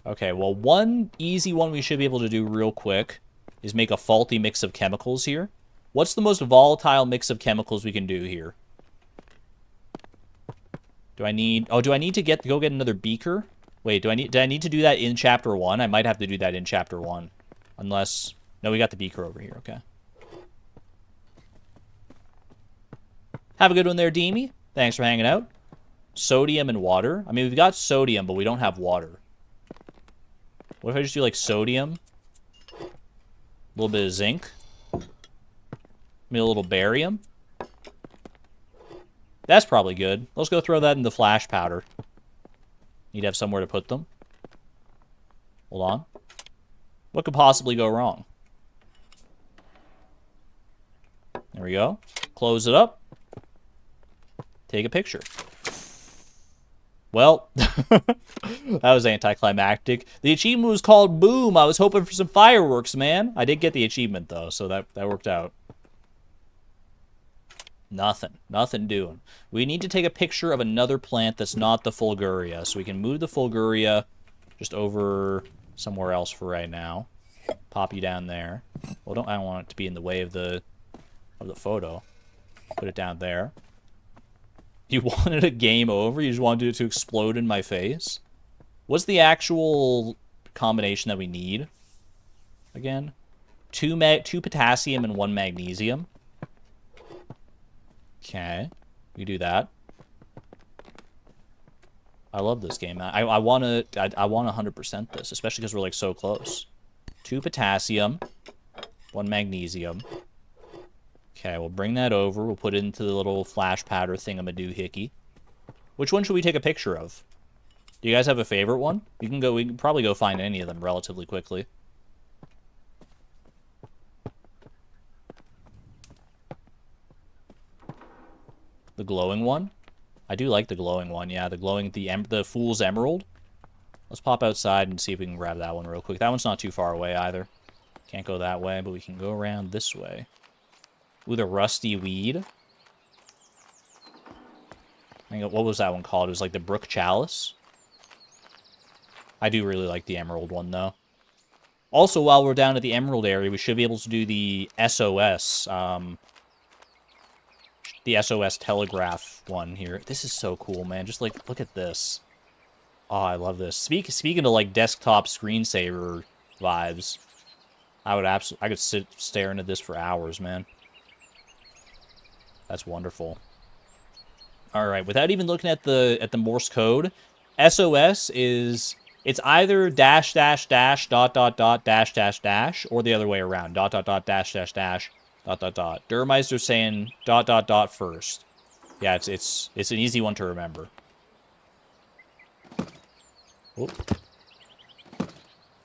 Okay, well, one easy one we should be able to do real quick is make a faulty mix of chemicals here. What's the most volatile mix of chemicals we can do here? Do I need to go get another beaker? Wait, did I need to do that in chapter 1? I might have to do that in chapter 1. Unless... No, we got the beaker over here, okay. Have a good one there, Deemy. Thanks for hanging out. Sodium and water. I mean, we've got sodium, but we don't have water. What if I just do, like, sodium? A little bit of zinc? Maybe a little barium? That's probably good. Let's go throw that in the flash powder. Need to have somewhere to put them. Hold on. What could possibly go wrong? There we go. Close it up. Take a picture. Well, that was anticlimactic. The achievement was called Boom. I was hoping for some fireworks, man. I did get the achievement, though, so that worked out. Nothing doing. We need to take a picture of another plant that's not the fulguria, so we can move the fulguria just over somewhere else for right now. Pop you down there. Well, I don't want it to be in the way of the photo. Put it down there. You wanted a game over? You just wanted it to explode in my face? What's the actual combination that we need? Again? 2 potassium and 1 magnesium. Okay. We do that. I love this game. I want to 100% this, especially because we're like so close. 2 potassium, 1 magnesium. Okay, we'll bring that over. We'll put it into the little flash powder thingamadoohickey. Which one should we take a picture of? Do you guys have a favorite one? We can probably go find any of them relatively quickly. The glowing one? I do like the glowing one, yeah. The Fool's Emerald. Let's pop outside and see if we can grab that one real quick. That one's not too far away either. Can't go that way, but we can go around this way. Ooh, the rusty weed. What was that one called? It was like the brook chalice. I do really like the emerald one, though. Also, while we're down at the emerald area, we should be able to do the SOS, telegraph one here. This is so cool, man. Just, like, look at this. Oh, I love this. Speaking of, like, desktop screensaver vibes, I could stare into this for hours, man. That's wonderful. All right, without even looking at the Morse code, SOS is it's either dash dash dash dot dot dot dash dash dash or the other way around dot dot dot dash dash dash dot dot dot. Durmeister's saying dot dot dot first. Yeah, it's an easy one to remember. Oop.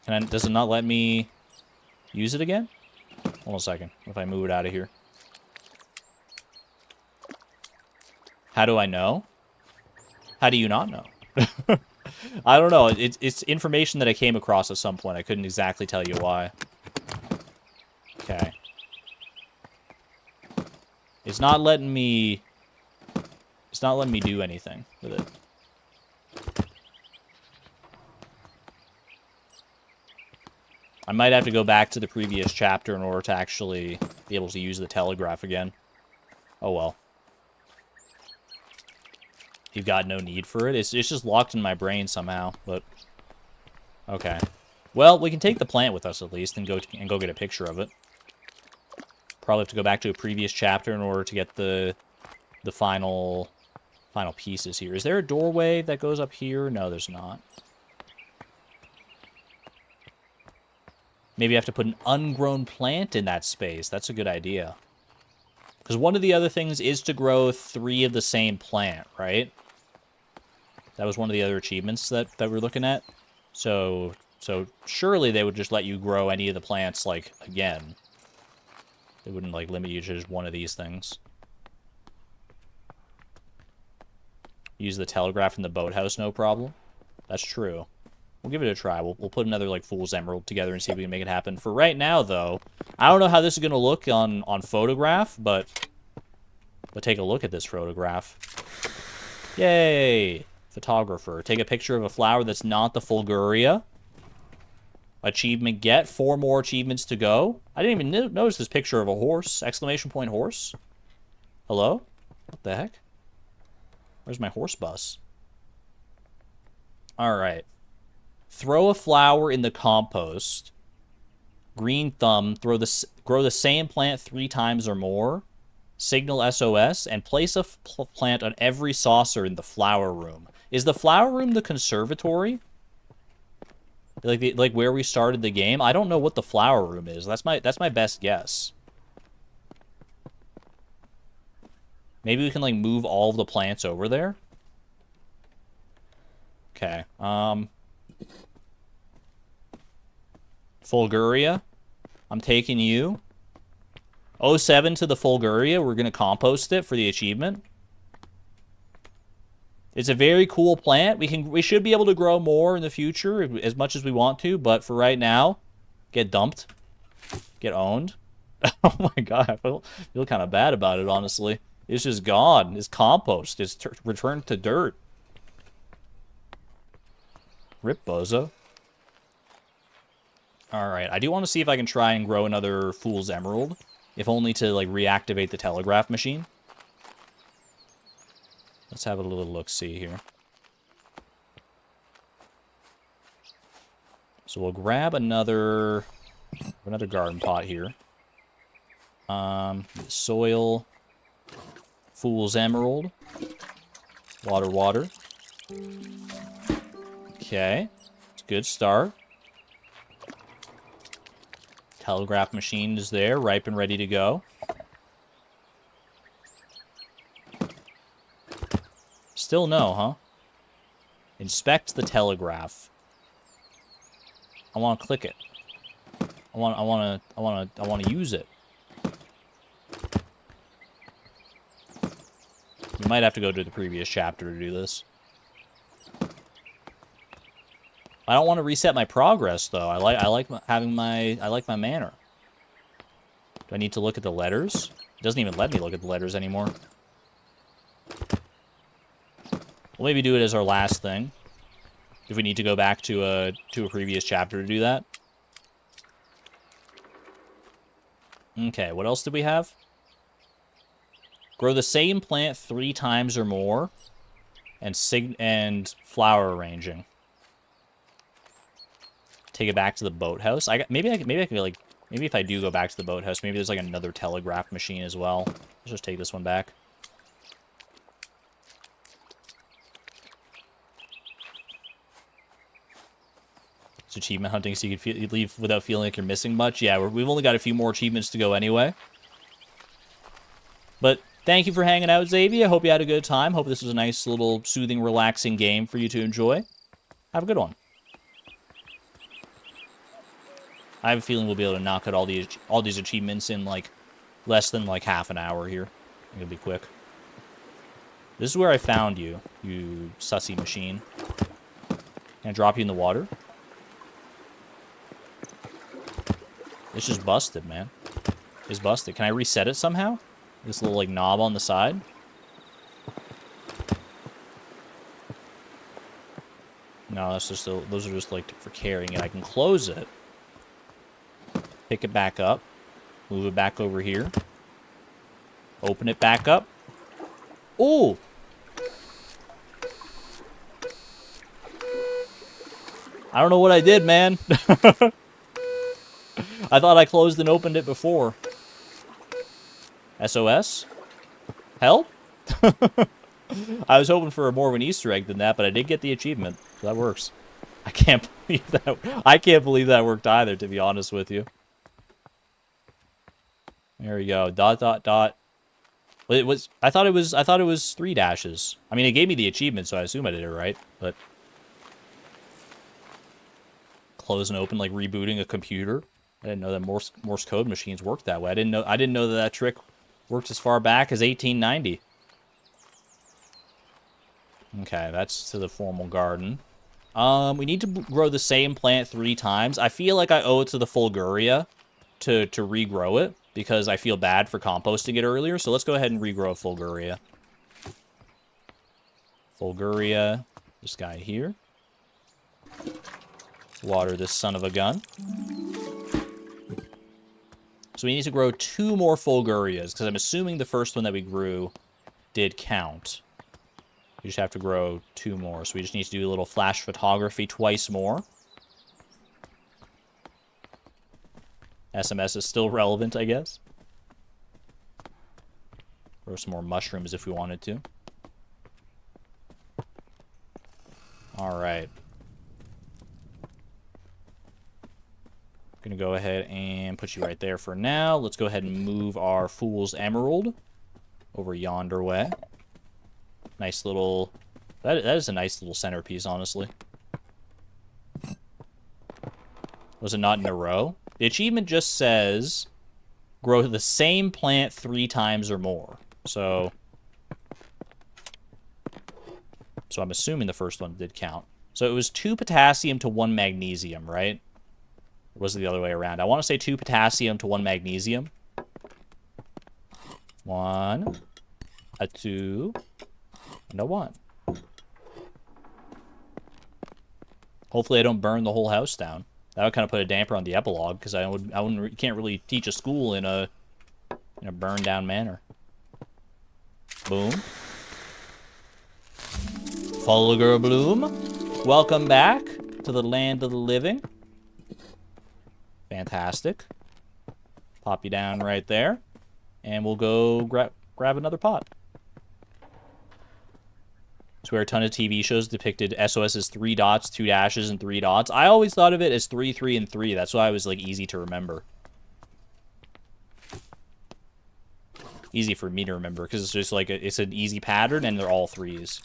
Does it not let me use it again? Hold on a second. If I move it out of here. How do I know? How do you not know? I don't know. It's information that I came across at some point. I couldn't exactly tell you why. Okay. It's not letting me do anything with it. I might have to go back to the previous chapter in order to actually be able to use the telegraph again. Oh well. You've got no need for it. It's just locked in my brain somehow, but okay. Well, we can take the plant with us at least and go get a picture of it. Probably have to go back to a previous chapter in order to get the final pieces here. Is there a doorway that goes up here? No, there's not. Maybe I have to put an ungrown plant in that space. That's a good idea. Because one of the other things is to grow 3 of the same plant, right? That was one of the other achievements that we're looking at. So surely they would just let you grow any of the plants, like, again. They wouldn't, like, limit you to just one of these things. Use the telegraph in the boathouse, no problem. That's true. We'll give it a try. We'll put another, like, Fool's Emerald together and see if we can make it happen. For right now, though, I don't know how this is going to look on photograph, but take a look at this photograph. Yay! Photographer. Take a picture of a flower that's not the fulguria. Achievement get. 4 more achievements to go. I didn't even notice this picture of a horse. Exclamation point horse. Hello? What the heck? Where's my horse bus? Alright. Throw a flower in the compost. Green thumb. Grow the same plant 3 times or more. Signal SOS. And place a plant on every saucer in the flower room. Is the flower room the conservatory? Like where we started the game. I don't know what the flower room is. That's my best guess. Maybe we can like move all of the plants over there. Okay. Fulguria. I'm taking you. 07 to the fulguria. We're gonna compost it for the achievement. It's a very cool plant. We should be able to grow more in the future as much as we want to, but for right now, get dumped. Get owned. Oh my god, I feel kind of bad about it, honestly. It's just gone. It's compost. It's returned to dirt. Rip bozo. Alright, I do want to see if I can try and grow another Fool's Emerald. If only to, like, reactivate the telegraph machine. Let's have a little look-see here. So we'll grab another garden pot here. Soil, Fool's Emerald, water. Okay, it's a good start. Telegraph machine is there, ripe and ready to go. Still no, huh? Inspect the telegraph. I want to click it. I want to use it. You might have to go to the previous chapter to do this. I don't want to reset my progress though. I like my manor. Do I need to look at the letters? It doesn't even let me look at the letters anymore. We'll maybe do it as our last thing. If we need to go back to a previous chapter to do that. Okay, what else did we have? Grow the same plant 3 times or more, and flower arranging. Take it back to the boathouse. Maybe if I do go back to the boathouse, maybe there's like another telegraph machine as well. Let's just take this one back. It's achievement hunting, so you can leave without feeling like you're missing much. Yeah, we've only got a few more achievements to go anyway. But thank you for hanging out, Xavier. I hope you had a good time. Hope this was a nice little soothing, relaxing game for you to enjoy. Have a good one. I have a feeling we'll be able to knock out all these achievements in like less than like half an hour here. I think it'll be quick. This is where I found you, you sussy machine. Can I drop you in the water? It's just busted, man. It's busted. Can I reset it somehow? This little like knob on the side. No, that's just those are just like for carrying it. I can close it. Pick it back up. Move it back over here. Open it back up. Ooh! I don't know what I did, man. I thought I closed and opened it before. SOS? Help? I was hoping for more of an Easter egg than that, but I did get the achievement, so that works. I can't believe that worked either, to be honest with you. There we go. ... I thought it was 3 dashes. I mean, it gave me the achievement, so I assume I did it right, but close and open like rebooting a computer. I didn't know that Morse code machines worked that way. I didn't know that trick worked as far back as 1890. Okay, that's to the formal garden. We need to grow the same plant 3 times. I feel like I owe it to the fulguria to regrow it, because I feel bad for composting it earlier. So let's go ahead and regrow fulguria. Fulguria, this guy here. Water this son of a gun. So we need to grow 2 more fulgurias, because I'm assuming the first one that we grew did count. We just have to grow 2 more. So we just need to do a little flash photography twice more. SMS is still relevant, I guess. Grow some more mushrooms if we wanted to. Alright. Gonna go ahead and put you right there for now. Let's go ahead and move our Fool's Emerald over yonder way. Nice little... That is a nice little centerpiece, honestly. Was it not in a row? The achievement just says, grow the same plant 3 times or more. So I'm assuming the first one did count. So it was 2 potassium to 1 magnesium, right? Or was it the other way around? I want to say 2 potassium to 1 magnesium. 1, a 2, and a 1. Hopefully I don't burn the whole house down. That would kind of put a damper on the epilogue, because can't really teach a school in a burned down manner. Boom. Fulgur bloom. Welcome back to the land of the living. Fantastic. Pop you down right there. And we'll go grab another pot. It's where a ton of TV shows depicted SOS as 3 dots, 2 dashes, and 3 dots. I always thought of it as 3, 3, and 3. That's why it was, like, easy to remember. Easy for me to remember, because it's just, like, it's an easy pattern, and they're all 3s.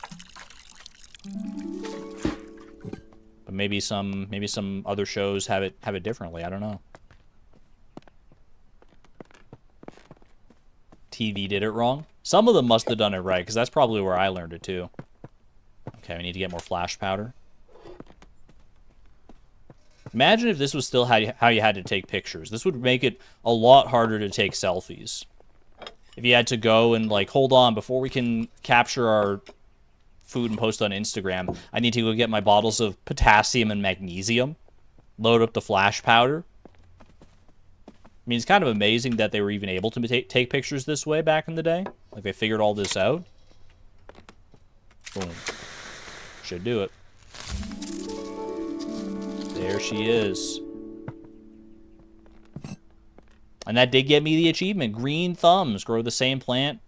But maybe some other shows have it differently. I don't know. TV did it wrong. Some of them must have done it right, because that's probably where I learned it, too. Okay, we need to get more flash powder. Imagine if this was still how you had to take pictures. This would make it a lot harder to take selfies. If you had to go and, like, hold on, before we can capture our food and post on Instagram, I need to go get my bottles of potassium and magnesium, load up the flash powder. I mean, it's kind of amazing that they were even able to take pictures this way back in the day. Like, they figured all this out. Boom. Should do it. There she is. And that did get me the achievement. Green thumbs. Grow the same plant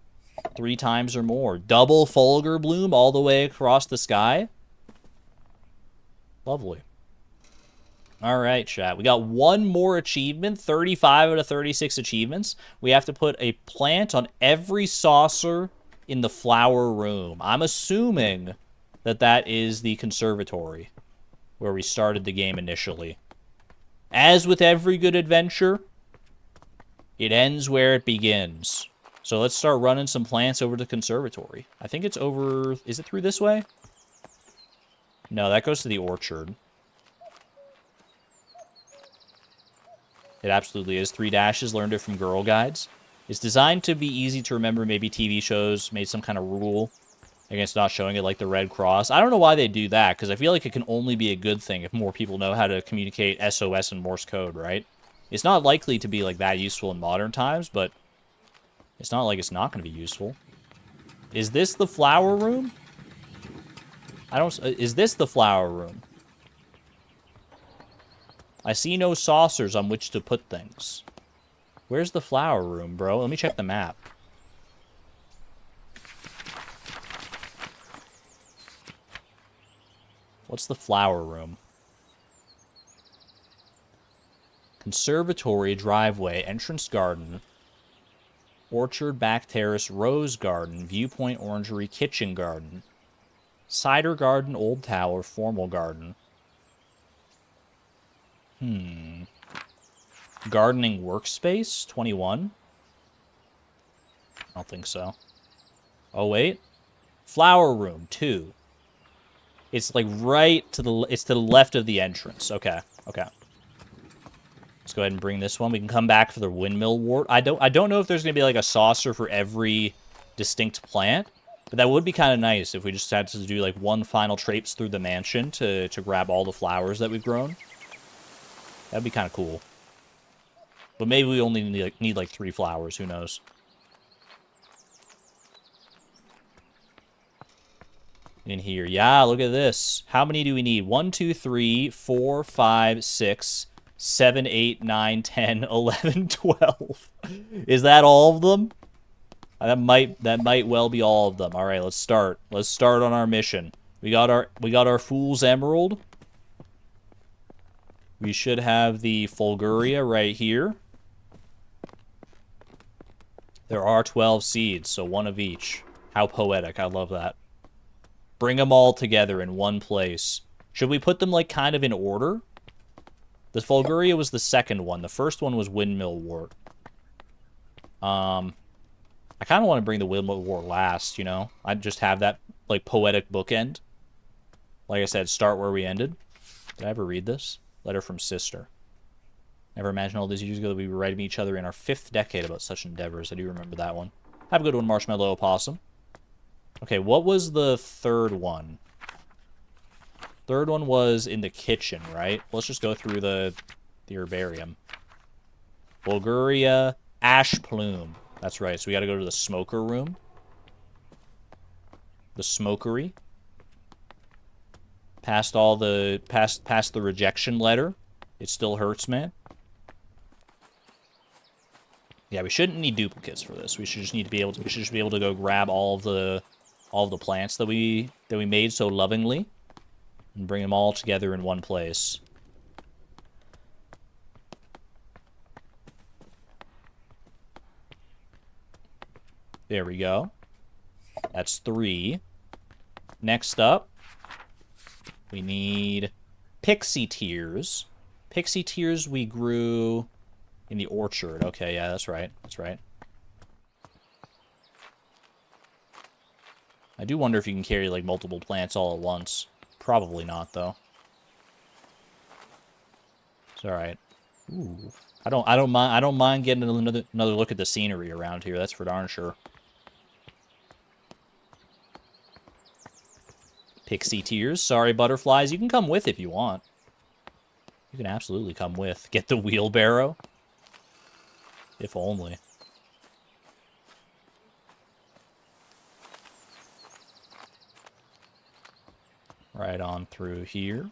3 times or more. Double fulgur bloom all the way across the sky. Lovely. Alright, chat. We got one more achievement. 35 out of 36 achievements. We have to put a plant on every saucer in the flower room. I'm assuming that is the conservatory where we started the game initially. As with every good adventure, it ends where it begins. So let's start running some plants over to the conservatory. I think it's over... Is it through this way? No, that goes to the orchard. It absolutely is. 3 dashes. Learned it from Girl Guides. It's designed to be easy to remember. Maybe TV shows made some kind of rule against not showing it, like the Red Cross. I don't know why they do that, because I feel like it can only be a good thing if more people know how to communicate SOS and Morse code, right? It's not likely to be, like, that useful in modern times, but it's not like it's not going to be useful. Is this the flower room? Is this the flower room? I see no saucers on which to put things. Where's the flower room, bro? Let me check the map. What's the flower room? Conservatory, driveway, entrance garden, orchard, back terrace, rose garden, viewpoint, orangery, kitchen garden, cider garden, old tower, formal garden. Gardening workspace, 21? I don't think so. Oh, wait. Flower room, 2. It's like right to the... It's to the left of the entrance. Okay, okay. Let's go ahead and bring this one. We can come back for the windmill wart. I don't know if there's going to be like a saucer for every distinct plant, but that would be kind of nice if we just had to do like one final traipse through the mansion to grab all the flowers that we've grown. That'd be kind of cool. But maybe we only need like 3 flowers. Who knows? In here. Yeah, look at this. How many do we need? 1, 2, 3, 4, 5, 6, 7, 8, 9, 10, 11, 12. Is that all of them? That might well be all of them. All right, let's start. Let's start on our mission. We got our Fool's Emerald. We should have the fulguria right here. There are 12 seeds, so one of each. How poetic. I love that. Bring them all together in one place. Should we put them, like, kind of in order? The fulguria was the second one. The first one was windmill wort. I kind of want to bring the windmill wort last, you know? I'd just have that, like, poetic bookend. Like I said, start where we ended. Did I ever read this? Letter from sister. Never imagined all these years ago that we were writing each other in our 5th decade about such endeavors. I do remember that one. Have a good one, Marshmallow Opossum. Okay, what was the third one? Third one was in the kitchen, right? Let's just go through the herbarium. Fulguria, ash plume. That's right, so we gotta go to the smoker room. The smokery. Past the rejection letter. It still hurts, man. Yeah, we shouldn't need duplicates for this. We should just be able to go grab all of the plants that we made so lovingly and bring them all together in one place. There we go. That's 3. Next up, we need pixie tears. Pixie tears we grew in the orchard. Okay, yeah, that's right. That's right. I do wonder if you can carry, like, multiple plants all at once. Probably not, though. It's all right. Ooh. I don't mind getting another look at the scenery around here. That's for darn sure. Pixie tears. Sorry, butterflies. You can come with if you want. You can absolutely come with. Get the wheelbarrow. If only. Right on through here.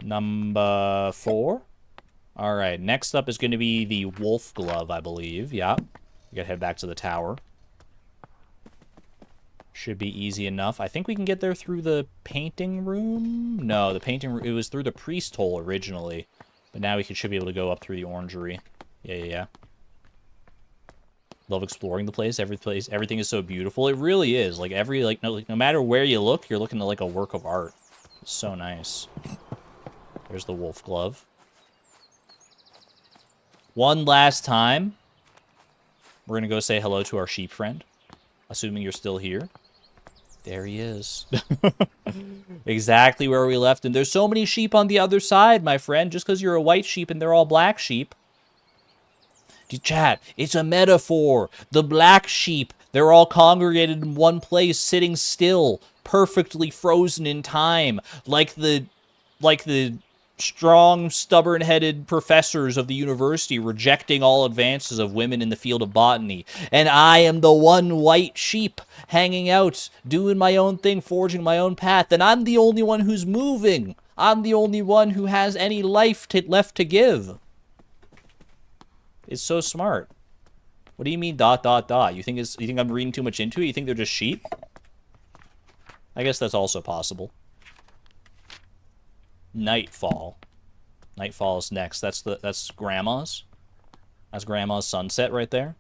Number 4. All right, next up is going to be the wolf glove, I believe. Yeah. We gotta head back to the tower. Should be easy enough. I think we can get there through the painting room? No, the painting room, it was through the priest hole originally. But now we should be able to go up through the orangery. Yeah. Love exploring the place. Everything is so beautiful. It really is. Like, no matter where you look, you're looking at, like, a work of art. It's so nice. There's the wolf glove. One last time. We're going to go say hello to our sheep friend. Assuming you're still here. There he is. Exactly where we left him. There's so many sheep on the other side, my friend. Just because you're a white sheep and they're all black sheep. Chat, it's a metaphor. The black sheep, they're all congregated in one place, sitting still, perfectly frozen in time. Like the strong, stubborn-headed professors of the university rejecting all advances of women in the field of botany. And I am the one white sheep hanging out, doing my own thing, forging my own path. And I'm the only one who's moving. I'm the only one who has any life left to give. It's so smart. What do you mean ... You think I'm reading too much into it? You think they're just sheep? I guess that's also possible. Nightfall. Nightfall is next. That's Grandma's. That's Grandma's sunset right there.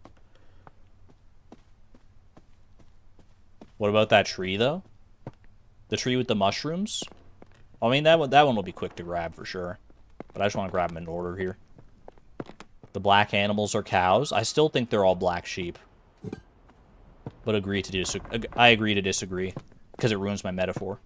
What about that tree though? The tree with the mushrooms? I mean that one will be quick to grab for sure. But I just want to grab them in order here. The black animals are cows. I still think they're all black sheep. But I agree to disagree. Because it ruins my metaphor.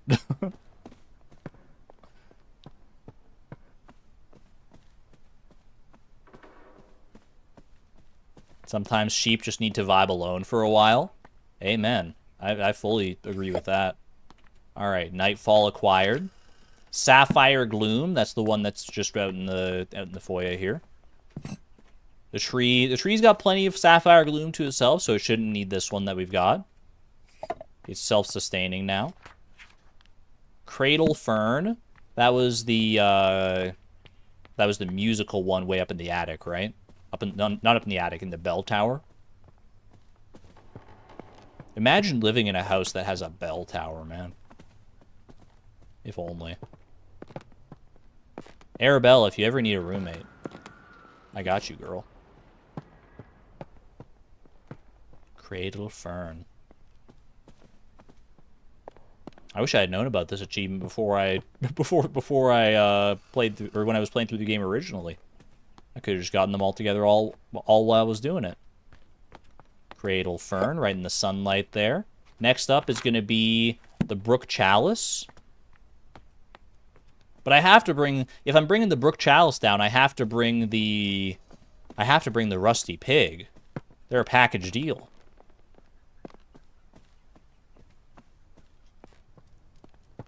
Sometimes sheep just need to vibe alone for a while. Amen. I fully agree with that. Alright, Nightfall acquired. Sapphire Gloom, that's the one that's just out in the foyer here. The tree's got plenty of Sapphire Gloom to itself, so it shouldn't need this one that we've got. It's self-sustaining now. Cradle Fern, that was the musical one way up in the attic, right? Not up in the attic, in the bell tower. Imagine living in a house that has a bell tower, man. If only. Arabella, if you ever need a roommate, I got you, girl. Cradle fern. I wish I had known about this achievement before I played through, or when I was playing through the game originally. I could have just gotten them all together all while I was doing it. Cradle fern, right in the sunlight there. Next up is going to be the brook chalice. But I have to bring, if I'm bringing the brook chalice down, I have to bring the rusty pig. They're a package deal.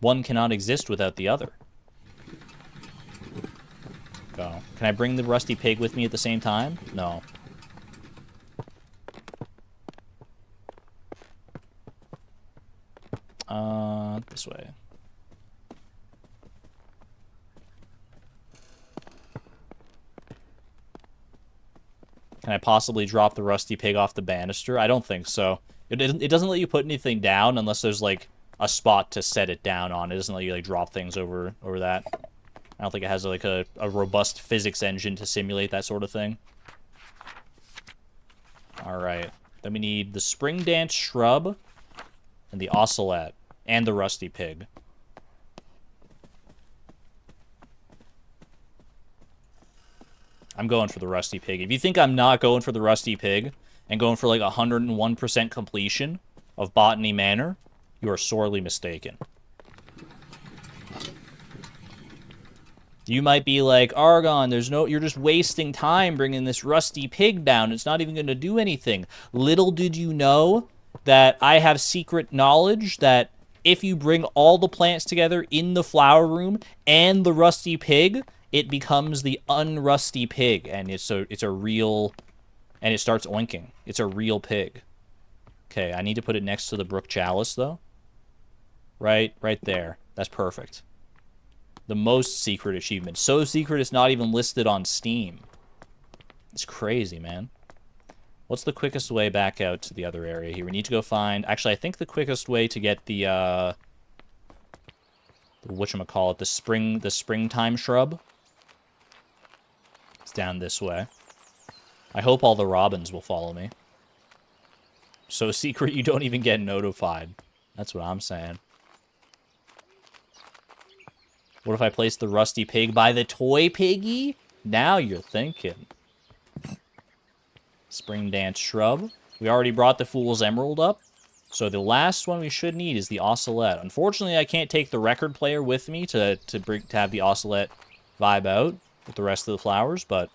One cannot exist without the other. Go. Can I bring the rusty pig with me at the same time? No. This way. Can I possibly drop the rusty pig off the banister? I don't think so. It doesn't let you put anything down unless there's, like, a spot to set it down on. It doesn't let you, like, drop things over that. I don't think it has, like, a robust physics engine to simulate that sort of thing. Alright. Then we need the spring dance shrub and the ocelat and the rusty pig. I'm going for the rusty pig. If you think I'm not going for the rusty pig and going for like 101% completion of Botany Manor, you are sorely mistaken. You might be like, Argon, you're just wasting time bringing this rusty pig down. It's not even going to do anything. Little did you know that I have secret knowledge that if you bring all the plants together in the flower room and the rusty pig, it becomes the unrusty pig, and it's a real, and it starts oinking. It's a real pig. Okay, I need to put it next to the brook chalice, though. Right there. That's perfect. The most secret achievement. So secret it's not even listed on Steam. It's crazy, man. What's the quickest way back out to the other area here? We need to go find... Actually, I think the quickest way to get the whatchamacallit, the springtime shrub, it's down this way. I hope all the robins will follow me. So secret you don't even get notified. That's what I'm saying. What if I place the rusty pig by the toy piggy? Now you're thinking. Spring dance shrub. We already brought the fool's emerald up. So the last one we should need is the ocelat. Unfortunately, I can't take the record player with me to have the ocelat vibe out with the rest of the flowers, but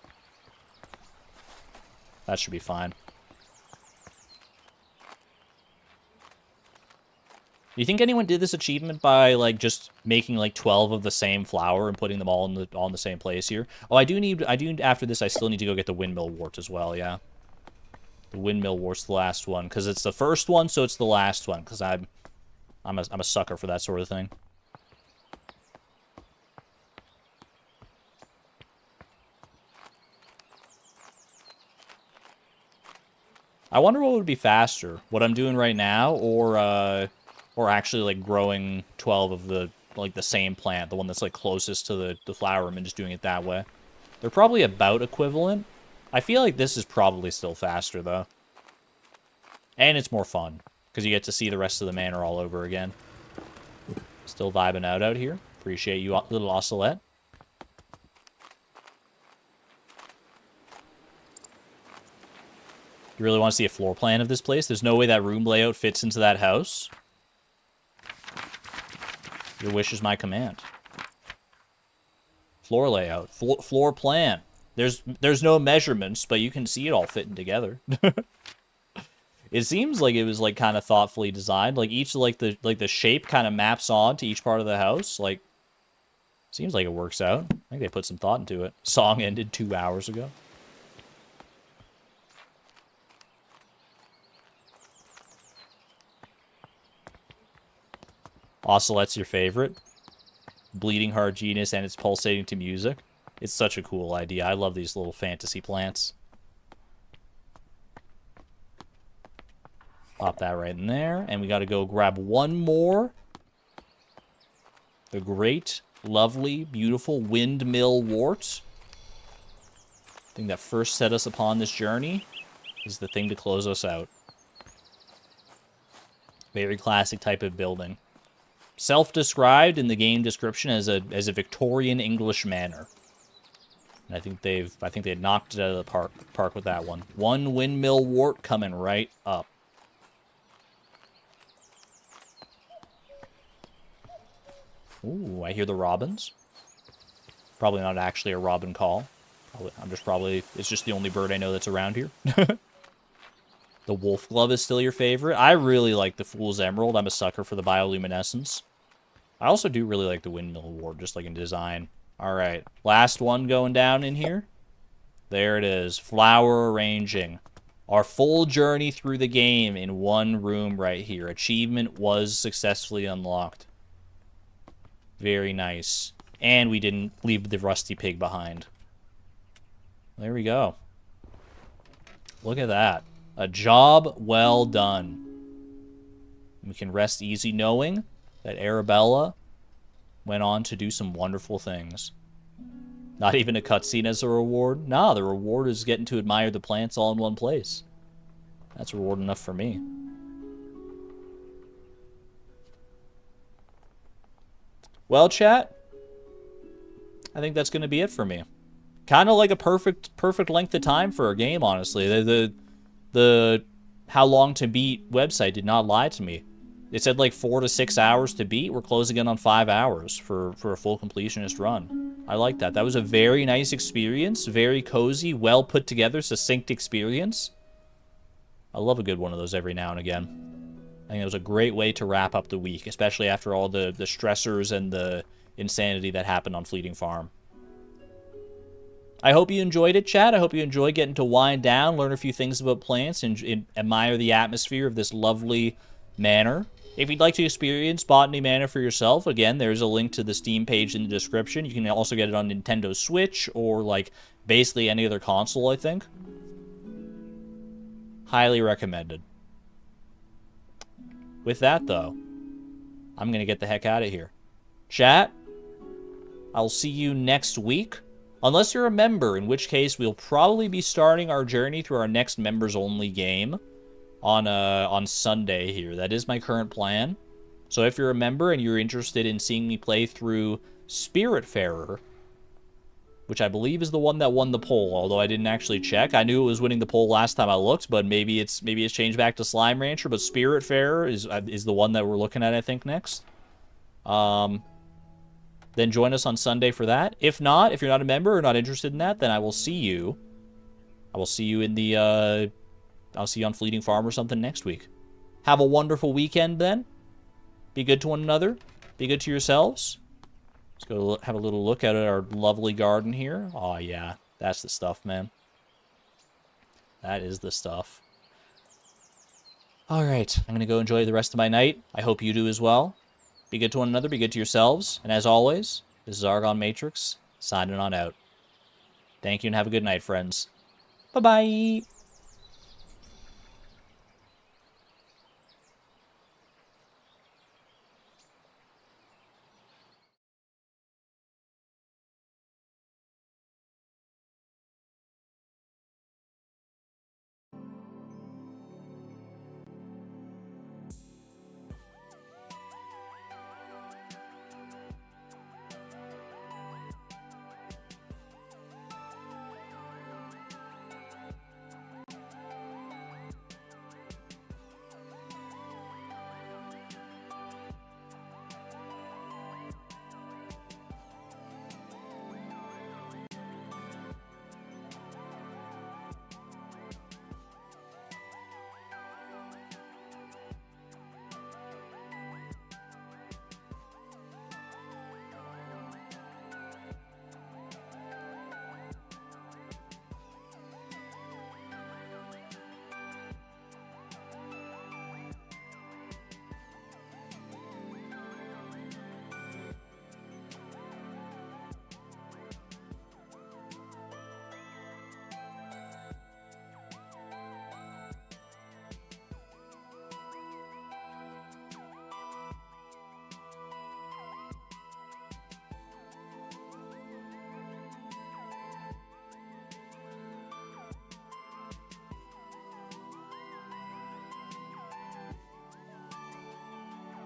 that should be fine. Do you think anyone did this achievement by, like, just making, like, 12 of the same flower and putting them all in the same place here? Oh, after this, I still need to go get the windmill wart as well, yeah. The windmill wart's the last one, because it's the first one, so it's the last one, because I'm a sucker for that sort of thing. I wonder what would be faster, what I'm doing right now, or actually, like, growing 12 of the same plant, the one that's, like, closest to the flower room, and just doing it that way. They're probably about equivalent. I feel like this is probably still faster, though. And it's more fun, because you get to see the rest of the manor all over again. Still vibing out here. Appreciate you, little ocelat. You really want to see a floor plan of this place? There's no way that room layout fits into that house. Your wish is my command. Floor layout. Floor plan. There's no measurements, but you can see it all fitting together. It seems like it was, like, kind of thoughtfully designed. Like, each, like, the shape kind of maps on to each part of the house. Like, seems like it works out. I think they put some thought into it. Song ended 2 hours ago. Ocelat's your favorite. Bleeding Heart Genus and it's pulsating to music. It's such a cool idea. I love these little fantasy plants. Pop that right in there. And we got to go grab one more. The great, lovely, beautiful windmill wart. The thing that first set us upon this journey is the thing to close us out. Very classic type of building. Self-described in the game description as a Victorian English manor. And I think they knocked it out of the park with that one. One windmill wart coming right up. Ooh, I hear the robins. Probably not actually a robin call. It's just the only bird I know that's around here. The wolf glove is still your favorite. I really like the fool's emerald. I'm a sucker for the bioluminescence. I also do really like the windmill wart, just like in design. All right, last one going down in here. There it is, flower arranging. Our full journey through the game in one room right here. Achievement was successfully unlocked. Very nice. And we didn't leave the rusty pig behind. There we go. Look at that. A job well done. We can rest easy knowing that Arabella went on to do some wonderful things. Not even a cutscene as a reward. Nah, the reward is getting to admire the plants all in one place. That's reward enough for me. Well, chat, I think that's going to be it for me. Kind of like a perfect length of time for a game, honestly. The how long to beat website did not lie to me. It said like 4 to 6 hours to beat. We're closing in on 5 hours for a full completionist run. I like that. That was a very nice experience. Very cozy, well put together, succinct experience. I love a good one of those every now and again. I think it was a great way to wrap up the week, especially after all the stressors and the insanity that happened on Fleeting Farm. I hope you enjoyed it, chat. I hope you enjoyed getting to wind down, learn a few things about plants, and admire the atmosphere of this lovely manor. If you'd like to experience Botany Manor for yourself, again, there's a link to the Steam page in the description. You can also get it on Nintendo Switch or, like, basically any other console, I think. Highly recommended. With that, though, I'm going to get the heck out of here. Chat, I'll see you next week. Unless you're a member, in which case we'll probably be starting our journey through our next members-only game on Sunday here. That is my current plan. So if you're a member and you're interested in seeing me play through Spiritfarer, which I believe is the one that won the poll, although I didn't actually check. I knew it was winning the poll last time I looked, but maybe it's changed back to Slime Rancher, but Spiritfarer is the one that we're looking at, I think, next. Then join us on Sunday for that. If not, if you're not a member or not interested in that, then I will see you. I will see you in the, I'll see you on Fleeting Farm or something next week. Have a wonderful weekend then. Be good to one another. Be good to yourselves. Let's go have a little look at our lovely garden here. Oh, yeah. That's the stuff, man. That is the stuff. All right. I'm going to go enjoy the rest of my night. I hope you do as well. Be good to one another. Be good to yourselves. And as always, this is Argon Matrix, signing on out. Thank you and have a good night, friends. Bye-bye.